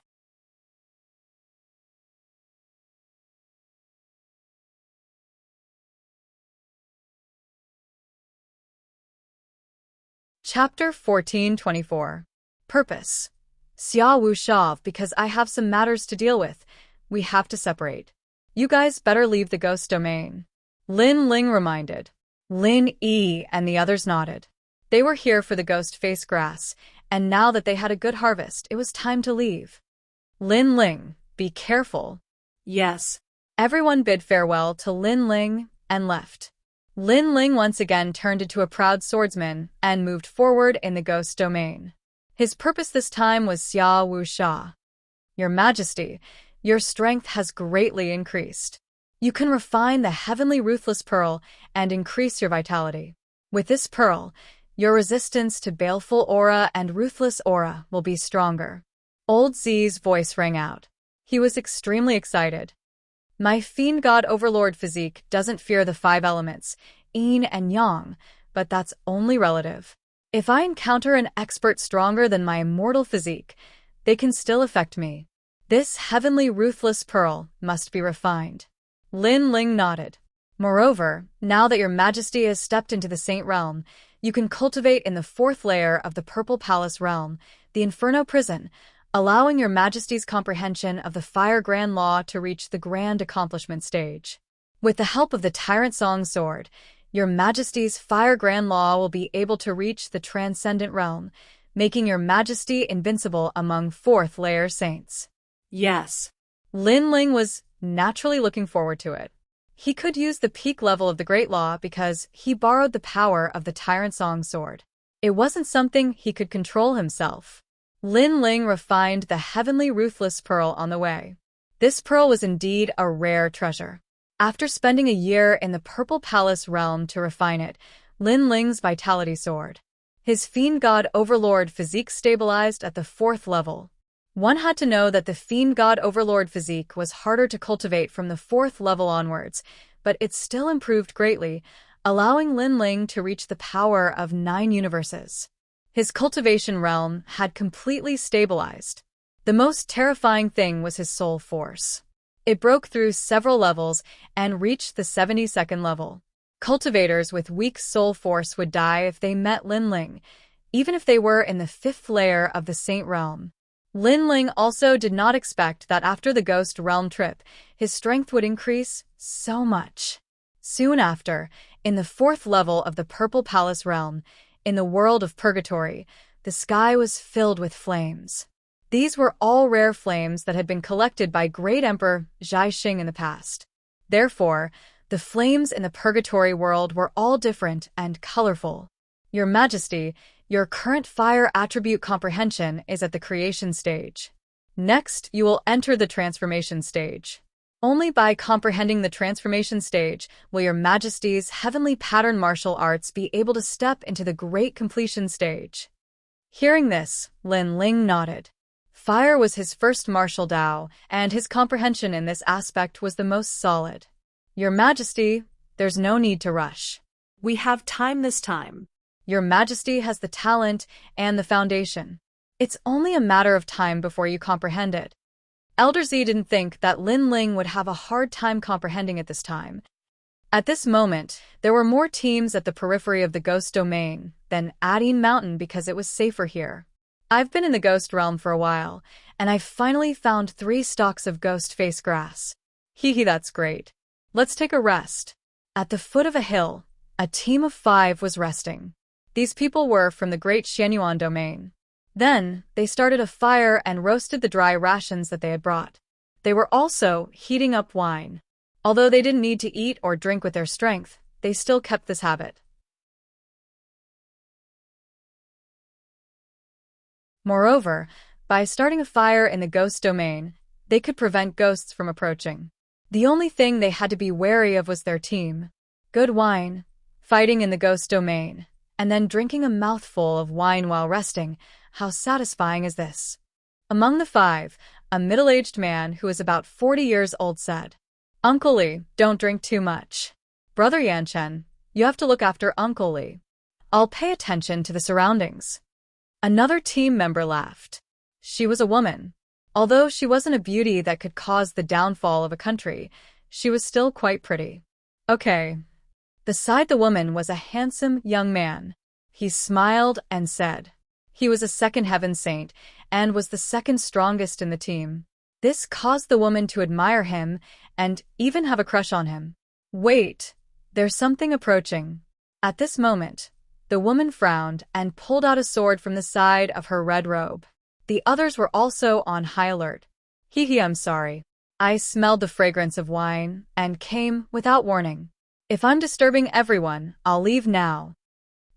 Chapter 1424. Purpose. Xia Wu Shav, because I have some matters to deal with. We have to separate. You guys better leave the ghost domain. Lin Ling reminded. Lin Yi and the others nodded. They were here for the ghost face grass, and now that they had a good harvest, it was time to leave. Lin Ling, be careful. Yes. Everyone bid farewell to Lin Ling and left. Lin Ling once again turned into a proud swordsman and moved forward in the ghost domain. His purpose this time was Xia Wu Sha. Your Majesty, your strength has greatly increased. You can refine the heavenly ruthless pearl and increase your vitality. With this pearl, your resistance to baleful aura and ruthless aura will be stronger. Old Z's voice rang out. He was extremely excited. My fiend god overlord physique doesn't fear the five elements, yin and yang, but that's only relative. If I encounter an expert stronger than my immortal physique, they can still affect me. This heavenly ruthless pearl must be refined. Lin Ling nodded. Moreover, now that your majesty has stepped into the Saint Realm, you can cultivate in the fourth layer of the Purple Palace realm, the Inferno Prison, allowing your majesty's comprehension of the Fire Grand Law to reach the Grand Accomplishment stage. With the help of the Tyrant Song Sword, your majesty's Fire Grand Law will be able to reach the Transcendent Realm, making your majesty invincible among fourth layer saints. Yes. Lin Ling was naturally looking forward to it. He could use the peak level of the Great Law because he borrowed the power of the Tyrant Song Sword. It wasn't something he could control himself. Lin Ling refined the heavenly ruthless pearl on the way. This pearl was indeed a rare treasure. After spending a year in the Purple Palace realm to refine it, Lin Ling's vitality soared. His fiend god overlord physique stabilized at the fourth level. One had to know that the fiend god overlord physique was harder to cultivate from the fourth level onwards, but it still improved greatly, allowing Lin Ling to reach the power of 9 universes. His cultivation realm had completely stabilized. The most terrifying thing was his soul force. It broke through several levels and reached the 72nd level. Cultivators with weak soul force would die if they met Lin Ling, even if they were in the 5th layer of the Saint Realm. Lin Ling also did not expect that after the Ghost Realm trip, his strength would increase so much. Soon after, in the 4th level of the Purple Palace realm, in the world of Purgatory, the sky was filled with flames. These were all rare flames that had been collected by Great Emperor Zhaixing in the past. Therefore, the flames in the Purgatory world were all different and colorful. Your Majesty, your current fire attribute comprehension is at the creation stage. Next, you will enter the transformation stage. Only by comprehending the transformation stage will your Majesty's heavenly pattern martial arts be able to step into the great completion stage. Hearing this, Lin Ling nodded. Fire was his first martial Dao, and his comprehension in this aspect was the most solid. Your Majesty, there's no need to rush. We have time this time. Your Majesty has the talent and the foundation. It's only a matter of time before you comprehend it. Elder Z didn't think that Lin Ling would have a hard time comprehending it this time. At this moment, there were more teams at the periphery of the Ghost Domain than Adine Mountain because it was safer here. I've been in the Ghost Realm for a while, and I've finally found 3 stalks of ghost face grass. Hee, that's great. Let's take a rest. At the foot of a hill, a team of 5 was resting. These people were from the Great Xianyuan Domain. Then, they started a fire and roasted the dry rations that they had brought. They were also heating up wine. Although they didn't need to eat or drink with their strength, they still kept this habit. Moreover, by starting a fire in the Ghost Domain, they could prevent ghosts from approaching. The only thing they had to be wary of was their team. Good wine, fighting in the Ghost Domain, and then drinking a mouthful of wine while resting. How satisfying is this? Among the 5, a middle-aged man who was about 40 years old said, Uncle Li, don't drink too much. Brother Yanchen, you have to look after Uncle Li. I'll pay attention to the surroundings. Another team member laughed. She was a woman. Although she wasn't a beauty that could cause the downfall of a country, she was still quite pretty. Okay. Beside the woman was a handsome young man. He smiled and said, he was a second heaven saint and was the second strongest in the team. This caused the woman to admire him and even have a crush on him. Wait, there's something approaching. At this moment, the woman frowned and pulled out a sword from the side of her red robe. The others were also on high alert. I'm sorry. I smelled the fragrance of wine and came without warning. If I'm disturbing everyone, I'll leave now.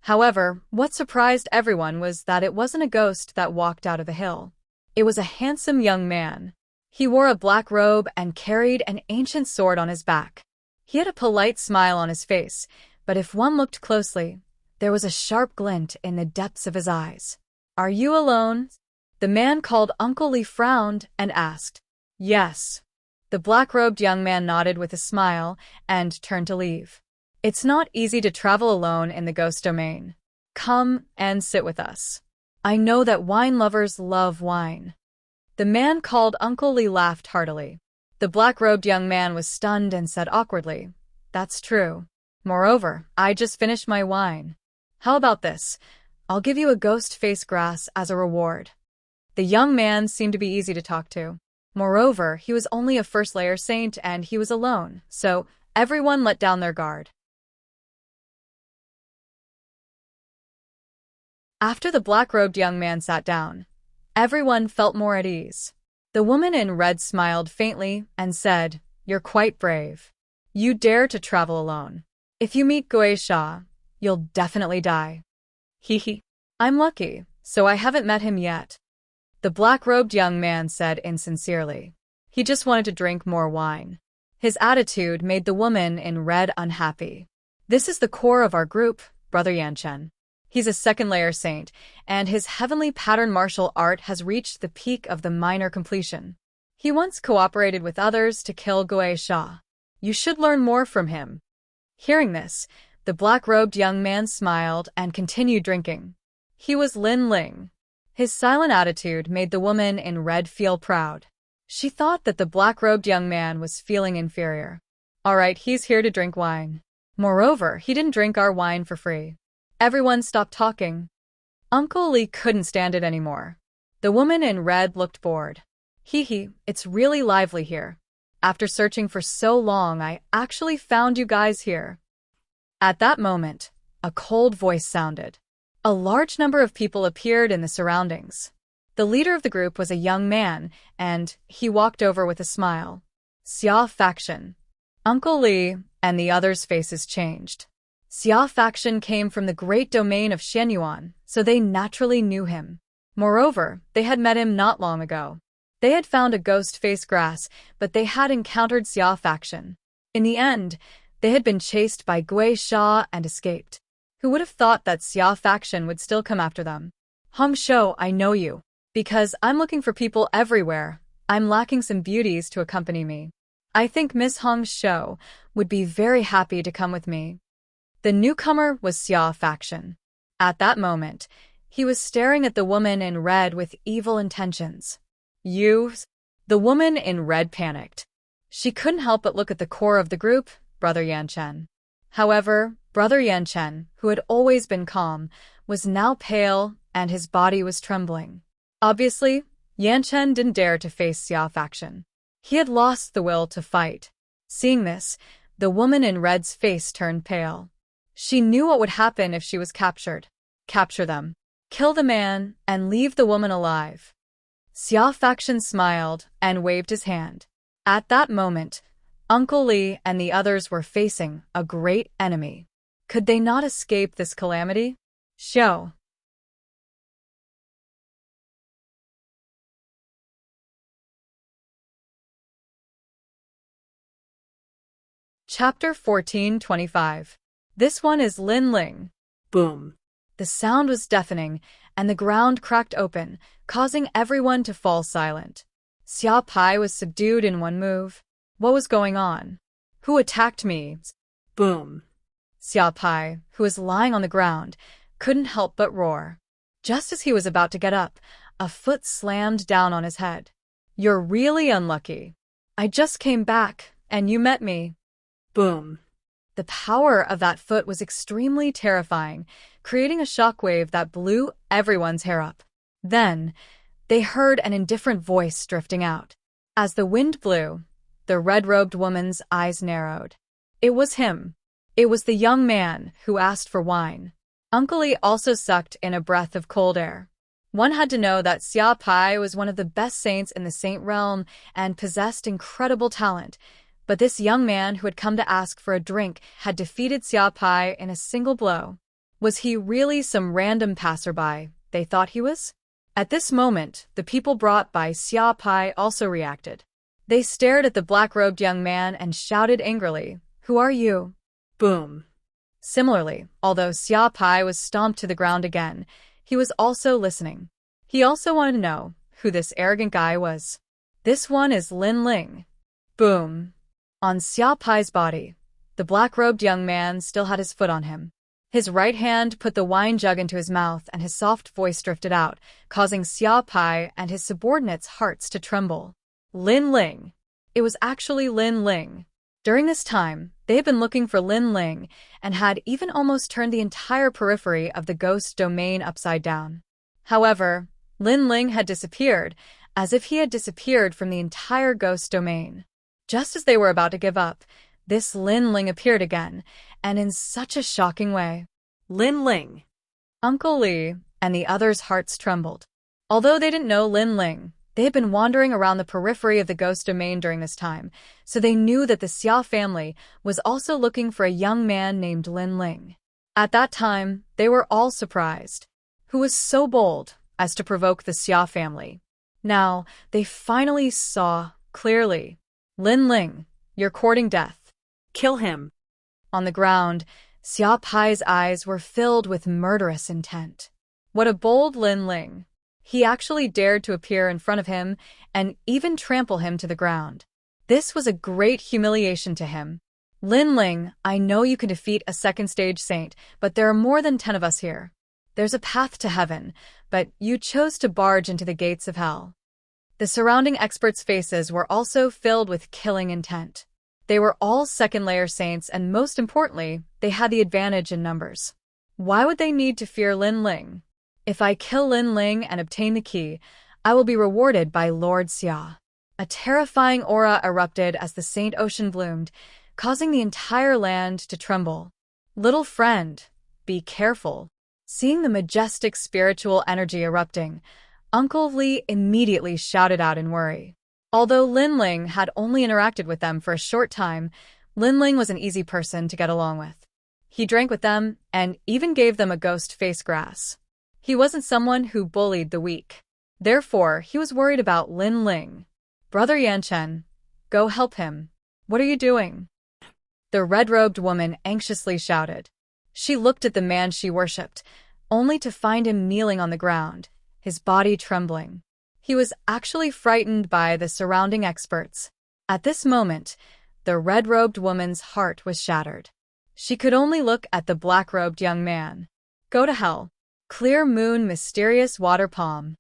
However, what surprised everyone was that it wasn't a ghost that walked out of the hill. It was a handsome young man. He wore a black robe and carried an ancient sword on his back. He had a polite smile on his face, but if one looked closely, there was a sharp glint in the depths of his eyes. Are you alone? The man called Uncle Li frowned and asked. Yes. The black-robed young man nodded with a smile and turned to leave. It's not easy to travel alone in the ghost domain. Come and sit with us. I know that wine lovers love wine. The man called Uncle Lee laughed heartily. The black-robed young man was stunned and said awkwardly, "That's true. Moreover, I just finished my wine. How about this? I'll give you a ghost face grass as a reward." The young man seemed to be easy to talk to. Moreover, he was only a first-layer saint and he was alone, so everyone let down their guard. After the black-robed young man sat down, everyone felt more at ease. The woman in red smiled faintly and said, "You're quite brave. You dare to travel alone. If you meet Gui Sha, you'll definitely die." Hee. I'm lucky, so I haven't met him yet. The black-robed young man said insincerely. He just wanted to drink more wine. His attitude made the woman in red unhappy. This is the core of our group, Brother Yanchen. He's a second-layer saint, and his heavenly pattern martial art has reached the peak of the minor completion. He once cooperated with others to kill Gui Sha. You should learn more from him. Hearing this, the black-robed young man smiled and continued drinking. He was Lin Ling. His silent attitude made the woman in red feel proud. She thought that the black-robed young man was feeling inferior. All right, he's here to drink wine. Moreover, he didn't drink our wine for free. Everyone stopped talking. Uncle Lee couldn't stand it anymore. The woman in red looked bored. Hee, it's really lively here. After searching for so long, I actually found you guys here. At that moment, a cold voice sounded. A large number of people appeared in the surroundings. The leader of the group was a young man, and he walked over with a smile. Xia faction. Uncle Lee and the others' faces changed. Xia faction came from the great domain of Shenyuan, so they naturally knew him. Moreover, they had met him not long ago. They had found a ghost face grass, but they had encountered Xia faction. In the end, they had been chased by Gui Sha and escaped. Who would have thought that Xia faction would still come after them? Hong Shou, I know you. Because I'm looking for people everywhere. I'm lacking some beauties to accompany me. I think Miss Hong Shou would be very happy to come with me. The newcomer was Xia faction. At that moment, he was staring at the woman in red with evil intentions. You? The woman in red panicked. She couldn't help but look at the core of the group, Brother Yanchen. However, Brother Yanchen, who had always been calm, was now pale and his body was trembling. Obviously, Yanchen didn't dare to face Xia faction. He had lost the will to fight. Seeing this, the woman in red's face turned pale. She knew what would happen if she was captured. Capture them. Kill the man and leave the woman alive. Xia faction smiled and waved his hand. At that moment, Uncle Lee and the others were facing a great enemy. Could they not escape this calamity? Show. Chapter 1425. This one is Lin Ling. Boom. The sound was deafening, and the ground cracked open, causing everyone to fall silent. Xia Pai was subdued in one move. What was going on? Who attacked me? Boom. Xia Pai, who was lying on the ground, couldn't help but roar. Just as he was about to get up, a foot slammed down on his head. You're really unlucky. I just came back, and you met me. Boom. The power of that foot was extremely terrifying, creating a shockwave that blew everyone's hair up. Then, they heard an indifferent voice drifting out. As the wind blew, the red-robed woman's eyes narrowed. It was him. It was the young man who asked for wine. Uncle Lee also sucked in a breath of cold air. One had to know that Xia Pai was one of the best saints in the saint realm and possessed incredible talent. But this young man who had come to ask for a drink had defeated Xia Pai in a single blow. Was he really some random passerby they thought he was? At this moment, the people brought by Xia Pai also reacted. They stared at the black-robed young man and shouted angrily, "Who are you?" Boom. Similarly, although Xia Pai was stomped to the ground again, he was also listening. He also wanted to know who this arrogant guy was. This one is Lin Ling. Boom. On Xia Pai's body, the black-robed young man still had his foot on him. His right hand put the wine jug into his mouth and his soft voice drifted out, causing Xia Pai and his subordinates' hearts to tremble. Lin Ling. It was actually Lin Ling. During this time, they had been looking for Lin Ling and had even almost turned the entire periphery of the ghost domain upside down. However, Lin Ling had disappeared, as if he had disappeared from the entire ghost domain. Just as they were about to give up, this Lin Ling appeared again, and in such a shocking way. Lin Ling. Uncle Li and the others' hearts trembled. Although they didn't know Lin Ling, they had been wandering around the periphery of the ghost domain during this time, so they knew that the Xia family was also looking for a young man named Lin Ling. At that time, they were all surprised. Who was so bold as to provoke the Xia family? Now, they finally saw clearly. Lin Ling, you're courting death. Kill him. On the ground, Xia Pai's eyes were filled with murderous intent. What a bold Lin Ling. He actually dared to appear in front of him and even trample him to the ground. This was a great humiliation to him. Lin Ling, I know you can defeat a second-stage saint, but there are more than 10 of us here. There's a path to heaven, but you chose to barge into the gates of hell. The surrounding experts' faces were also filled with killing intent. They were all second-layer saints, and most importantly, they had the advantage in numbers. Why would they need to fear Lin Ling? If I kill Lin Ling and obtain the key, I will be rewarded by Lord Xia. A terrifying aura erupted as the Saint Ocean bloomed, causing the entire land to tremble. Little friend, be careful. Seeing the majestic spiritual energy erupting, Uncle Li immediately shouted out in worry. Although Lin Ling had only interacted with them for a short time, Lin Ling was an easy person to get along with. He drank with them and even gave them a ghost face grass. He wasn't someone who bullied the weak. Therefore, he was worried about Lin Ling. Brother Yanchen, go help him. What are you doing? The red-robed woman anxiously shouted. She looked at the man she worshipped, only to find him kneeling on the ground, his body trembling. He was actually frightened by the surrounding experts. At this moment, the red-robed woman's heart was shattered. She could only look at the black-robed young man. Go to hell. Clear moon, mysterious water palm.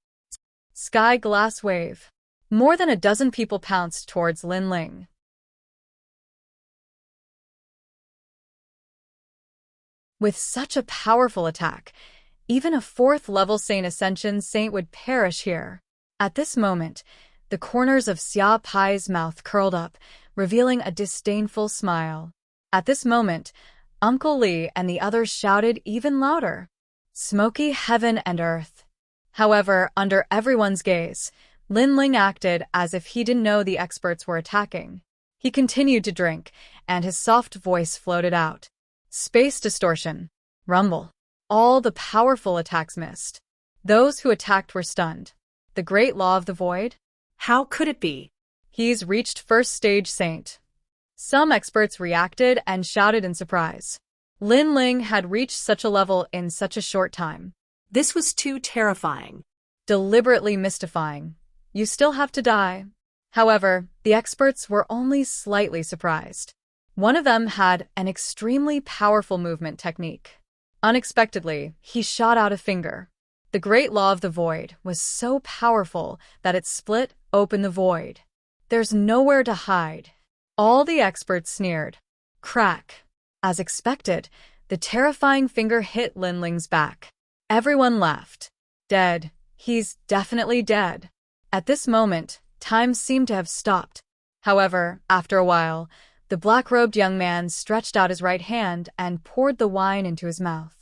Sky glass wave. More than a dozen people pounced towards Lin Ling. With such a powerful attack, even a 4th-level Saint Ascension Saint would perish here. At this moment, the corners of Xia Pai's mouth curled up, revealing a disdainful smile. At this moment, Uncle Li and the others shouted even louder. Smoky heaven and earth. However, under everyone's gaze, Lin Ling acted as if he didn't know the experts were attacking. He continued to drink, and his soft voice floated out. Space distortion. Rumble. All the powerful attacks missed. Those who attacked were stunned. The great law of the void? How could it be? He's reached 1st stage saint. Some experts reacted and shouted in surprise. Lin Ling had reached such a level in such a short time. This was too terrifying. Deliberately mystifying. You still have to die. However, the experts were only slightly surprised. One of them had an extremely powerful movement technique. Unexpectedly, he shot out a finger. The great law of the void was so powerful that it split open the void. There's nowhere to hide. All the experts sneered. Crack. As expected, the terrifying finger hit Lin Ling's back. Everyone laughed. Dead. He's definitely dead. At this moment, time seemed to have stopped. However, after a while, the black-robed young man stretched out his right hand and poured the wine into his mouth.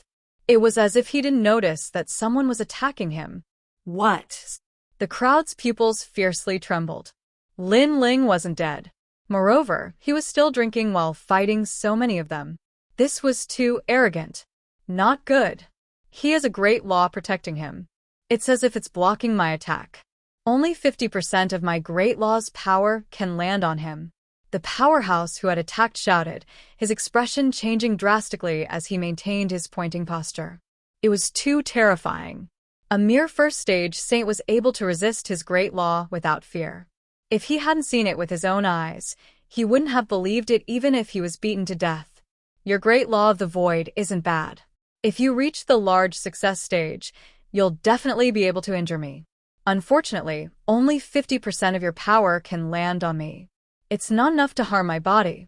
It was as if he didn't notice that someone was attacking him. What? The crowd's pupils fiercely trembled. Lin Ling wasn't dead. Moreover, he was still drinking while fighting so many of them. This was too arrogant. Not good. He has a great law protecting him. It's as if it's blocking my attack. Only 50% of my great law's power can land on him. The powerhouse who had attacked shouted, his expression changing drastically as he maintained his pointing posture. It was too terrifying. A mere 1st stage saint was able to resist his great law without fear. If he hadn't seen it with his own eyes, he wouldn't have believed it even if he was beaten to death. Your great law of the void isn't bad. If you reach the large success stage, you'll definitely be able to injure me. Unfortunately, only 50% of your power can land on me. It's not enough to harm my body.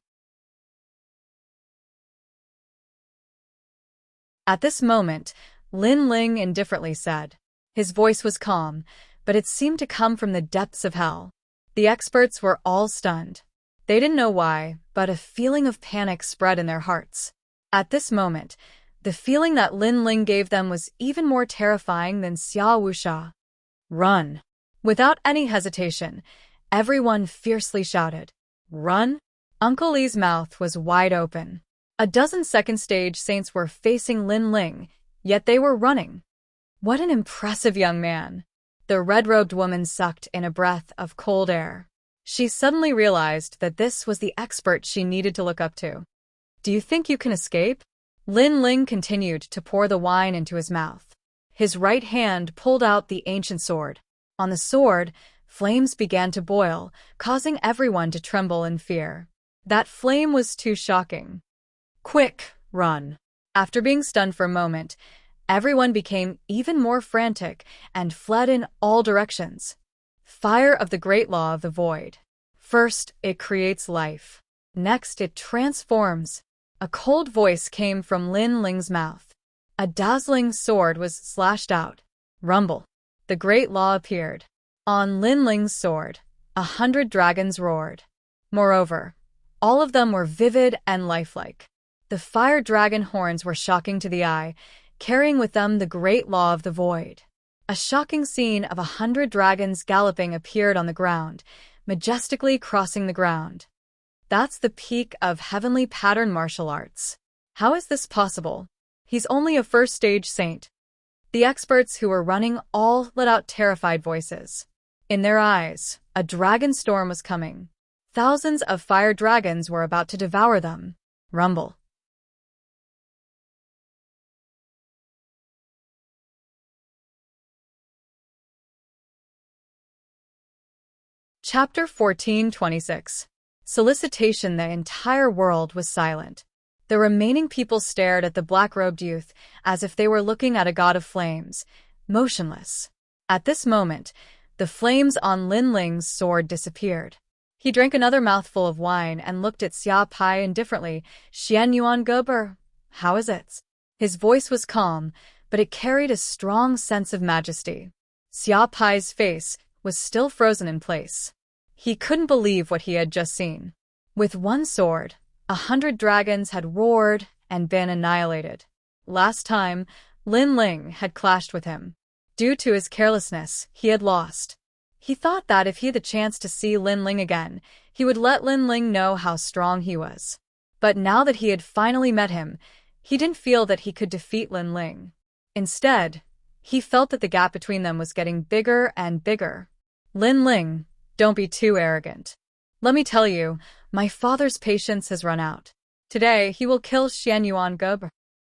At this moment, Lin Ling indifferently said. His voice was calm, but it seemed to come from the depths of hell. The experts were all stunned. They didn't know why, but a feeling of panic spread in their hearts. At this moment, the feeling that Lin Ling gave them was even more terrifying than Xia Wuxia. Run! Without any hesitation, everyone fiercely shouted. Run? Uncle Li's mouth was wide open. A dozen second-stage saints were facing Lin Ling, yet they were running. What an impressive young man! The red-robed woman sucked in a breath of cold air. She suddenly realized that this was the expert she needed to look up to. Do you think you can escape? Lin Ling continued to pour the wine into his mouth. His right hand pulled out the ancient sword. On the sword, flames began to boil, causing everyone to tremble in fear. That flame was too shocking. Quick, run! After being stunned for a moment, everyone became even more frantic and fled in all directions. Fire of the great law of the void. First, it creates life. Next, it transforms. A cold voice came from Lin Ling's mouth. A dazzling sword was slashed out. Rumble. The great law appeared. On Lin Ling's sword, 100 dragons roared. Moreover, all of them were vivid and lifelike. The fire dragon horns were shocking to the eye, carrying with them the great law of the void. A shocking scene of 100 dragons galloping appeared on the ground, majestically crossing the ground. That's the peak of heavenly pattern martial arts. How is this possible? He's only a first-stage saint. The experts who were running all let out terrified voices. In their eyes, a dragon storm was coming. Thousands of fire dragons were about to devour them. Rumble. Chapter 14:26. Solicitation. The entire world was silent. The remaining people stared at the black-robed youth as if they were looking at a god of flames, motionless. At this moment, the flames on Lin Ling's sword disappeared. He drank another mouthful of wine and looked at Xia Pai indifferently. Xian Yuan Gober, how is it? His voice was calm, but it carried a strong sense of majesty. Xia Pai's face was still frozen in place. He couldn't believe what he had just seen. With one sword, 100 dragons had roared and been annihilated. Last time, Lin Ling had clashed with him. Due to his carelessness, he had lost. He thought that if he had the chance to see Lin Ling again, he would let Lin Ling know how strong he was. But now that he had finally met him, he didn't feel that he could defeat Lin Ling. Instead, he felt that the gap between them was getting bigger and bigger. Lin Ling, don't be too arrogant. Let me tell you, my father's patience has run out. Today, he will kill Xian Yuan Gober.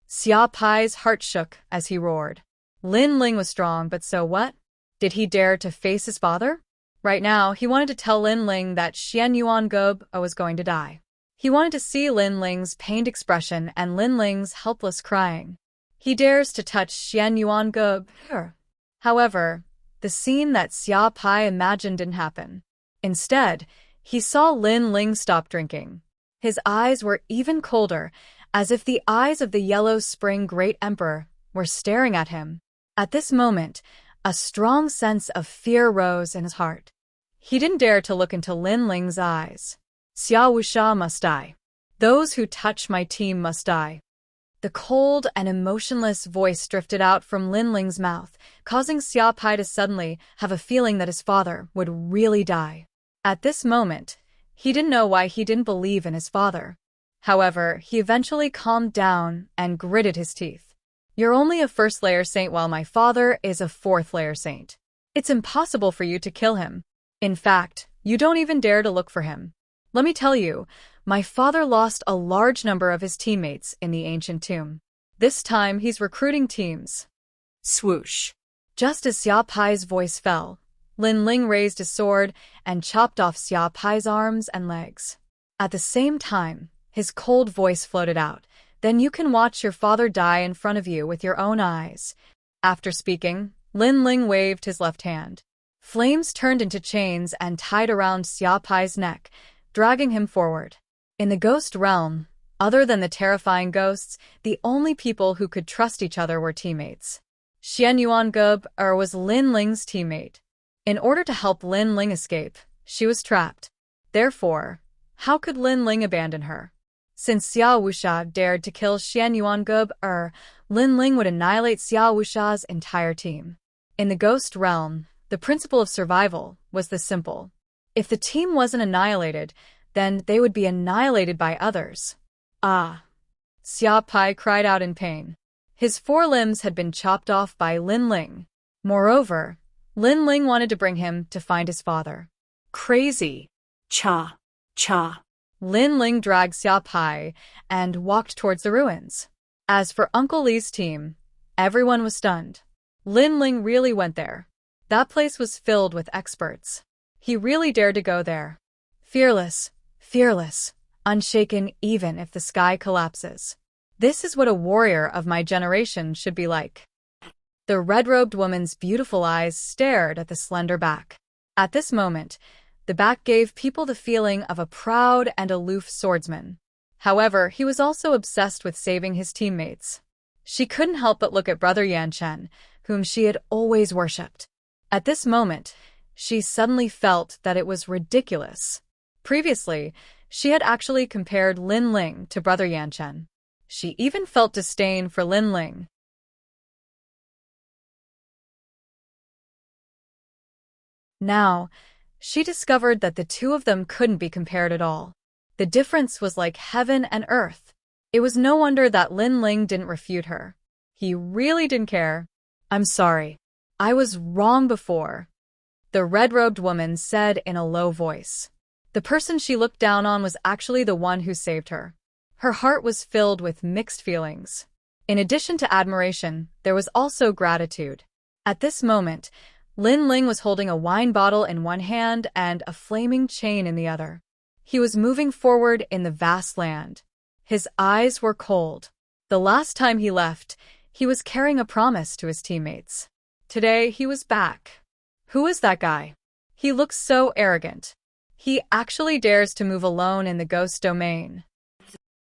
Xia Pai's heart shook as he roared. Lin Ling was strong, but so what? Did he dare to face his father? Right now, he wanted to tell Lin Ling that Xian Yuan Gob was going to die. He wanted to see Lin Ling's pained expression and Lin Ling's helpless crying. He dares to touch Xian Yuan Gob. However, the scene that Xia Pai imagined didn't happen. Instead, he saw Lin Ling stop drinking. His eyes were even colder, as if the eyes of the Yellow Spring Great Emperor were staring at him. At this moment, a strong sense of fear rose in his heart. He didn't dare to look into Lin Ling's eyes. Xia Wuxia must die. Those who touch my team must die. The cold and emotionless voice drifted out from Lin Ling's mouth, causing Xia Pai to suddenly have a feeling that his father would really die. At this moment, he didn't know why he didn't believe in his father. However, he eventually calmed down and gritted his teeth. You're only a first-layer saint while my father is a fourth-layer saint. It's impossible for you to kill him. In fact, you don't even dare to look for him. Let me tell you, my father lost a large number of his teammates in the ancient tomb. This time, he's recruiting teams. Swoosh. Just as Xia Pai's voice fell, Lin Ling raised his sword and chopped off Xia Pai's arms and legs. At the same time, his cold voice floated out. Then you can watch your father die in front of you with your own eyes. After speaking, Lin Ling waved his left hand. Flames turned into chains and tied around Xia Pai's neck, dragging him forward. In the ghost realm, other than the terrifying ghosts, the only people who could trust each other were teammates. Xianyuan Gub was Lin Ling's teammate. In order to help Lin Ling escape, she was trapped. Therefore, how could Lin Ling abandon her? Since Xia Wuxia dared to kill Xianyuan Gub, Lin Ling would annihilate Xia Wuxia's entire team. In the ghost realm, the principle of survival was this simple. If the team wasn't annihilated, then they would be annihilated by others. Ah! Xia Pai cried out in pain. His 4 limbs had been chopped off by Lin Ling. Moreover, Lin Ling wanted to bring him to find his father. Crazy. Cha. Cha. Lin Ling dragged Xia Pai and walked towards the ruins. As for Uncle Li's team, everyone was stunned. Lin Ling really went there. That place was filled with experts. He really dared to go there. Fearless, unshaken even if the sky collapses. This is what a warrior of my generation should be like. The red-robed woman's beautiful eyes stared at the slender back. At this moment, the back gave people the feeling of a proud and aloof swordsman. However, he was also obsessed with saving his teammates. She couldn't help but look at Brother Yan Chen, whom she had always worshipped. At this moment, she suddenly felt that it was ridiculous. Previously, she had actually compared Lin Ling to Brother Yan Chen. She even felt disdain for Lin Ling. Now, she discovered that the two of them couldn't be compared at all. The difference was like heaven and earth. It was no wonder that Lin Ling didn't refute her. He really didn't care. I'm sorry. I was wrong before, the red-robed woman said in a low voice. The person she looked down on was actually the one who saved her. Her heart was filled with mixed feelings. In addition to admiration, there was also gratitude. At this moment, Lin Ling was holding a wine bottle in one hand and a flaming chain in the other. He was moving forward in the vast land. His eyes were cold. The last time he left, he was carrying a promise to his teammates. Today, he was back. Who is that guy? He looks so arrogant. He actually dares to move alone in the ghost domain.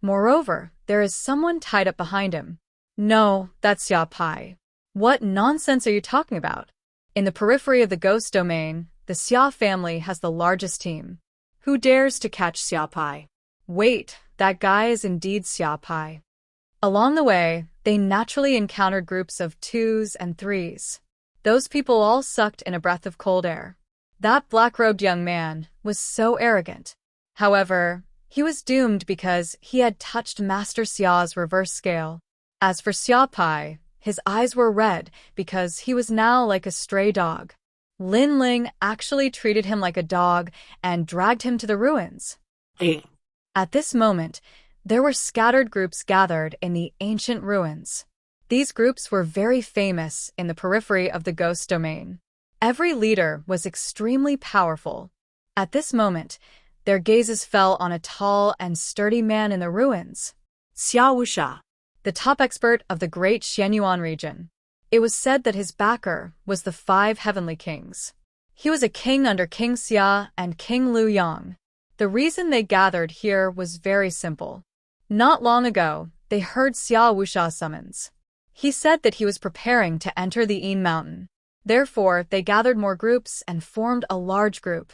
Moreover, there is someone tied up behind him. No, that's Xia Pai. What nonsense are you talking about? In the periphery of the ghost domain, the Xia family has the largest team. Who dares to catch Xia Pai? Wait, that guy is indeed Xia Pai. Along the way, they naturally encountered groups of 2s and 3s. Those people all sucked in a breath of cold air. That black-robed young man was so arrogant. However, he was doomed because he had touched Master Xia's reverse scale. As for Xia Pai, his eyes were red because he was now like a stray dog. Lin Ling actually treated him like a dog and dragged him to the ruins. At this moment, there were scattered groups gathered in the ancient ruins. These groups were very famous in the periphery of the ghost domain. Every leader was extremely powerful. At this moment, their gazes fell on a tall and sturdy man in the ruins. Xia Wuxia, the top expert of the great Xianyuan region. It was said that his backer was the 5 heavenly kings. He was a king under King Xia and King Lu Yang. The reason they gathered here was very simple. Not long ago, they heard Xia Wuxia's summons. He said that he was preparing to enter the Yin Mountain. Therefore, they gathered more groups and formed a large group.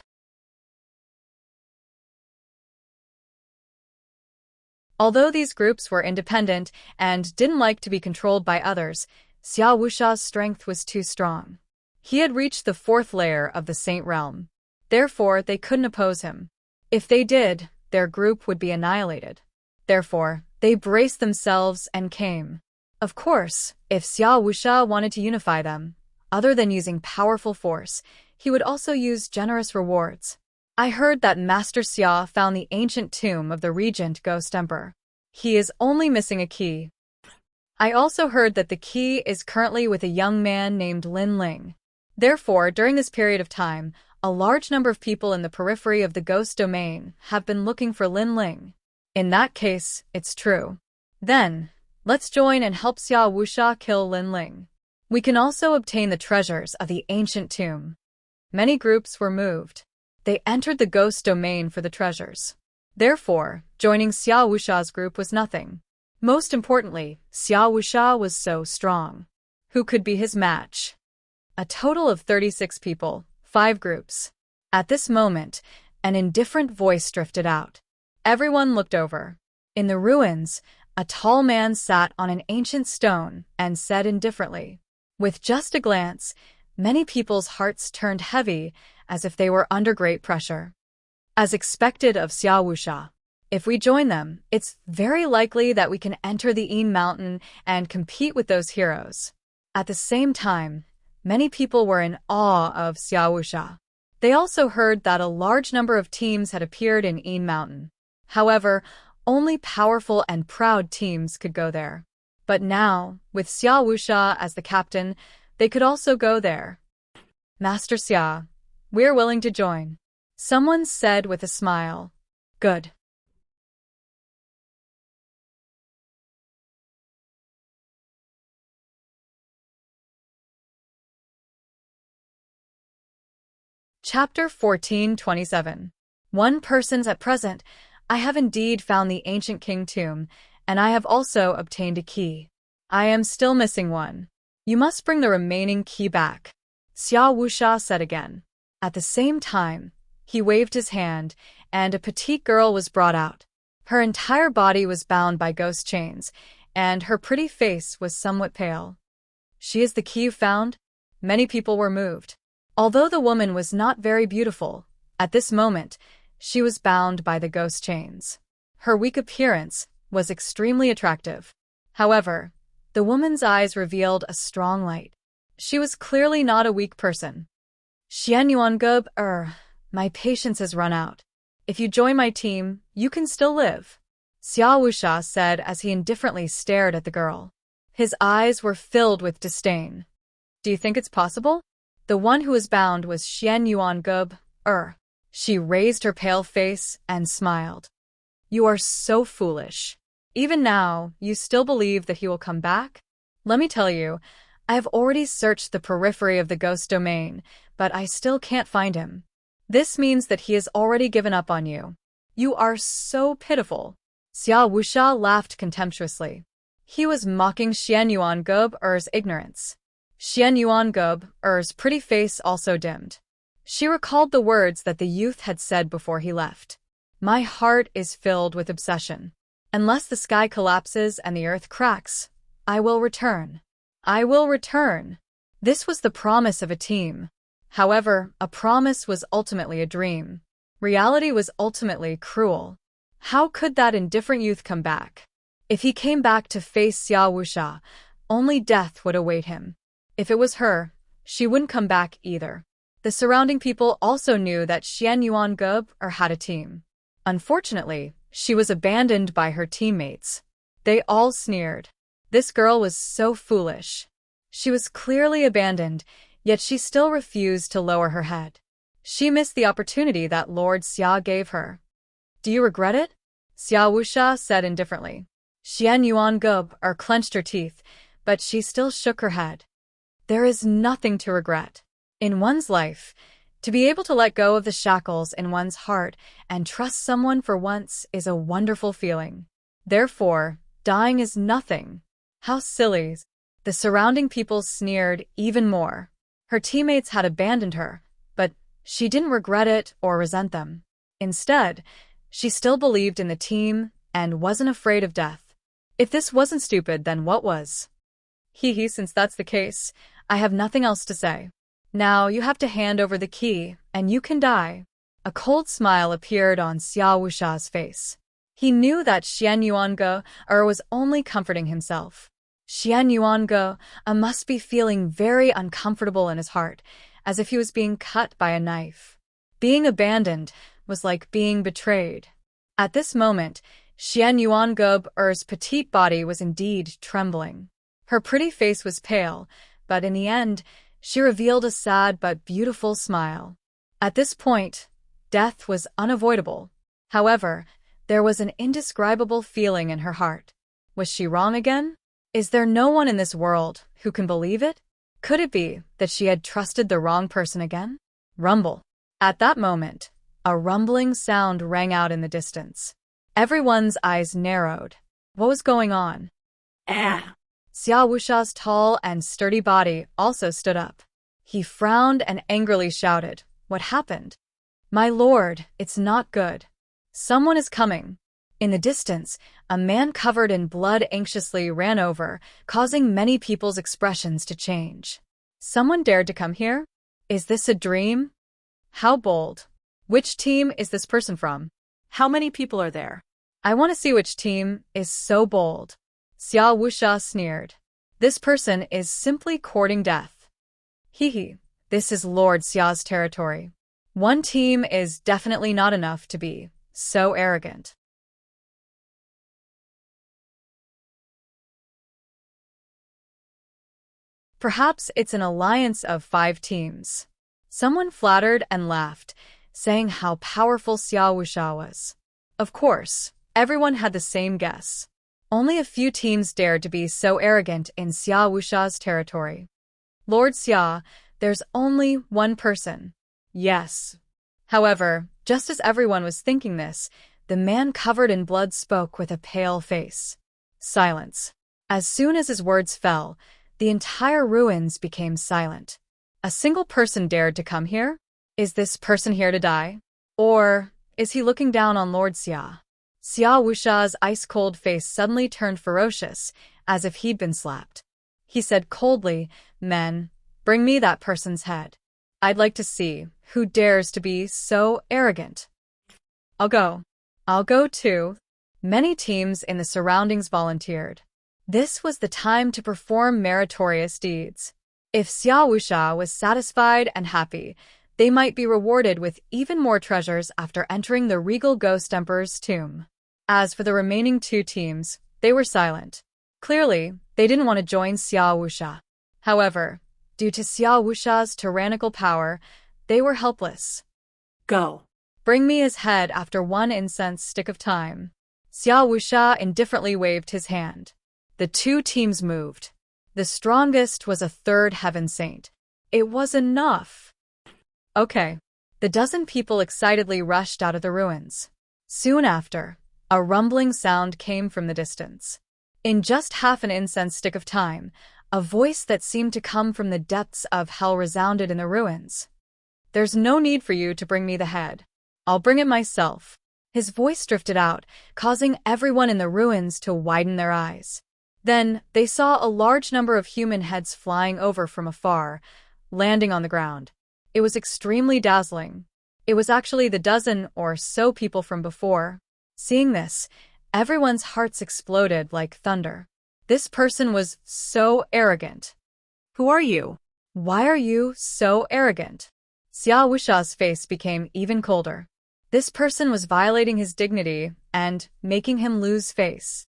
Although these groups were independent and didn't like to be controlled by others, Xia Wuxia's strength was too strong. He had reached the 4th layer of the Saint Realm. Therefore, they couldn't oppose him. If they did, their group would be annihilated. Therefore, they braced themselves and came. Of course, if Xia Wuxia wanted to unify them, other than using powerful force, he would also use generous rewards. I heard that Master Xia found the ancient tomb of the Regent Ghost Emperor. He is only missing a key. I also heard that the key is currently with a young man named Lin Ling. Therefore, during this period of time, a large number of people in the periphery of the ghost domain have been looking for Lin Ling. In that case, it's true. Then, let's join and help Xia Wuxia kill Lin Ling. We can also obtain the treasures of the ancient tomb. Many groups were moved. They entered the ghost domain for the treasures. Therefore, joining Xia Wuxia's group was nothing. Most importantly, Xia Wuxia was so strong. Who could be his match? A total of 36 people, 5 groups. At this moment, an indifferent voice drifted out. Everyone looked over. In the ruins, a tall man sat on an ancient stone and said indifferently. With just a glance, many people's hearts turned heavy as if they were under great pressure. As expected of Xia Wuxia, if we join them, it's very likely that we can enter the Yin Mountain and compete with those heroes. At the same time, many people were in awe of Xia Wuxia. They also heard that a large number of teams had appeared in Yin Mountain. However, only powerful and proud teams could go there. But now, with Xia Wuxia as the captain, they could also go there. Master Xia, we're willing to join. Someone said with a smile. Good. Chapter 14:27. One person's at present. I have indeed found the ancient king tomb, and I have also obtained a key. I am still missing one. You must bring the remaining key back. Xia Wuxia said again. At the same time, he waved his hand, and a petite girl was brought out. Her entire body was bound by ghost chains, and her pretty face was somewhat pale. She is the key you found? Many people were moved. Although the woman was not very beautiful, at this moment, she was bound by the ghost chains. Her weak appearance was extremely attractive. However, the woman's eyes revealed a strong light. She was clearly not a weak person. Xianyuangub, my patience has run out. If you join my team, you can still live. Xia Wuxia said as he indifferently stared at the girl. His eyes were filled with disdain. Do you think it's possible? The one who was bound was Xianyuangub. She raised her pale face and smiled. You are so foolish. Even now, you still believe that he will come back? Let me tell you, I have already searched the periphery of the ghost domain, but I still can't find him. This means that he has already given up on you. You are so pitiful. Xia Wuxia laughed contemptuously. He was mocking Xianyuangub's ignorance. Xianyuangub's pretty face also dimmed. She recalled the words that the youth had said before he left. My heart is filled with obsession. Unless the sky collapses and the earth cracks, I will return. I will return. This was the promise of a team. However, a promise was ultimately a dream. Reality was ultimately cruel. How could that indifferent youth come back? If he came back to face Xia Wuxia, only death would await him. If it was her, she wouldn't come back either. The surrounding people also knew that Xianyuangub had a team. Unfortunately, she was abandoned by her teammates. They all sneered. This girl was so foolish. She was clearly abandoned, yet she still refused to lower her head. She missed the opportunity that Lord Xia gave her. Do you regret it? Xia Wuxia said indifferently. Xianyuangub clenched her teeth, but she still shook her head. There is nothing to regret. In one's life, to be able to let go of the shackles in one's heart and trust someone for once is a wonderful feeling. Therefore, dying is nothing. How silly. The surrounding people sneered even more. Her teammates had abandoned her, but she didn't regret it or resent them. Instead, she still believed in the team and wasn't afraid of death. If this wasn't stupid, then what was? Since that's the case, I have nothing else to say. Now you have to hand over the key, and you can die. A cold smile appeared on Xia Wuxia's face. He knew that Xianyuangub was only comforting himself. Xianyuangub must be feeling very uncomfortable in his heart, as if he was being cut by a knife. Being abandoned was like being betrayed. At this moment, Xianyuangub's petite body was indeed trembling. Her pretty face was pale, but in the end, She revealed a sad but beautiful smile. At this point, death was unavoidable. However, there was an indescribable feeling in her heart. Was she wrong again? Is there no one in this world who can believe it? Could it be that she had trusted the wrong person again? Rumble. At that moment, a rumbling sound rang out in the distance. Everyone's eyes narrowed. What was going on? Ah! Xiao Wusha's tall and sturdy body also stood up. He frowned and angrily shouted, "What happened?" "My lord, it's not good. Someone is coming." In the distance, a man covered in blood anxiously ran over, causing many people's expressions to change. Someone dared to come here? Is this a dream? How bold. Which team is this person from? How many people are there? I want to see which team is so bold. Xiao Wusha sneered. This person is simply courting death. Hee, this is Lord Xiao's territory. One team is definitely not enough to be so arrogant. Perhaps it's an alliance of 5 teams. Someone flattered and laughed, saying how powerful Xiao Wusha was. Of course, everyone had the same guess. Only a few teams dared to be so arrogant in Xiao Wusha's territory. Lord Xia, there's only one person. Yes. However, just as everyone was thinking this, the man covered in blood spoke with a pale face. Silence. As soon as his words fell, the entire ruins became silent. A single person dared to come here? Is this person here to die? Or is he looking down on Lord Xia? Xiao Wusha's ice-cold face suddenly turned ferocious, as if he'd been slapped. He said coldly, "Men, bring me that person's head. I'd like to see who dares to be so arrogant." I'll go too. Many teams in the surroundings volunteered. This was the time to perform meritorious deeds. If Xiao Wusha was satisfied and happy, they might be rewarded with even more treasures after entering the regal ghost emperor's tomb. As for the remaining 2 teams, they were silent. Clearly, they didn't want to join Xiao Wusha. However, due to Xiao Wusha's tyrannical power, they were helpless. Go. Bring me his head after 1 incense stick of time. Xiao Wusha indifferently waved his hand. The 2 teams moved. The strongest was a 3rd heaven saint. It was enough. Okay. The dozen people excitedly rushed out of the ruins. Soon after, a rumbling sound came from the distance. In just half an incense stick of time, a voice that seemed to come from the depths of hell resounded in the ruins. "There's no need for you to bring me the head. I'll bring it myself." His voice drifted out, causing everyone in the ruins to widen their eyes. Then they saw a large number of human heads flying over from afar, landing on the ground. It was extremely dazzling. It was actually the dozen or so people from before. Seeing this, everyone's hearts exploded like thunder. This person was so arrogant. Who are you? Why are you so arrogant? Xiao Wusha's face became even colder. This person was violating his dignity and making him lose face.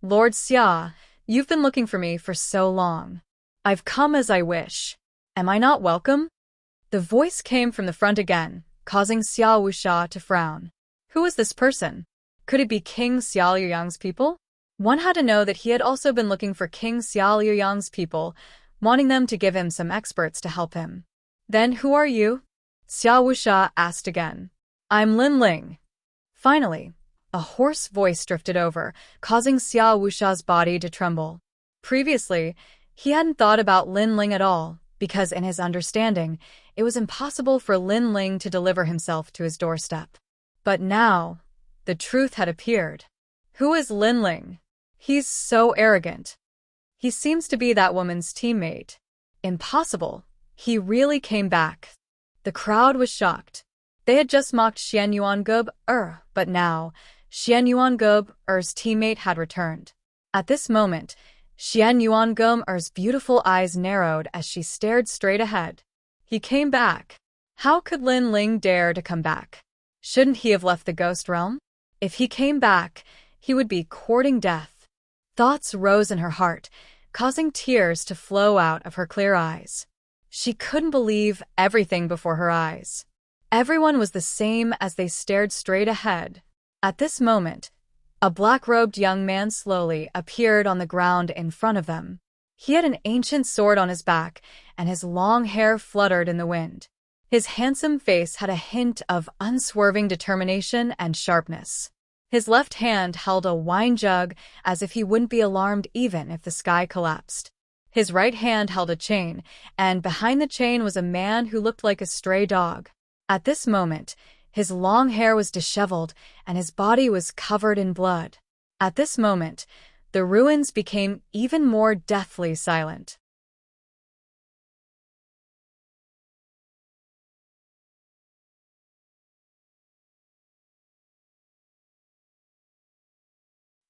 Lord Xia, you've been looking for me for so long. I've come as I wish. Am I not welcome? The voice came from the front again, causing Xiao Wusha to frown. Who was this person? Could it be King Xiao Liuyang's people? One had to know that he had also been looking for King Xiao Liuyang's people, wanting them to give him some experts to help him. Then who are you? Xiao Wusha asked again. I'm Lin Ling. Finally, a hoarse voice drifted over, causing Xiao Wusha's body to tremble. Previously, he hadn't thought about Lin Ling at all, because in his understanding, it was impossible for Lin Ling to deliver himself to his doorstep. But now, the truth had appeared. Who is Lin Ling? He's so arrogant. He seems to be that woman's teammate. Impossible. He really came back. The crowd was shocked. They had just mocked Xian Yuangub, but now, Xian Yuangub's teammate had returned. At this moment, Xian Yuangub's beautiful eyes narrowed as she stared straight ahead. He came back. How could Lin Ling dare to come back? Shouldn't he have left the ghost realm? If he came back, he would be courting death. Thoughts rose in her heart, causing tears to flow out of her clear eyes. She couldn't believe everything before her eyes. Everyone was the same as they stared straight ahead. At this moment, a black-robed young man slowly appeared on the ground in front of them. He had an ancient sword on his back, and his long hair fluttered in the wind. His handsome face had a hint of unswerving determination and sharpness. His left hand held a wine jug as if he wouldn't be alarmed even if the sky collapsed. His right hand held a chain, and behind the chain was a man who looked like a stray dog. At this moment, his long hair was disheveled and his body was covered in blood. At this moment, the ruins became even more deathly silent.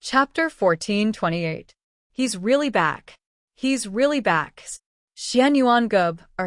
Chapter 14:28. He's really back. He's really back. Xian Yuan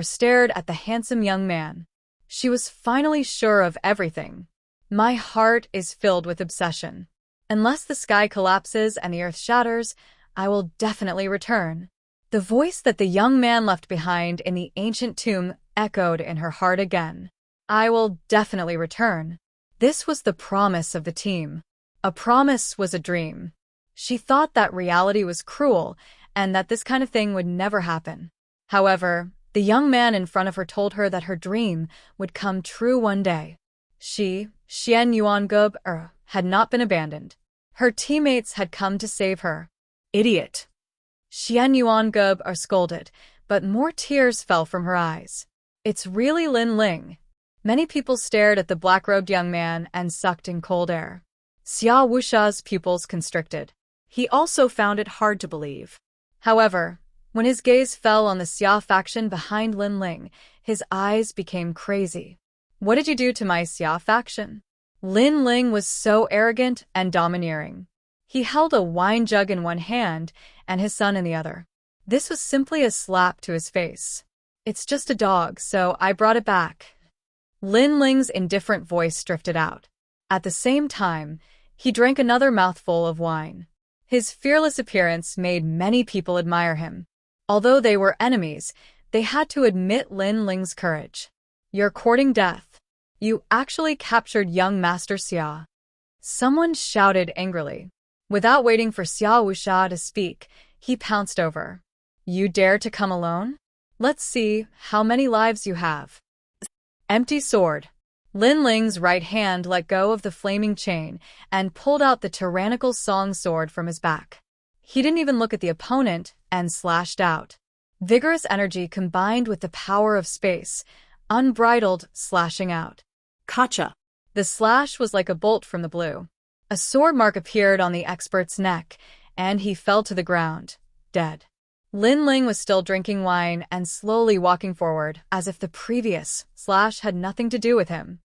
stared at the handsome young man. She was finally sure of everything. My heart is filled with obsession. Unless the sky collapses and the earth shatters, I will definitely return. The voice that the young man left behind in the ancient tomb echoed in her heart again. I will definitely return. This was the promise of the team. A promise was a dream. She thought that reality was cruel and that this kind of thing would never happen. However, the young man in front of her told her that her dream would come true one day. She, Xian Yuan had not been abandoned. Her teammates had come to save her. Idiot! Xian Yuan scolded, but more tears fell from her eyes. It's really Lin Ling. Many people stared at the black-robed young man and sucked in cold air. Xia Wusha's pupils constricted. He also found it hard to believe. However, when his gaze fell on the Xia faction behind Lin Ling, his eyes became crazy. What did you do to my Xia faction? Lin Ling was so arrogant and domineering. He held a wine jug in one hand and his son in the other. This was simply a slap to his face. It's just a dog, so I brought it back. Lin Ling's indifferent voice drifted out. At the same time, he drank another mouthful of wine. His fearless appearance made many people admire him. Although they were enemies, they had to admit Lin Ling's courage. You're courting death. You actually captured young Master Xia. Someone shouted angrily. Without waiting for Xia Wusha to speak, he pounced over. You dare to come alone? Let's see how many lives you have. Empty sword. Lin Ling's right hand let go of the flaming chain and pulled out the tyrannical song sword from his back. He didn't even look at the opponent and slashed out. Vigorous energy combined with the power of space, unbridled slashing out. Gotcha! The slash was like a bolt from the blue. A sword mark appeared on the expert's neck, and he fell to the ground, dead. Lin Ling was still drinking wine and slowly walking forward, as if the previous slash had nothing to do with him.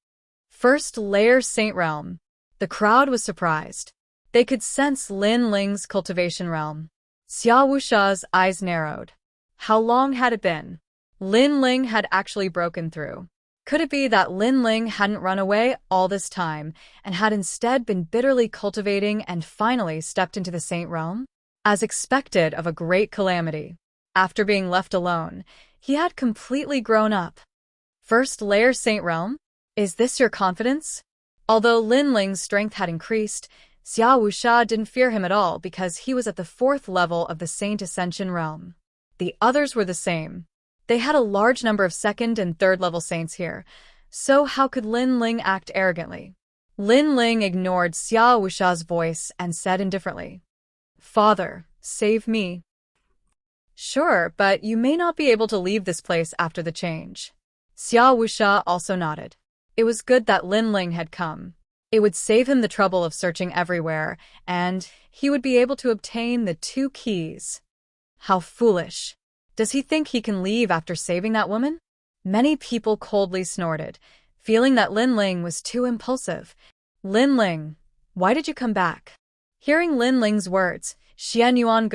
First layer Saint Realm. The crowd was surprised. They could sense Lin Ling's cultivation realm. Xia Wusha's eyes narrowed. How long had it been? Lin Ling had actually broken through. Could it be that Lin Ling hadn't run away all this time and had instead been bitterly cultivating and finally stepped into the Saint Realm? As expected of a great calamity, after being left alone, he had completely grown up. First layer Saint Realm? Is this your confidence? Although Lin Ling's strength had increased, Xia Wusha didn't fear him at all because he was at the 4th level of the Saint Ascension realm. The others were the same. They had a large number of 2nd and 3rd level saints here, so how could Lin Ling act arrogantly? Lin Ling ignored Xia Wusha's voice and said indifferently, Father, save me. Sure, but you may not be able to leave this place after the change. Xia Wusha also nodded. It was good that Lin Ling had come. It would save him the trouble of searching everywhere, and he would be able to obtain the 2 keys. How foolish. Does he think he can leave after saving that woman? Many people coldly snorted, feeling that Lin Ling was too impulsive. Lin Ling, why did you come back? Hearing Lin Ling's words, Xian Yuan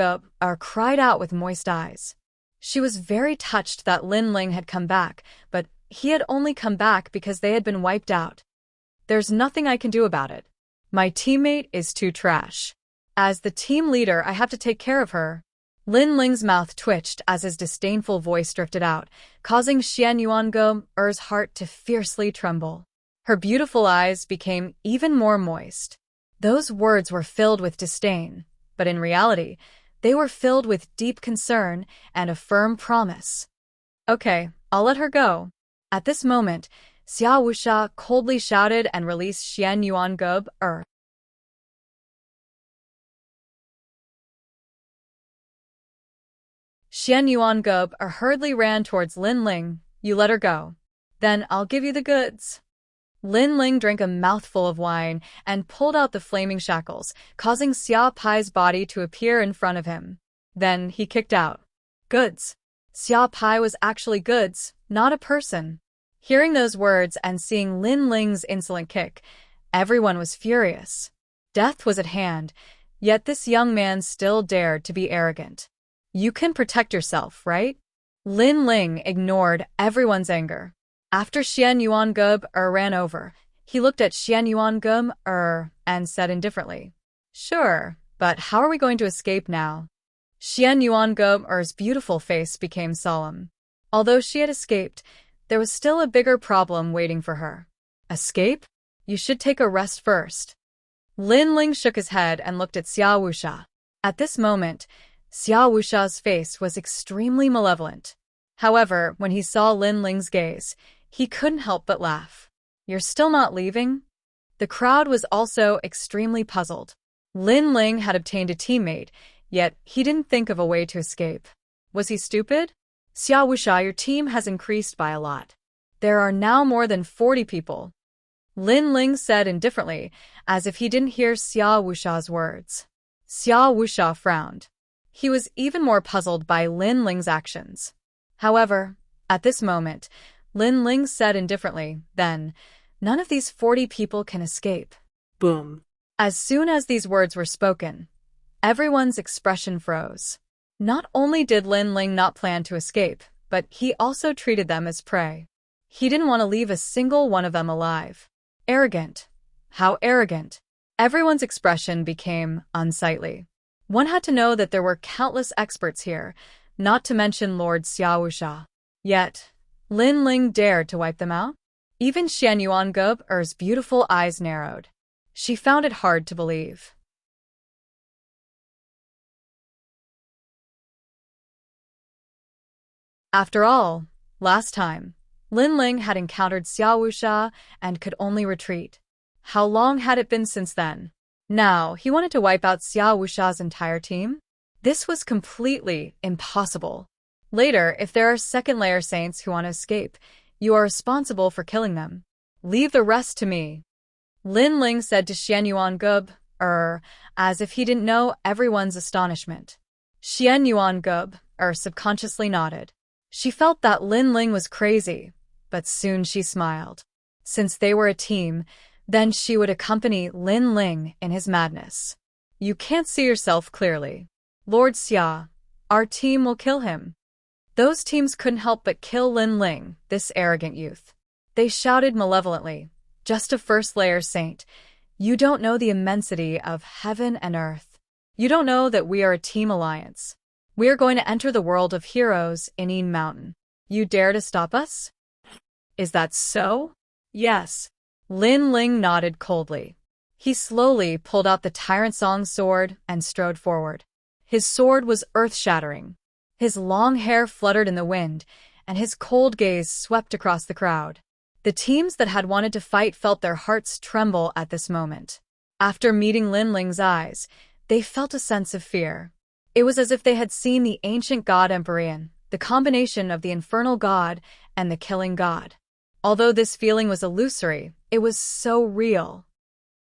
cried out with moist eyes. She was very touched that Lin Ling had come back, but he had only come back because they had been wiped out. There's nothing I can do about it. My teammate is too trash. As the team leader, I have to take care of her. Lin Ling's mouth twitched as his disdainful voice drifted out, causing Xian Yuange's heart to fiercely tremble. Her beautiful eyes became even more moist. Those words were filled with disdain, but in reality, they were filled with deep concern and a firm promise. Okay, I'll let her go. At this moment, Xia Wuxia coldly shouted and released Xian Yuange. Xian Yuange hurriedly ran towards Lin Ling. You let her go. Then I'll give you the goods. Lin Ling drank a mouthful of wine and pulled out the flaming shackles, causing Xia Pai's body to appear in front of him. Then he kicked out. Goods. Xia Pai was actually goods, not a person. Hearing those words and seeing Lin Ling's insolent kick, everyone was furious. Death was at hand, yet this young man still dared to be arrogant. You can protect yourself, right? Lin Ling ignored everyone's anger. After Xian Yuange ran over, he looked at Xian Yuange and said indifferently, Sure, but how are we going to escape now? Xian Yuange's beautiful face became solemn. Although she had escaped, there was still a bigger problem waiting for her. Escape? You should take a rest first. Lin Ling shook his head and looked at Xia Wuxia. At this moment, Xia Wuxia's face was extremely malevolent. However, when he saw Lin Ling's gaze, he couldn't help but laugh. You're still not leaving? The crowd was also extremely puzzled. Lin Ling had obtained a teammate, yet he didn't think of a way to escape. Was he stupid? Xia Wuxia, your team has increased by a lot. There are now more than 40 people. Lin Ling said indifferently, as if he didn't hear Xia Wuxia's words. Xia Wuxia frowned. He was even more puzzled by Lin Ling's actions. However, at this moment, Lin Ling said indifferently, then, none of these 40 people can escape. Boom. As soon as these words were spoken, everyone's expression froze. Not only did Lin Ling not plan to escape, but he also treated them as prey. He didn't want to leave a single one of them alive. Arrogant. How arrogant. Everyone's expression became unsightly. One had to know that there were countless experts here, not to mention Lord Xia Wuxia. Yet, Lin Ling dared to wipe them out? Even Xian Yuange's beautiful eyes narrowed. She found it hard to believe. After all, last time, Lin Ling had encountered Xia Wuxia and could only retreat. How long had it been since then? Now, he wanted to wipe out Xia Wuxia's entire team? This was completely impossible. Later, if there are second-layer saints who want to escape, you are responsible for killing them. Leave the rest to me. Lin Ling said to Xian Yuange, as if he didn't know everyone's astonishment. Xian Yuange, subconsciously nodded. She felt that Lin Ling was crazy, but soon she smiled. Since they were a team, then she would accompany Lin Ling in his madness. You can't see yourself clearly. Lord Xia, our team will kill him. Those teams couldn't help but kill Lin Ling, this arrogant youth. They shouted malevolently, just a first-layer saint. You don't know the immensity of heaven and earth. You don't know that we are a team alliance. We are going to enter the world of heroes in Yin Mountain. You dare to stop us? Is that so? Yes. Lin Ling nodded coldly. He slowly pulled out the Tyrant Song's sword and strode forward. His sword was earth-shattering. His long hair fluttered in the wind, and his cold gaze swept across the crowd. The teams that had wanted to fight felt their hearts tremble at this moment. After meeting Lin Ling's eyes, they felt a sense of fear. It was as if they had seen the ancient god Empyrean, the combination of the infernal god and the killing god. Although this feeling was illusory, it was so real.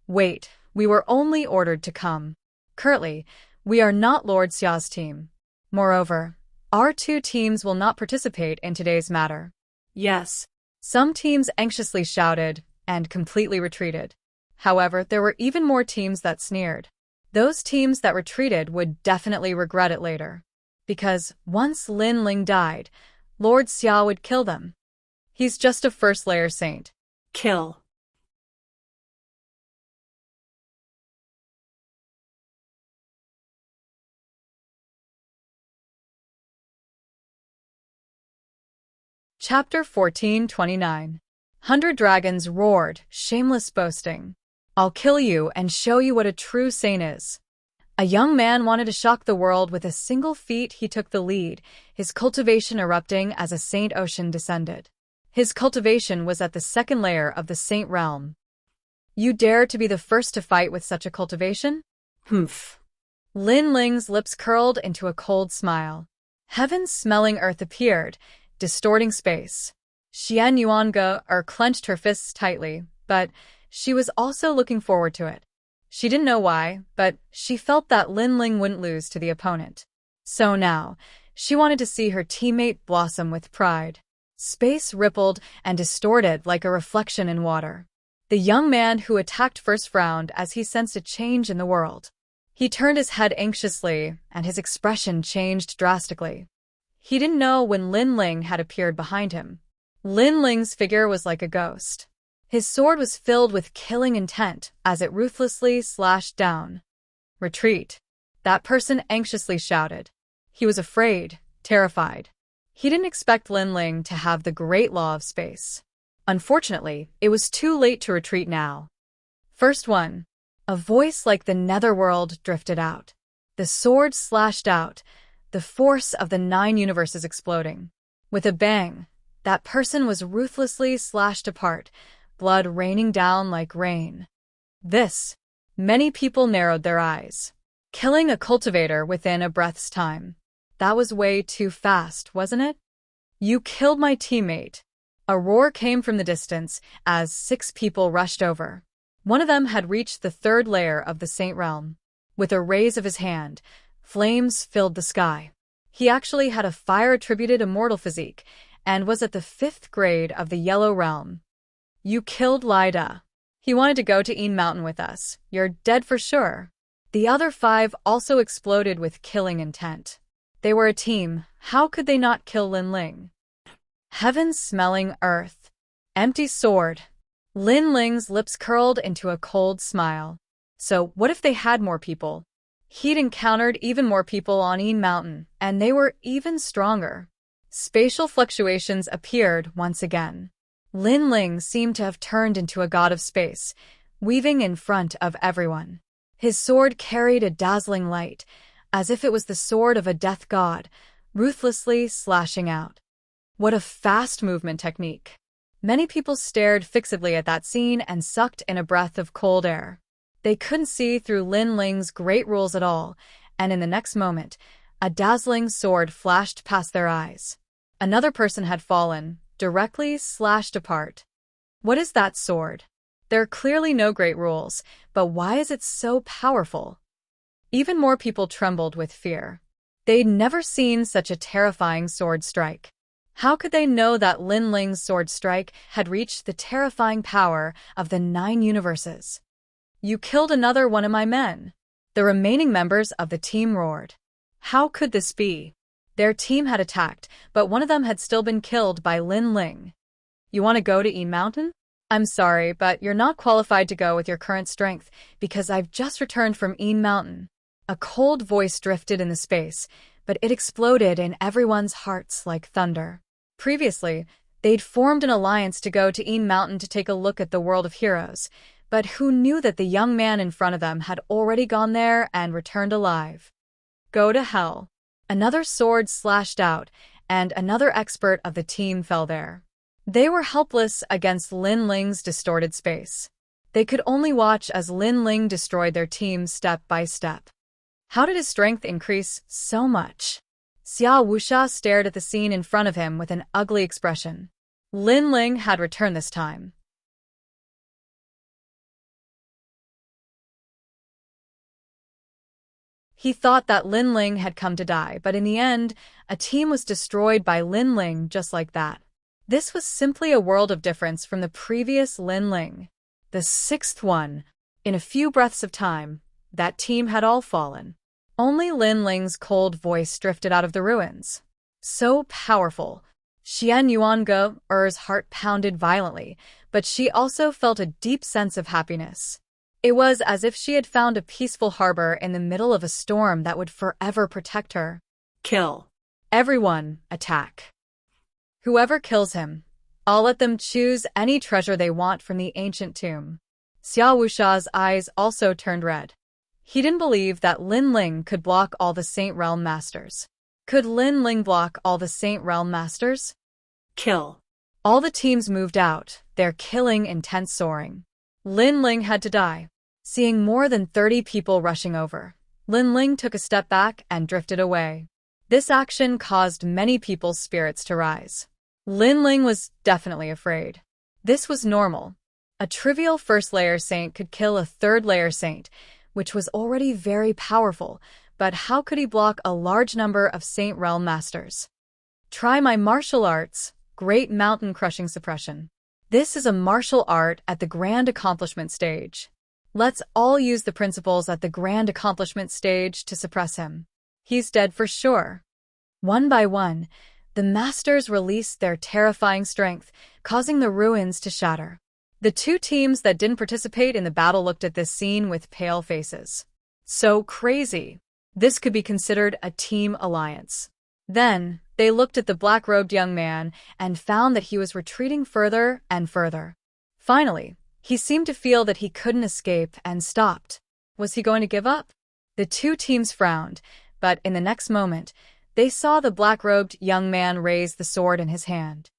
Wait, we were only ordered to come. Currently, we are not Lord Xia's team. Moreover, our two teams will not participate in today's matter. Yes. Some teams anxiously shouted and completely retreated. However, there were even more teams that sneered. Those teams that retreated would definitely regret it later. Because once Lin Ling died, Lord Xia would kill them. He's just a first-layer saint. Kill. Chapter 1429. 100 dragons roared, shameless boasting. I'll kill you and show you what a true saint is. A young man wanted to shock the world with a single feat. He took the lead, his cultivation erupting as a saint ocean descended. His cultivation was at the second layer of the saint realm. You dare to be the first to fight with such a cultivation? Humph. Lin Ling's lips curled into a cold smile. Heaven-smelling earth appeared, distorting space. Xian Yuanga clenched her fists tightly, but she was also looking forward to it. She didn't know why, but she felt that Lin Ling wouldn't lose to the opponent. So now, she wanted to see her teammate blossom with pride. Space rippled and distorted like a reflection in water. The young man who attacked first frowned as he sensed a change in the world. He turned his head anxiously, and his expression changed drastically. He didn't know when Lin Ling had appeared behind him. Lin Ling's figure was like a ghost. His sword was filled with killing intent as it ruthlessly slashed down. Retreat. That person anxiously shouted. He was afraid, terrified. He didn't expect Lin Ling to have the great law of space. Unfortunately, it was too late to retreat now. First one. A voice like the netherworld drifted out. The sword slashed out, the force of the 9 universes exploding. With a bang, that person was ruthlessly slashed apart, blood raining down like rain. Many people narrowed their eyes. Killing a cultivator within a breath's time. That was way too fast, wasn't it? You killed my teammate. A roar came from the distance as 6 people rushed over. One of them had reached the 3rd layer of the Saint Realm. With a raise of his hand, flames filled the sky. He actually had a fire-attributed immortal physique and was at the 5th grade of the Yellow Realm. You killed Lida. He wanted to go to Een Mountain with us. You're dead for sure. The other 5 also exploded with killing intent. They were a team. How could they not kill Lin Ling? Heaven-smelling earth. Empty sword. Lin Ling's lips curled into a cold smile. So what if they had more people? He'd encountered even more people on Een Mountain, and they were even stronger. Spatial fluctuations appeared once again. Lin Ling seemed to have turned into a god of space, weaving in front of everyone. His sword carried a dazzling light, as if it was the sword of a death god, ruthlessly slashing out. What a fast movement technique! Many people stared fixedly at that scene and sucked in a breath of cold air. They couldn't see through Lin Ling's great rules at all, and in the next moment, a dazzling sword flashed past their eyes. Another person had fallen, directly slashed apart. What is that sword? There are clearly no great rules, but why is it so powerful? Even more people trembled with fear. They'd never seen such a terrifying sword strike. How could they know that Lin Ling's sword strike had reached the terrifying power of the 9 universes? You killed another one of my men. The remaining members of the team roared. How could this be? Their team had attacked, but one of them had still been killed by Lin Ling. You want to go to Een Mountain? I'm sorry, but you're not qualified to go with your current strength because I've just returned from Een Mountain. A cold voice drifted in the space, but it exploded in everyone's hearts like thunder. Previously, they'd formed an alliance to go to Een Mountain to take a look at the world of heroes, but who knew that the young man in front of them had already gone there and returned alive? Go to hell. Another sword slashed out, and another expert of the team fell there. They were helpless against Lin Ling's distorted space. They could only watch as Lin Ling destroyed their team step by step. How did his strength increase so much? Xia Wuxia stared at the scene in front of him with an ugly expression. Lin Ling had returned this time. He thought that Lin Ling had come to die, but in the end, a team was destroyed by Lin Ling just like that. This was simply a world of difference from the previous Lin Ling. The 6th one. In a few breaths of time, that team had all fallen. Only Lin Ling's cold voice drifted out of the ruins. So powerful. Xian Yuange's heart pounded violently, but she also felt a deep sense of happiness. It was as if she had found a peaceful harbor in the middle of a storm that would forever protect her. Kill. Everyone, attack. Whoever kills him, I'll let them choose any treasure they want from the ancient tomb. Xiao Wuxia's eyes also turned red. He didn't believe that Lin Ling could block all the Saint Realm Masters. Could Lin Ling block all the Saint Realm Masters? Kill. All the teams moved out, their killing intent soaring. Lin Ling had to die. Seeing more than 30 people rushing over, Lin Ling took a step back and drifted away. This action caused many people's spirits to rise. Lin Ling was definitely afraid. This was normal. A trivial first-layer saint could kill a third-layer saint, which was already very powerful, but how could he block a large number of Saint Realm Masters? Try my martial arts, Great Mountain Crushing Suppression. This is a martial art at the Grand Accomplishment stage. Let's all use the principles at the Grand Accomplishment stage to suppress him. He's dead for sure. One by one, the masters released their terrifying strength, causing the ruins to shatter. The two teams that didn't participate in the battle looked at this scene with pale faces. So crazy. This could be considered a team alliance. Then, they looked at the black-robed young man and found that he was retreating further and further. Finally, he seemed to feel that he couldn't escape and stopped. Was he going to give up? The two teams frowned, but in the next moment, they saw the black-robed young man raise the sword in his hand.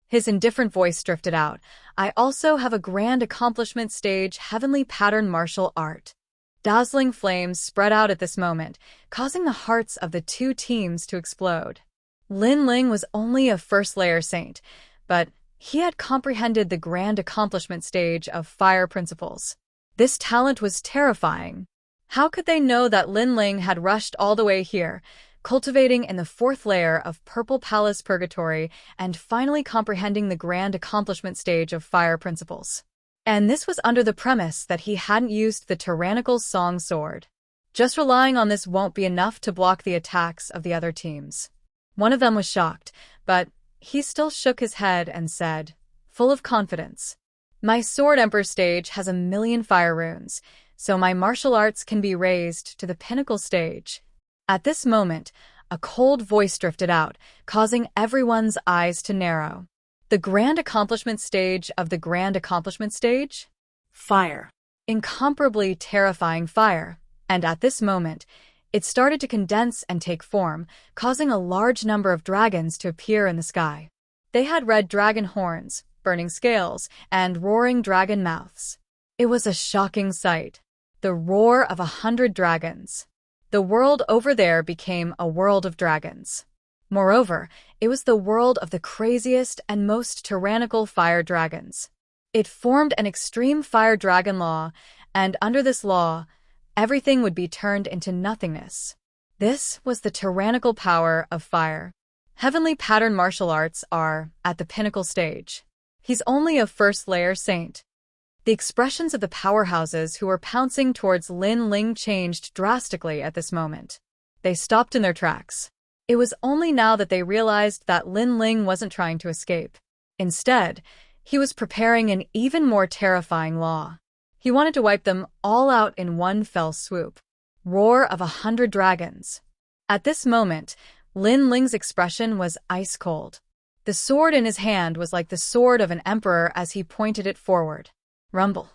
His indifferent voice drifted out. I also have a Grand Accomplishment stage heavenly pattern martial art. Dazzling flames spread out at this moment, causing the hearts of the two teams to explode. Lin Ling was only a first-layer saint, but he had comprehended the Grand Accomplishment stage of fire principles. This talent was terrifying. How could they know that Lin Ling had rushed all the way here, cultivating in the fourth layer of Purple Palace Purgatory and finally comprehending the Grand Accomplishment stage of fire principles? And this was under the premise that he hadn't used the tyrannical song sword. Just relying on this won't be enough to block the attacks of the other teams. One of them was shocked, but he still shook his head and said, full of confidence, my Sword Emperor stage has 1,000,000 fire runes, so my martial arts can be raised to the pinnacle stage. At this moment, a cold voice drifted out, causing everyone's eyes to narrow. The Grand Accomplishment stage of the Grand Accomplishment stage? Fire. Incomparably terrifying fire, and at this moment, it started to condense and take form, causing a large number of dragons to appear in the sky. They had red dragon horns, burning scales, and roaring dragon mouths. It was a shocking sight. The roar of 100 dragons. The world over there became a world of dragons. Moreover, it was the world of the craziest and most tyrannical fire dragons. It formed an extreme fire dragon law, and under this law, everything would be turned into nothingness. This was the tyrannical power of fire. Heavenly pattern martial arts are at the pinnacle stage. He's only a first-layer saint. The expressions of the powerhouses who were pouncing towards Lin Ling changed drastically at this moment. They stopped in their tracks. It was only now that they realized that Lin Ling wasn't trying to escape. Instead, he was preparing an even more terrifying law. He wanted to wipe them all out in one fell swoop. Roar of 100 dragons. At this moment, Lin Ling's expression was ice cold. The sword in his hand was like the sword of an emperor as he pointed it forward. Rumble.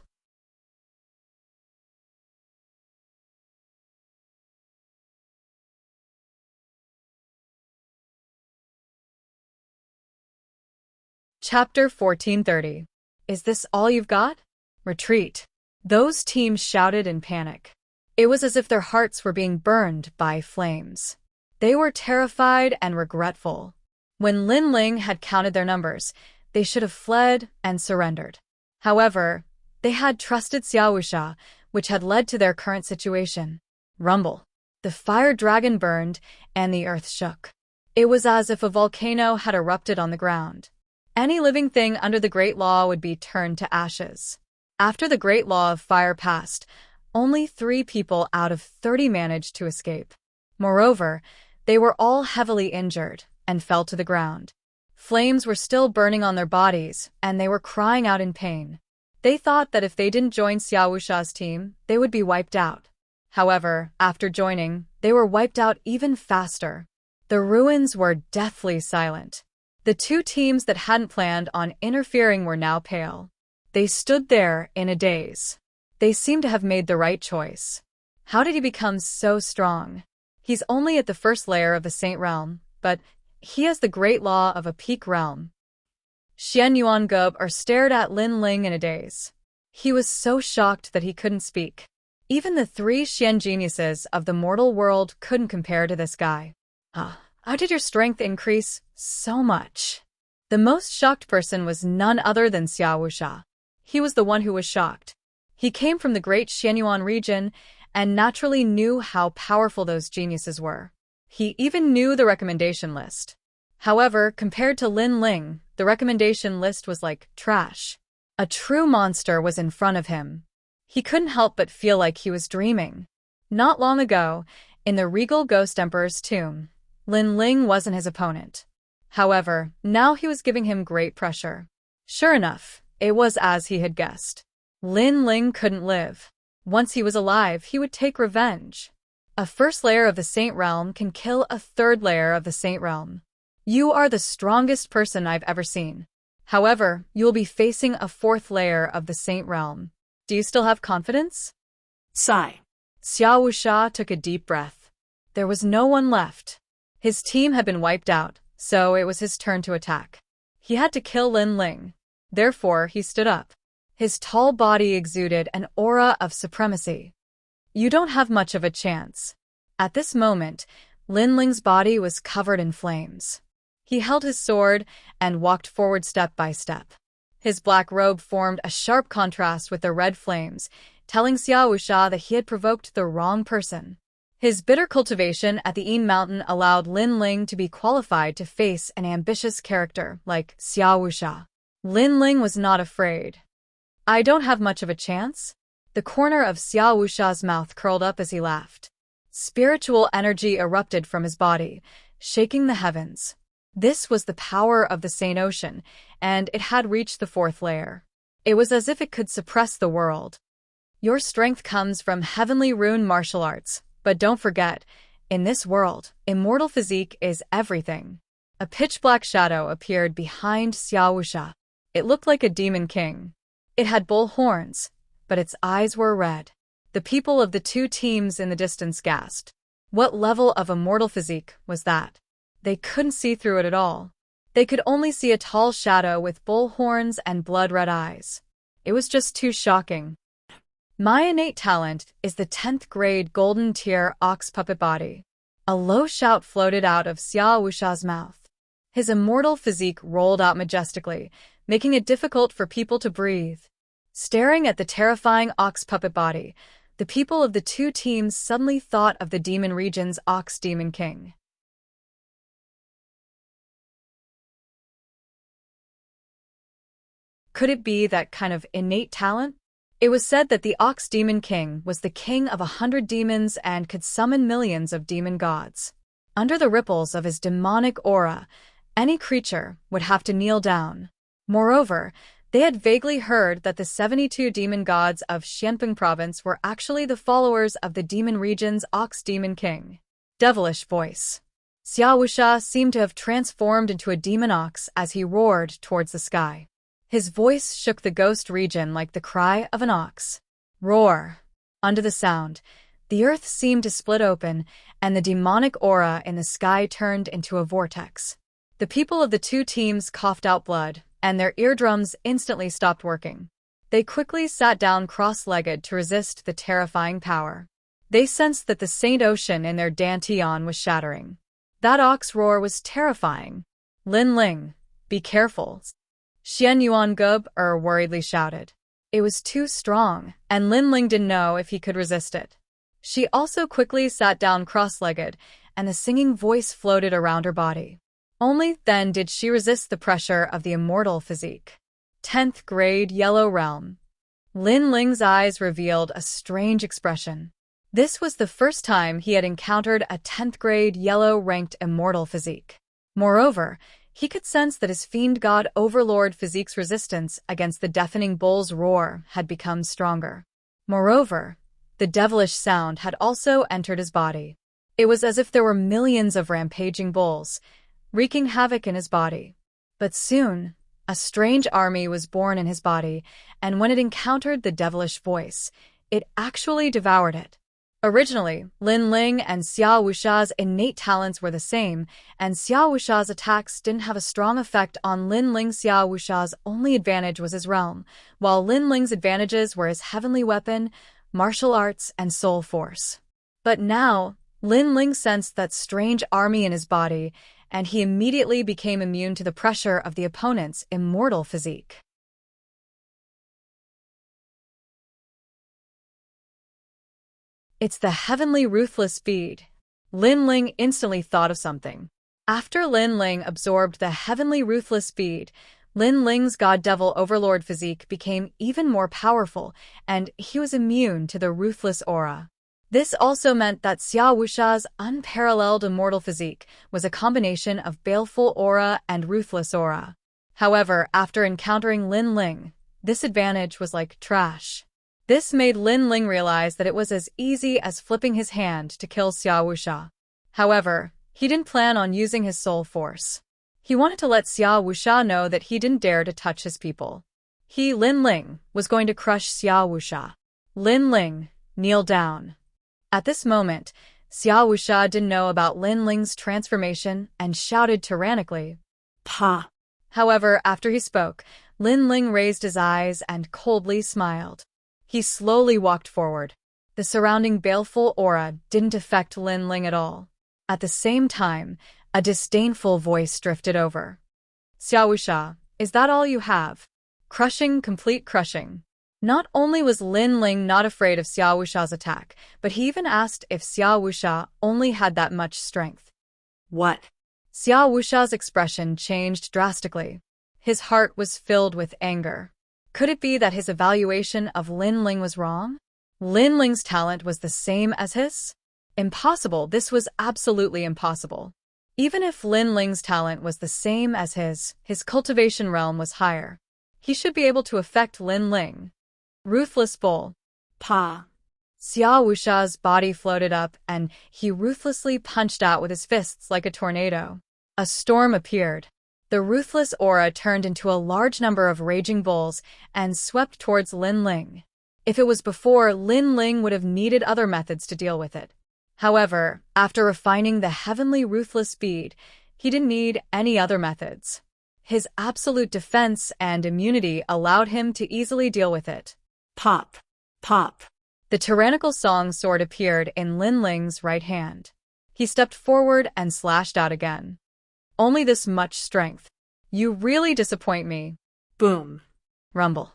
Chapter 1430. Is this all you've got? Retreat. Those teams shouted in panic. It was as if their hearts were being burned by flames. They were terrified and regretful. When Lin Ling had counted their numbers, they should have fled and surrendered. However, they had trusted Xiao Wuxia, which had led to their current situation. Rumble. The fire dragon burned, and the earth shook. It was as if a volcano had erupted on the ground. Any living thing under the Great Law would be turned to ashes. After the Great Law of Fire passed, only 3 people out of 30 managed to escape. Moreover, they were all heavily injured and fell to the ground. Flames were still burning on their bodies, and they were crying out in pain. They thought that if they didn't join Xiao Wuxia's team, they would be wiped out. However, after joining, they were wiped out even faster. The ruins were deathly silent. The two teams that hadn't planned on interfering were now pale. They stood there in a daze. They seemed to have made the right choice. How did he become so strong? He's only at the first layer of the Saint Realm, but he has the great law of a peak realm. Xian Yuan-gub stared at Lin Ling in a daze. He was so shocked that he couldn't speak. Even the three Xian geniuses of the mortal world couldn't compare to this guy. How did your strength increase so much? The most shocked person was none other than Xiao Wuxia. He was the one who was shocked. He came from the great Xianyuan region and naturally knew how powerful those geniuses were. He even knew the recommendation list. However, compared to Lin Ling, the recommendation list was like trash. A true monster was in front of him. He couldn't help but feel like he was dreaming. Not long ago, in the regal Ghost Emperor's tomb, Lin Ling wasn't his opponent. However, now he was giving him great pressure. Sure enough, it was as he had guessed. Lin Ling couldn't live. Once he was alive, he would take revenge. A first layer of the Saint Realm can kill a third layer of the Saint Realm. You are the strongest person I've ever seen. However, you will be facing a fourth layer of the Saint Realm. Do you still have confidence? Sigh. Xiao Wuxia took a deep breath. There was no one left. His team had been wiped out, so it was his turn to attack. He had to kill Lin Ling. Therefore, he stood up. His tall body exuded an aura of supremacy. You don't have much of a chance. At this moment, Lin Ling's body was covered in flames. He held his sword and walked forward step by step. His black robe formed a sharp contrast with the red flames, telling Xiao Wuxia that he had provoked the wrong person. His bitter cultivation at the Yin Mountain allowed Lin Ling to be qualified to face an ambitious character like Xiao Wuxia. Lin Ling was not afraid. I don't have much of a chance? The corner of Xiao Wuxia's mouth curled up as he laughed. Spiritual energy erupted from his body, shaking the heavens. This was the power of the Saint Ocean, and it had reached the fourth layer. It was as if it could suppress the world. Your strength comes from heavenly rune martial arts, but don't forget, in this world, immortal physique is everything. A pitch-black shadow appeared behind Xiao Wuxia. It looked like a demon king. It had bull horns, but its eyes were red. The people of the two teams in the distance gasped. What level of immortal physique was that? They couldn't see through it at all. They could only see a tall shadow with bull horns and blood-red eyes. It was just too shocking. My innate talent is the 10th grade golden tier ox puppet body. A low shout floated out of Xiao Wuxia's mouth. His immortal physique rolled out majestically, making it difficult for people to breathe. Staring at the terrifying ox puppet body, the people of the two teams suddenly thought of the demon region's ox demon king. Could it be that kind of innate talent? It was said that the Ox Demon King was the king of 100 demons and could summon millions of demon gods. Under the ripples of his demonic aura, any creature would have to kneel down. Moreover, they had vaguely heard that the 72 demon gods of Xianping province were actually the followers of the demon region's Ox Demon King. Devilish voice. Xiao Wuxia seemed to have transformed into a demon ox as he roared towards the sky. His voice shook the ghost region like the cry of an ox. Roar! Under the sound, the earth seemed to split open, and the demonic aura in the sky turned into a vortex. The people of the two teams coughed out blood, and their eardrums instantly stopped working. They quickly sat down cross-legged to resist the terrifying power. They sensed that the Saint Ocean in their dantian was shattering. That ox roar was terrifying. Lin Ling, be careful. Xian Yuan-gub worriedly shouted. It was too strong, and Lin Ling didn't know if he could resist it. She also quickly sat down cross-legged, and the singing voice floated around her body. Only then did she resist the pressure of the immortal physique. 10th grade Yellow Realm. Lin Ling's eyes revealed a strange expression. This was the first time he had encountered a 10th grade yellow-ranked immortal physique. Moreover, he could sense that his fiend god overlord physique's resistance against the deafening bull's roar had become stronger. Moreover, The devilish sound had also entered his body. It was as if there were millions of rampaging bulls, wreaking havoc in his body. But soon, a strange army was born in his body, and when it encountered the devilish voice, it actually devoured it. Originally, Lin Ling and Xiao Wuxia's innate talents were the same, and Xiao Wuxia's attacks didn't have a strong effect on Lin Ling. Xiao Wuxia's only advantage was his realm, while Lin Ling's advantages were his heavenly weapon, martial arts, and soul force. But now, Lin Ling sensed that strange army in his body, and he immediately became immune to the pressure of the opponent's immortal physique. It's the heavenly ruthless speed. Lin Ling instantly thought of something. After Lin Ling absorbed the heavenly ruthless speed, Lin Ling's god-devil overlord physique became even more powerful, and he was immune to the ruthless aura. This also meant that Xiao Wuxia's unparalleled immortal physique was a combination of baleful aura and ruthless aura. However, after encountering Lin Ling, this advantage was like trash. This made Lin Ling realize that it was as easy as flipping his hand to kill Xiao Wuxia. However, he didn't plan on using his soul force. He wanted to let Xiao Wuxia know that he didn't dare to touch his people. He, Lin Ling, was going to crush Xiao Wuxia. Lin Ling, kneel down. At this moment, Xiao Wuxia didn't know about Lin Ling's transformation and shouted tyrannically, Pa. However, after he spoke, Lin Ling raised his eyes and coldly smiled. He slowly walked forward. The surrounding baleful aura didn't affect Lin Ling at all. At the same time, a disdainful voice drifted over. Xiao Wuxia, is that all you have? Crushing, complete crushing. Not only was Lin Ling not afraid of Xiao Wuxia's attack, but he even asked if Xiao Wuxia only had that much strength. What? Xiao Wuxia's expression changed drastically. His heart was filled with anger. Could it be that his evaluation of Lin Ling was wrong? Lin Ling's talent was the same as his? Impossible. This was absolutely impossible. Even if Lin Ling's talent was the same as his cultivation realm was higher. He should be able to affect Lin Ling. Ruthless bull. Pa. Xiao Wuxia's body floated up, and he ruthlessly punched out with his fists like a tornado. A storm appeared. The ruthless aura turned into a large number of raging bulls and swept towards Lin Ling. If it was before, Lin Ling would have needed other methods to deal with it. However, after refining the heavenly ruthless speed, he didn't need any other methods. His absolute defense and immunity allowed him to easily deal with it. Pop. Pop. The tyrannical song sword appeared in Lin Ling's right hand. He stepped forward and slashed out again. Only this much strength. You really disappoint me. Boom. Rumble.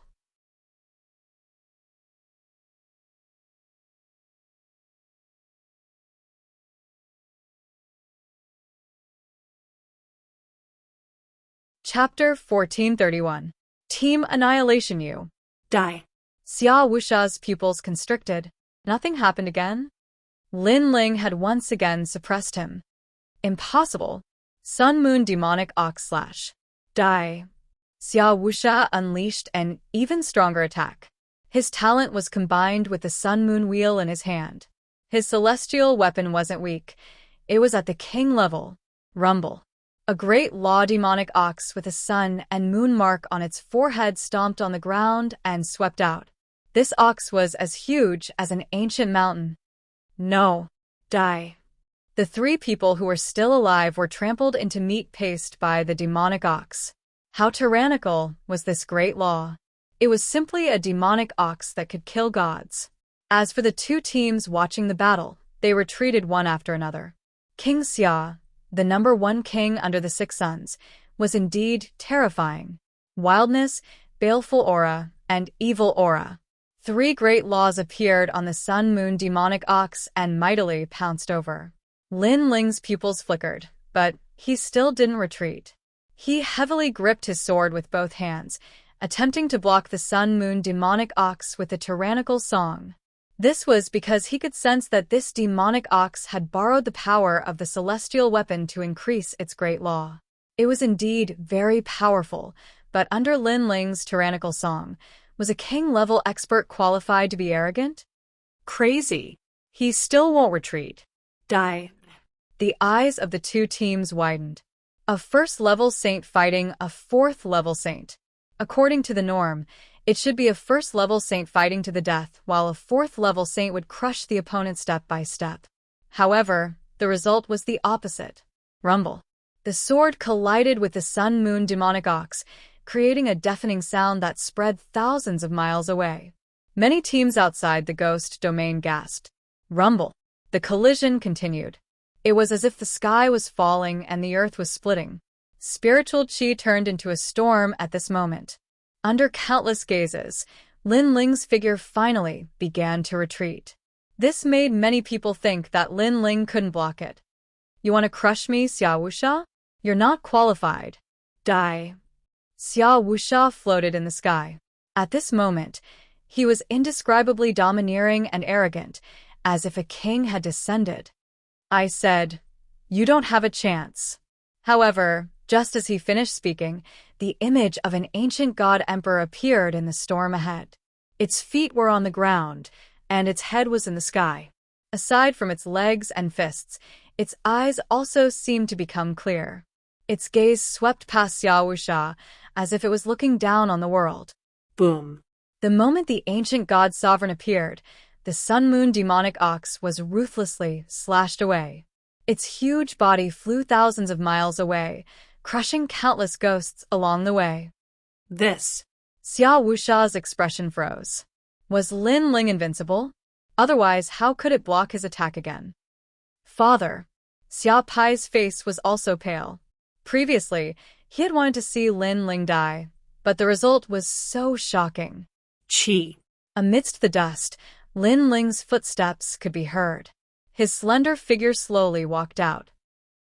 Chapter 1431. Team Annihilation. You Die. Xiao Wuxia's pupils constricted. Nothing happened again? Lin Ling had once again suppressed him. Impossible. Sun Moon Demonic Ox Slash. Die. Xiao Wuxia unleashed an even stronger attack. His talent was combined with the Sun Moon Wheel in his hand. His celestial weapon wasn't weak. It was at the king level. Rumble. A great law demonic ox with a sun and moon mark on its forehead stomped on the ground and swept out. This ox was as huge as an ancient mountain. No. Die. The three people who were still alive were trampled into meat paste by the demonic ox. How tyrannical was this great law? It was simply a demonic ox that could kill gods. As for the two teams watching the battle, they retreated one after another. King Xia, the #1 king under the Six Suns, was indeed terrifying. Wildness, baleful aura, and evil aura. Three great laws appeared on the Sun Moon demonic ox and mightily pounced over. Lin Ling's pupils flickered, but he still didn't retreat. He heavily gripped his sword with both hands, attempting to block the Sun Moon demonic ox with a tyrannical song. This was because he could sense that this demonic ox had borrowed the power of the celestial weapon to increase its great law. It was indeed very powerful, but under Lin Ling's tyrannical song, was a king-level expert qualified to be arrogant? Crazy. He still won't retreat. Die. The eyes of the two teams widened. A first-level saint fighting a fourth-level saint. According to the norm, it should be a first-level saint fighting to the death, while a fourth-level saint would crush the opponent step by step. However, the result was the opposite. Rumble. The sword collided with the sun-moon demonic ox, creating a deafening sound that spread thousands of miles away. Many teams outside the ghost domain gasped. Rumble. The collision continued. It was as if the sky was falling and the earth was splitting. Spiritual chi turned into a storm at this moment. Under countless gazes, Lin Ling's figure finally began to retreat. This made many people think that Lin Ling couldn't block it. You want to crush me, Xia Wuxia? You're not qualified. Die. Xia Wuxia floated in the sky. At this moment, he was indescribably domineering and arrogant, as if a king had descended. I said, "You don't have a chance." However, just as he finished speaking, the image of an ancient god emperor appeared in the storm ahead. Its feet were on the ground, and its head was in the sky. Aside from its legs and fists, its eyes also seemed to become clear. Its gaze swept past Xia Wuxia, as if it was looking down on the world. Boom. The moment the ancient god sovereign appeared, the sun-moon demonic ox was ruthlessly slashed away. Its huge body flew thousands of miles away, crushing countless ghosts along the way. This. Xia Wuxia's expression froze. Was Lin Ling invincible? Otherwise, how could it block his attack again? Father. Xia Pai's face was also pale. Previously, he had wanted to see Lin Ling die, but the result was so shocking. Chi. Amidst the dust, Lin Ling's footsteps could be heard. His slender figure slowly walked out.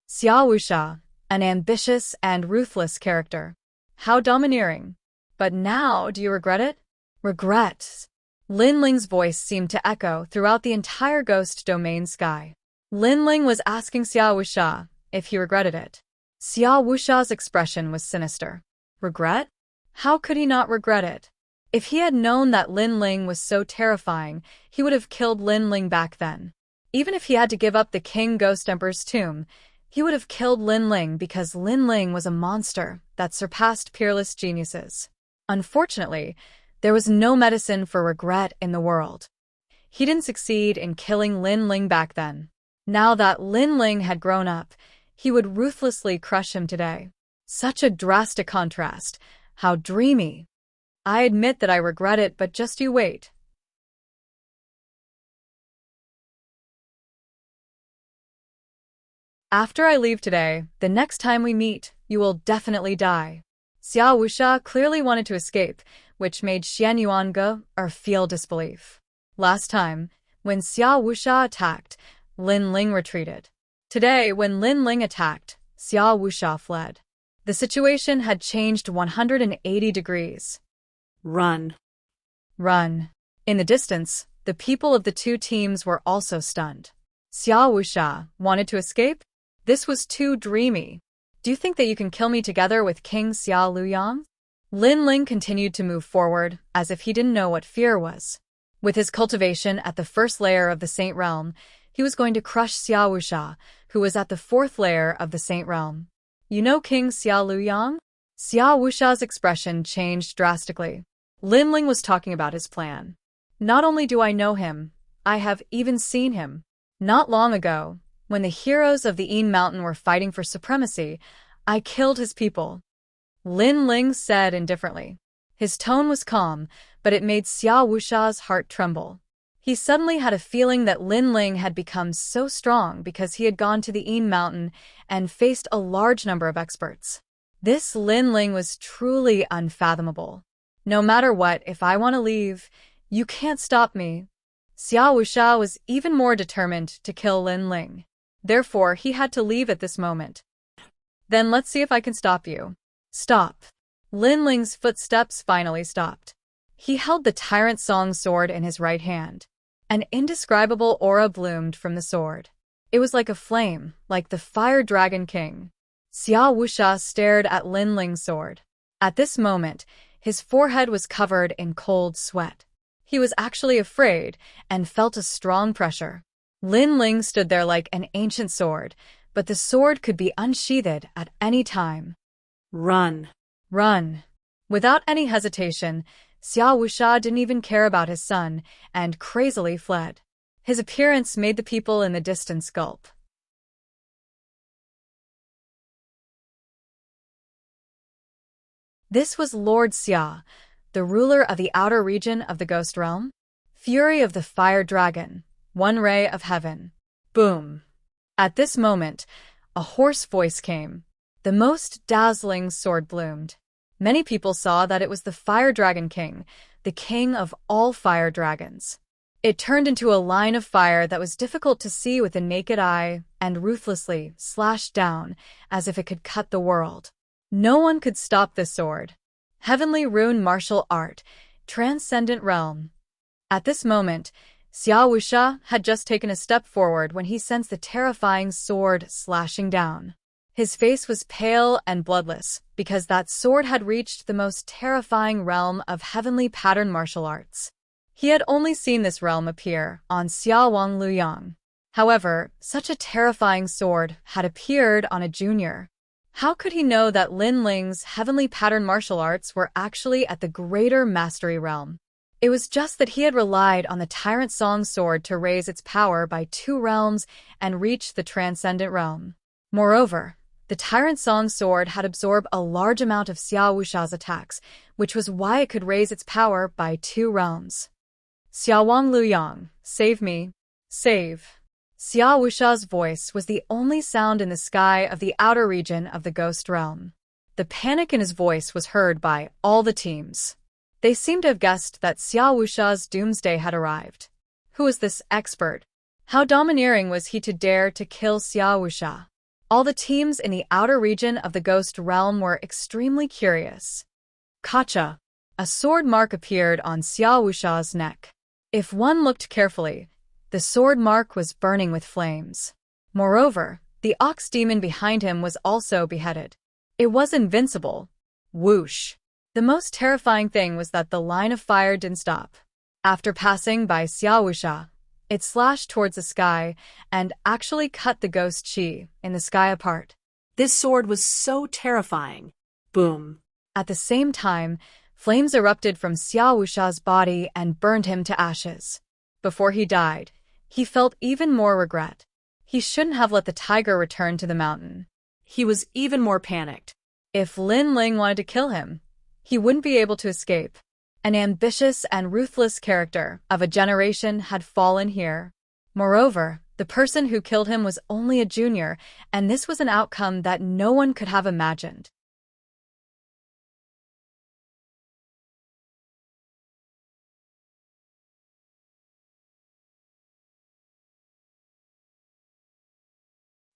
Xia Wuxia, an ambitious and ruthless character. How domineering. But now, do you regret it? Regret. Lin Ling's voice seemed to echo throughout the entire ghost domain sky. Lin Ling was asking Xia Wuxia if he regretted it. Xia Wuxia's expression was sinister. Regret? How could he not regret it? If he had known that Lin Ling was so terrifying, he would have killed Lin Ling back then. Even if he had to give up the King Ghost Emperor's tomb, he would have killed Lin Ling because Lin Ling was a monster that surpassed peerless geniuses. Unfortunately, there was no medicine for regret in the world. He didn't succeed in killing Lin Ling back then. Now that Lin Ling had grown up, he would ruthlessly crush him today. Such a drastic contrast. How dreamy. I admit that I regret it, but just you wait. After I leave today, the next time we meet, you will definitely die. Xia Wuxia clearly wanted to escape, which made Xian Yuan go or feel disbelief. Last time, when Xia Wuxia attacked, Lin Ling retreated. Today, when Lin Ling attacked, Xia Wuxia fled. The situation had changed 180 degrees. Run. Run. In the distance, the people of the two teams were also stunned. Xia Wuxia wanted to escape? This was too dreamy. Do you think that you can kill me together with King Xia Luyang? Lin Ling continued to move forward, as if he didn't know what fear was. With his cultivation at the first layer of the Saint Realm, he was going to crush Xia Wuxia, who was at the fourth layer of the Saint Realm. You know King Xia Luyang? Xia Wuxia's expression changed drastically. Lin Ling was talking about his plan. Not only do I know him, I have even seen him. Not long ago, when the heroes of the Yin Mountain were fighting for supremacy, I killed his people. Lin Ling said indifferently. His tone was calm, but it made Xia Wuxia's heart tremble. He suddenly had a feeling that Lin Ling had become so strong because he had gone to the Yin Mountain and faced a large number of experts. This Lin Ling was truly unfathomable. No matter what, if I want to leave, you can't stop me. Xia Wuxia was even more determined to kill Lin Ling. Therefore, he had to leave at this moment. Then let's see if I can stop you. Stop. Lin Ling's footsteps finally stopped. He held the Tyrant Song sword in his right hand. An indescribable aura bloomed from the sword. It was like a flame, like the Fire Dragon King. Xia Wuxia stared at Lin Ling's sword. At this moment, his forehead was covered in cold sweat. He was actually afraid and felt a strong pressure. Lin Ling stood there like an ancient sword, but the sword could be unsheathed at any time. Run. Run. Without any hesitation, Xiao Wuxia didn't even care about his son and crazily fled. His appearance made the people in the distance gulp. This was Lord Xia, the ruler of the outer region of the Ghost Realm. Fury of the Fire Dragon, one ray of heaven. Boom. At this moment, a hoarse voice came. The most dazzling sword bloomed. Many people saw that it was the Fire Dragon King, the king of all fire dragons. It turned into a line of fire that was difficult to see with the naked eye and ruthlessly slashed down as if it could cut the world. No one could stop this sword. Heavenly Rune Martial Art, Transcendent Realm. At this moment, Xiao Wuxia had just taken a step forward when he sensed the terrifying sword slashing down. His face was pale and bloodless because that sword had reached the most terrifying realm of heavenly pattern martial arts. He had only seen this realm appear on Xiaowang Luyang. However, such a terrifying sword had appeared on a junior. How could he know that Lin Ling's heavenly pattern martial arts were actually at the greater mastery realm? It was just that he had relied on the Tyrant Song sword to raise its power by 2 realms and reach the transcendent realm. Moreover, the Tyrant Song sword had absorbed a large amount of Xiao Wuxia's attacks, which was why it could raise its power by 2 realms. Xiaowang Luyang, save me. Save. Xiao Wuxia's voice was the only sound in the sky of the outer region of the Ghost Realm. The panic in his voice was heard by all the teams. They seemed to have guessed that Xiao Wuxia's doomsday had arrived. Who was this expert? How domineering was he to dare to kill Xiao Wuxia? All the teams in the outer region of the Ghost Realm were extremely curious. Kacha. A sword mark appeared on Xiao Wuxia's neck. If one looked carefully, the sword mark was burning with flames. Moreover, the ox demon behind him was also beheaded. It was invincible. Whoosh. The most terrifying thing was that the line of fire didn't stop. After passing by Xiao Wuxia, it slashed towards the sky and actually cut the ghost Qi in the sky apart. This sword was so terrifying. Boom. At the same time, flames erupted from Xiao Wuxia's body and burned him to ashes. Before he died, he felt even more regret. He shouldn't have let the tiger return to the mountain. He was even more panicked. If Lin Ling wanted to kill him, he wouldn't be able to escape. An ambitious and ruthless character of a generation had fallen here. Moreover, the person who killed him was only a junior, and this was an outcome that no one could have imagined.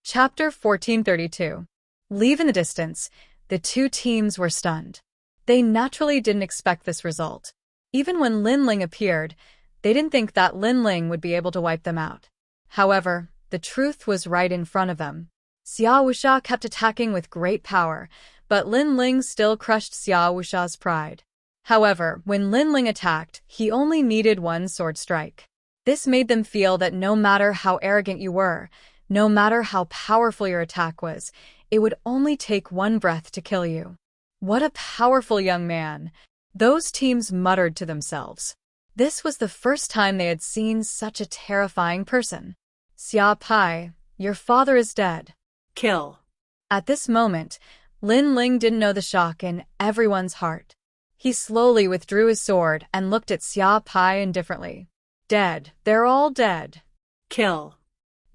Chapter 1432. Leave in the distance. The 2 teams were stunned. They naturally didn't expect this result. Even when Lin Ling appeared, they didn't think that Lin Ling would be able to wipe them out. However, the truth was right in front of them. Xiao Wuxia kept attacking with great power, but Lin Ling still crushed Xiao Wuxia's pride. However, when Lin Ling attacked, he only needed 1 sword strike. This made them feel that no matter how arrogant you were, no matter how powerful your attack was, it would only take 1 breath to kill you. What a powerful young man! Those teams muttered to themselves. This was the first time they had seen such a terrifying person. Xia Pai, your father is dead. Kill. At this moment, Lin Ling didn't know the shock in everyone's heart. He slowly withdrew his sword and looked at Xia Pai indifferently. Dead. They're all dead. Kill.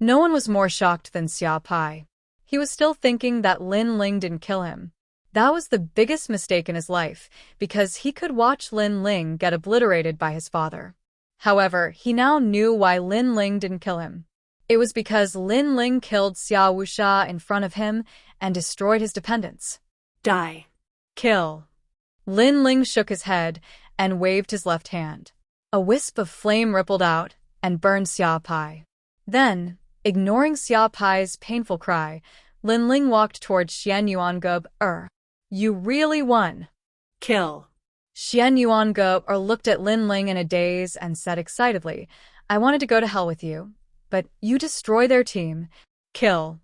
No one was more shocked than Xia Pai. He was still thinking that Lin Ling didn't kill him. That was the biggest mistake in his life, because he could watch Lin Ling get obliterated by his father. However, he now knew why Lin Ling didn't kill him. It was because Lin Ling killed Xiao Wuxia in front of him and destroyed his dependents. Die. Kill. Lin Ling shook his head and waved his left hand. A wisp of flame rippled out and burned Xia Pai. Then, ignoring Xia Pai's painful cry, Lin Ling walked towards Xian Yuangub. You really won. Kill. Xian Yuange looked at Lin Ling in a daze and said excitedly, I wanted to go to hell with you, but you destroy their team. Kill.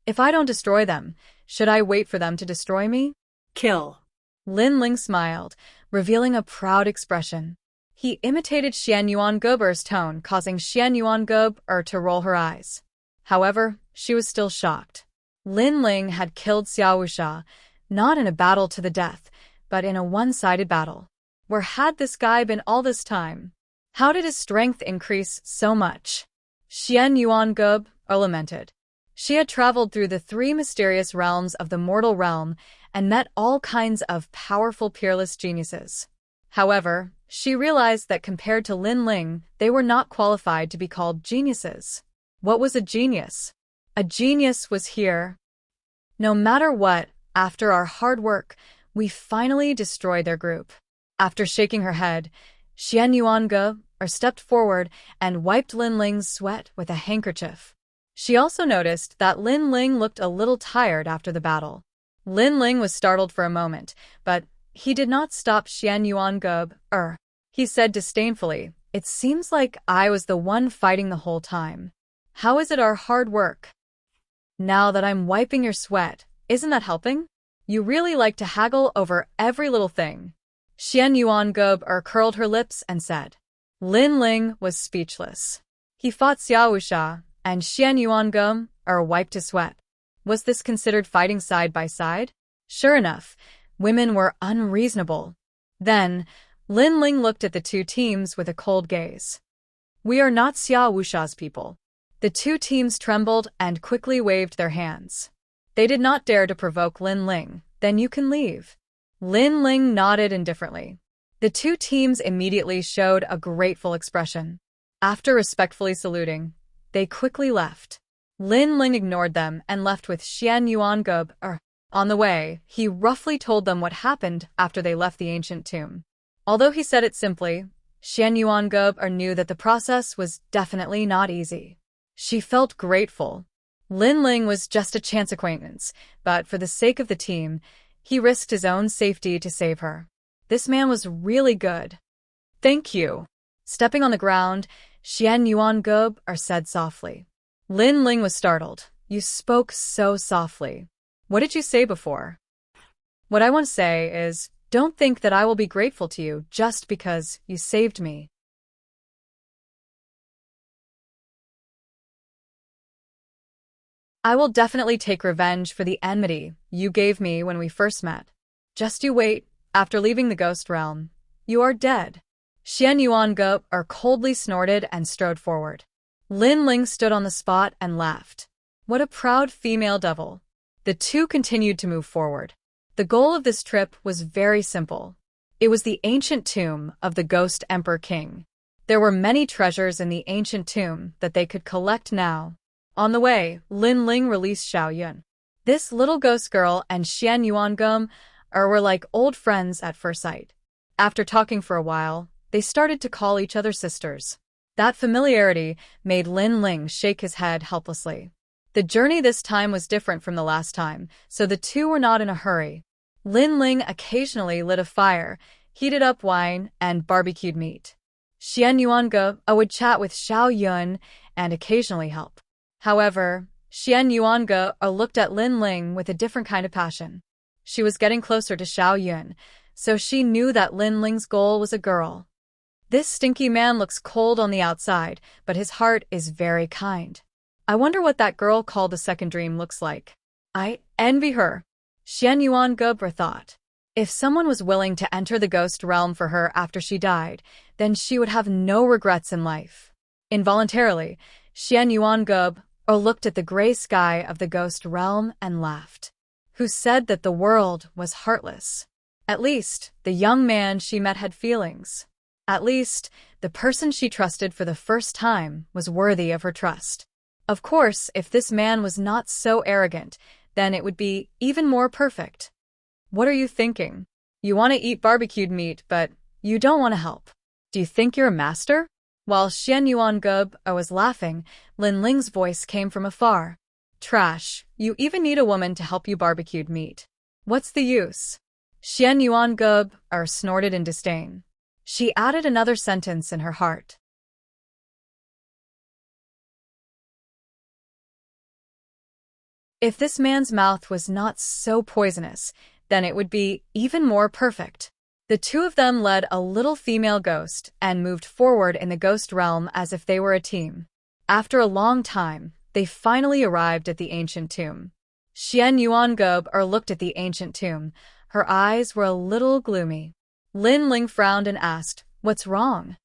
If I don't destroy them, should I wait for them to destroy me? Kill. Lin Ling smiled, revealing a proud expression. He imitated Xian Yuange's tone, causing Xian Yuange to roll her eyes. However, she was still shocked. Lin Ling had killed Xiao Wuxia, not in a battle to the death, but in a one-sided battle. Where had this guy been all this time? How did his strength increase so much? Xian Yuange lamented. She had traveled through the 3 mysterious realms of the mortal realm and met all kinds of powerful peerless geniuses. However, she realized that compared to Lin Ling, they were not qualified to be called geniuses. What was a genius? A genius was here. No matter what, after our hard work, we finally destroyed their group. After shaking her head, Xian Yuange stepped forward and wiped Lin Ling's sweat with a handkerchief. She also noticed that Lin Ling looked a little tired after the battle. Lin Ling was startled for a moment, but he did not stop Xian Yuange. He said disdainfully, It seems like I was the one fighting the whole time. How is it our hard work? Now that I'm wiping your sweat, isn't that helping? You really like to haggle over every little thing. Xian Yuange curled her lips and said. Lin Ling was speechless. He fought Xiao Wuxia, and Xian Yuange wiped his sweat. Was this considered fighting side by side? Sure enough, women were unreasonable. Then, Lin Ling looked at the 2 teams with a cold gaze. We are not Xiao Wuxia's people. The 2 teams trembled and quickly waved their hands. They did not dare to provoke Lin Ling. Then you can leave. Lin Ling nodded indifferently. The 2 teams immediately showed a grateful expression. After respectfully saluting, they quickly left. Lin Ling ignored them and left with Xian Yuange. On the way, he roughly told them what happened after they left the ancient tomb. Although he said it simply, Xian Yuange knew that the process was definitely not easy. She felt grateful. Lin Ling was just a chance acquaintance, but for the sake of the team, he risked his own safety to save her. This man was really good. Thank you. Stepping on the ground, Xian Yuange said softly. Lin Ling was startled. You spoke so softly. What did you say before? What I want to say is, don't think that I will be grateful to you just because you saved me. I will definitely take revenge for the enmity you gave me when we first met. Just you wait, after leaving the ghost realm, you are dead. Xian Yuange coldly snorted and strode forward. Lin Ling stood on the spot and laughed. What a proud female devil. The 2 continued to move forward. The goal of this trip was very simple. It was the ancient tomb of the Ghost Emperor King. There were many treasures in the ancient tomb that they could collect now. On the way, Lin Ling released Xiao Yun. This little ghost girl and Xian Yuange were like old friends at first sight. After talking for a while, they started to call each other sisters. That familiarity made Lin Ling shake his head helplessly. The journey this time was different from the last time, so the 2 were not in a hurry. Lin Ling occasionally lit a fire, heated up wine, and barbecued meat. Xian Yuange would chat with Xiao Yun and occasionally help. However, Xian Yuange looked at Lin Ling with a different kind of passion. She was getting closer to Xiao Yun, so she knew that Lin Ling's goal was a girl. This stinky man looks cold on the outside, but his heart is very kind. I wonder what that girl called the second dream looks like. I envy her. Xian Yuange thought. If someone was willing to enter the ghost realm for her after she died, then she would have no regrets in life. Involuntarily, Xian Yuange looked at the gray sky of the ghost realm and laughed. Who said that the world was heartless? At least, the young man she met had feelings. At least, the person she trusted for the first time was worthy of her trust. Of course, if this man was not so arrogant, then it would be even more perfect. What are you thinking? You want to eat barbecued meat, but you don't want to help. Do you think you're a master? While Xian Yuange was laughing, Lin Ling's voice came from afar. Trash, you even need a woman to help you barbecued meat. What's the use? Xian Yuan Gub snorted in disdain. She added another sentence in her heart. If this man's mouth was not so poisonous, then it would be even more perfect. The two of them led a little female ghost and moved forward in the ghost realm as if they were a team. After a long time, they finally arrived at the ancient tomb. Xian Yuan Gub looked at the ancient tomb. Her eyes were a little gloomy. Lin Ling frowned and asked, "What's wrong?"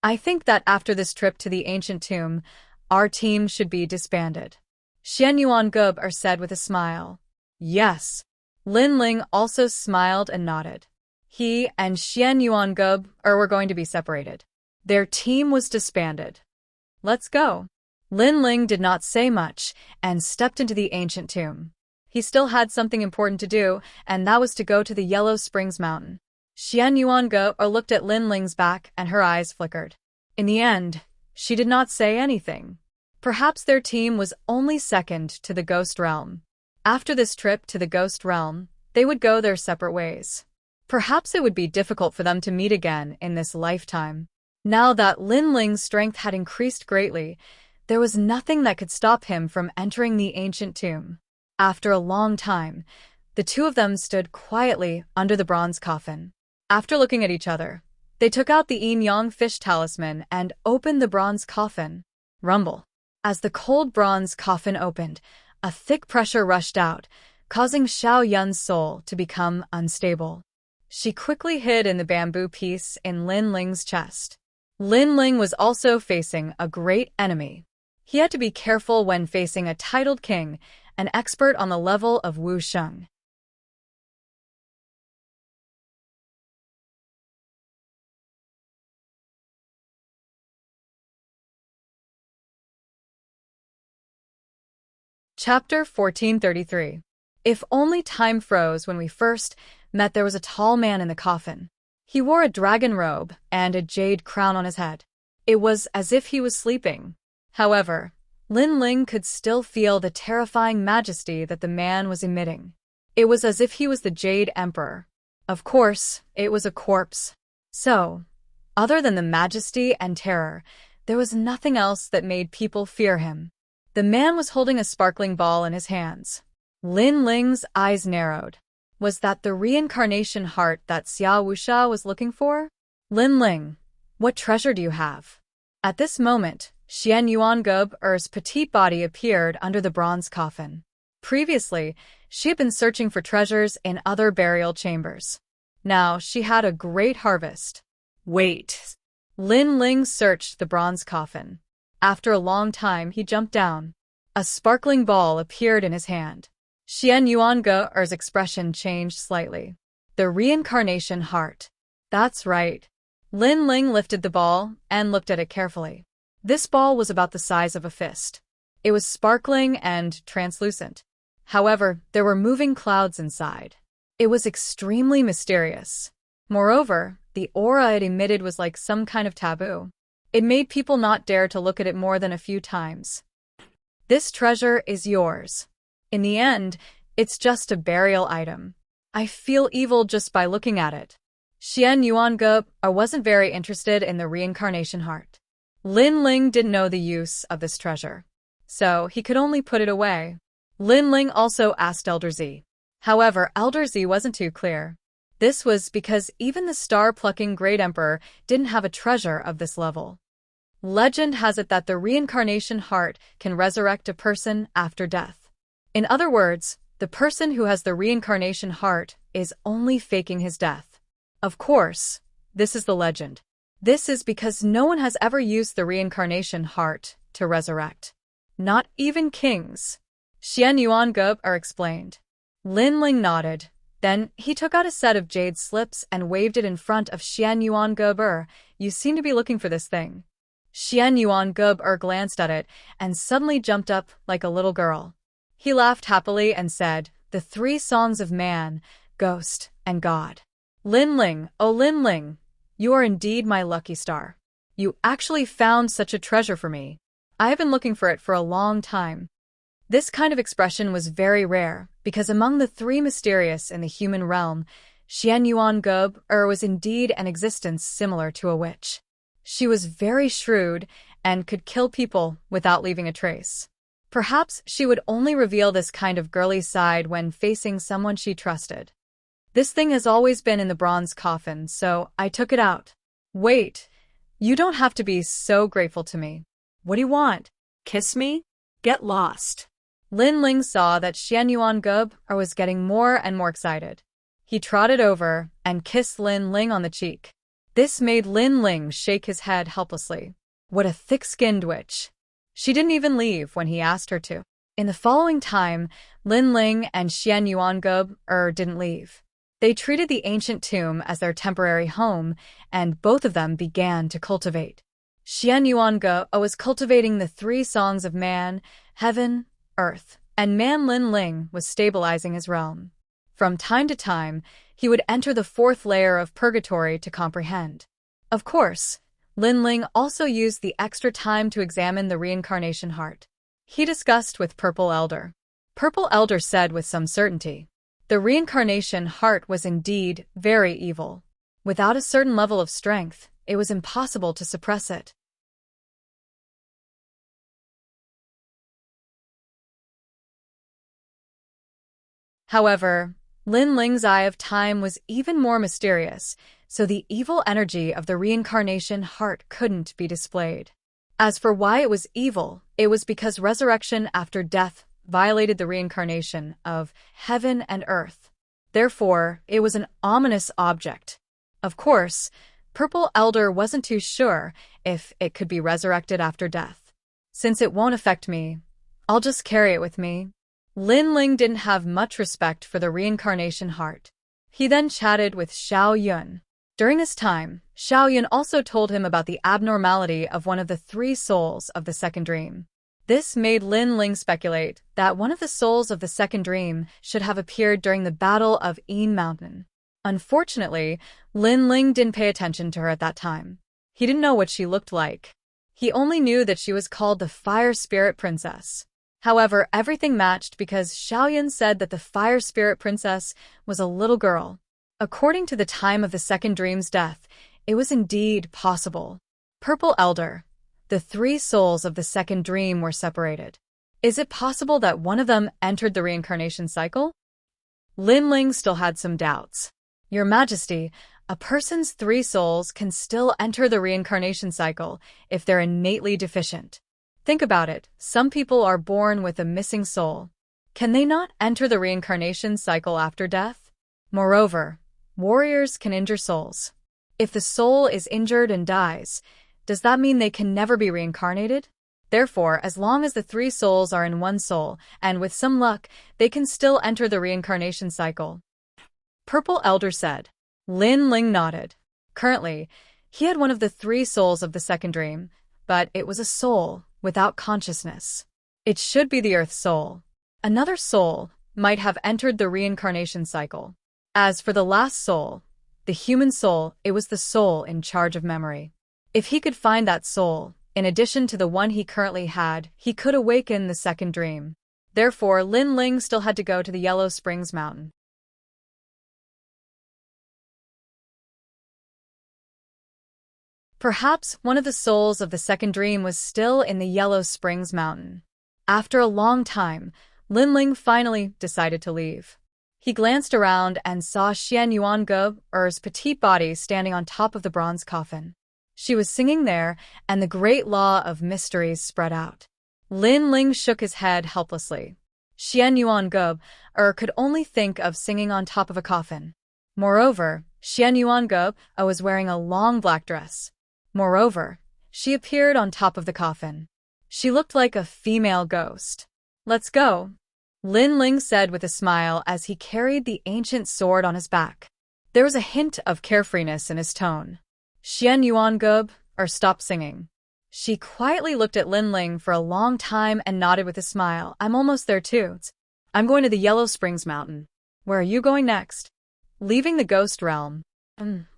"I think that after this trip to the ancient tomb, our team should be disbanded," Xian Yuan Gub said with a smile. "Yes." Lin Ling also smiled and nodded. He and Xian Yuan Gub were going to be separated. Their team was disbanded. "Let's go." Lin Ling did not say much and stepped into the ancient tomb. He still had something important to do, and that was to go to the Yellow Springs Mountain. Xian Yuan Gub looked at Lin Ling's back and her eyes flickered. In the end, she did not say anything. Perhaps their team was only second to the ghost realm. After this trip to the ghost realm, they would go their separate ways. Perhaps it would be difficult for them to meet again in this lifetime. Now that Lin Ling's strength had increased greatly, there was nothing that could stop him from entering the ancient tomb. After a long time, the two of them stood quietly under the bronze coffin. After looking at each other, they took out the yin-yang fish talisman and opened the bronze coffin. Rumble. As the cold bronze coffin opened, a thick pressure rushed out, causing Xiao Yun's soul to become unstable. She quickly hid in the bamboo piece in Lin Ling's chest. Lin Ling was also facing a great enemy. He had to be careful when facing a titled king, an expert on the level of Wu Sheng. Chapter 1433. If only time froze when we first met. There was a tall man in the coffin. He wore a dragon robe and a jade crown on his head. It was as if he was sleeping. However, Lin Ling could still feel the terrifying majesty that the man was emitting. It was as if he was the Jade Emperor. Of course, it was a corpse. So, other than the majesty and terror, there was nothing else that made people fear him. The man was holding a sparkling ball in his hands. Lin Ling's eyes narrowed. Was that the reincarnation heart that Xiao Wuxia was looking for? "Lin Ling, what treasure do you have?" At this moment, Xian Yuan Gub's petite body appeared under the bronze coffin. Previously, she had been searching for treasures in other burial chambers. Now she had a great harvest. "Wait." Lin Ling searched the bronze coffin. After a long time, he jumped down. A sparkling ball appeared in his hand. Xian Yuan Gub's expression changed slightly. The reincarnation heart. That's right. Lin Ling lifted the ball and looked at it carefully. This ball was about the size of a fist. It was sparkling and translucent. However, there were moving clouds inside. It was extremely mysterious. Moreover, the aura it emitted was like some kind of taboo. It made people not dare to look at it more than a few times. "This treasure is yours. In the end, it's just a burial item. I feel evil just by looking at it." Xian Yuan Gub wasn't very interested in the reincarnation heart. Lin Ling didn't know the use of this treasure, so he could only put it away. Lin Ling also asked Elder Z. However, Elder Z wasn't too clear. This was because even the star-plucking Great Emperor didn't have a treasure of this level. Legend has it that the reincarnation heart can resurrect a person after death. In other words, the person who has the reincarnation heart is only faking his death. Of course, this is the legend. This is because no one has ever used the reincarnation heart to resurrect. Not even kings. Xian Yuan Gub explained. Lin Ling nodded. Then he took out a set of jade slips and waved it in front of Xian Yuan Gub. "You seem to be looking for this thing." Xian Yuan Gub glanced at it and suddenly jumped up like a little girl. He laughed happily and said, "The three songs of man, ghost, and God." "Lin Ling, oh Lin Ling, you are indeed my lucky star. You actually found such a treasure for me. I have been looking for it for a long time." This kind of expression was very rare, because among the three mysterious in the human realm, Xian Yuan Gub was indeed an existence similar to a witch. She was very shrewd and could kill people without leaving a trace. Perhaps she would only reveal this kind of girly side when facing someone she trusted. This thing has always been in the bronze coffin, so I took it out. Wait, you don't have to be so grateful to me. What do you want? Kiss me? Get lost. Lin Ling saw that Xian Yuan Gub was getting more and more excited. He trotted over and kissed Lin Ling on the cheek. This made Lin Ling shake his head helplessly. What a thick-skinned witch. She didn't even leave when he asked her to. In the following time, Lin Ling and Xian Yuan Gub didn't leave. They treated the ancient tomb as their temporary home, and both of them began to cultivate. Xian Yuan Gub was cultivating the 3 songs of man, heaven, earth, and Man Lin Ling was stabilizing his realm. From time to time, he would enter the 4th layer of purgatory to comprehend. Of course, Lin Ling also used the extra time to examine the reincarnation heart. He discussed with Purple Elder. Purple Elder said with some certainty, the reincarnation heart was indeed very evil. Without a certain level of strength, it was impossible to suppress it. However, Lin Ling's Eye of Time was even more mysterious, so the evil energy of the reincarnation heart couldn't be displayed. As for why it was evil, it was because resurrection after death violated the reincarnation of heaven and earth. Therefore, it was an ominous object. Of course, Purple Elder wasn't too sure if it could be resurrected after death. Since it won't affect me, I'll just carry it with me. Lin Ling didn't have much respect for the reincarnation heart. He then chatted with Xiao Yun. During this time, Xiao Yun also told him about the abnormality of one of the 3 souls of the second dream. This made Lin Ling speculate that one of the souls of the second dream should have appeared during the Battle of Een Mountain. Unfortunately, Lin Ling didn't pay attention to her at that time. He didn't know what she looked like. He only knew that she was called the Fire Spirit Princess. However, everything matched because Xiaoyan said that the Fire Spirit Princess was a little girl. According to the time of the second dream's death, it was indeed possible. Purple Elder. The 3 souls of the second dream were separated. Is it possible that one of them entered the reincarnation cycle? Lin Ling still had some doubts. Your Majesty, a person's 3 souls can still enter the reincarnation cycle if they're innately deficient. Think about it, some people are born with a missing soul. Can they not enter the reincarnation cycle after death? Moreover, warriors can injure souls. If the soul is injured and dies, does that mean they can never be reincarnated? Therefore, as long as the 3 souls are in one soul, and with some luck, they can still enter the reincarnation cycle. Purple Elder said. Lin Ling nodded. Currently, he had one of the 3 souls of the second dream, but it was a soul without consciousness. It should be the Earth soul. Another soul might have entered the reincarnation cycle. As for the last soul, the human soul, it was the soul in charge of memory. If he could find that soul, in addition to the one he currently had, he could awaken the second dream. Therefore, Lin Ling still had to go to the Yellow Springs Mountain. Perhaps one of the souls of the second dream was still in the Yellow Springs Mountain. After a long time, Lin Ling finally decided to leave. He glanced around and saw Xian Yuan Gub's petite body standing on top of the bronze coffin. She was singing there, and the great law of mysteries spread out. Lin Ling shook his head helplessly. Xian Yuan Gub could only think of singing on top of a coffin. Moreover, Xian Yuan Gub was wearing a long black dress. Moreover, she appeared on top of the coffin. She looked like a female ghost. Let's go, Lin Ling said with a smile as he carried the ancient sword on his back. There was a hint of carefreeness in his tone. Xian Yuan Gub stopped singing. She quietly looked at Lin Ling for a long time and nodded with a smile. I'm almost there too. I'm going to the Yellow Springs Mountain. Where are you going next? Leaving the ghost realm.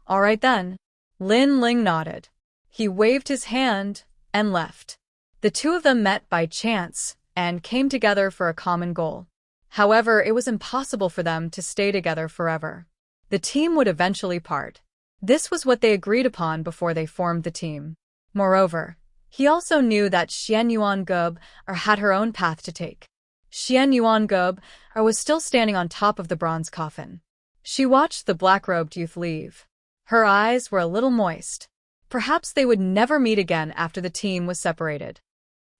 All right then. Lin Ling nodded. He waved his hand and left. The 2 of them met by chance and came together for a common goal. However, it was impossible for them to stay together forever. The team would eventually part. This was what they agreed upon before they formed the team. Moreover, he also knew that Xian Yuan-gub had her own path to take. Xian Yuan-gub was still standing on top of the bronze coffin. She watched the black-robed youth leave. Her eyes were a little moist. Perhaps they would never meet again after the team was separated.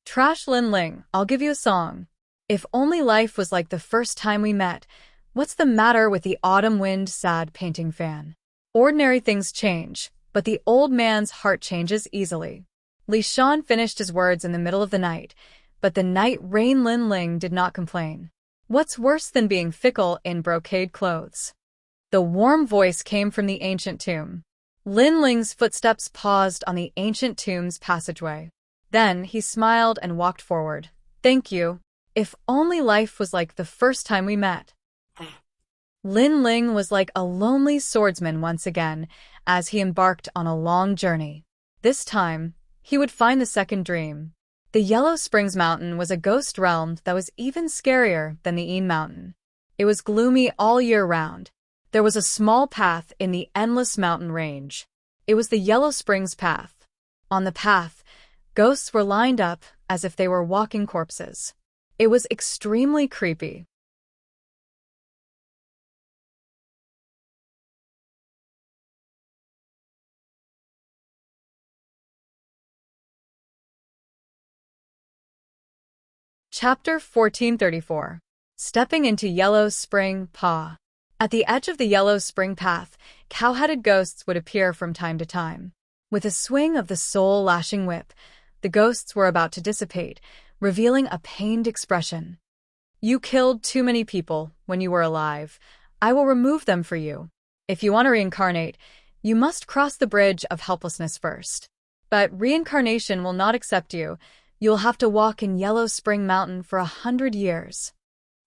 Trash Lin Ling, I'll give you a song. If only life was like the first time we met. What's the matter with the autumn wind sad painting fan? Ordinary things change, but the old man's heart changes easily. Li Shan finished his words in the middle of the night, but the night rain Lin Ling did not complain. What's worse than being fickle in brocade clothes? The warm voice came from the ancient tomb. Lin Ling's footsteps paused on the ancient tomb's passageway. Then he smiled and walked forward. Thank you. If only life was like the first time we met. Lin Ling was like a lonely swordsman once again as he embarked on a long journey. This time, he would find the second dream. The Yellow Springs Mountain was a ghost realm that was even scarier than the Een Mountain. It was gloomy all year round. There was a small path in the endless mountain range. It was the Yellow Springs Path. On the path, ghosts were lined up as if they were walking corpses. It was extremely creepy. Chapter 1434. Stepping into Yellow Spring Pa. At the edge of the Yellow Spring Path, cow-headed ghosts would appear from time to time. With a swing of the soul-lashing whip, the ghosts were about to dissipate, revealing a pained expression. You killed too many people when you were alive. I will remove them for you. If you want to reincarnate, you must cross the bridge of helplessness first. But reincarnation will not accept you. You'll have to walk in Yellow Spring Mountain for 100 years.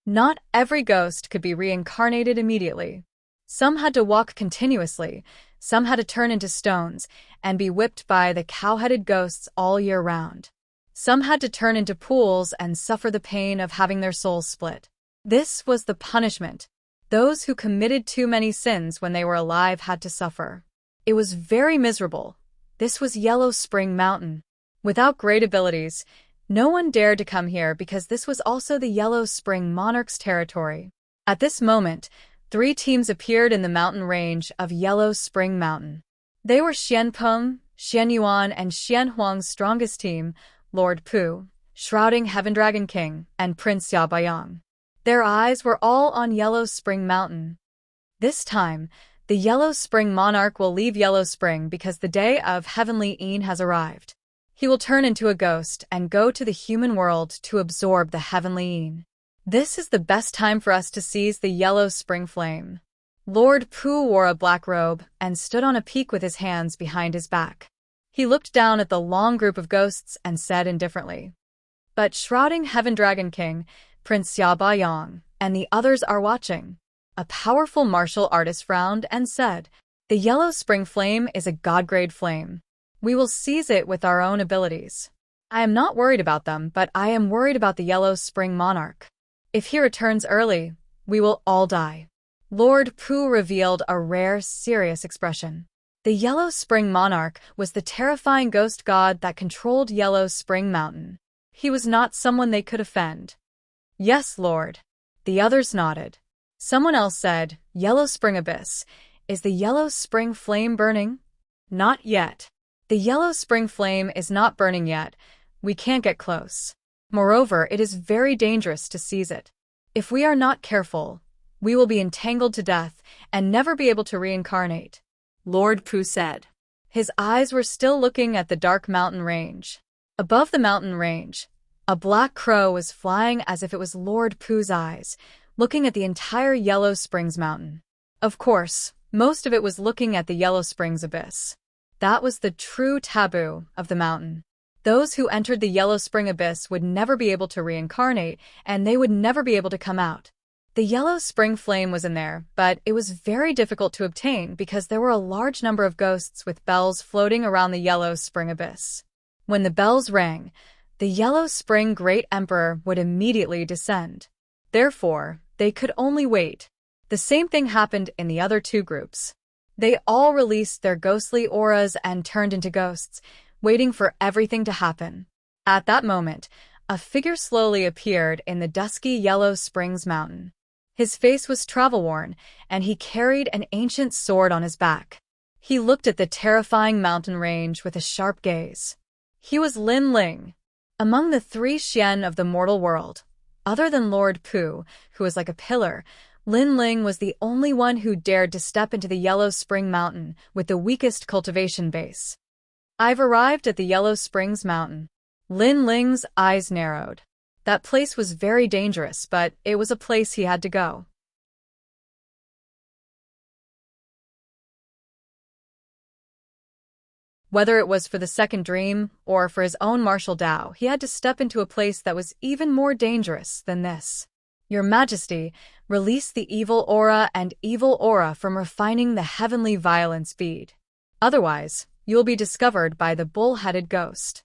Not every ghost could be reincarnated immediately. Some had to walk continuously, some had to turn into stones and be whipped by the cow-headed ghosts all year round. Some had to turn into pools and suffer the pain of having their souls split. This was the punishment. Those who committed too many sins when they were alive had to suffer. It was very miserable. This was Yellow Spring Mountain. Without great abilities, no one dared to come here because this was also the Yellow Spring Monarch's territory. At this moment, 3 teams appeared in the mountain range of Yellow Spring Mountain. They were Xian Peng, Xian Yuan, and Xian Huang's strongest team, Lord Pu, Shrouding Heaven Dragon King, and Prince Yabayang. Their eyes were all on Yellow Spring Mountain. This time, the Yellow Spring Monarch will leave Yellow Spring because the day of Heavenly Een has arrived. He will turn into a ghost and go to the human world to absorb the Heavenly Een. This is the best time for us to seize the Yellow Spring Flame. Lord Pu wore a black robe and stood on a peak with his hands behind his back. He looked down at the long group of ghosts and said indifferently, "But Shrouding Heaven Dragon King, Prince Yabayang, and the others are watching." A powerful martial artist frowned and said, "The Yellow Spring Flame is a god-grade flame. We will seize it with our own abilities. I am not worried about them, but I am worried about the Yellow Spring Monarch. If he returns early, we will all die." Lord Pu revealed a rare, serious expression. The Yellow Spring Monarch was the terrifying ghost god that controlled Yellow Spring Mountain. He was not someone they could offend. "Yes, Lord." The others nodded. Someone else said, "Yellow Spring Abyss. Is the Yellow Spring Flame burning?" "Not yet. The Yellow Spring Flame is not burning yet. We can't get close. Moreover, it is very dangerous to seize it. If we are not careful, we will be entangled to death and never be able to reincarnate," Lord Pu said. His eyes were still looking at the dark mountain range. Above the mountain range, a black crow was flying as if it was Lord Pu's eyes, looking at the entire Yellow Springs Mountain. Of course, most of it was looking at the Yellow Springs Abyss. That was the true taboo of the mountain. Those who entered the Yellow Spring Abyss would never be able to reincarnate, and they would never be able to come out. The Yellow Spring Flame was in there, but it was very difficult to obtain because there were a large number of ghosts with bells floating around the Yellow Spring Abyss. When the bells rang, the Yellow Spring Great Emperor would immediately descend. Therefore, they could only wait. The same thing happened in the other two groups. They all released their ghostly auras and turned into ghosts, waiting for everything to happen. At that moment, a figure slowly appeared in the dusky Yellow Springs Mountain. His face was travel-worn, and he carried an ancient sword on his back. He looked at the terrifying mountain range with a sharp gaze. He was Lin Ling. Among the three Xian of the mortal world, other than Lord Pu, who was like a pillar, Lin Ling was the only one who dared to step into the Yellow Spring Mountain with the weakest cultivation base. I've arrived at the Yellow Springs Mountain. Lin Ling's eyes narrowed. That place was very dangerous, but it was a place he had to go. Whether it was for the second dream or for his own martial Dao, he had to step into a place that was even more dangerous than this. Your Majesty, release the evil aura from refining the heavenly violence bead. Otherwise, you will be discovered by the bull-headed ghost.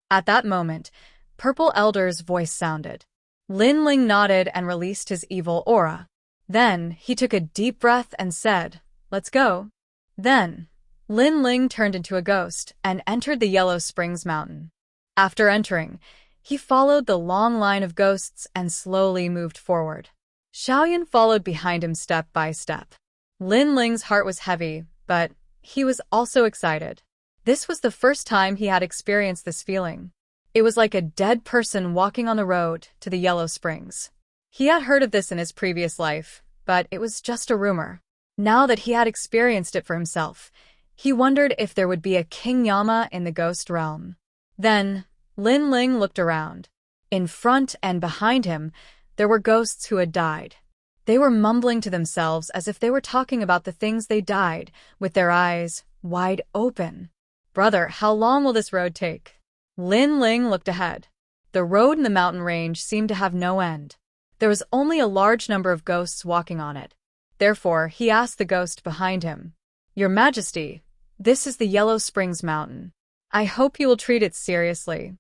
At that moment, Purple Elder's voice sounded. Lin Ling nodded and released his evil aura. Then, he took a deep breath and said, "Let's go." Then, Lin Ling turned into a ghost and entered the Yellow Springs Mountain. After entering, he followed the long line of ghosts and slowly moved forward. Xiaoyan followed behind him step by step. Lin Ling's heart was heavy, but he was also excited. This was the first time he had experienced this feeling. It was like a dead person walking on the road to the Yellow Springs. He had heard of this in his previous life, but it was just a rumor. Now that he had experienced it for himself, he wondered if there would be a King Yama in the ghost realm. Then, Lin Ling looked around. In front and behind him, there were ghosts who had died. They were mumbling to themselves as if they were talking about the things they died, with their eyes wide open. "Brother, how long will this road take?" Lin Ling looked ahead. The road in the mountain range seemed to have no end. There was only a large number of ghosts walking on it. Therefore, he asked the ghost behind him, "Your Majesty, this is the Yellow Springs Mountain. I hope you will treat it seriously."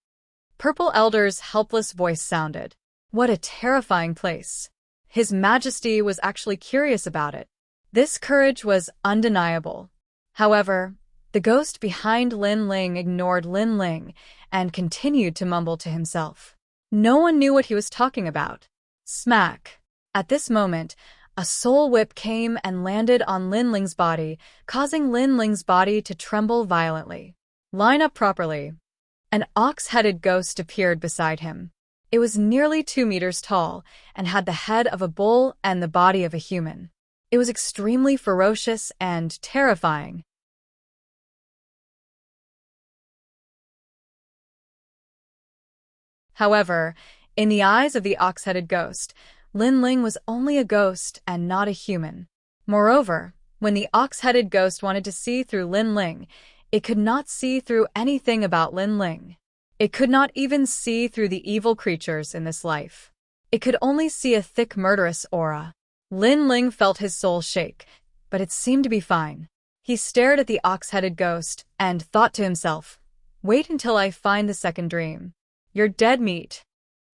Purple Elder's helpless voice sounded. What a terrifying place. His Majesty was actually curious about it. This courage was undeniable. However, the ghost behind Lin Ling ignored Lin Ling and continued to mumble to himself. No one knew what he was talking about. Smack! At this moment, a soul whip came and landed on Lin Ling's body, causing Lin Ling's body to tremble violently. "Line up properly." An ox-headed ghost appeared beside him. It was nearly 2 meters tall and had the head of a bull and the body of a human. It was extremely ferocious and terrifying. However, in the eyes of the ox-headed ghost, Lin Ling was only a ghost and not a human. Moreover, when the ox-headed ghost wanted to see through Lin Ling, it could not see through anything about Lin Ling. It could not even see through the evil creatures in this life. It could only see a thick murderous aura. Lin Ling felt his soul shake, but it seemed to be fine. He stared at the ox-headed ghost and thought to himself, "Wait until I find the second dream. You're dead meat."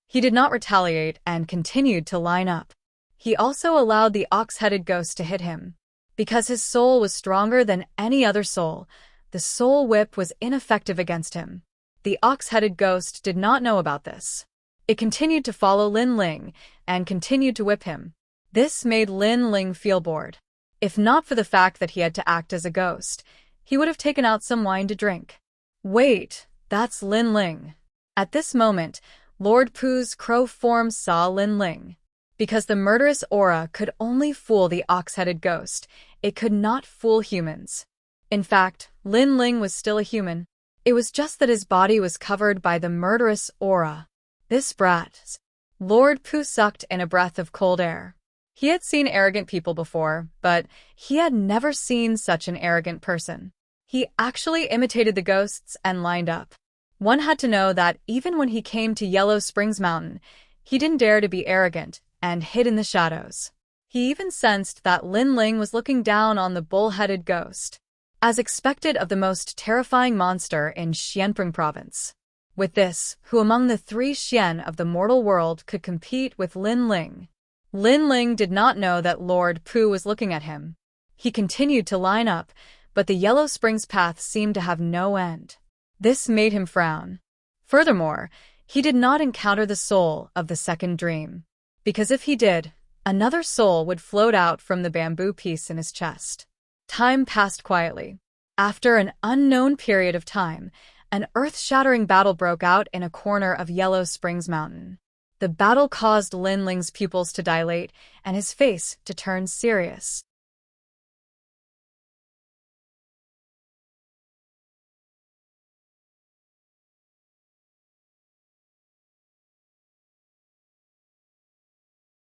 He did not retaliate and continued to line up. He also allowed the ox-headed ghost to hit him. Because his soul was stronger than any other soul, the soul whip was ineffective against him. The ox-headed ghost did not know about this. It continued to follow Lin Ling and continued to whip him. This made Lin Ling feel bored. If not for the fact that he had to act as a ghost, he would have taken out some wine to drink. Wait, that's Lin Ling. At this moment, Lord Pu's crow form saw Lin Ling. Because the murderous aura could only fool the ox-headed ghost, it could not fool humans. In fact, Lin Ling was still a human. It was just that his body was covered by the murderous aura. This brat. Lord Pu sucked in a breath of cold air. He had seen arrogant people before, but he had never seen such an arrogant person. He actually imitated the ghosts and lined up. One had to know that even when he came to Yellow Springs Mountain, he didn't dare to be arrogant and hid in the shadows. He even sensed that Lin Ling was looking down on the bull-headed ghost, as expected of the most terrifying monster in Xianping province. With this, who among the three Xian of the mortal world could compete with Lin Ling? Lin Ling did not know that Lord Pu was looking at him. He continued to line up, but the Yellow Springs path seemed to have no end. This made him frown. Furthermore, he did not encounter the soul of the second dream, because if he did, another soul would float out from the bamboo piece in his chest. Time passed quietly. After an unknown period of time, an earth-shattering battle broke out in a corner of Yellow Springs Mountain. The battle caused Lin Ling's pupils to dilate and his face to turn serious.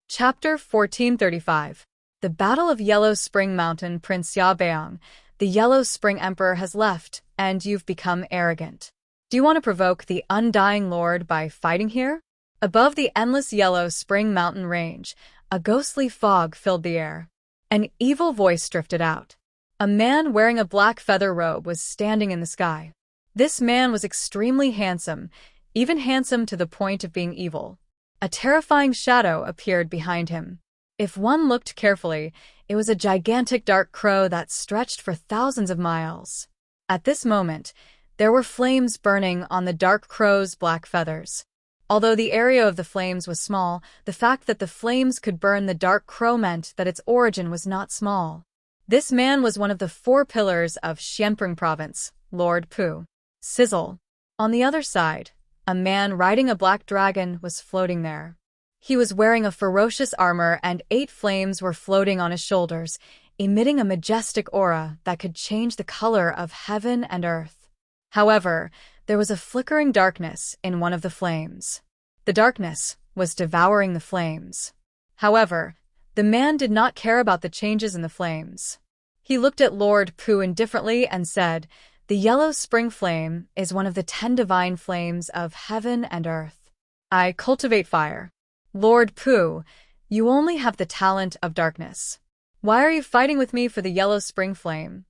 Chapter 1435. The Battle of Yellow Spring Mountain. Prince Yabeong, the Yellow Spring Emperor, has left, and you've become arrogant. Do you want to provoke the Undying Lord by fighting here? Above the endless Yellow Spring Mountain range, a ghostly fog filled the air. An evil voice drifted out. A man wearing a black feather robe was standing in the sky. This man was extremely handsome, even handsome to the point of being evil. A terrifying shadow appeared behind him. If one looked carefully, it was a gigantic dark crow that stretched for thousands of miles. At this moment, there were flames burning on the dark crow's black feathers. Although the area of the flames was small, the fact that the flames could burn the dark crow meant that its origin was not small. This man was one of the 4 pillars of Xianping Province, Lord Pu. Sizzle. On the other side, a man riding a black dragon was floating there. He was wearing a ferocious armor and 8 flames were floating on his shoulders, emitting a majestic aura that could change the color of heaven and earth. However, there was a flickering darkness in one of the flames. The darkness was devouring the flames. However, the man did not care about the changes in the flames. He looked at Lord Pu indifferently and said, "The Yellow Spring Flame is one of the 10 divine flames of heaven and earth. I cultivate fire. Lord Pu, you only have the talent of darkness. Why are you fighting with me for the Yellow Spring Flame?"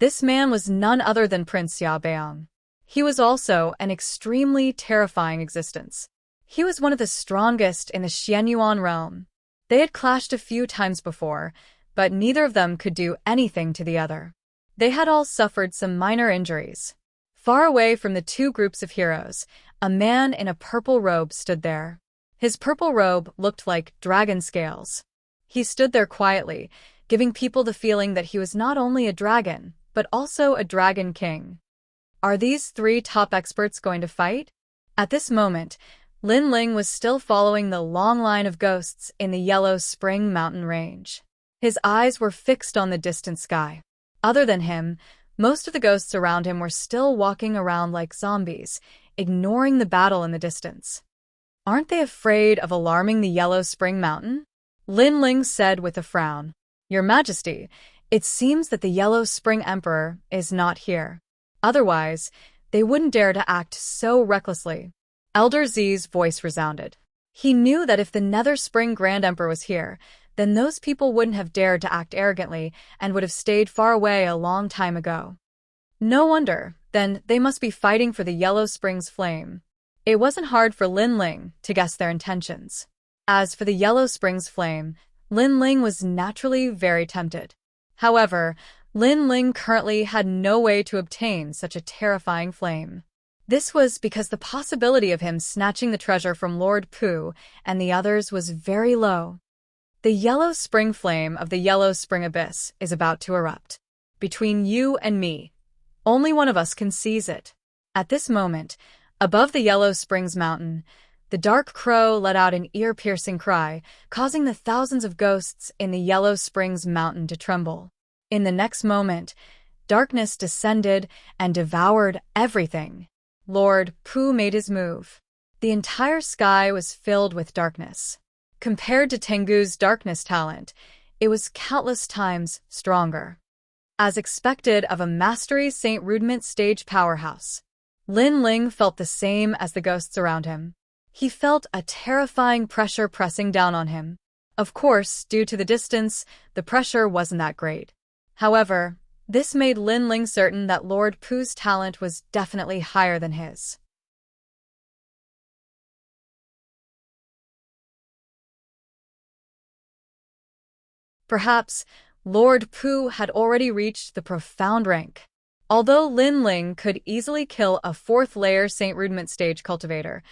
This man was none other than Prince Yabeong. He was also an extremely terrifying existence. He was one of the strongest in the Xianyuan realm. They had clashed a few times before, but neither of them could do anything to the other. They had all suffered some minor injuries. Far away from the 2 groups of heroes, a man in a purple robe stood there. His purple robe looked like dragon scales. He stood there quietly, giving people the feeling that he was not only a dragon, but also a dragon king. Are these 3 top experts going to fight? At this moment, Lin Ling was still following the long line of ghosts in the Yellow Spring Mountain range. His eyes were fixed on the distant sky. Other than him, most of the ghosts around him were still walking around like zombies, ignoring the battle in the distance. Aren't they afraid of alarming the Yellow Spring Mountain? Lin Ling said with a frown. Your Majesty, it seems that the Yellow Spring Emperor is not here. Otherwise, they wouldn't dare to act so recklessly. Elder Z's voice resounded. He knew that if the Nether Spring Grand Emperor was here, then those people wouldn't have dared to act arrogantly and would have stayed far away a long time ago. No wonder, then they must be fighting for the Yellow Springs Flame. It wasn't hard for Lin Ling to guess their intentions. As for the Yellow Springs Flame, Lin Ling was naturally very tempted. However, Lin Ling currently had no way to obtain such a terrifying flame. This was because the possibility of him snatching the treasure from Lord Pu and the others was very low. The Yellow Spring Flame of the Yellow Spring Abyss is about to erupt. Between you and me, only one of us can seize it. At this moment, above the Yellow Springs Mountain, the dark crow let out an ear-piercing cry, causing the thousands of ghosts in the Yellow Springs Mountain to tremble. In the next moment, darkness descended and devoured everything. Lord Pu made his move. The entire sky was filled with darkness. Compared to Tengu's darkness talent, it was countless times stronger. As expected of a Mastery Saint Rudiment stage powerhouse, Lin Ling felt the same as the ghosts around him. He felt a terrifying pressure pressing down on him. Of course, due to the distance, the pressure wasn't that great. However, this made Lin Ling certain that Lord Pu's talent was definitely higher than his. Perhaps Lord Pu had already reached the profound rank. Although Lin Ling could easily kill a fourth-layer St. Rudiment stage cultivator,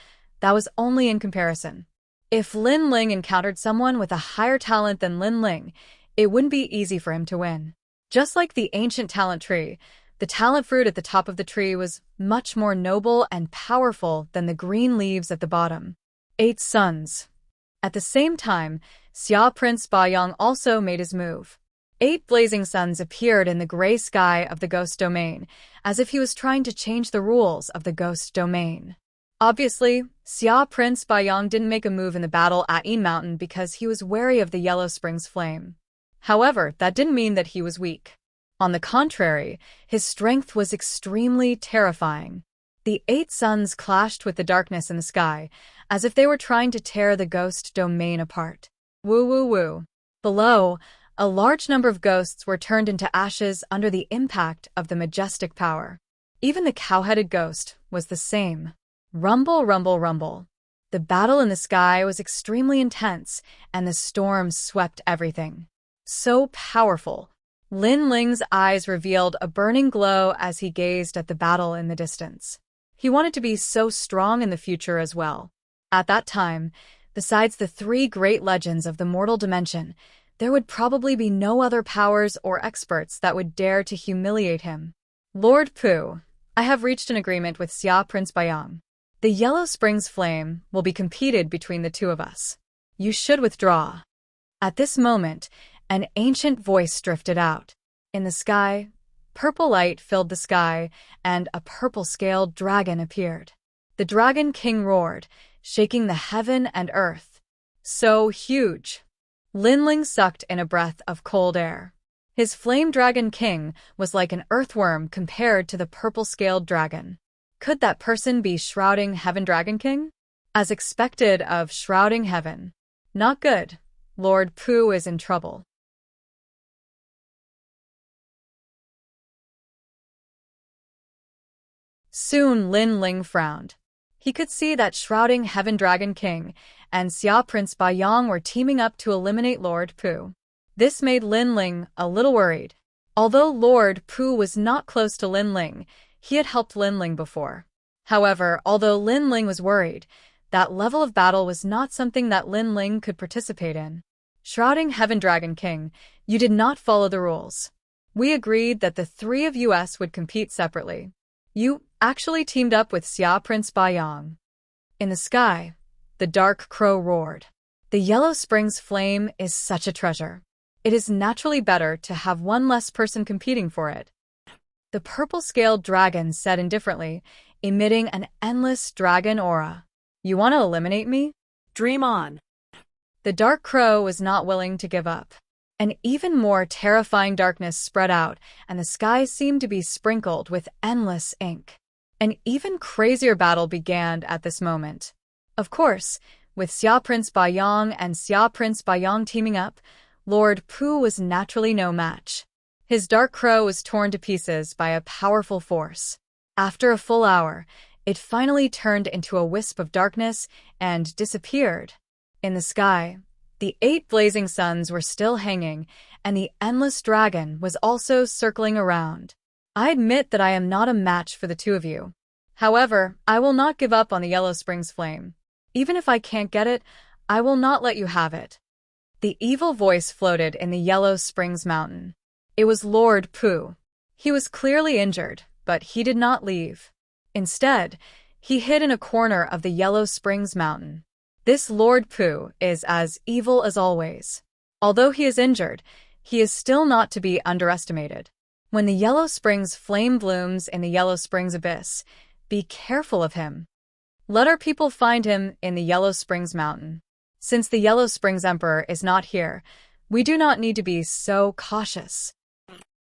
that was only in comparison. If Lin Ling encountered someone with a higher talent than Lin Ling, it wouldn't be easy for him to win. Just like the ancient talent tree, the talent fruit at the top of the tree was much more noble and powerful than the green leaves at the bottom. 8 Suns. At the same time, Xia Prince Baoyang also made his move. 8 blazing suns appeared in the gray sky of the ghost domain, as if he was trying to change the rules of the ghost domain. Obviously, Xia Prince Baoyang didn't make a move in the battle at Yin Mountain because he was wary of the Yellow Springs flame. However, that didn't mean that he was weak. On the contrary, his strength was extremely terrifying. The 8 suns clashed with the darkness in the sky, as if they were trying to tear the ghost domain apart. Woo woo woo. Below, a large number of ghosts were turned into ashes under the impact of the majestic power. Even the cow-headed ghost was the same. Rumble, rumble, rumble. The battle in the sky was extremely intense, and the storm swept everything. So powerful. Lin Ling's eyes revealed a burning glow as he gazed at the battle in the distance. He wanted to be so strong in the future as well. At that time, besides the 3 great legends of the mortal dimension, there would probably be no other powers or experts that would dare to humiliate him. Lord Pu, I have reached an agreement with Xia Prince Baoyang. The Yellow Springs flame will be competed between the 2 of us. You should withdraw. At this moment, an ancient voice drifted out. In the sky, purple light filled the sky, and a purple-scaled dragon appeared. The Dragon King roared, shaking the heaven and earth. So huge! Lin Ling sucked in a breath of cold air. His Flame Dragon King was like an earthworm compared to the purple-scaled dragon. Could that person be Shrouding Heaven Dragon King? As expected of Shrouding Heaven. Not good. Lord Pu is in trouble. Soon Lin Ling frowned. He could see that Shrouding Heaven Dragon King and Xia Prince Baoyang were teaming up to eliminate Lord Pu. This made Lin Ling a little worried. Although Lord Pu was not close to Lin Ling, he had helped Lin Ling before. However, although Lin Ling was worried, that level of battle was not something that Lin Ling could participate in. Shrouding Heaven Dragon King, you did not follow the rules. We agreed that the 3 of us would compete separately. You actually teamed up with Xia Prince Baoyang. In the sky, the dark crow roared. The Yellow Springs flame is such a treasure. It is naturally better to have one less person competing for it. The purple-scaled dragon said indifferently, emitting an endless dragon aura. You want to eliminate me? Dream on. The dark crow was not willing to give up. An even more terrifying darkness spread out, and the sky seemed to be sprinkled with endless ink. An even crazier battle began at this moment. Of course, with Xia Prince Baoyang and Xia Prince Baoyang teaming up, Lord Pu was naturally no match. His dark crow was torn to pieces by a powerful force. After a full hour, it finally turned into a wisp of darkness and disappeared. In the sky, the 8 blazing suns were still hanging, and the endless dragon was also circling around. I admit that I am not a match for the 2 of you. However, I will not give up on the Yellow Springs flame. Even if I can't get it, I will not let you have it. The evil voice floated in the Yellow Springs mountain. It was Lord Pu. He was clearly injured, but he did not leave. Instead, he hid in a corner of the Yellow Springs mountain. This Lord Pu is as evil as always. Although he is injured, he is still not to be underestimated. When the Yellow Springs flame blooms in the Yellow Springs abyss, be careful of him. Let our people find him in the Yellow Springs mountain. Since the Yellow Springs Emperor is not here, we do not need to be so cautious.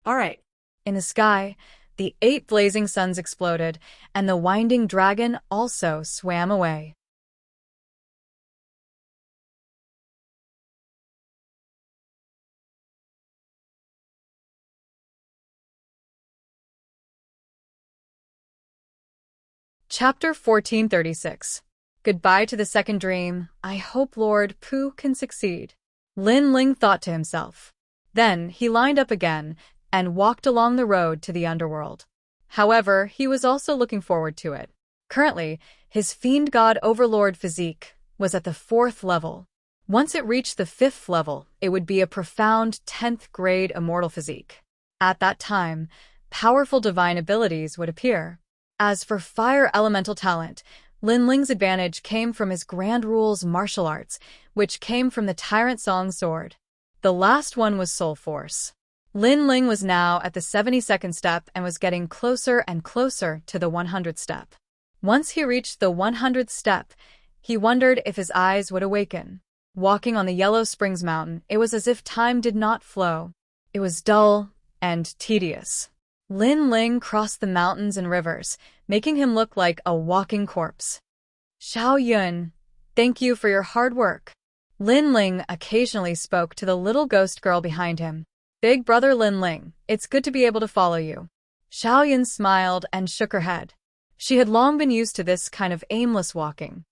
All right. In the sky, the 8 blazing suns exploded, and the winding dragon also swam away. Chapter 1436. Goodbye to the second dream. I hope Lord Pu can succeed. Lin Ling thought to himself. Then he lined up again and walked along the road to the underworld. However, he was also looking forward to it. Currently, his fiend god overlord physique was at the 4th level. Once it reached the 5th level, it would be a profound 10th grade immortal physique. At that time, powerful divine abilities would appear. As for fire elemental talent, Lin Ling's advantage came from his Grand Rule's martial arts, which came from the Tyrant Song sword. The last one was Soul Force. Lin Ling was now at the 72nd step and was getting closer and closer to the 100th step. Once he reached the 100th step, he wondered if his eyes would awaken. Walking on the Yellow Springs Mountain, it was as if time did not flow. It was dull and tedious. Lin Ling crossed the mountains and rivers, making him look like a walking corpse. Xiao Yun, thank you for your hard work. Lin Ling occasionally spoke to the little ghost girl behind him. Big brother Lin Ling, it's good to be able to follow you. Xiao Yun smiled and shook her head. She had long been used to this kind of aimless walking.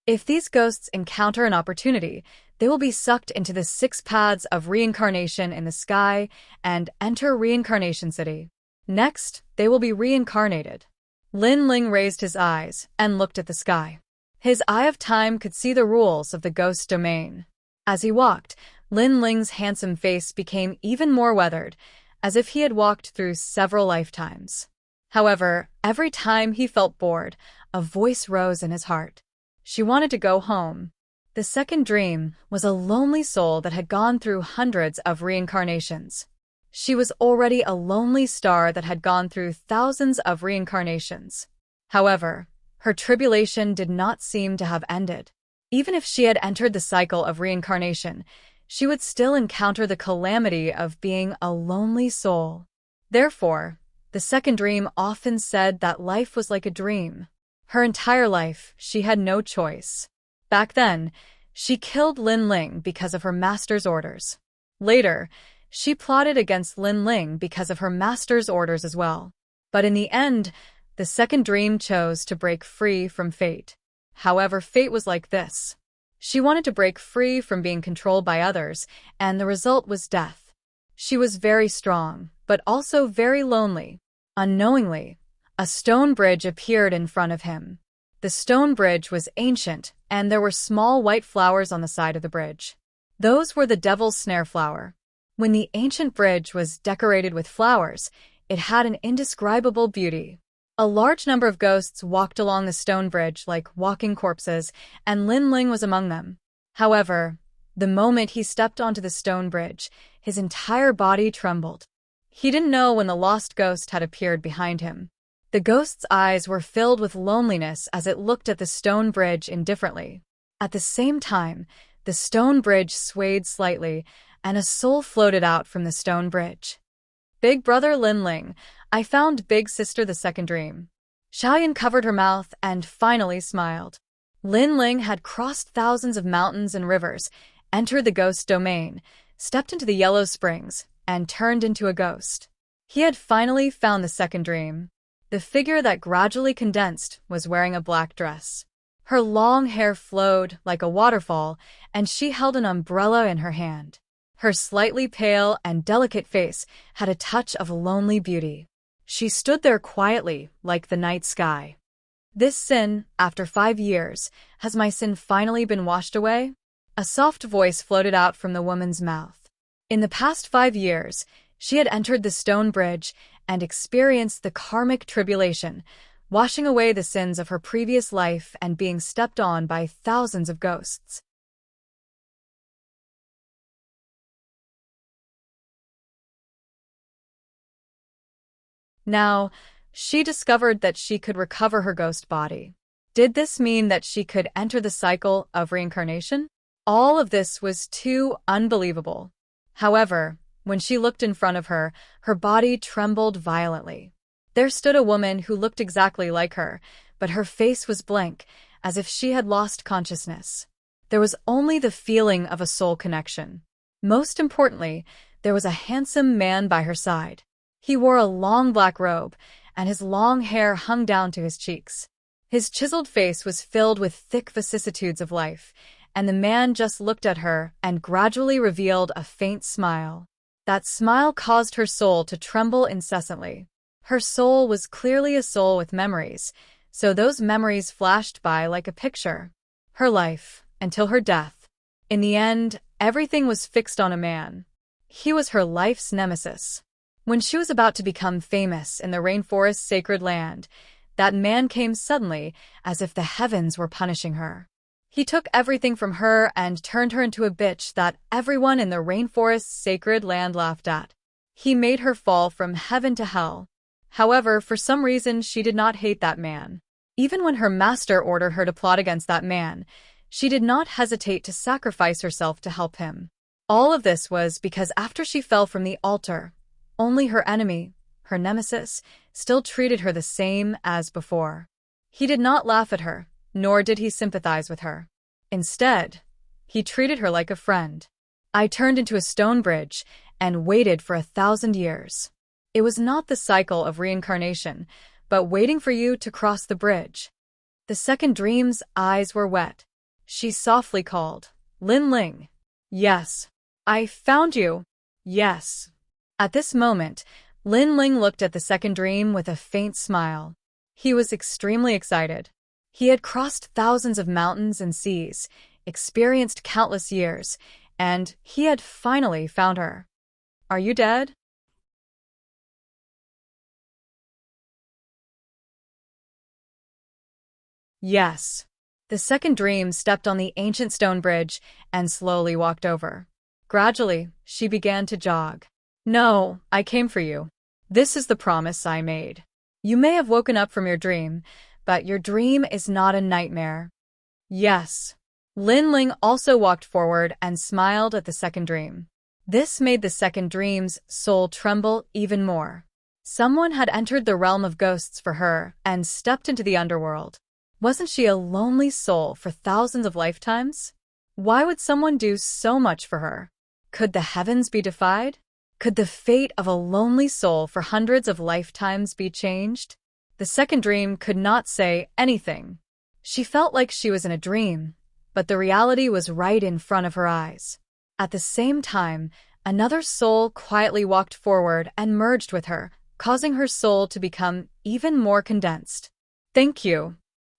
If these ghosts encounter an opportunity, they will be sucked into the 6 paths of reincarnation in the sky and enter Reincarnation City. Next, they will be reincarnated. Lin Ling raised his eyes and looked at the sky. His eye of time could see the rules of the ghost domain. As he walked, Lin Ling's handsome face became even more weathered, as if he had walked through several lifetimes. However, every time he felt bored, a voice rose in his heart. She wanted to go home. The second dream was a lonely soul that had gone through hundreds of reincarnations. She was already a lonely star that had gone through thousands of reincarnations. However, her tribulation did not seem to have ended. Even if she had entered the cycle of reincarnation, she would still encounter the calamity of being a lonely soul. Therefore, the second dream often said that life was like a dream. Her entire life, she had no choice. Back then, she killed Lin Ling because of her master's orders. Later, she plotted against Lin Ling because of her master's orders as well. But in the end, the second dream chose to break free from fate. However, fate was like this. She wanted to break free from being controlled by others, and the result was death. She was very strong, but also very lonely. Unknowingly, a stone bridge appeared in front of him. The stone bridge was ancient, and there were small white flowers on the side of the bridge. Those were the devil's snare flower. When the ancient bridge was decorated with flowers, it had an indescribable beauty. A large number of ghosts walked along the stone bridge like walking corpses, and Lin Ling was among them. However, the moment he stepped onto the stone bridge, his entire body trembled. He didn't know when the lost ghost had appeared behind him. The ghost's eyes were filled with loneliness as it looked at the stone bridge indifferently. At the same time, the stone bridge swayed slightly, and a soul floated out from the stone bridge. Big brother Lin Ling, I found big sister the second dream. Xiaoyan covered her mouth and finally smiled. Lin Ling had crossed thousands of mountains and rivers, entered the ghost domain, stepped into the Yellow Springs, and turned into a ghost. He had finally found the second dream. The figure that gradually condensed was wearing a black dress. Her long hair flowed like a waterfall, and she held an umbrella in her hand. Her slightly pale and delicate face had a touch of lonely beauty. She stood there quietly, like the night sky. This sin, after 5 years, has my sin finally been washed away? A soft voice floated out from the woman's mouth. In the past 5 years, she had entered the stone bridge and experienced the karmic tribulation, washing away the sins of her previous life and being stepped on by thousands of ghosts. Now, she discovered that she could recover her ghost body. Did this mean that she could enter the cycle of reincarnation? All of this was too unbelievable. However, when she looked in front of her, her body trembled violently. There stood a woman who looked exactly like her, but her face was blank, as if she had lost consciousness. There was only the feeling of a soul connection. Most importantly, there was a handsome man by her side. He wore a long black robe, and his long hair hung down to his cheeks. His chiseled face was filled with thick vicissitudes of life, and the man just looked at her and gradually revealed a faint smile. That smile caused her soul to tremble incessantly. Her soul was clearly a soul with memories, so those memories flashed by like a picture. Her life, until her death. In the end, everything was fixed on a man. He was her life's nemesis. When she was about to become famous in the rainforest's sacred land, that man came suddenly, as if the heavens were punishing her. He took everything from her and turned her into a bitch that everyone in the rainforest's sacred land laughed at. He made her fall from heaven to hell. However, for some reason, she did not hate that man. Even when her master ordered her to plot against that man, she did not hesitate to sacrifice herself to help him. All of this was because after she fell from the altar, only her enemy, her nemesis, still treated her the same as before. He did not laugh at her, nor did he sympathize with her. Instead, he treated her like a friend. I turned into a stone bridge and waited for 1,000 years. It was not the cycle of reincarnation, but waiting for you to cross the bridge. The second dream's eyes were wet. She softly called, "Lin Ling." "Yes." "I found you." "Yes." At this moment, Lin Ling looked at the second dream with a faint smile. He was extremely excited. He had crossed thousands of mountains and seas, experienced countless years, and he had finally found her. "Are you dead?" "Yes." The second dream stepped on the ancient stone bridge and slowly walked over. Gradually, she began to jog. "No, I came for you. This is the promise I made. You may have woken up from your dream, but your dream is not a nightmare." "Yes." Lin Ling also walked forward and smiled at the second dream. This made the second dream's soul tremble even more. Someone had entered the realm of ghosts for her and stepped into the underworld. Wasn't she a lonely soul for thousands of lifetimes? Why would someone do so much for her? Could the heavens be defied? Could the fate of a lonely soul for hundreds of lifetimes be changed? The second dream could not say anything. She felt like she was in a dream, but the reality was right in front of her eyes. At the same time, another soul quietly walked forward and merged with her, causing her soul to become even more condensed. "Thank you."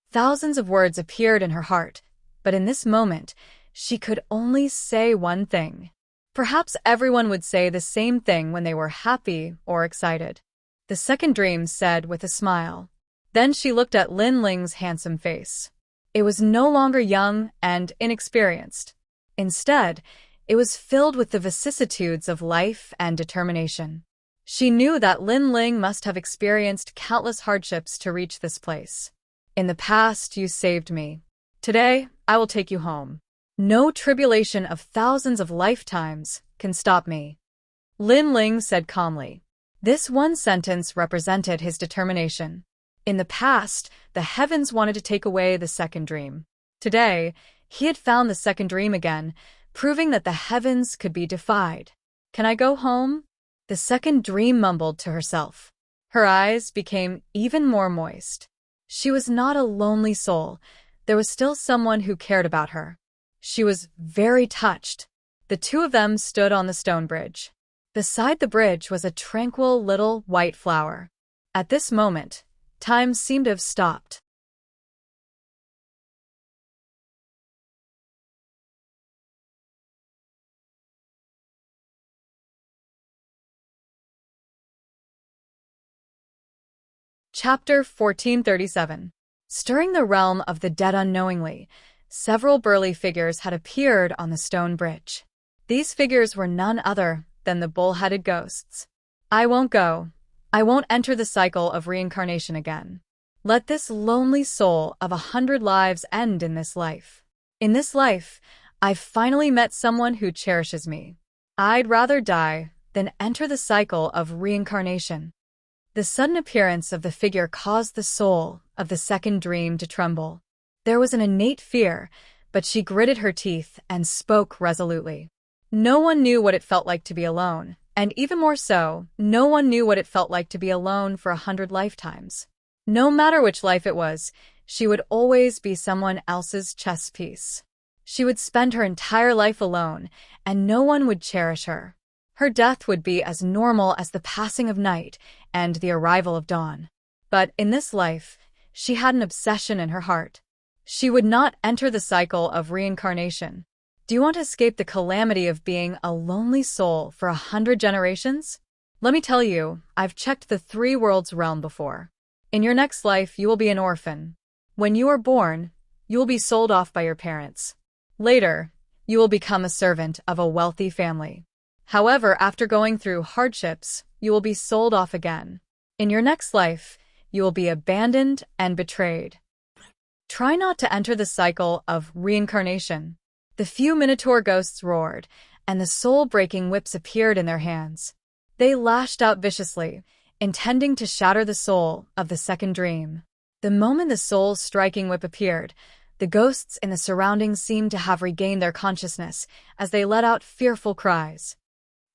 Thousands of words appeared in her heart, but in this moment, she could only say one thing. Perhaps everyone would say the same thing when they were happy or excited. The second dream said with a smile. Then she looked at Lin Ling's handsome face. It was no longer young and inexperienced. Instead, it was filled with the vicissitudes of life and determination. She knew that Lin Ling must have experienced countless hardships to reach this place. "In the past, you saved me. Today, I will take you home. No tribulation of thousands of lifetimes can stop me." Lin Ling said calmly. This one sentence represented his determination. In the past, the heavens wanted to take away the second dream. Today, he had found the second dream again, proving that the heavens could be defied. "Can I go home?" The second dream mumbled to herself. Her eyes became even more moist. She was not a lonely soul. There was still someone who cared about her. She was very touched. The two of them stood on the stone bridge. Beside the bridge was a tranquil little white flower. At this moment, time seemed to have stopped. Chapter 1437. Stirring the realm of the dead unknowingly, several burly figures had appeared on the stone bridge. These figures were none other than the bull-headed ghosts. "I won't go. I won't enter the cycle of reincarnation again. Let this lonely soul of 100 lives end in this life. In this life, I've finally met someone who cherishes me. I'd rather die than enter the cycle of reincarnation." The sudden appearance of the figure caused the soul of the second dream to tremble. There was an innate fear, but she gritted her teeth and spoke resolutely. No one knew what it felt like to be alone, and even more so, no one knew what it felt like to be alone for 100 lifetimes. No matter which life it was, she would always be someone else's chess piece. She would spend her entire life alone, and no one would cherish her. Her death would be as normal as the passing of night and the arrival of dawn. But in this life, she had an obsession in her heart. She would not enter the cycle of reincarnation. Do you want to escape the calamity of being a lonely soul for 100 generations? Let me tell you, I've checked the 3 worlds realm before. In your next life, you will be an orphan. When you are born, you will be sold off by your parents. Later, you will become a servant of a wealthy family. However, after going through hardships, you will be sold off again. In your next life, you will be abandoned and betrayed. Try not to enter the cycle of reincarnation. The few Minotaur ghosts roared, and the soul-breaking whips appeared in their hands. They lashed out viciously, intending to shatter the soul of the second dream. The moment the soul-striking whip appeared, the ghosts in the surroundings seemed to have regained their consciousness as they let out fearful cries.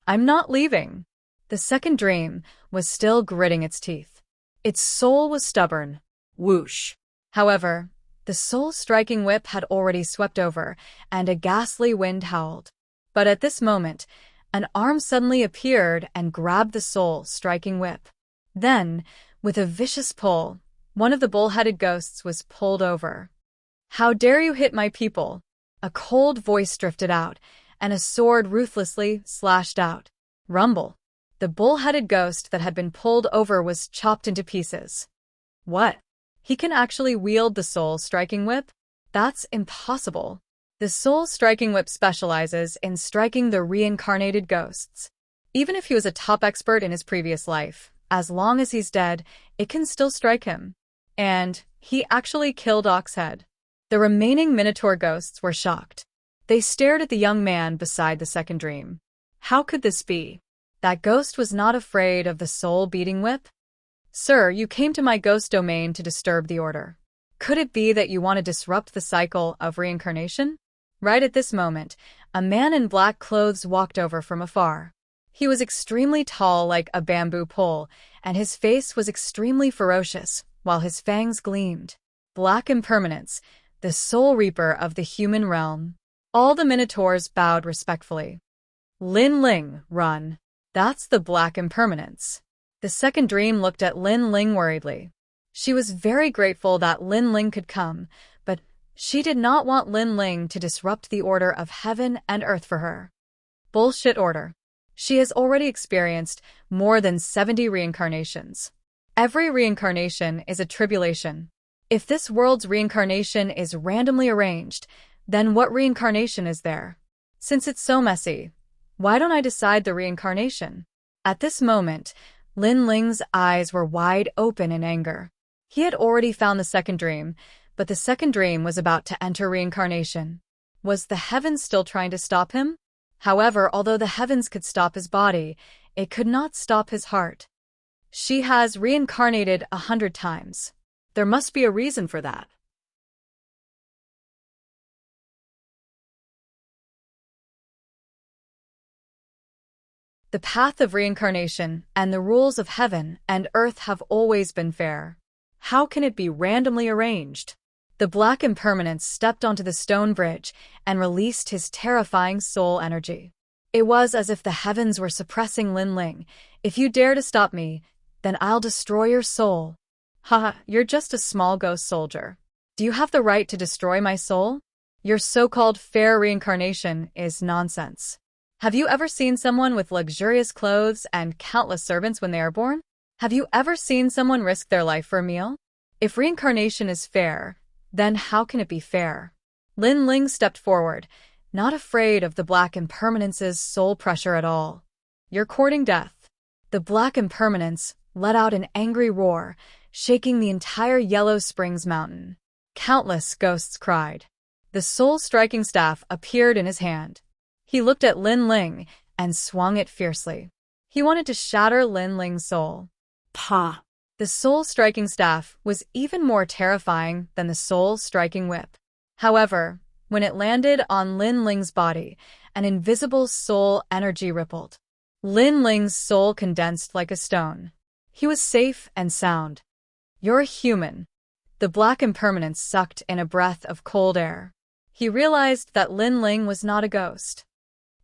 "I'm not leaving." The second dream was still gritting its teeth. Its soul was stubborn. Whoosh. However, the soul-striking whip had already swept over, and a ghastly wind howled. But at this moment, an arm suddenly appeared and grabbed the soul-striking whip. Then, with a vicious pull, one of the bull-headed ghosts was pulled over. "How dare you hit my people?" A cold voice drifted out, and a sword ruthlessly slashed out. Rumble. The bull-headed ghost that had been pulled over was chopped into pieces. What? He can actually wield the soul-striking whip? That's impossible. The soul-striking whip specializes in striking the reincarnated ghosts. Even if he was a top expert in his previous life, as long as he's dead, it can still strike him. And he actually killed Oxhead. The remaining Minotaur ghosts were shocked. They stared at the young man beside the second dream. How could this be? That ghost was not afraid of the soul-beating whip? "Sir, you came to my ghost domain to disturb the order. Could it be that you want to disrupt the cycle of reincarnation?" Right at this moment, a man in black clothes walked over from afar. He was extremely tall like a bamboo pole, and his face was extremely ferocious, while his fangs gleamed. Black Impermanence, the soul reaper of the human realm. All the Minotaurs bowed respectfully. "Lin Ling, run." "That's the Black Impermanence." The second dream looked at Lin Ling worriedly. She was very grateful that Lin Ling could come, but she did not want Lin Ling to disrupt the order of heaven and earth for her. Bullshit order. She has already experienced more than 70 reincarnations. Every reincarnation is a tribulation. If this world's reincarnation is randomly arranged, then what reincarnation is there? Since it's so messy, why don't I decide the reincarnation? At this moment, Lin Ling's eyes were wide open in anger. He had already found the second dream, but the second dream was about to enter reincarnation. Was the heavens still trying to stop him? However, although the heavens could stop his body, it could not stop his heart. She has reincarnated 100 times. There must be a reason for that. The path of reincarnation and the rules of heaven and earth have always been fair. How can it be randomly arranged? The Black Impermanence stepped onto the stone bridge and released his terrifying soul energy. It was as if the heavens were suppressing Lin Ling. "If you dare to stop me, then I'll destroy your soul." "Haha, you're just a small ghost soldier. Do you have the right to destroy my soul? Your so-called fair reincarnation is nonsense. Have you ever seen someone with luxurious clothes and countless servants when they are born? Have you ever seen someone risk their life for a meal? If reincarnation is fair, then how can it be fair?" Lin Ling stepped forward, not afraid of the Black Impermanence's soul pressure at all. "You're courting death." The Black Impermanence let out an angry roar, shaking the entire Yellow Springs mountain. Countless ghosts cried. The soul-striking staff appeared in his hand. He looked at Lin Ling and swung it fiercely. He wanted to shatter Lin Ling's soul. Pa. The soul-striking staff was even more terrifying than the soul-striking whip. However, when it landed on Lin Ling's body, an invisible soul energy rippled. Lin Ling's soul condensed like a stone. He was safe and sound. "You're human." The Black Impermanence sucked in a breath of cold air. He realized that Lin Ling was not a ghost.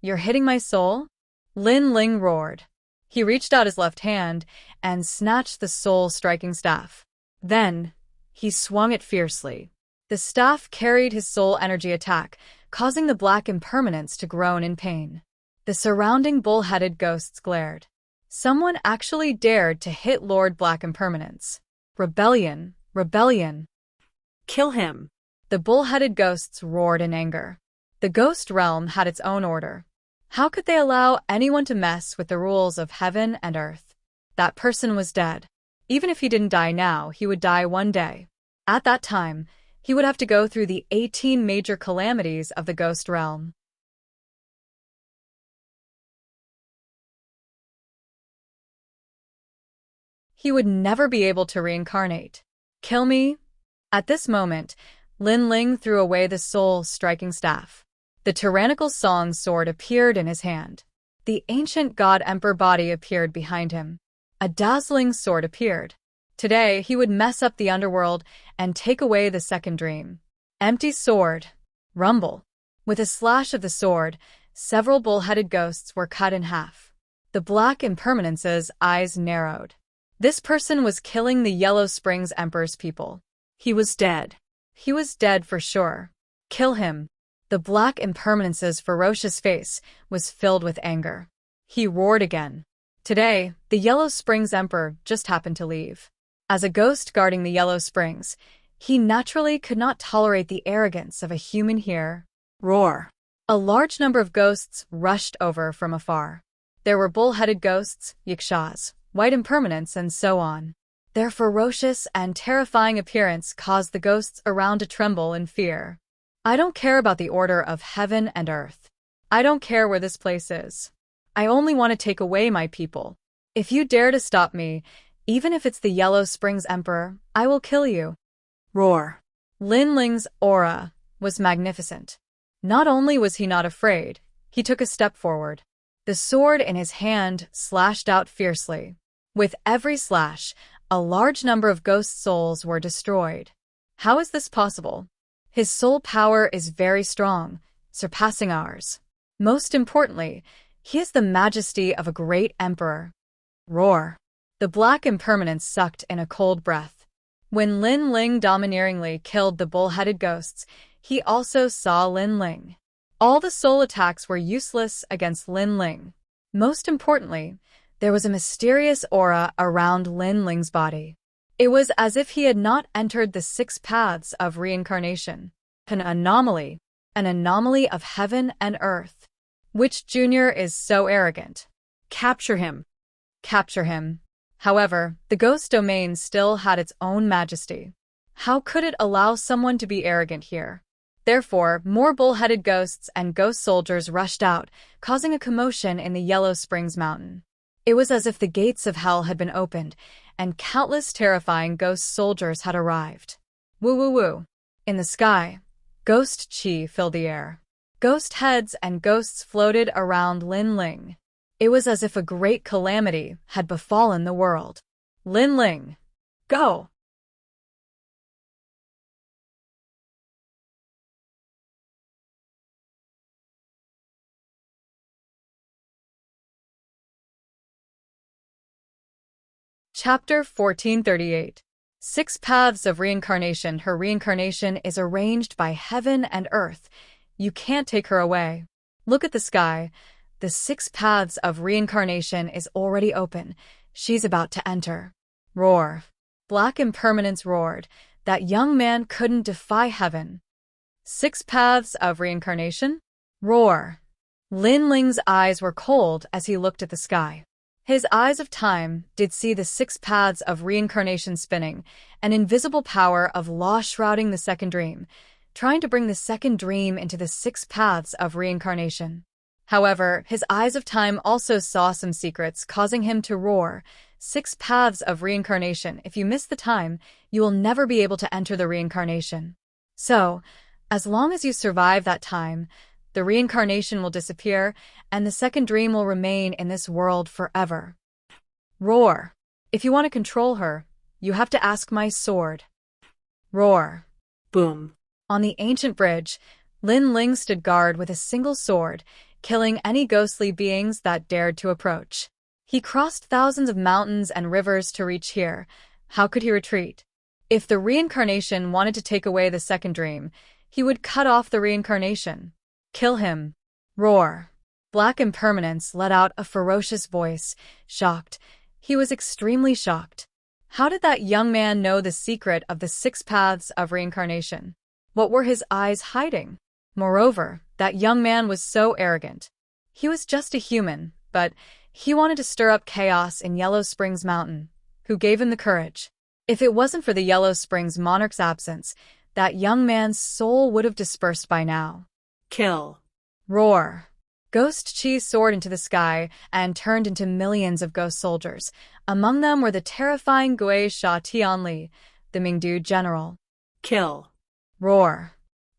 "You're hitting my soul?" Lin Ling roared. He reached out his left hand and snatched the soul-striking staff. Then, he swung it fiercely. The staff carried his soul energy attack, causing the black impermanence to groan in pain. The surrounding bull-headed ghosts glared. Someone actually dared to hit Lord Black Impermanence. Rebellion, rebellion. Kill him. The bull-headed ghosts roared in anger. The ghost realm had its own order. How could they allow anyone to mess with the rules of heaven and earth? That person was dead. Even if he didn't die now, he would die one day. At that time, he would have to go through the 18 major calamities of the ghost realm. He would never be able to reincarnate. Kill me? At this moment, Lin Ling threw away the soul-striking staff. The tyrannical song sword appeared in his hand. The ancient god emperor body appeared behind him. A dazzling sword appeared. Today, he would mess up the underworld and take away the second dream. Empty sword. Rumble. With a slash of the sword, several bull-headed ghosts were cut in half. The Black Impermanence's eyes narrowed. This person was killing the Yellow Springs Emperor's people. He was dead. He was dead for sure. Kill him. The Black Impermanence's ferocious face was filled with anger. He roared again. Today, the Yellow Springs Emperor just happened to leave. As a ghost guarding the Yellow Springs, he naturally could not tolerate the arrogance of a human here. Roar. A large number of ghosts rushed over from afar. There were bull-headed ghosts, yakshas, white impermanents, and so on. Their ferocious and terrifying appearance caused the ghosts around to tremble in fear. I don't care about the order of heaven and earth. I don't care where this place is. I only want to take away my people. If you dare to stop me, even if it's the Yellow Springs Emperor, I will kill you. Roar. Lin Ling's aura was magnificent. Not only was he not afraid, he took a step forward. The sword in his hand slashed out fiercely. With every slash, a large number of ghost souls were destroyed. How is this possible? His soul power is very strong, surpassing ours. Most importantly, he is the majesty of a great emperor. Roar. The Black Impermanence sucked in a cold breath. When Lin Ling domineeringly killed the bull-headed ghosts, he also saw Lin Ling. All the soul attacks were useless against Lin Ling. Most importantly, there was a mysterious aura around Lin Ling's body. It was as if he had not entered the 6 paths of reincarnation. An anomaly of heaven and earth. Which junior is so arrogant? Capture him. Capture him. However, the ghost domain still had its own majesty. How could it allow someone to be arrogant here? Therefore, more bull-headed ghosts and ghost soldiers rushed out, causing a commotion in the Yellow Springs Mountain. It was as if the gates of hell had been opened, and countless terrifying ghost soldiers had arrived. Woo woo woo. In the sky, ghost chi filled the air. Ghost heads and ghosts floated around Lin Ling. It was as if a great calamity had befallen the world. Lin Ling, go! Chapter 1438. 6 Paths of Reincarnation. Her reincarnation is arranged by heaven and earth. You can't take her away. Look at the sky. The 6 paths of reincarnation is already open. She's about to enter. Roar. Black Impermanence roared. That young man couldn't defy heaven. 6 paths of reincarnation? Roar. Lin Ling's eyes were cold as he looked at the sky. His eyes of time did see the 6 paths of reincarnation spinning, an invisible power of law shrouding the second dream, trying to bring the second dream into the 6 paths of reincarnation. However, his eyes of time also saw some secrets, causing him to roar. 6 paths of reincarnation. If you miss the time, you will never be able to enter the reincarnation. So, as long as you survive that time, the reincarnation will disappear, and the second dream will remain in this world forever. Roar. If you want to control her, you have to ask my sword. Roar. Boom. On the ancient bridge, Lin Ling stood guard with a single sword, killing any ghostly beings that dared to approach. He crossed thousands of mountains and rivers to reach here. How could he retreat? If the reincarnation wanted to take away the second dream, he would cut off the reincarnation. Kill him. Roar. Black Impermanence let out a ferocious voice, shocked. He was extremely shocked. How did that young man know the secret of the 6 paths of reincarnation? What were his eyes hiding? Moreover, that young man was so arrogant. He was just a human, but he wanted to stir up chaos in Yellow Springs Mountain. Who gave him the courage? If it wasn't for the Yellow Springs monarch's absence, that young man's soul would have dispersed by now. Kill. Roar. Ghost Chi soared into the sky and turned into millions of ghost soldiers. Among them were the terrifying Gui Sha Tianli, the Mingdu general. Kill. Roar.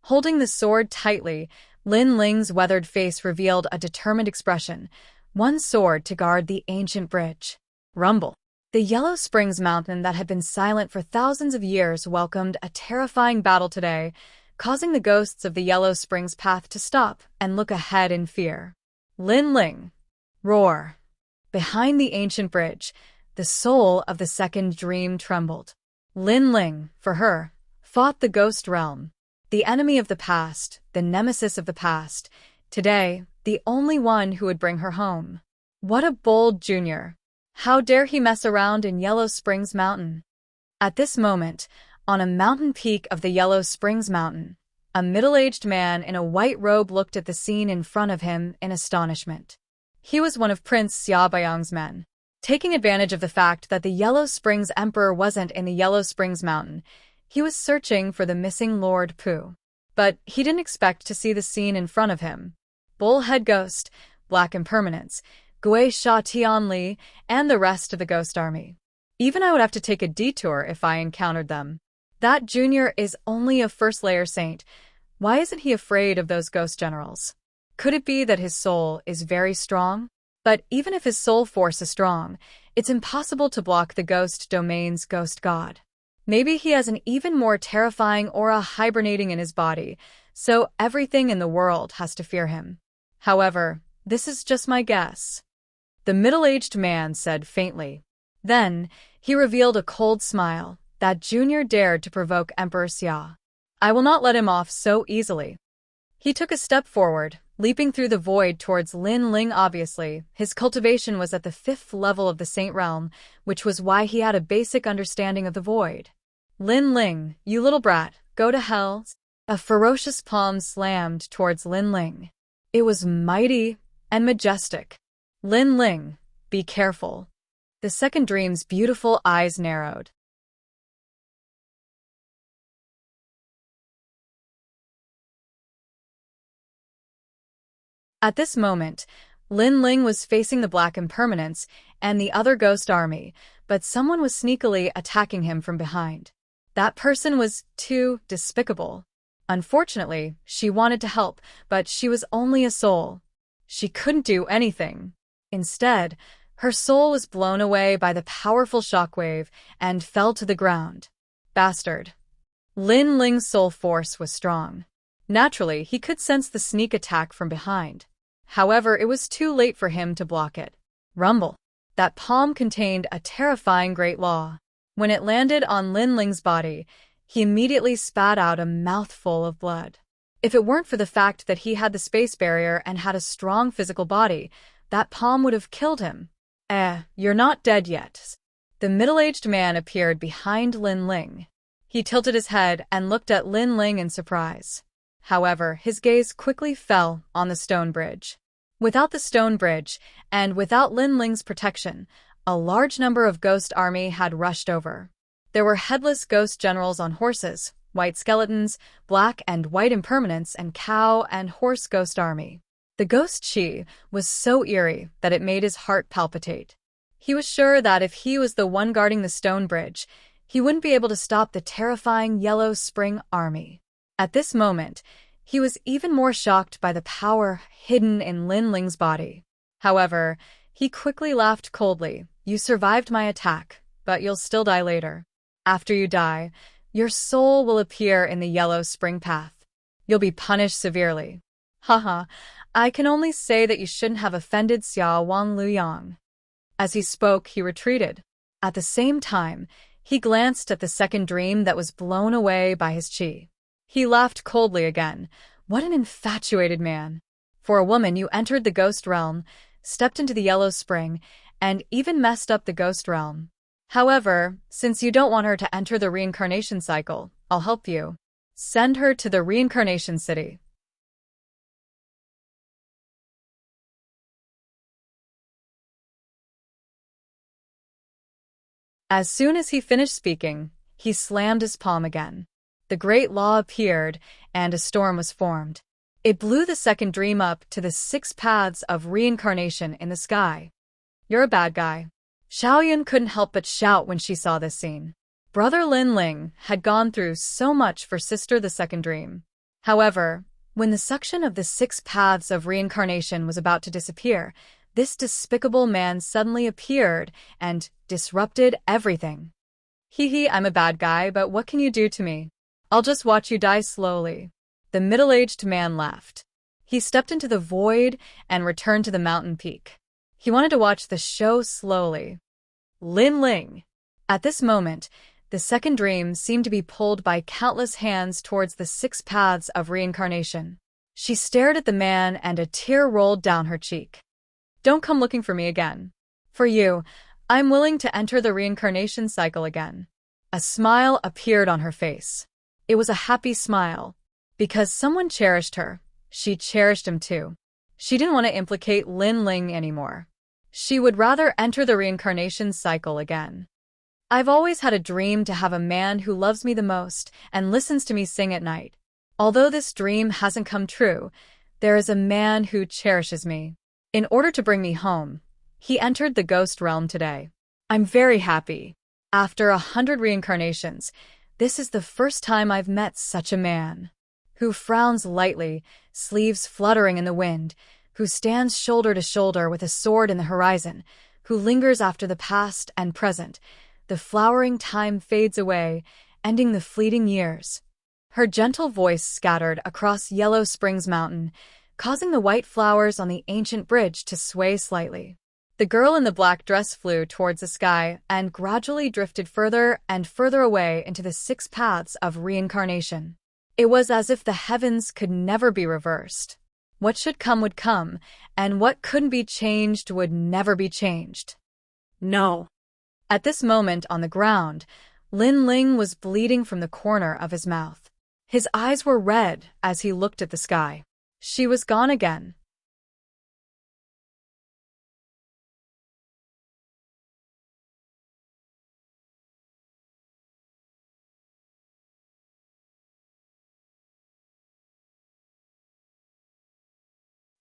Holding the sword tightly, Lin Ling's weathered face revealed a determined expression. One sword to guard the ancient bridge. Rumble. The Yellow Springs Mountain that had been silent for thousands of years welcomed a terrifying battle today, causing the ghosts of the Yellow Springs path to stop and look ahead in fear. Lin Ling. Roar. Behind the ancient bridge, the soul of the second dream trembled. Lin Ling, for her, fought the ghost realm. The enemy of the past, the nemesis of the past, today, the only one who would bring her home. What a bold junior. How dare he mess around in Yellow Springs Mountain? At this moment, on a mountain peak of the Yellow Springs Mountain, a middle-aged man in a white robe looked at the scene in front of him in astonishment. He was one of Prince Xiaobayang's men. Taking advantage of the fact that the Yellow Springs Emperor wasn't in the Yellow Springs Mountain, he was searching for the missing Lord Pu. But he didn't expect to see the scene in front of him. Bullhead Ghost, Black Impermanence, Gui Sha Tianli, and the rest of the Ghost Army. Even I would have to take a detour if I encountered them. That junior is only a first-layer saint. Why isn't he afraid of those ghost generals? Could it be that his soul is very strong? But even if his soul force is strong, it's impossible to block the ghost domain's ghost god. Maybe he has an even more terrifying aura hibernating in his body, so everything in the world has to fear him. However, this is just my guess. The middle-aged man said faintly. Then, he revealed a cold smile. That junior dared to provoke Emperor Xia. I will not let him off so easily. He took a step forward, leaping through the void towards Lin Ling. Obviously, his cultivation was at the 5th level of the Saint Realm, which was why he had a basic understanding of the void. Lin Ling, you little brat, go to hell. A ferocious palm slammed towards Lin Ling. It was mighty and majestic. Lin Ling, be careful. The second dream's beautiful eyes narrowed. At this moment, Lin Ling was facing the Black Impermanence and the other ghost army, but someone was sneakily attacking him from behind. That person was too despicable. Unfortunately, she wanted to help, but she was only a soul. She couldn't do anything. Instead, her soul was blown away by the powerful shockwave and fell to the ground. Bastard. Lin Ling's soul force was strong. Naturally, he could sense the sneak attack from behind. However, it was too late for him to block it. Rumble. That palm contained a terrifying great law. When it landed on Lin Ling's body, he immediately spat out a mouthful of blood. If it weren't for the fact that he had the space barrier and had a strong physical body, that palm would have killed him. You're not dead yet. The middle-aged man appeared behind Lin Ling. He tilted his head and looked at Lin Ling in surprise. However, his gaze quickly fell on the stone bridge. Without the stone bridge, and without Lin Ling's protection, a large number of ghost army had rushed over. There were headless ghost generals on horses, white skeletons, black and white impermanence, and cow and horse ghost army. The ghost Chi was so eerie that it made his heart palpitate. He was sure that if he was the one guarding the stone bridge, he wouldn't be able to stop the terrifying Yellow Spring Army. At this moment, he was even more shocked by the power hidden in Lin Ling's body. However, he quickly laughed coldly. You survived my attack, but you'll still die later. After you die, your soul will appear in the Yellow Spring Path. You'll be punished severely. Haha, I can only say that you shouldn't have offended Xiao Wang Luyang. As he spoke, he retreated. At the same time, he glanced at the second dream that was blown away by his qi. He laughed coldly again. What an infatuated man. For a woman, you entered the ghost realm, stepped into the yellow spring, and even messed up the ghost realm. However, since you don't want her to enter the reincarnation cycle, I'll help you. Send her to the reincarnation city. As soon as he finished speaking, he slammed his palm again. The great law appeared, and a storm was formed. It blew the second dream up to the 6 paths of reincarnation in the sky. You're a bad guy. Xiaoyun couldn't help but shout when she saw this scene. Brother Lin Ling had gone through so much for sister the second dream. However, when the suction of the 6 paths of reincarnation was about to disappear, this despicable man suddenly appeared and disrupted everything. Hee, I'm a bad guy, but what can you do to me? I'll just watch you die slowly. The middle-aged man laughed. He stepped into the void and returned to the mountain peak. He wanted to watch the show slowly. Lin Ling. At this moment, the second dream seemed to be pulled by countless hands towards the 6 paths of reincarnation. She stared at the man and a tear rolled down her cheek. Don't come looking for me again. For you, I'm willing to enter the reincarnation cycle again. A smile appeared on her face. It was a happy smile. Because someone cherished her, she cherished him too. She didn't want to implicate Lin Ling anymore. She would rather enter the reincarnation cycle again. I've always had a dream to have a man who loves me the most and listens to me sing at night. Although this dream hasn't come true, there is a man who cherishes me. In order to bring me home, he entered the ghost realm today. I'm very happy. After 100 reincarnations, this is the first time I've met such a man. Who frowns lightly, sleeves fluttering in the wind, who stands shoulder to shoulder with a sword in the horizon, who lingers after the past and present. The flowering time fades away, ending the fleeting years. Her gentle voice scattered across Yellow Springs Mountain, causing the white flowers on the ancient bridge to sway slightly. The girl in the black dress flew towards the sky and gradually drifted further and further away into the 6 paths of reincarnation. It was as if the heavens could never be reversed. What should come would come, and what couldn't be changed would never be changed. No. At this moment on the ground, Lin Ling was bleeding from the corner of his mouth. His eyes were red as he looked at the sky. She was gone again.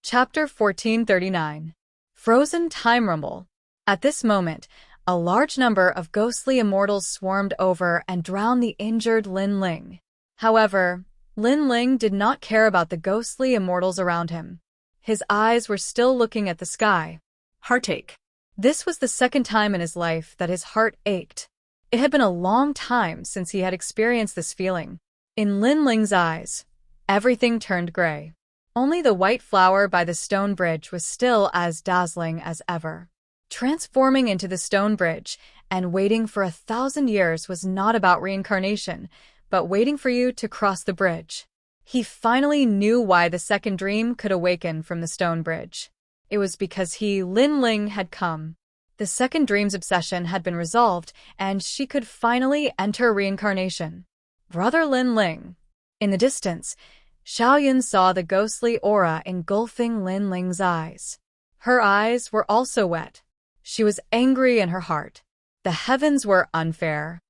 Chapter 1439. Frozen Time Rumble. At this moment, a large number of ghostly immortals swarmed over and drowned the injured Lin Ling. However, Lin Ling did not care about the ghostly immortals around him. His eyes were still looking at the sky. Heartache. This was the second time in his life that his heart ached. It had been a long time since he had experienced this feeling. In Lin Ling's eyes, everything turned gray. Only the white flower by the stone bridge was still as dazzling as ever. Transforming into the stone bridge and waiting for 1,000 years was not about reincarnation, but waiting for you to cross the bridge. He finally knew why the second dream could awaken from the stone bridge. It was because he, Lin Ling, had come. The second dream's obsession had been resolved, and she could finally enter reincarnation. Brother Lin Ling. In the distance, Xiaoyun saw the ghostly aura engulfing Lin Ling's eyes. Her eyes were also wet. She was angry in her heart. The heavens were unfair.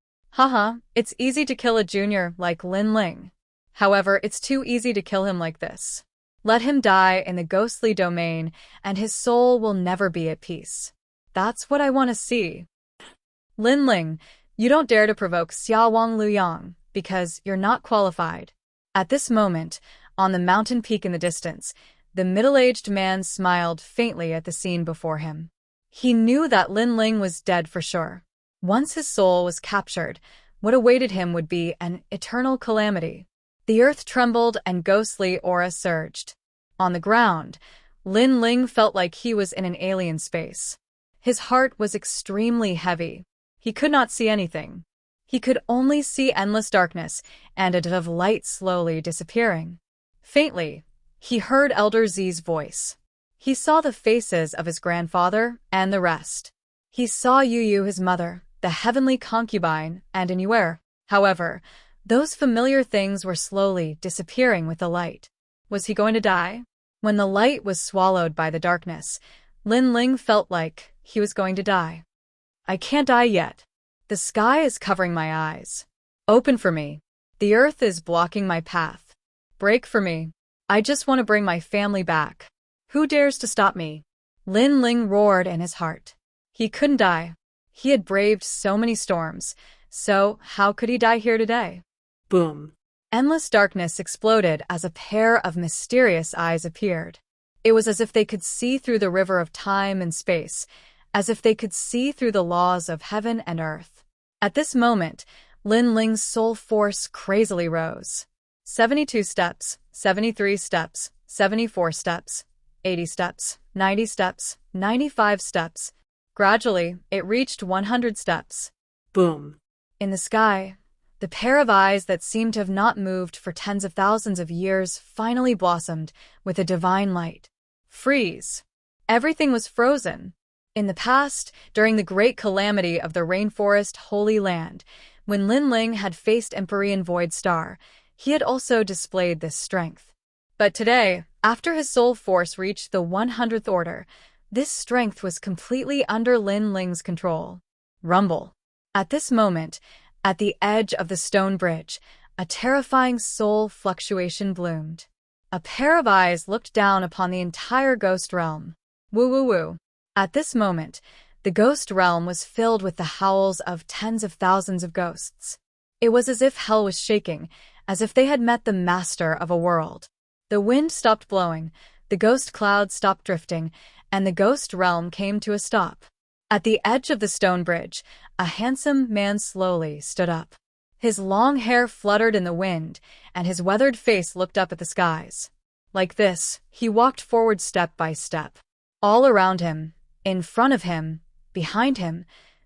It's easy to kill a junior like Lin Ling. However, it's too easy to kill him like this. Let him die in the ghostly domain, and his soul will never be at peace. That's what I want to see. Lin Ling, you don't dare to provoke Xiao Wang Luyang, because you're not qualified. At this moment, on the mountain peak in the distance, the middle-aged man smiled faintly at the scene before him. He knew that Lin Ling was dead for sure. Once his soul was captured, what awaited him would be an eternal calamity. The earth trembled and ghostly aura surged. On the ground, Lin Ling felt like he was in an alien space. His heart was extremely heavy. He could not see anything. He could only see endless darkness and a bit of light slowly disappearing. Faintly, he heard Elder Z's voice. He saw the faces of his grandfather and the rest. He saw Yu, his mother, the heavenly concubine, and Inuer. However, those familiar things were slowly disappearing with the light. Was he going to die? When the light was swallowed by the darkness, Lin Ling felt like he was going to die. I can't die yet. The sky is covering my eyes. Open for me. The earth is blocking my path. Break for me. I just want to bring my family back. Who dares to stop me? Lin Ling roared in his heart. He couldn't die. He had braved so many storms, so how could he die here today? Boom. Endless darkness exploded as a pair of mysterious eyes appeared. It was as if they could see through the river of time and space, as if they could see through the laws of heaven and earth. At this moment, Lin Ling's soul force crazily rose. 72 steps, 73 steps, 74 steps, 80 steps, 90 steps, 95 steps. Gradually, it reached 100 steps. Boom. In the sky, the pair of eyes that seemed to have not moved for tens of thousands of years finally blossomed with a divine light. Freeze. Everything was frozen. In the past, during the great calamity of the rainforest Holy Land, when Lin Ling had faced Empyrean Void Star, he had also displayed this strength. But today, after his soul force reached the 100th order, this strength was completely under Lin Ling's control. Rumble. At this moment, at the edge of the stone bridge, a terrifying soul fluctuation bloomed. A pair of eyes looked down upon the entire ghost realm. Woo woo woo. At this moment, the ghost realm was filled with the howls of tens of thousands of ghosts. It was as if hell was shaking, as if they had met the master of a world. The wind stopped blowing, the ghost clouds stopped drifting, and the ghost realm came to a stop. At the edge of the stone bridge, a handsome man slowly stood up. His long hair fluttered in the wind, and his weathered face looked up at the skies. Like this, he walked forward step by step. All around him, in front of him, behind him,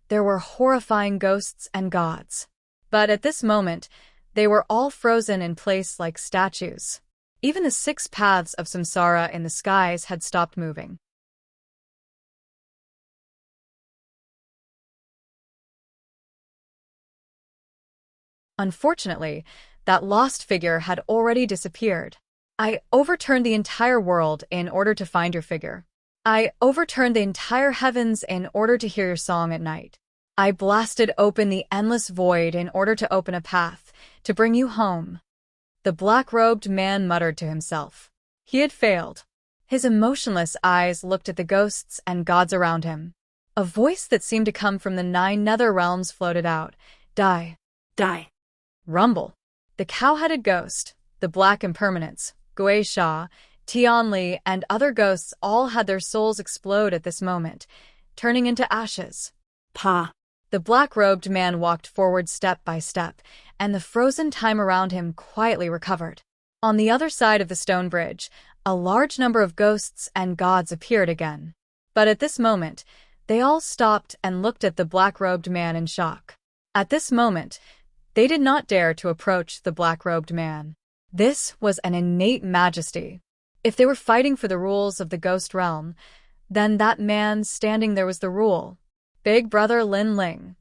there were horrifying ghosts and gods. But at this moment, they were all frozen in place like statues. Even the 6 paths of samsara in the skies had stopped moving. Unfortunately, that lost figure had already disappeared. I overturned the entire world in order to find your figure. I overturned the entire heavens in order to hear your song at night. I blasted open the endless void in order to open a path, to bring you home. The black-robed man muttered to himself. He had failed. His emotionless eyes looked at the ghosts and gods around him. A voice that seemed to come from the 9 nether realms floated out. Die. Die. Rumble. The cow-headed ghost, the black impermanence, Gui Sha, Tian Li, and other ghosts all had their souls explode at this moment, turning into ashes. Pa. The black-robed man walked forward step by step, and the frozen time around him quietly recovered. On the other side of the stone bridge, a large number of ghosts and gods appeared again. But at this moment, they all stopped and looked at the black-robed man in shock. At this moment, they did not dare to approach the black-robed man. This was an innate majesty. If they were fighting for the rules of the ghost realm, then that man standing there was the rule. Big Brother Lin Ling.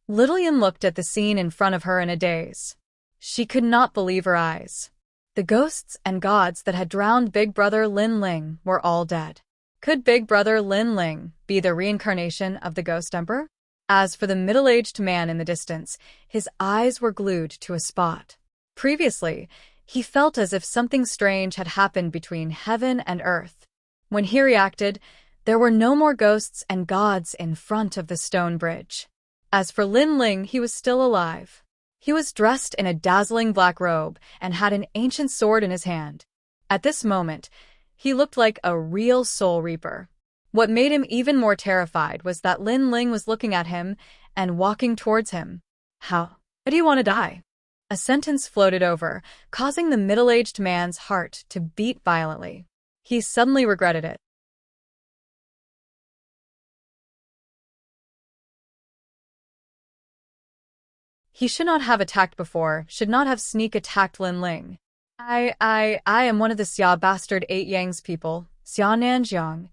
Lillian looked at the scene in front of her in a daze. She could not believe her eyes. The ghosts and gods that had drowned Big Brother Lin Ling were all dead. Could Big Brother Lin Ling be the reincarnation of the Ghost Emperor? As for the middle-aged man in the distance, his eyes were glued to a spot. Previously, he felt as if something strange had happened between heaven and earth. When he reacted, there were no more ghosts and gods in front of the stone bridge. As for Lin Ling, he was still alive. He was dressed in a dazzling black robe and had an ancient sword in his hand. At this moment, he looked like a real soul reaper. What made him even more terrified was that Lin Ling was looking at him and walking towards him. How do you want to die? A sentence floated over, causing the middle-aged man's heart to beat violently. He suddenly regretted it. He should not have attacked before, should not have sneak attacked Lin Ling. I am one of the Xia bastard 8 Yang's people, Xia Nanjiang.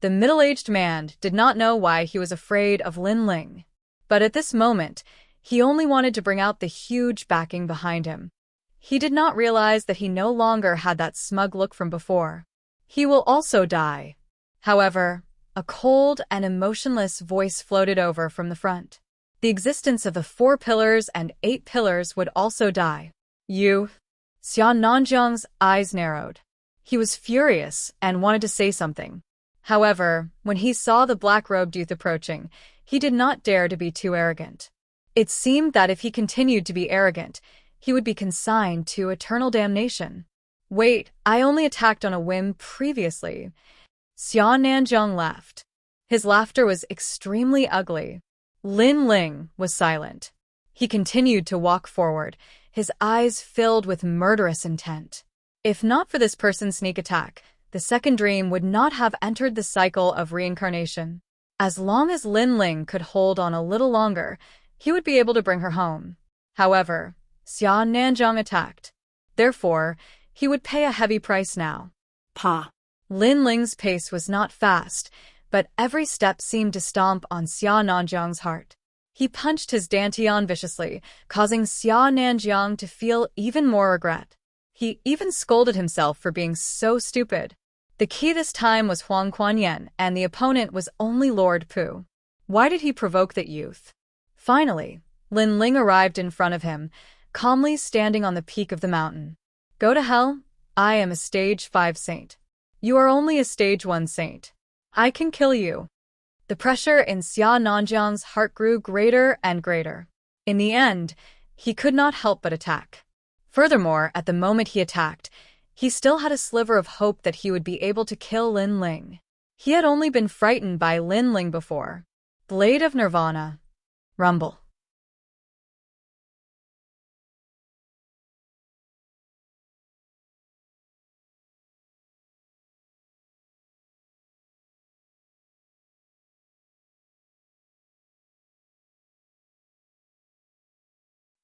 The middle-aged man did not know why he was afraid of Lin Ling. But at this moment, he only wanted to bring out the huge backing behind him. He did not realize that he no longer had that smug look from before. He will also die. However, a cold and emotionless voice floated over from the front. The existence of the 4 pillars and 8 pillars would also die. You? Xia Nanjiang's eyes narrowed. He was furious and wanted to say something. However, when he saw the black-robed youth approaching, he did not dare to be too arrogant. It seemed that if he continued to be arrogant, he would be consigned to eternal damnation. Wait, I only attacked on a whim previously. Xia Nanjiang laughed. His laughter was extremely ugly. Lin Ling was silent. He continued to walk forward, his eyes filled with murderous intent. If not for this person's sneak attack, the second dream would not have entered the cycle of reincarnation. As long as Lin Ling could hold on a little longer, he would be able to bring her home. However, Xia Nanjiang attacked. Therefore, he would pay a heavy price now. Pa. Lin Ling's pace was not fast, but every step seemed to stomp on Xia Nanjiang's heart. He punched his dantian viciously, causing Xia Nanjiang to feel even more regret. He even scolded himself for being so stupid. The key this time was Huang Kuan-yen, and the opponent was only Lord Pu. Why did he provoke that youth? Finally, Lin Ling arrived in front of him, calmly standing on the peak of the mountain. Go to hell, I am a stage 5 saint. You are only a stage 1 saint. I can kill you. The pressure in Xia Nanjiang's heart grew greater and greater. In the end, he could not help but attack. Furthermore, at the moment he attacked, he still had a sliver of hope that he would be able to kill Lin Ling. He had only been frightened by Lin Ling before. Blade of Nirvana. Rumble.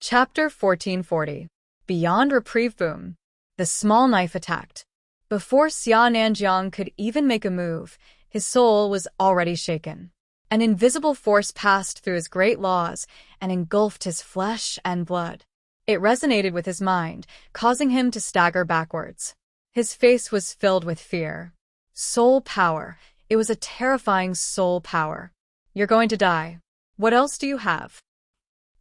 Chapter 1440. Beyond Reprieve. Boom. The small knife attacked. Before Xia Nanjiang could even make a move, his soul was already shaken. An invisible force passed through his great laws and engulfed his flesh and blood. It resonated with his mind, causing him to stagger backwards. His face was filled with fear. Soul power. It was a terrifying soul power. You're going to die. What else do you have?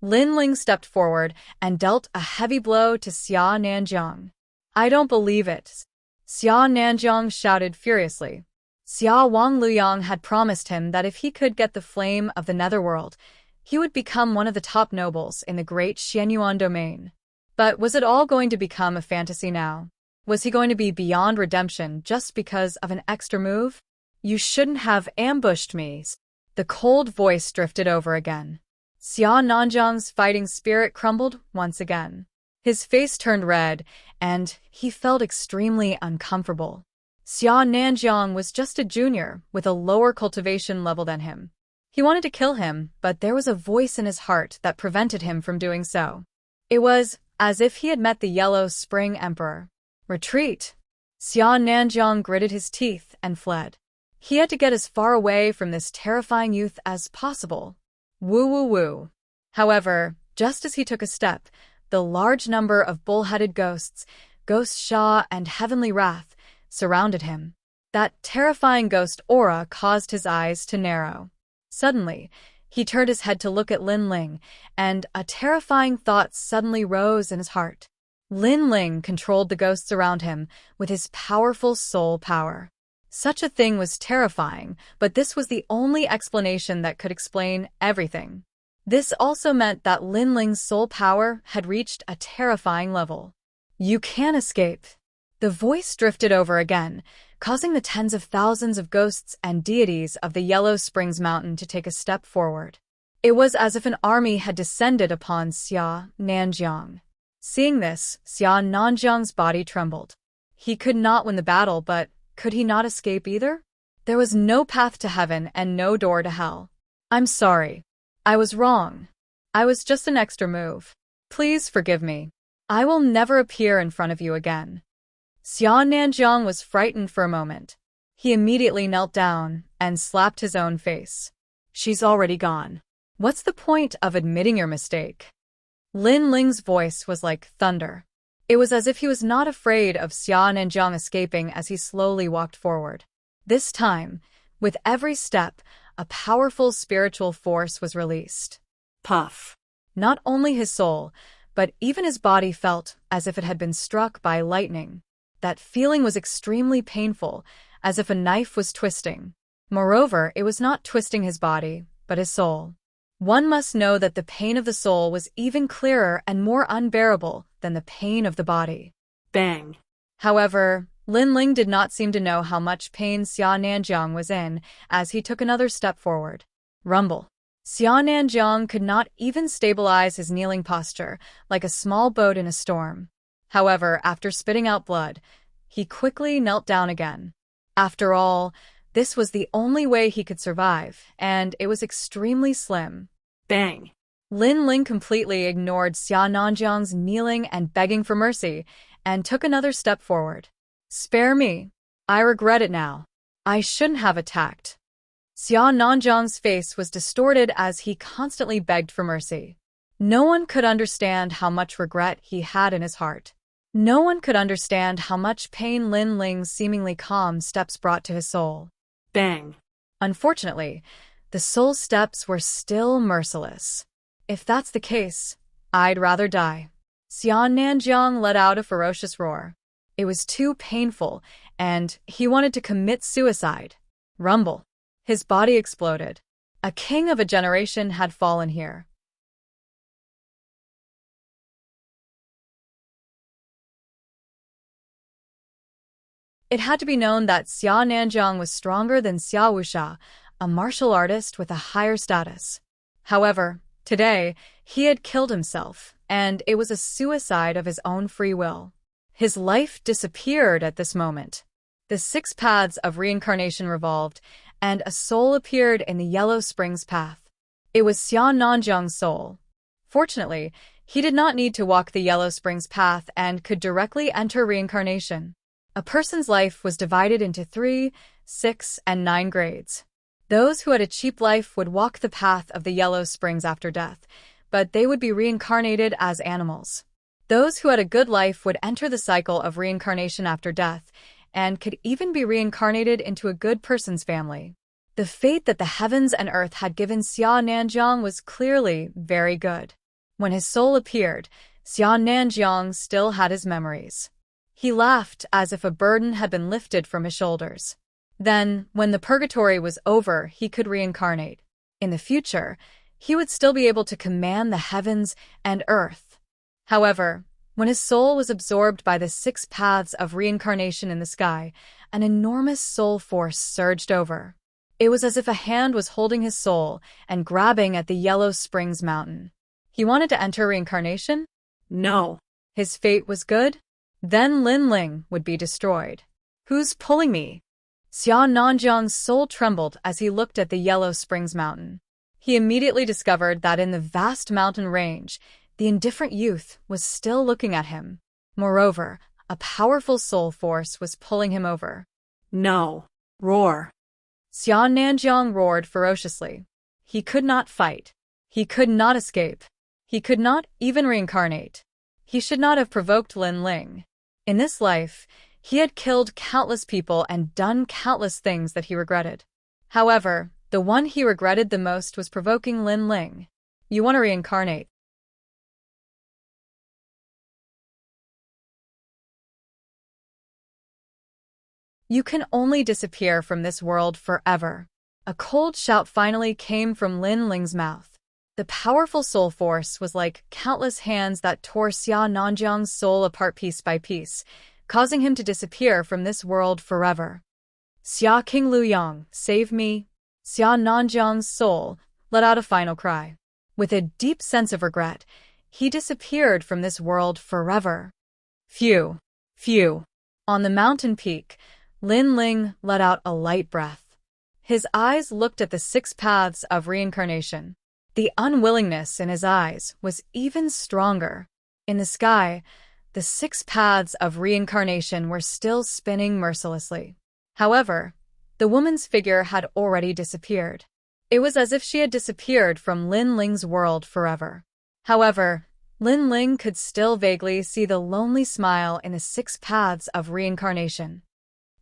Lin Ling stepped forward and dealt a heavy blow to Xia Nanjiang. I don't believe it. Xia Nanjiang shouted furiously. Xia Wang Luyang had promised him that if he could get the flame of the netherworld, he would become one of the top nobles in the great Xianyuan domain. But was it all going to become a fantasy now? Was he going to be beyond redemption just because of an extra move? You shouldn't have ambushed me. The cold voice drifted over again. Xia Nanjiang's fighting spirit crumbled once again. His face turned red, and he felt extremely uncomfortable. Xia Nanjiang was just a junior with a lower cultivation level than him. He wanted to kill him, but there was a voice in his heart that prevented him from doing so. It was as if he had met the Yellow Spring Emperor. Retreat! Xia Nanjiang gritted his teeth and fled. He had to get as far away from this terrifying youth as possible. Woo woo woo. However, just as he took a step, the large number of bull-headed ghosts, Ghost Sha and Heavenly Wrath, surrounded him. That terrifying ghost aura caused his eyes to narrow. Suddenly, he turned his head to look at Lin Ling, and a terrifying thought suddenly rose in his heart. Lin Ling controlled the ghosts around him with his powerful soul power. Such a thing was terrifying, but this was the only explanation that could explain everything. This also meant that Lin Ling's soul power had reached a terrifying level. You can't escape. The voice drifted over again, causing the tens of thousands of ghosts and deities of the Yellow Springs Mountain to take a step forward. It was as if an army had descended upon Xia Nanjiang. Seeing this, Xia Nanjiang's body trembled. He could not win the battle, but could he not escape either? There was no path to heaven and no door to hell. I'm sorry. I was wrong. I was just an extra move. Please forgive me. I will never appear in front of you again. Xia Nanjiang was frightened for a moment. He immediately knelt down and slapped his own face. She's already gone. What's the point of admitting your mistake? Lin Ling's voice was like thunder. It was as if he was not afraid of Xia Nanjiang escaping as he slowly walked forward. This time, with every step, a powerful spiritual force was released. Puff. Not only his soul, but even his body felt as if it had been struck by lightning. That feeling was extremely painful, as if a knife was twisting. Moreover, it was not twisting his body, but his soul. One must know that the pain of the soul was even clearer and more unbearable than the pain of the body. Bang. However, Lin Ling did not seem to know how much pain Xia Nanjiang was in as he took another step forward. Rumble. Xia Nanjiang could not even stabilize his kneeling posture, like a small boat in a storm. However, after spitting out blood, he quickly knelt down again. After all, this was the only way he could survive, and it was extremely slim. Bang. Lin Ling completely ignored Xia Nanjiang's kneeling and begging for mercy, and took another step forward. Spare me. I regret it now. I shouldn't have attacked. Xia Nanjiang's face was distorted as he constantly begged for mercy. No one could understand how much regret he had in his heart. No one could understand how much pain Lin Ling's seemingly calm steps brought to his soul. Bang. Unfortunately, the soul steps were still merciless. If that's the case, I'd rather die. Xia Nanjiang let out a ferocious roar. It was too painful, and he wanted to commit suicide. Rumble. His body exploded. A king of a generation had fallen here. It had to be known that Xia Nanjiang was stronger than Xia Wuxia, a martial artist with a higher status. However, today, he had killed himself, and it was a suicide of his own free will. His life disappeared at this moment. The 6 paths of reincarnation revolved, and a soul appeared in the Yellow Springs path. It was Xia Nanjiang's soul. Fortunately, he did not need to walk the Yellow Springs path and could directly enter reincarnation. A person's life was divided into 3, 6, and 9 grades. Those who had a cheap life would walk the path of the Yellow Springs after death, but they would be reincarnated as animals. Those who had a good life would enter the cycle of reincarnation after death, and could even be reincarnated into a good person's family. The fate that the heavens and earth had given Xia Nanjiang was clearly very good. When his soul appeared, Xia Nanjiang still had his memories. He laughed as if a burden had been lifted from his shoulders. Then, when the purgatory was over, he could reincarnate. In the future, he would still be able to command the heavens and earth. However, when his soul was absorbed by the 6 paths of reincarnation in the sky, an enormous soul force surged over. It was as if a hand was holding his soul and grabbing at the Yellow Springs mountain. He wanted to enter reincarnation? No. His fate was good? Then Lin Ling would be destroyed. Who's pulling me? Xia Nanjiang's soul trembled as he looked at the Yellow Springs mountain. He immediately discovered that in the vast mountain range, the indifferent youth was still looking at him. Moreover, a powerful soul force was pulling him over. No. Roar. Xia Nanjiang roared ferociously. He could not fight. He could not escape. He could not even reincarnate. He should not have provoked Lin Ling. In this life, he had killed countless people and done countless things that he regretted. However, the one he regretted the most was provoking Lin Ling. You want to reincarnate? You can only disappear from this world forever. A cold shout finally came from Lin Ling's mouth. The powerful soul force was like countless hands that tore Xia Nanjiang's soul apart piece by piece, causing him to disappear from this world forever. Xia King Luyang, save me! Xia Nanjiang's soul let out a final cry. With a deep sense of regret, he disappeared from this world forever. Phew! Phew! On the mountain peak, Lin Ling let out a light breath. His eyes looked at the 6 paths of reincarnation. The unwillingness in his eyes was even stronger. In the sky, the 6 paths of reincarnation were still spinning mercilessly. However, the woman's figure had already disappeared. It was as if she had disappeared from Lin Ling's world forever. However, Lin Ling could still vaguely see the lonely smile in the 6 paths of reincarnation.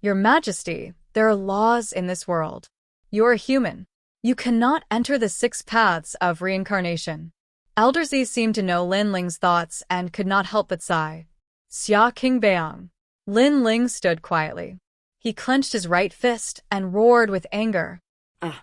Your Majesty, there are laws in this world. You are human. You cannot enter the 6 paths of reincarnation. Elder Z seemed to know Lin Ling's thoughts and could not help but sigh. Xia King Beang. Lin Ling stood quietly. He clenched his right fist and roared with anger. Ah!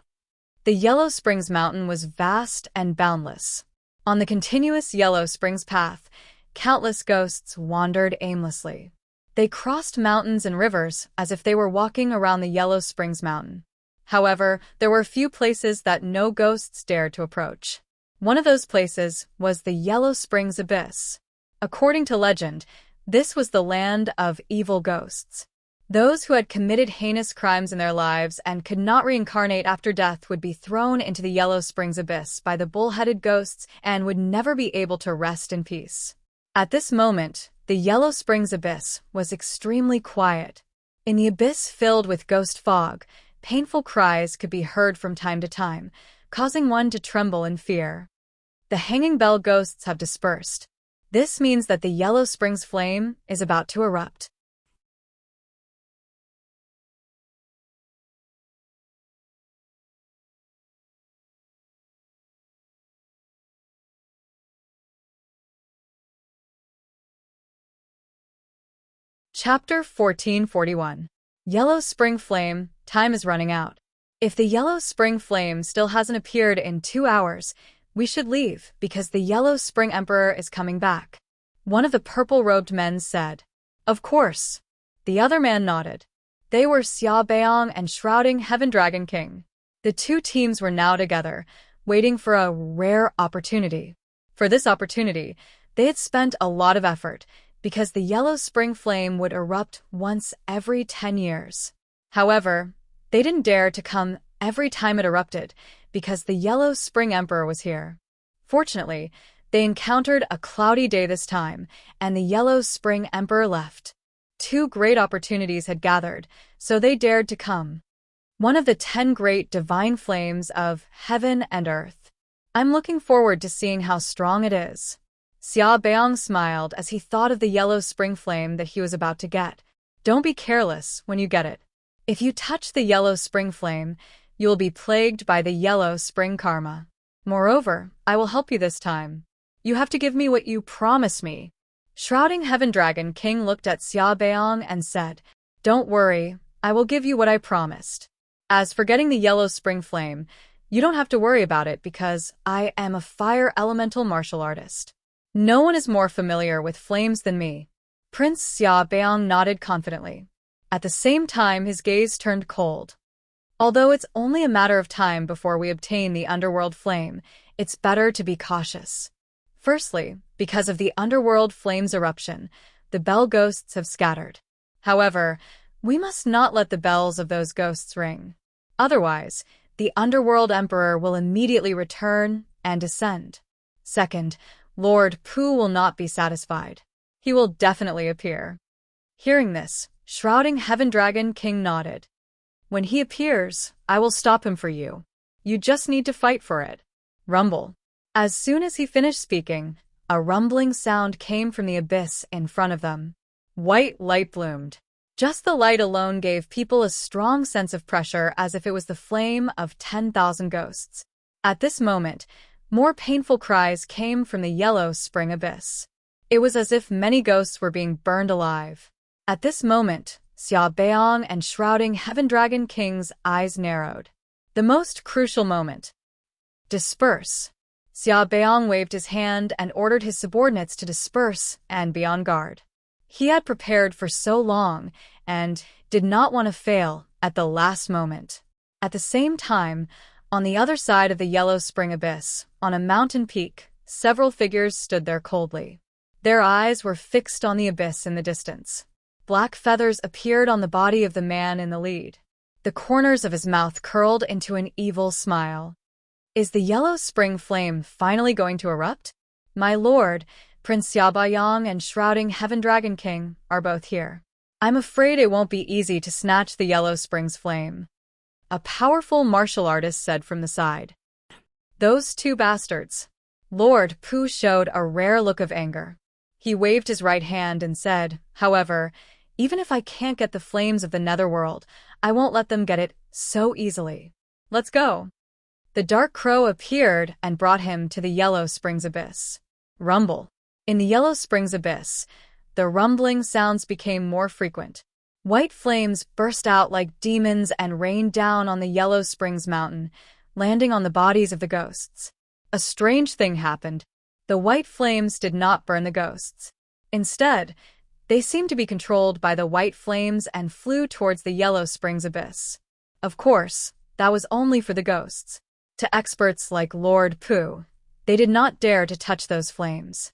The Yellow Springs Mountain was vast and boundless. On the continuous Yellow Springs path, countless ghosts wandered aimlessly. They crossed mountains and rivers as if they were walking around the Yellow Springs Mountain. However, there were few places that no ghosts dared to approach. One of those places was the Yellow Springs Abyss. According to legend, this was the land of evil ghosts. Those who had committed heinous crimes in their lives and could not reincarnate after death would be thrown into the Yellow Springs Abyss by the bull-headed ghosts and would never be able to rest in peace. At this moment, the Yellow Springs Abyss was extremely quiet. In the abyss filled with ghost fog, painful cries could be heard from time to time, causing one to tremble in fear. The hanging bell ghosts have dispersed. This means that the Yellow Springs flame is about to erupt. Chapter 1441. Yellow Spring Flame, time is running out. If the Yellow Spring Flame still hasn't appeared in 2 hours, we should leave because the Yellow Spring Emperor is coming back. One of the purple-robed men said. Of course. The other man nodded. They were Xia Beang and Shrouding Heaven Dragon King. The 2 teams were now together, waiting for a rare opportunity. For this opportunity, they had spent a lot of effort, because the Yellow Spring Flame would erupt once every 10 years. However, they didn't dare to come every time it erupted, because the Yellow Spring Emperor was here. Fortunately, they encountered a cloudy day this time, and the Yellow Spring Emperor left. 2 great opportunities had gathered, so they dared to come. One of the 10 great divine flames of heaven and earth. I'm looking forward to seeing how strong it is. Xia Beang smiled as he thought of the Yellow Spring Flame that he was about to get. Don't be careless when you get it. If you touch the Yellow Spring Flame, you will be plagued by the Yellow Spring Karma. Moreover, I will help you this time. You have to give me what you promised me. Shrouding Heaven Dragon King looked at Xia Beang and said, Don't worry, I will give you what I promised. As for getting the Yellow Spring Flame, you don't have to worry about it because I am a fire elemental martial artist. No one is more familiar with flames than me. Prince Xia Beang nodded confidently. At the same time, his gaze turned cold. Although it's only a matter of time before we obtain the underworld flame, it's better to be cautious. Firstly, because of the underworld flame's eruption, the bell ghosts have scattered. However, we must not let the bells of those ghosts ring. Otherwise, the underworld emperor will immediately return and descend. Second, Lord Pu will not be satisfied. He will definitely appear. Hearing this, Shrouding Heaven Dragon King nodded. When he appears, I will stop him for you. You just need to fight for it. Rumble. As soon as he finished speaking, a rumbling sound came from the abyss in front of them. White light bloomed. Just the light alone gave people a strong sense of pressure as if it was the flame of 10,000 ghosts. At this moment, more painful cries came from the Yellow Spring Abyss. It was as if many ghosts were being burned alive. At this moment, Xia Beang and Shrouding Heaven Dragon King's eyes narrowed. The most crucial moment. Disperse. Xia Beang waved his hand and ordered his subordinates to disperse and be on guard. He had prepared for so long and did not want to fail at the last moment. At the same time, on the other side of the Yellow Spring Abyss, on a mountain peak, several figures stood there coldly. Their eyes were fixed on the abyss in the distance. Black feathers appeared on the body of the man in the lead. The corners of his mouth curled into an evil smile. Is the yellow spring flame finally going to erupt? My lord, Prince Xiaobayang and Shrouding Heaven Dragon King are both here. I'm afraid it won't be easy to snatch the yellow spring's flame, a powerful martial artist said from the side. Those two bastards. Lord Pu showed a rare look of anger. He waved his right hand and said, however, even if I can't get the flames of the netherworld, I won't let them get it so easily. Let's go. The dark crow appeared and brought him to the Yellow Springs Abyss. Rumble. In the Yellow Springs Abyss, the rumbling sounds became more frequent. White flames burst out like demons and rained down on the Yellow Springs Mountain, landing on the bodies of the ghosts. A strange thing happened. The white flames did not burn the ghosts. Instead, they seemed to be controlled by the white flames and flew towards the Yellow Springs Abyss. Of course, that was only for the ghosts. To experts like Lord Pu, they did not dare to touch those flames.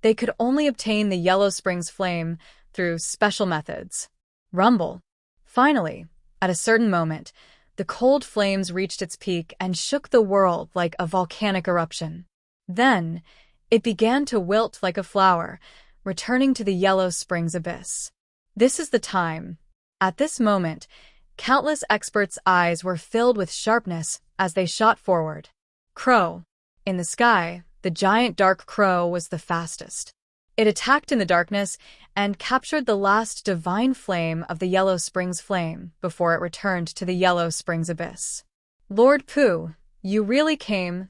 They could only obtain the Yellow Springs flame through special methods. Rumble. Finally, at a certain moment, the cold flames reached its peak and shook the world like a volcanic eruption. Then, it began to wilt like a flower, returning to the Yellow Springs Abyss. This is the time. At this moment, countless experts' eyes were filled with sharpness as they shot forward. Crow. In the sky, the giant dark crow was the fastest. It attacked in the darkness and captured the last divine flame of the Yellow Springs flame before it returned to the Yellow Springs Abyss. Lord Pu, you really came.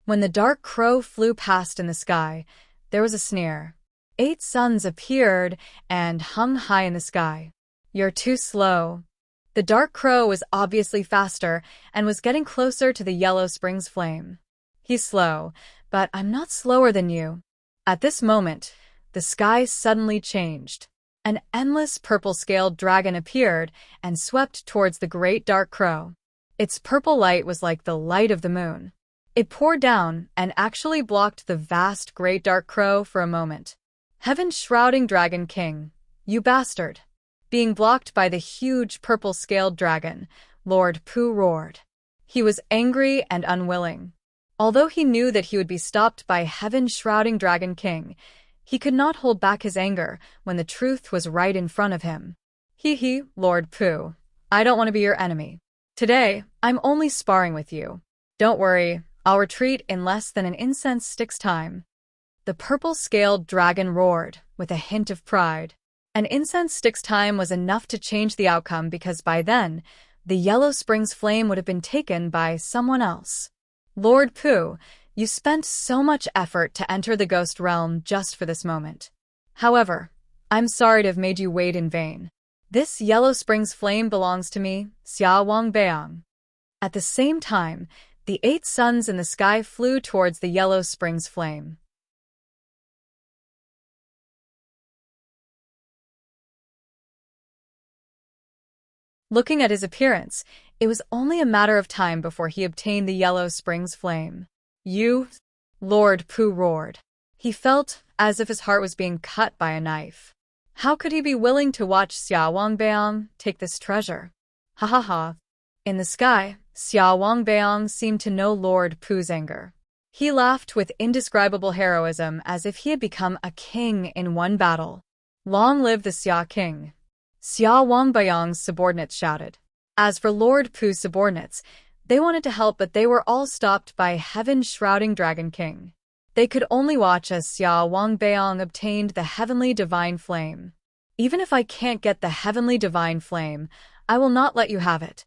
When the dark crow flew past in the sky, there was a sneer. 8 suns appeared and hung high in the sky. You're too slow. The dark crow was obviously faster and was getting closer to the Yellow Springs flame. He's slow, but I'm not slower than you. At this moment, the sky suddenly changed. An endless purple-scaled dragon appeared and swept towards the great dark crow. Its purple light was like the light of the moon. It poured down and actually blocked the vast great dark crow for a moment. Heaven Shrouding Dragon King, you bastard. Being blocked by the huge purple-scaled dragon, Lord Pu roared. He was angry and unwilling. Although he knew that he would be stopped by Heaven Shrouding Dragon King, he could not hold back his anger when the truth was right in front of him. Hee, Lord Pu, I don't want to be your enemy. Today, I'm only sparring with you. Don't worry, I'll retreat in less than an incense stick's time. The purple-scaled dragon roared, with a hint of pride. An incense stick's time was enough to change the outcome because by then, the Yellow Springs flame would have been taken by someone else. Lord Pu, you spent so much effort to enter the ghost realm just for this moment. However, I'm sorry to have made you wait in vain. This Yellow Springs flame belongs to me, Xia Wangbeang. At the same time, the 8 suns in the sky flew towards the Yellow Springs flame. Looking at his appearance, it was only a matter of time before he obtained the Yellow Springs flame. You, Lord Pu roared. He felt as if his heart was being cut by a knife. How could he be willing to watch Xia Wangbeang take this treasure? Ha ha ha. In the sky, Xia Wangbeang seemed to know Lord Pu's anger. He laughed with indescribable heroism as if he had become a king in one battle. Long live the Xia King! Xia Wangbeang's subordinates shouted. As for Lord Pu's subordinates, they wanted to help but they were all stopped by Heaven Shrouding Dragon King. They could only watch as Xia Wangbeang obtained the Heavenly Divine Flame. Even if I can't get the Heavenly Divine Flame, I will not let you have it.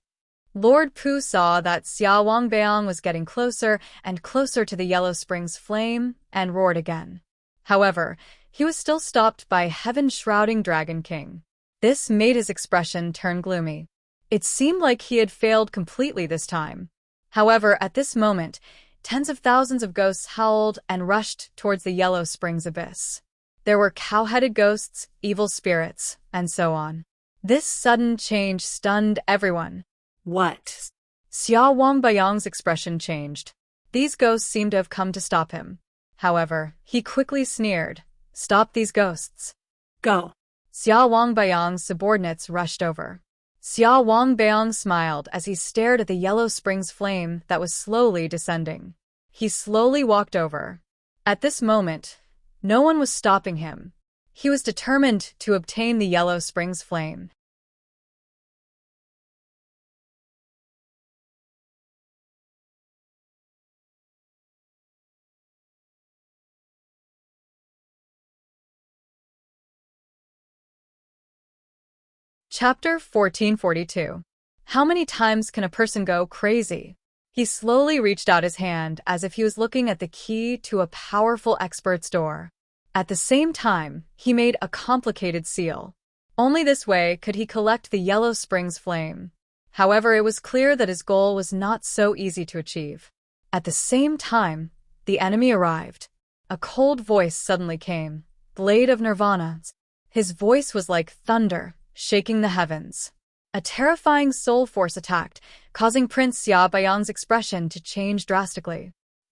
Lord Pu saw that Xia Wangbeang was getting closer and closer to the Yellow Springs flame and roared again. However, he was still stopped by Heaven Shrouding Dragon King. This made his expression turn gloomy. It seemed like he had failed completely this time. However, at this moment, tens of thousands of ghosts howled and rushed towards the Yellow Springs Abyss. There were cow-headed ghosts, evil spirits, and so on. This sudden change stunned everyone. What? Xia Wangbeang's expression changed. These ghosts seemed to have come to stop him. However, he quickly sneered, "Stop these ghosts." Go. Xia Wangbayang's subordinates rushed over. Xia Wangbayang smiled as he stared at the yellow springs flame that was slowly descending. He slowly walked over. At this moment, no one was stopping him. He was determined to obtain the yellow springs flame. Chapter 1442. How many times can a person go crazy? He slowly reached out his hand as if he was looking at the key to a powerful expert's door. At the same time, he made a complicated seal. Only this way could he collect the yellow springs flame. However, it was clear that his goal was not so easy to achieve. At the same time, the enemy arrived. A cold voice suddenly came. Blade of Nirvana. His voice was like thunder, shaking the heavens. A terrifying soul force attacked, causing Prince Xia Bayang's expression to change drastically.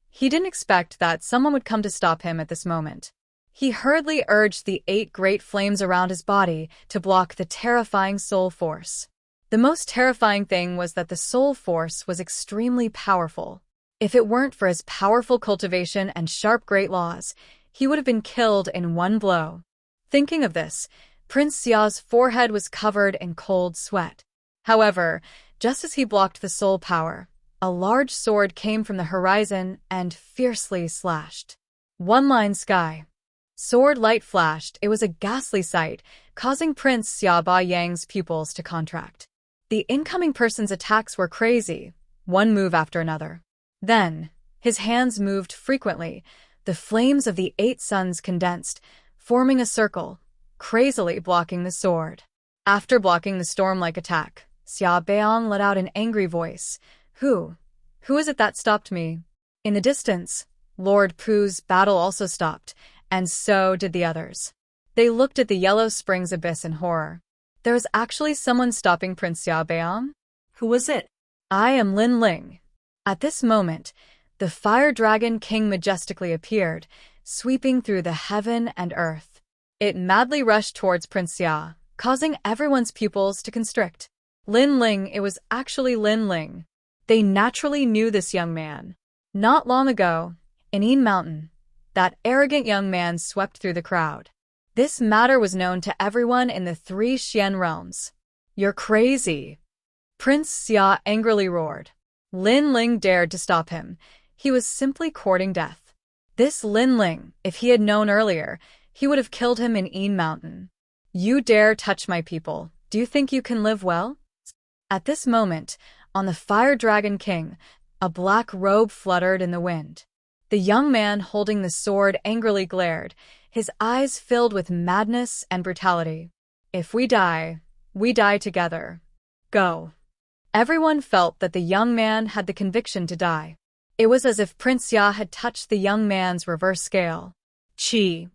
He didn't expect that someone would come to stop him at this moment. He hurriedly urged the 8 great flames around his body to block the terrifying soul force. The most terrifying thing was that the soul force was extremely powerful. If it weren't for his powerful cultivation and sharp great laws, he would have been killed in one blow. Thinking of this, Prince Xia's forehead was covered in cold sweat. However, just as he blocked the soul power, a large sword came from the horizon and fiercely slashed. One line sky. Sword light flashed. It was a ghastly sight, causing Prince Xia Bayang's pupils to contract. The incoming person's attacks were crazy, one move after another. Then, his hands moved frequently. The flames of the 8 suns condensed, forming a circle, crazily blocking the sword. After blocking the storm-like attack, Xia Bayang let out an angry voice. Who is it that stopped me? In the distance, Lord Pu's battle also stopped, and so did the others. They looked at the yellow springs abyss in horror. There was actually someone stopping Prince Xia Bayang? Who was it? I am Lin Ling. At this moment, the fire dragon king majestically appeared, sweeping through the heaven and earth. It madly rushed towards Prince Xia, causing everyone's pupils to constrict. Lin Ling, it was actually Lin Ling. They naturally knew this young man. Not long ago, in Yin Mountain, that arrogant young man swept through the crowd. This matter was known to everyone in the 3 Xian realms. You're crazy. Prince Xia angrily roared. Lin Ling dared to stop him. He was simply courting death. This Lin Ling, if he had known earlier, he would have killed him in Yin Mountain. You dare touch my people. Do you think you can live well? At this moment, on the Fire Dragon King, a black robe fluttered in the wind. The young man holding the sword angrily glared, his eyes filled with madness and brutality. If we die together. Go. Everyone felt that the young man had the conviction to die. It was as if Prince Xia had touched the young man's reverse scale. Qi.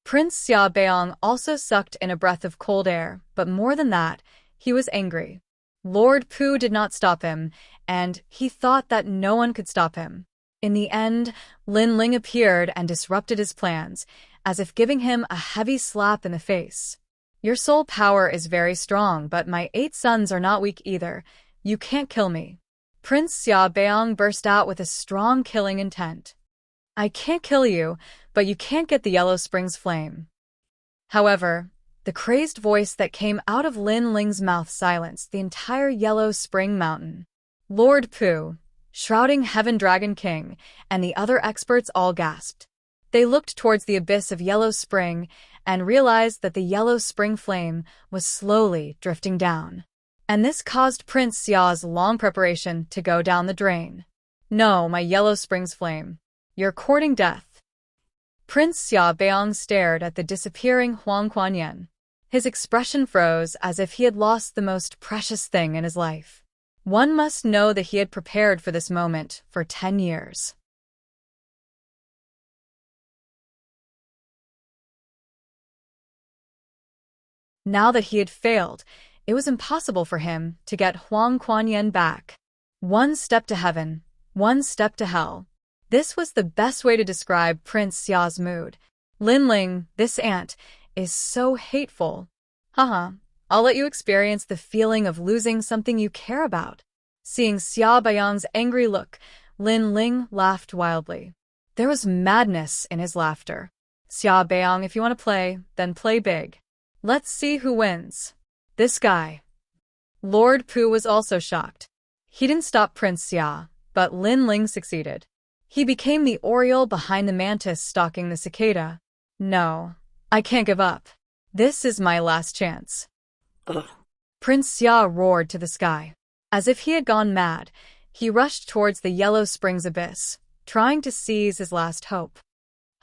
Prince Xia Bayang also sucked in a breath of cold air, but more than that, he was angry. Lord Pu did not stop him, and he thought that no one could stop him. In the end, Lin Ling appeared and disrupted his plans, as if giving him a heavy slap in the face. Your soul power is very strong, but my 8 sons are not weak either. You can't kill me. Prince Xia Bayang burst out with a strong killing intent. I can't kill you, but you can't get the yellow springs flame. However, the crazed voice that came out of Lin Ling's mouth silenced the entire yellow spring mountain. Lord Pu, Shrouding Heaven Dragon King, and the other experts all gasped. They looked towards the abyss of yellow spring and realized that the yellow spring flame was slowly drifting down. And this caused Prince Xia's long preparation to go down the drain. No, my yellow springs flame. You're courting death. Prince Xia Bayang stared at the disappearing Huang Kuan-yen. His expression froze as if he had lost the most precious thing in his life. One must know that he had prepared for this moment for 10 years. Now that he had failed, it was impossible for him to get Huang Kuan-yen back. One step to heaven, One step to hell. This was the best way to describe Prince Xia's mood. Lin Ling, this ant, is so hateful. Haha, I'll let you experience the feeling of losing something you care about. Seeing Xia Baiyang's angry look, Lin Ling laughed wildly. There was madness in his laughter. Xia Baiyang, if you want to play, then play big. Let's see who wins. This guy. Lord Pu was also shocked. He didn't stop Prince Xia, but Lin Ling succeeded. He became the oriole behind the mantis stalking the cicada. No, I can't give up. This is my last chance. Ugh. Prince Xia roared to the sky. As if he had gone mad, he rushed towards the Yellow Springs abyss, trying to seize his last hope.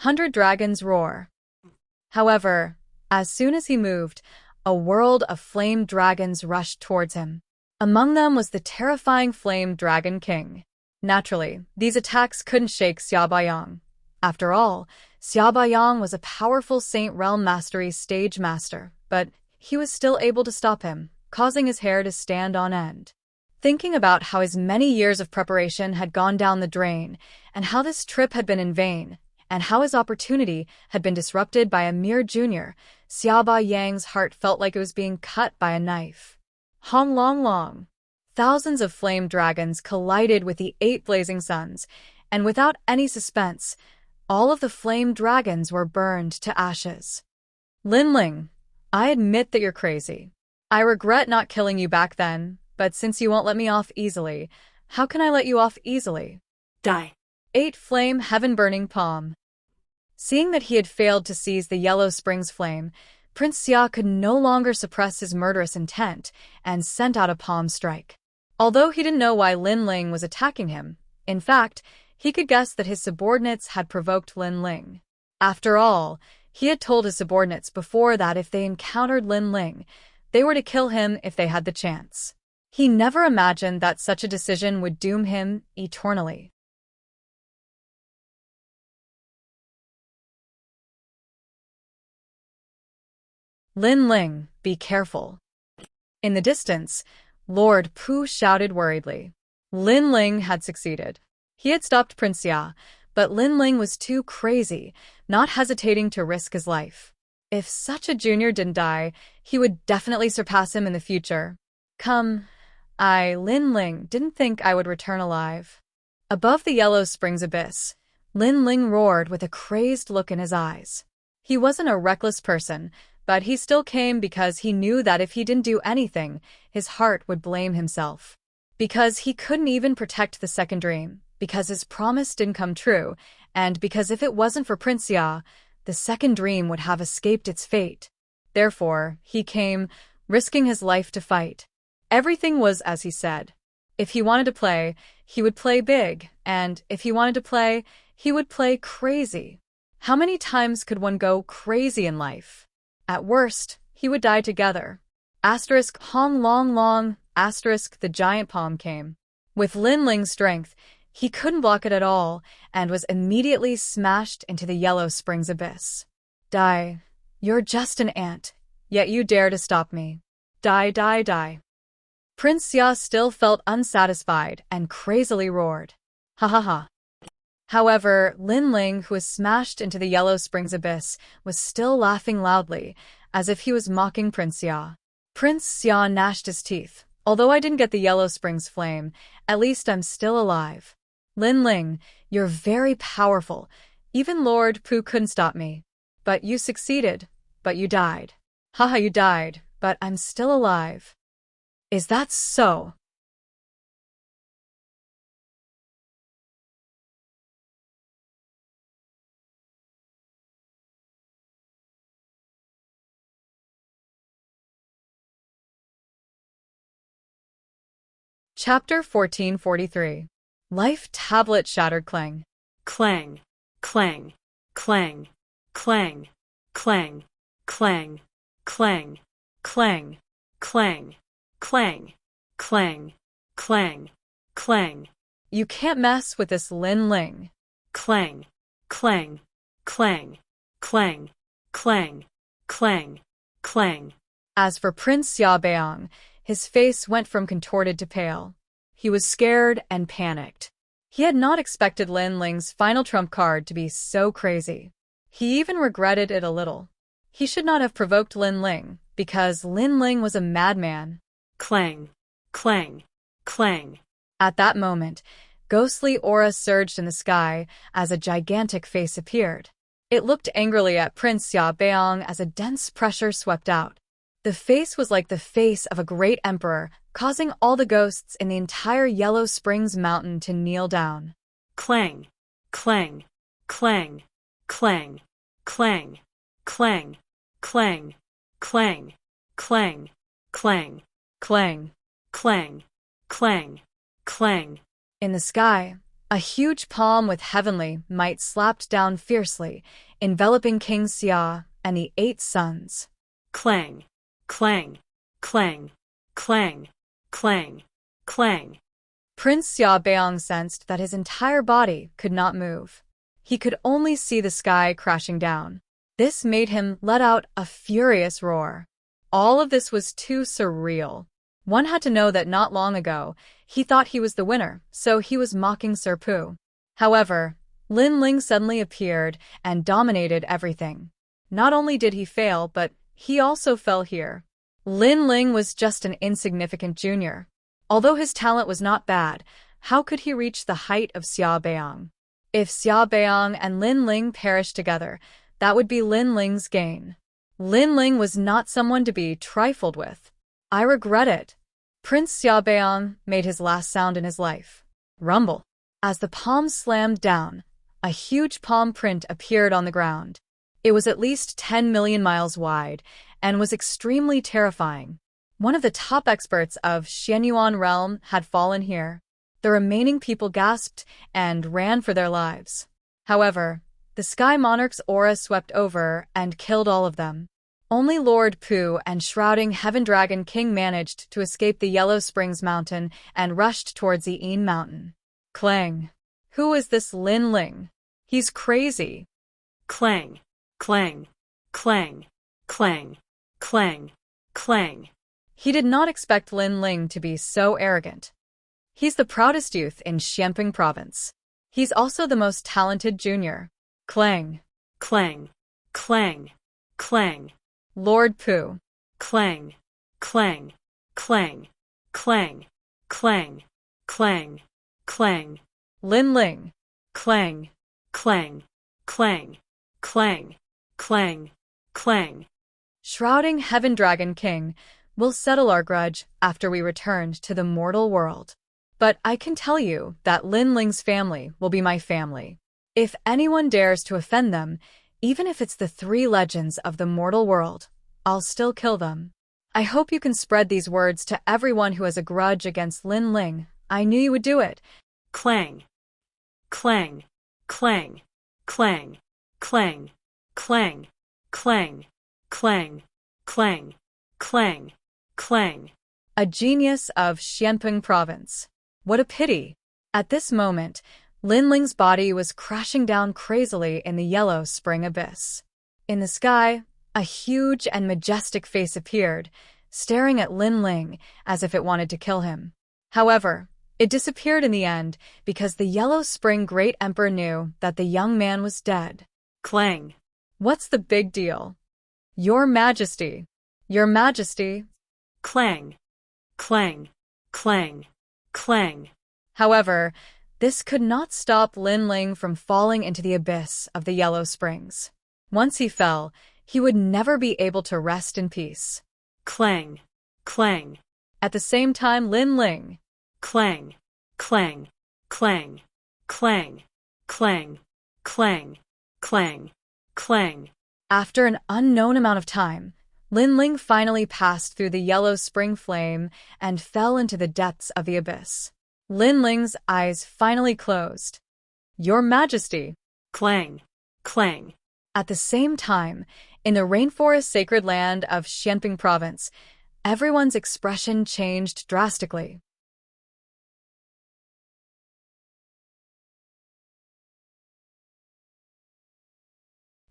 100 dragons roar. However, as soon as he moved, a world of flamed dragons rushed towards him. Among them was the terrifying Flame Dragon King. Naturally, these attacks couldn't shake Xia Baiyang. After all, Xia Baiyang was a powerful Saint Realm Mastery stage master, but he was still able to stop him, causing his hair to stand on end. Thinking about how his many years of preparation had gone down the drain, and how this trip had been in vain, and how his opportunity had been disrupted by a mere junior, Xia Baiyang's heart felt like it was being cut by a knife. Hong long long. Thousands of flame dragons collided with the 8 blazing suns, and without any suspense, all of the flame dragons were burned to ashes. Lin Ling, I admit that you're crazy. I regret not killing you back then, but since you won't let me off easily, how can I let you off easily? Die. 8 flame heaven-burning palm. Seeing that he had failed to seize the Yellow Springs flame, Prince Xia could no longer suppress his murderous intent and sent out a palm strike. Although he didn't know why Lin Ling was attacking him, in fact, he could guess that his subordinates had provoked Lin Ling. After all, he had told his subordinates before that if they encountered Lin Ling, they were to kill him if they had the chance. He never imagined that such a decision would doom him eternally. Lin Ling, be careful. In the distance, Lord Pu shouted worriedly. Lin Ling had succeeded. He had stopped Prince Xia, but Lin Ling was too crazy, not hesitating to risk his life. If such a junior didn't die, he would definitely surpass him in the future. Come, Lin Ling, didn't think I would return alive. Above the Yellow Springs abyss, Lin Ling roared with a crazed look in his eyes. He wasn't a reckless person, but he still came because he knew that if he didn't do anything, his heart would blame himself. Because he couldn't even protect the second dream, because his promise didn't come true, and because if it wasn't for Prince Xia, the second dream would have escaped its fate. Therefore, he came, risking his life to fight. Everything was as he said. If he wanted to play, he would play big, and if he wanted to play, he would play crazy. How many times could one go crazy in life? At worst, he would die together. Asterisk Hong long long, asterisk the giant palm came. With Lin Ling's strength, he couldn't block it at all, and was immediately smashed into the Yellow Springs abyss. Die. You're just an ant, yet you dare to stop me. Die, die, die. Prince Xia still felt unsatisfied and crazily roared. Ha ha ha. However, Lin Ling, who was smashed into the Yellow Springs abyss, was still laughing loudly, as if he was mocking Prince Xia. Prince Xia gnashed his teeth. Although I didn't get the Yellow Springs flame, at least I'm still alive. Lin Ling, you're very powerful. Even Lord Pu couldn't stop me. But you succeeded. But you died. Haha, you died, but I'm still alive. Is that so? Chapter 1443. Life Tablet Shattered Clang. Clang, clang, clang, clang, clang, clang, clang, clang, clang, clang, clang, clang, clang. You can't mess with this Lin Ling. Clang, clang, clang, clang, clang, clang, clang. As for Prince Xia Beiyang, his face went from contorted to pale. He was scared and panicked. He had not expected Lin Ling's final trump card to be so crazy. He even regretted it a little. He should not have provoked Lin Ling, because Lin Ling was a madman. Clang, clang, clang. At that moment, ghostly aura surged in the sky as a gigantic face appeared. It looked angrily at Prince Xiaobeong as a dense pressure swept out. The face was like the face of a great emperor, causing all the ghosts in the entire Yellow Springs mountain to kneel down. Clang, clang, clang, clang, clang, clang, clang, clang, clang, clang, Clang! clang, clang, clang. In the sky, a huge palm with heavenly might slapped down fiercely, enveloping King Xia and the 8 sons. Clang, clang, clang, clang, clang, clang. Prince Xiaobeong sensed that his entire body could not move. He could only see the sky crashing down. This made him let out a furious roar. All of this was too surreal. One had to know that not long ago, he thought he was the winner, so he was mocking Sir Pu. However, Lin Ling suddenly appeared and dominated everything. Not only did he fail, but he also fell here. Lin Ling was just an insignificant junior. Although his talent was not bad, how could he reach the height of Xiaobeong? If Xiaobeong and Lin Ling perished together, that would be Lin Ling's gain. Lin Ling was not someone to be trifled with. I regret it. Prince Xiaobeong made his last sound in his life. Rumble. As the palm slammed down, a huge palm print appeared on the ground. It was at least 10 million miles wide and was extremely terrifying. One of the top experts of Xianyuan realm had fallen here. The remaining people gasped and ran for their lives. However, the Sky Monarch's aura swept over and killed all of them. Only Lord Pu and Shrouding Heaven Dragon King managed to escape the Yellow Springs Mountain and rushed towards the Een Mountain. Clang! Who is this Lin Ling? He's crazy. Clang, clang, clang, clang, clang, clang. He did not expect Lin Ling to be so arrogant. He's the proudest youth in Xianping Province. He's also the most talented junior. Clang! Clang, clang, clang. Lord Pu. Clang, clang, clang, clang, clang, clang, clang. Lin Ling. Clang, clang, clang, clang, clang, clang. Shrouding Heaven Dragon King, we'll settle our grudge after we returned to the mortal world. But I can tell you that Lin Ling's family will be my family. If anyone dares to offend them, even if it's the 3 legends of the mortal world, I'll still kill them. I hope you can spread these words to everyone who has a grudge against Lin Ling. I knew you would do it. Clang, clang, clang, clang, clang, clang, clang, clang, clang, clang, clang. A genius of Xianping Province. What a pity. At this moment, Lin Ling's body was crashing down crazily in the Yellow Spring abyss. In the sky, a huge and majestic face appeared, staring at Lin Ling as if it wanted to kill him. However, it disappeared in the end because the Yellow Spring Great Emperor knew that the young man was dead. Clang. What's the big deal? Your Majesty. Your Majesty. Clang. Clang. Clang. Clang. However, this could not stop Lin Ling from falling into the abyss of the Yellow Springs. Once he fell, he would never be able to rest in peace. Clang. Clang. At the same time, Lin Ling. Clang. Clang. Clang. Clang. Clang. Clang. Clang. Clang. After an unknown amount of time, Lin Ling finally passed through the Yellow Spring flame and fell into the depths of the abyss. Lin Ling's eyes finally closed. Your Majesty. Clang. Clang. At the same time, in the rainforest sacred land of Xianping Province, everyone's expression changed drastically.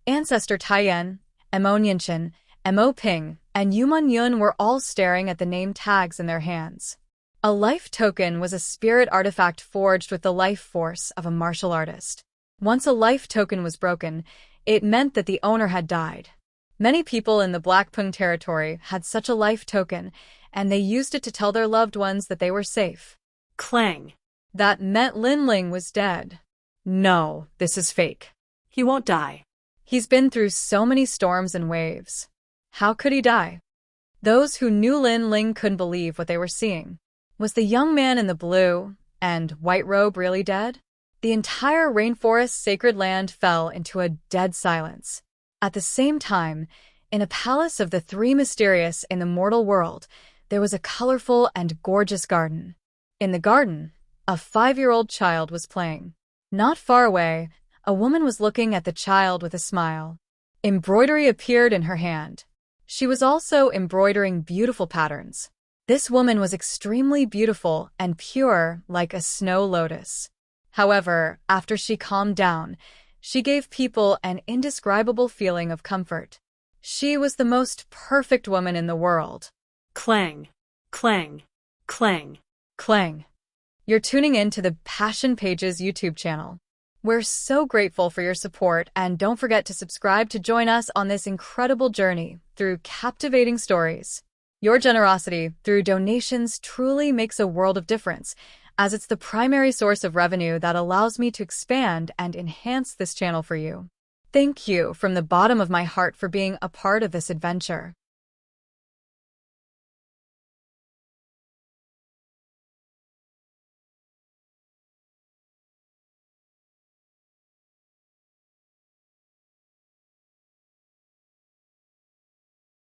Ancestor Taiyan, Mo Nianchen, Mo Ping, and Yuman Yun were all staring at the name tags in their hands. A life token was a spirit artifact forged with the life force of a martial artist. Once a life token was broken, it meant that the owner had died. Many people in the Blackpung territory had such a life token, and they used it to tell their loved ones that they were safe. Clang. That meant Lin Ling was dead. No, this is fake. He won't die. He's been through so many storms and waves. How could he die? Those who knew Lin Ling couldn't believe what they were seeing. Was the young man in the blue and white robe really dead? The entire rainforest's sacred land fell into a dead silence. At the same time, in a palace of the three mysterious in the mortal world, there was a colorful and gorgeous garden. In the garden, a 5-year-old child was playing. Not far away, a woman was looking at the child with a smile. Embroidery appeared in her hand. She was also embroidering beautiful patterns. This woman was extremely beautiful and pure like a snow lotus. However, after she calmed down, she gave people an indescribable feeling of comfort. She was the most perfect woman in the world. Clang. Clang. Clang. Clang. You're tuning in to the Passion Pages YouTube channel. We're so grateful for your support, and don't forget to subscribe to join us on this incredible journey through captivating stories. Your generosity through donations truly makes a world of difference, as it's the primary source of revenue that allows me to expand and enhance this channel for you. Thank you from the bottom of my heart for being a part of this adventure.